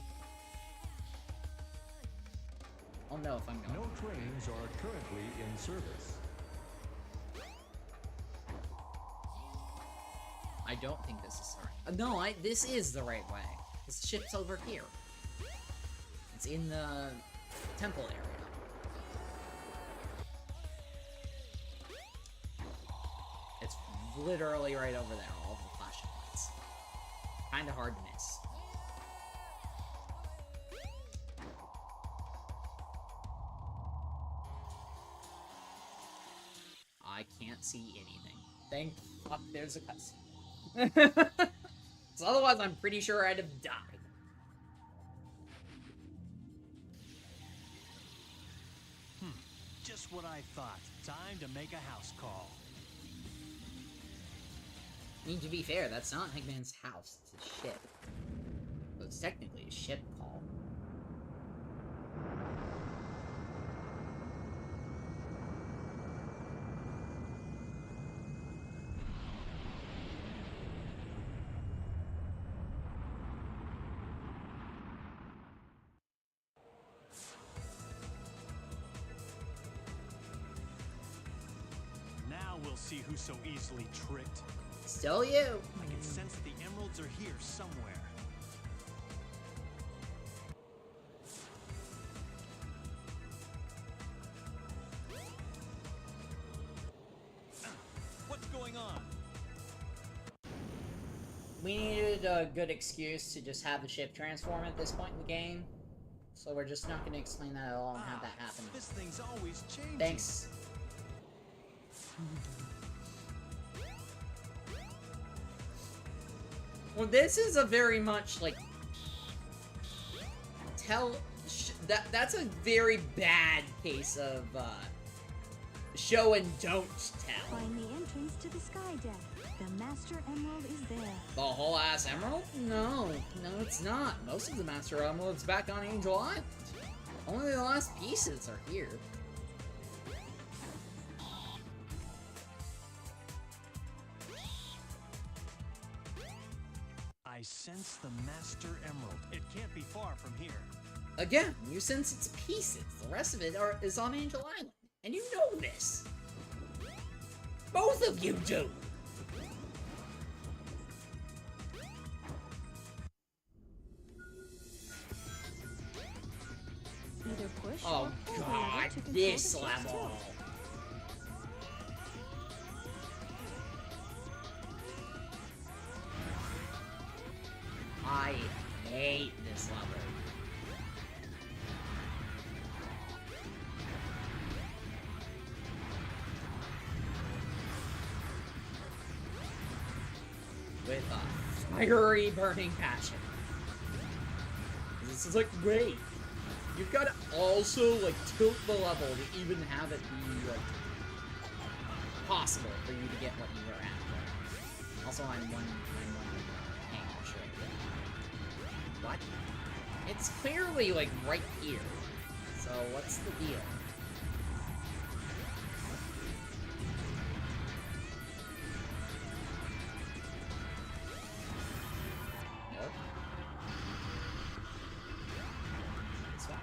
I'll know if I'm going.
No trains are currently in service.
I don't think this is the right. No, this is the right way. This ship's over here. It's in the temple area. It's literally right over there, all the flashing lights. Kinda hard to miss. I can't see anything. Thank fuck there's a cutscene. So otherwise, I'm pretty sure I'd have died.
Just what I thought. Time to make a house call.
I mean, to be fair, that's not Eggman's house, it's a ship. So it's technically a ship call.
Now we'll see who's so easily tricked.
Still you.
I can sense that the emeralds are here somewhere. What's going on?
We needed a good excuse to just have the ship transform at this point in the game. So we're just not going to explain that at all and have that happen.
This thing's always changing.
Thanks. Well, this is a very much, like, that's a very bad case of, show and don't tell.
Find the entrance to the sky deck. The Master Emerald is there.
The whole ass emerald? No, it's not. Most of the Master Emerald's back on Angel Island. Only the last pieces are here.
I sense the Master Emerald. It can't be far from here.
Again, you sense its pieces. The rest of it is on Angel Island. And you know this. Both of you do.
Either push
Oh
or pull the
god,
lever to control
this
the ship's
level.
tilt.
I hate this level. With a fiery burning passion. This is like, wait. You've got to also, like, tilt the level to even have it be, like, possible for you to get what you were after. Also, I'm one angle short. What? It's clearly, like, right here. So, what's the deal? Nope. This way.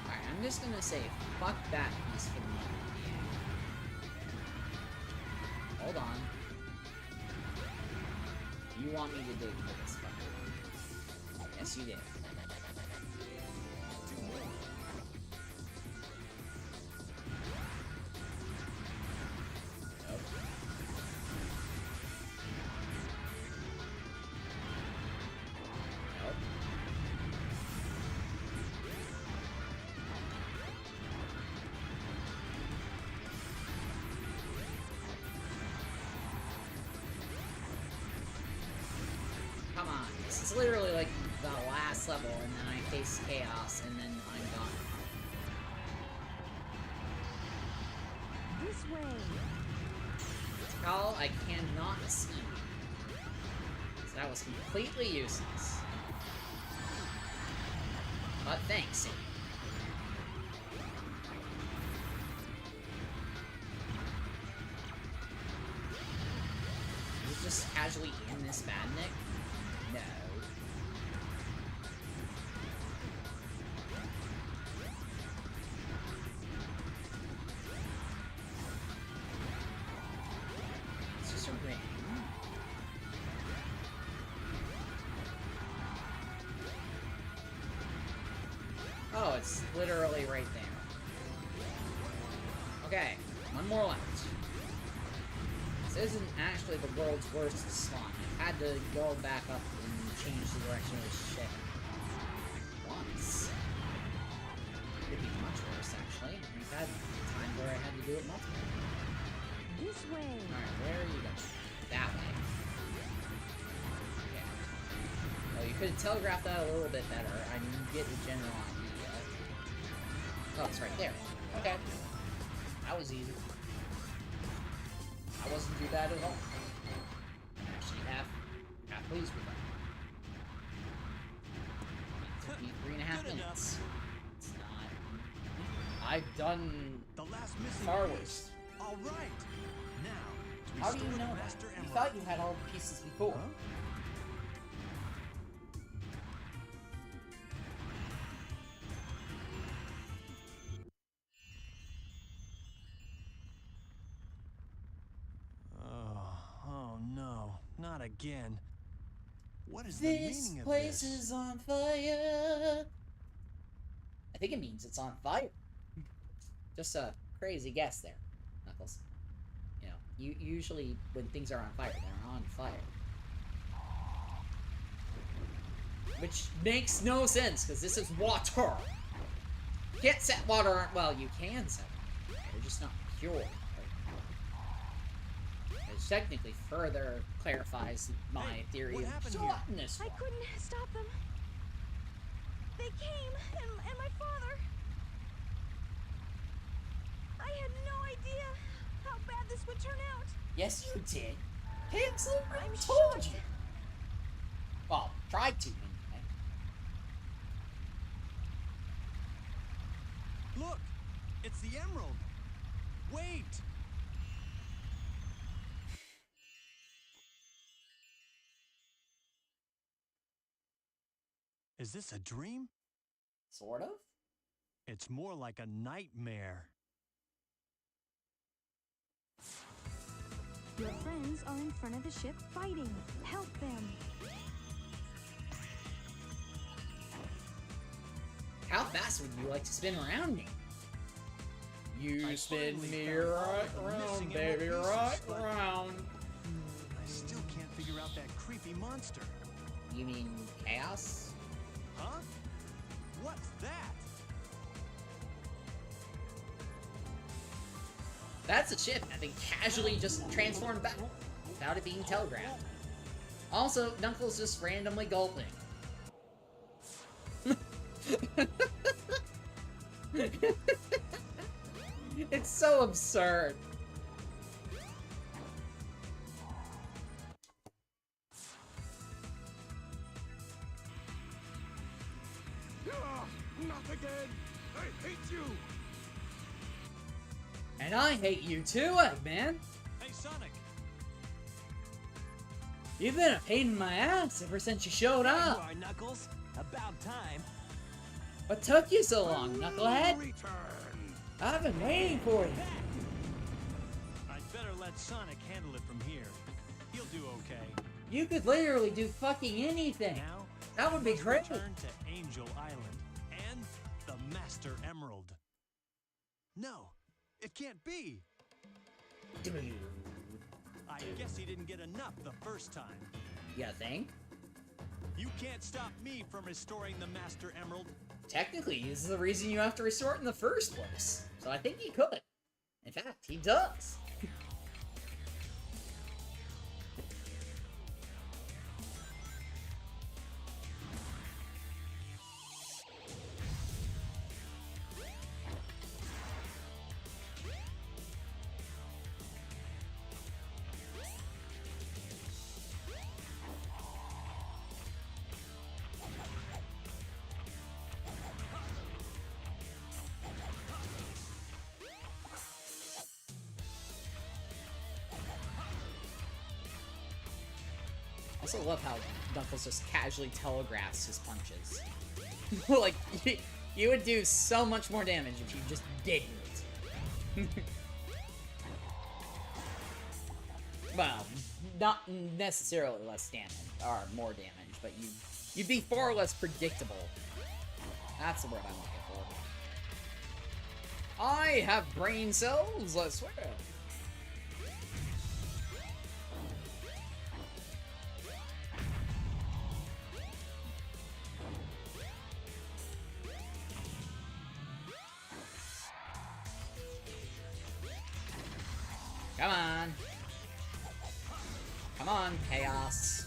Alright, I'm just gonna say, fuck that piece for the moment. Hold on. You want me to dig for this fucker? Yes, you did. Nope. Nope. Come on, this is literally like the last level, and then I face chaos, and then I'm gone.
This way.
Call, I cannot see. So that was completely useless. But thanks, Sadie. Are you just casually in this badnik? No. It's just a ring. Oh, it's literally right there. Okay, one more left. This isn't actually the world's worst slot. I had to go back up and change the direction of the ship once. Could be much worse, actually. We've had times where I had to do it multiple.
This way.
Alright, where are you going? That way. Okay. Well, you could have telegraphed that a little bit better. I didn't get the general idea. Oh, it's right there. Okay. That was easy. I wasn't too bad at all. I'm actually half pleased with that. It took me 3.5
Good
minutes. It's not. I've done
The last missing
far
piece.
worse.
All right. Now, to
How do you
restore
know
the
that?
Master
You
Emerald.
thought you had all the pieces before.
Oh no, not again. What is the meaning of
place
this?
is on fire. I think it means it's on fire. Just a crazy guess there, Knuckles. You know, usually when things are on fire, they're on fire. Which makes no sense, because this is water. You can't set water on... Well, you can set it. They're just not pure. Which technically further clarifies my theory
what
of
happened here?
gluttonous.
I couldn't stop them. They came, and my father... I had no idea how bad this would turn out.
Yes, you did. Hansel
I'm
told
shocked.
you. Well, tried to, anyway.
Look! It's the emerald! Wait! Is this a dream?
Sort of?
It's more like a nightmare.
Your friends are in front of the ship fighting. Help them.
How fast would you like to spin around me? You
I
spin
finally
me
found all
right
the
round,
missing
baby,
emerald
right
pieces, but-
round.
I still can't figure out that creepy monster.
You mean chaos?
Huh? What's that?
That's a ship that they casually just transformed back without it being telegraphed. Also, Knuckles just randomly gulping. It's so absurd.
Ah, not again! I hate you!
And I hate you too, Eggman.
Hey, Sonic!
You've been a pain in my ass ever since you showed
There you
up.
are, Knuckles. About time.
What took you so long, Knucklehead?
Return!
I've been waiting for you.
I'd better let Sonic handle it from here. He'll do okay.
You could literally do fucking anything.
Now,
That would be
let's
great.
return to Angel Island and the Master Emerald. No, it can't be. I guess he didn't get enough the first time.
You think?
You can't stop me from restoring the Master Emerald.
Technically, this is the reason you have to restore it in the first place. So I think he could. In fact, he does. I also love how Knuckles just casually telegraphs his punches. Like, you would do so much more damage if you just didn't. Well, not necessarily less damage, or more damage, but you'd be far less predictable. That's the word I'm looking for. I have brain cells, I swear. Come on. Come on, Chaos.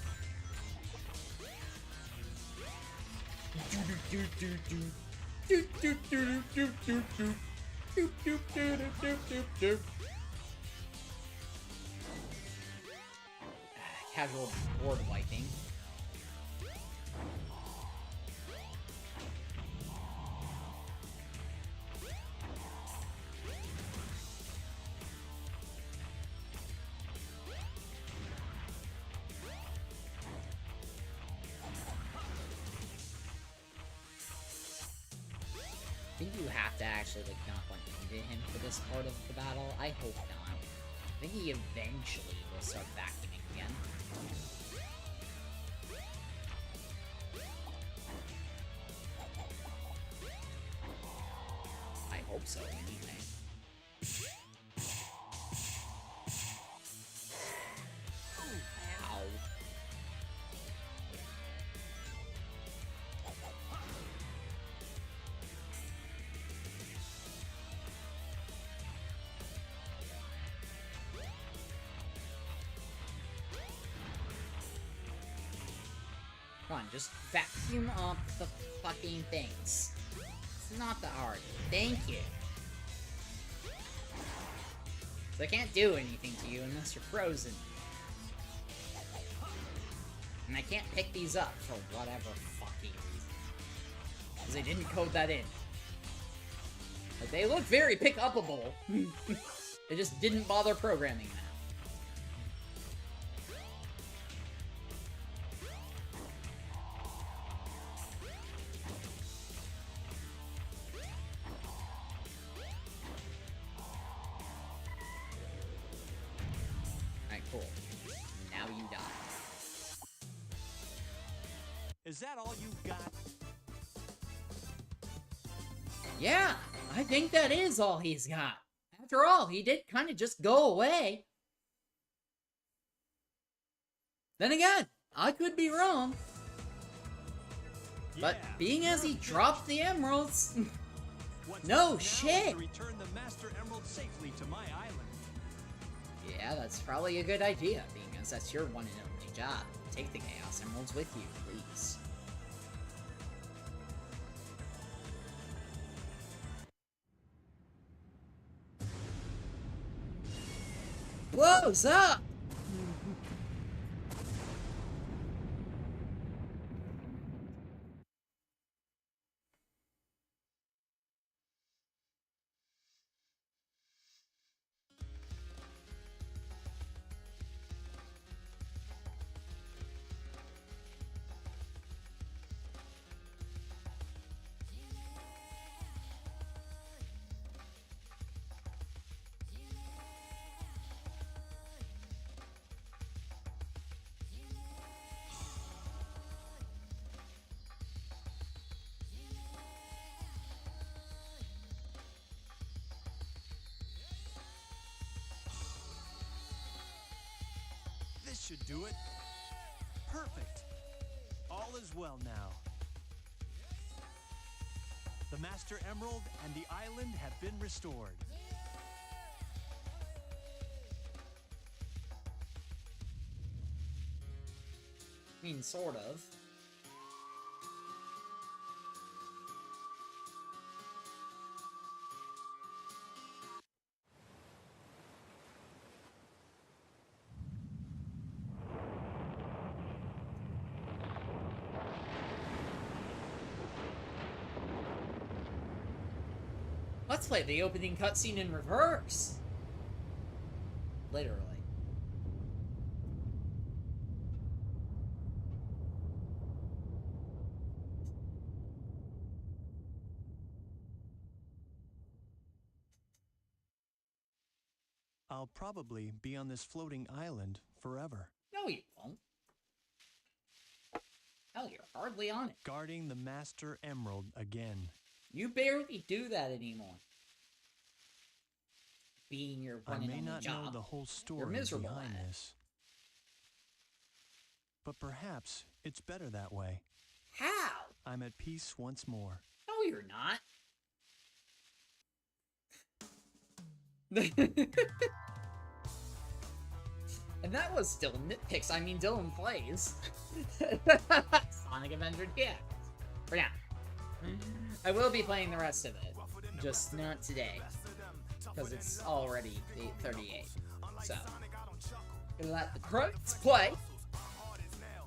Casual board wiping. I think you have to actually, like, knock one into him for this part of the battle. I hope not. I think he eventually will start vacuuming again. hope so, anyway. Ow. Come on, just vacuum up the fucking things. It's not that hard. Thank you. So I can't do anything to you unless you're frozen. And I can't pick these up for whatever fucking reason. Because they didn't code that in. But they look very pick-upable. They just didn't bother programming that. Cool. Now you die.
Is that all you got?
Yeah, I think that is all he's got. After all, he did kind of just go away. Then again, I could be wrong. But being as he dropped the emeralds... No shit!
To return the Master Emerald safely to my island.
Yeah, that's probably a good idea, being as that's your one and only job. Take the Chaos Emeralds with you, please. What's up?
This should do it. Perfect. All is well now. The Master Emerald and the island have been restored.
I mean, sort of. Let's play the opening cutscene in reverse. Literally.
I'll probably be on this floating island forever.
No, you won't. Hell, you're hardly on it.
Guarding the Master Emerald again.
You barely do that anymore. Being your one
I
and
may
only
not
job.
know the whole story
miserable
behind
at it.
this. But perhaps it's better that way.
How?
I'm at peace once more.
No, you're not. And that was still nitpicks. I mean, Dylan plays. Sonic Avenger DX. For now. I will be playing the rest of it. Just not today. Because it's already 8:38. So. Gonna let the credits play.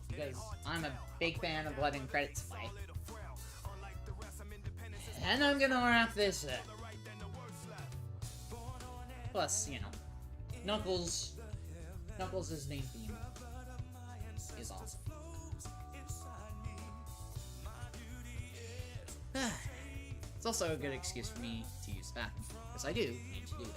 Because I'm a big fan of letting credits play. And I'm gonna wrap this up. Plus, you know, Knuckles' main theme is awesome. It's also a good excuse for me to use the bathroom, because I do need to do that.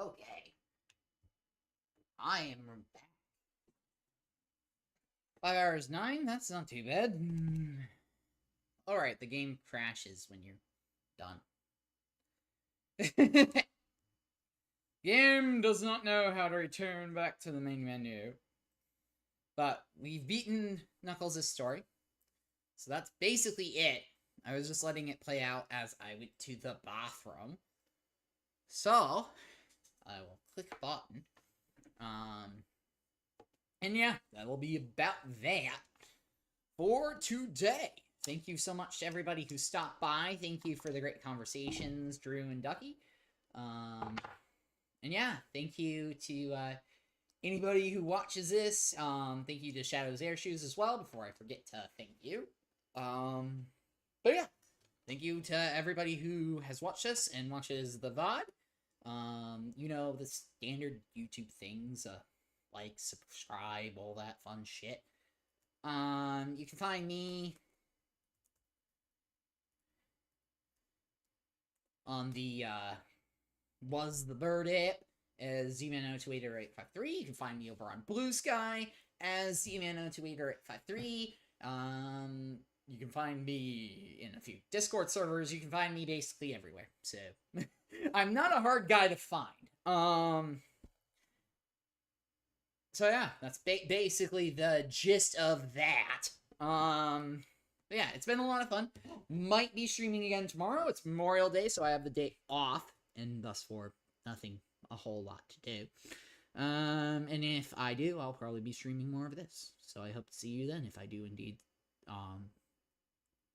Okay. I am back. 5 hours 9? That's not too bad. Alright, the game crashes when you're done. Game does not know how to return back to the main menu. But we've beaten Knuckles' story. So that's basically it. I was just letting it play out as I went to the bathroom. So, I will click a button. And yeah, that will be about that for today. Thank you so much to everybody who stopped by. Thank you for the great conversations, Drew and Ducky. And yeah, thank you to anybody who watches this. Thank you to Shadows Airshoes as well, before I forget to thank you. But yeah, thank you to everybody who has watched this and watches the VOD. You know, the standard YouTube things, like, subscribe, all that fun shit. You can find me on the, Was the Bird app as ZMano280853. You can find me over on Blue Sky as ZMano280853. You can find me in a few Discord servers. You can find me basically everywhere. So, I'm not a hard guy to find. So yeah, that's basically the gist of that. But yeah, it's been a lot of fun. Might be streaming again tomorrow. It's Memorial Day, so I have the day off, and thus for nothing a whole lot to do. And if I do, I'll probably be streaming more of this. So I hope to see you then, if I do indeed,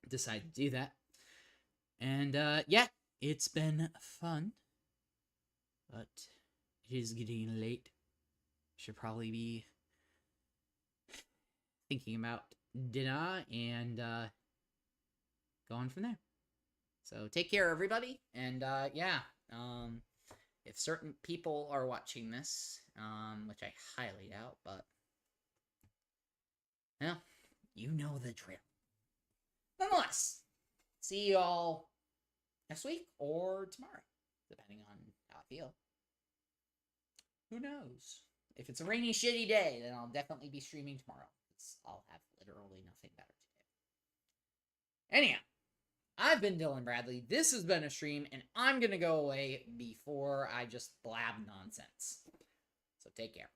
decide to do that. And, yeah, it's been fun. But it is getting late. Should probably be thinking about dinner and going from there. So take care, everybody, and yeah, if certain people are watching this, which I highly doubt, but well, you know the drill. Nonetheless, see y'all next week or tomorrow, depending on how I feel. Who knows? If it's a rainy, shitty day, then I'll definitely be streaming tomorrow. I'll have literally nothing better to do. Anyhow, I've been Dylan Bradley. This has been a stream, and I'm gonna go away before I just blab nonsense. So take care.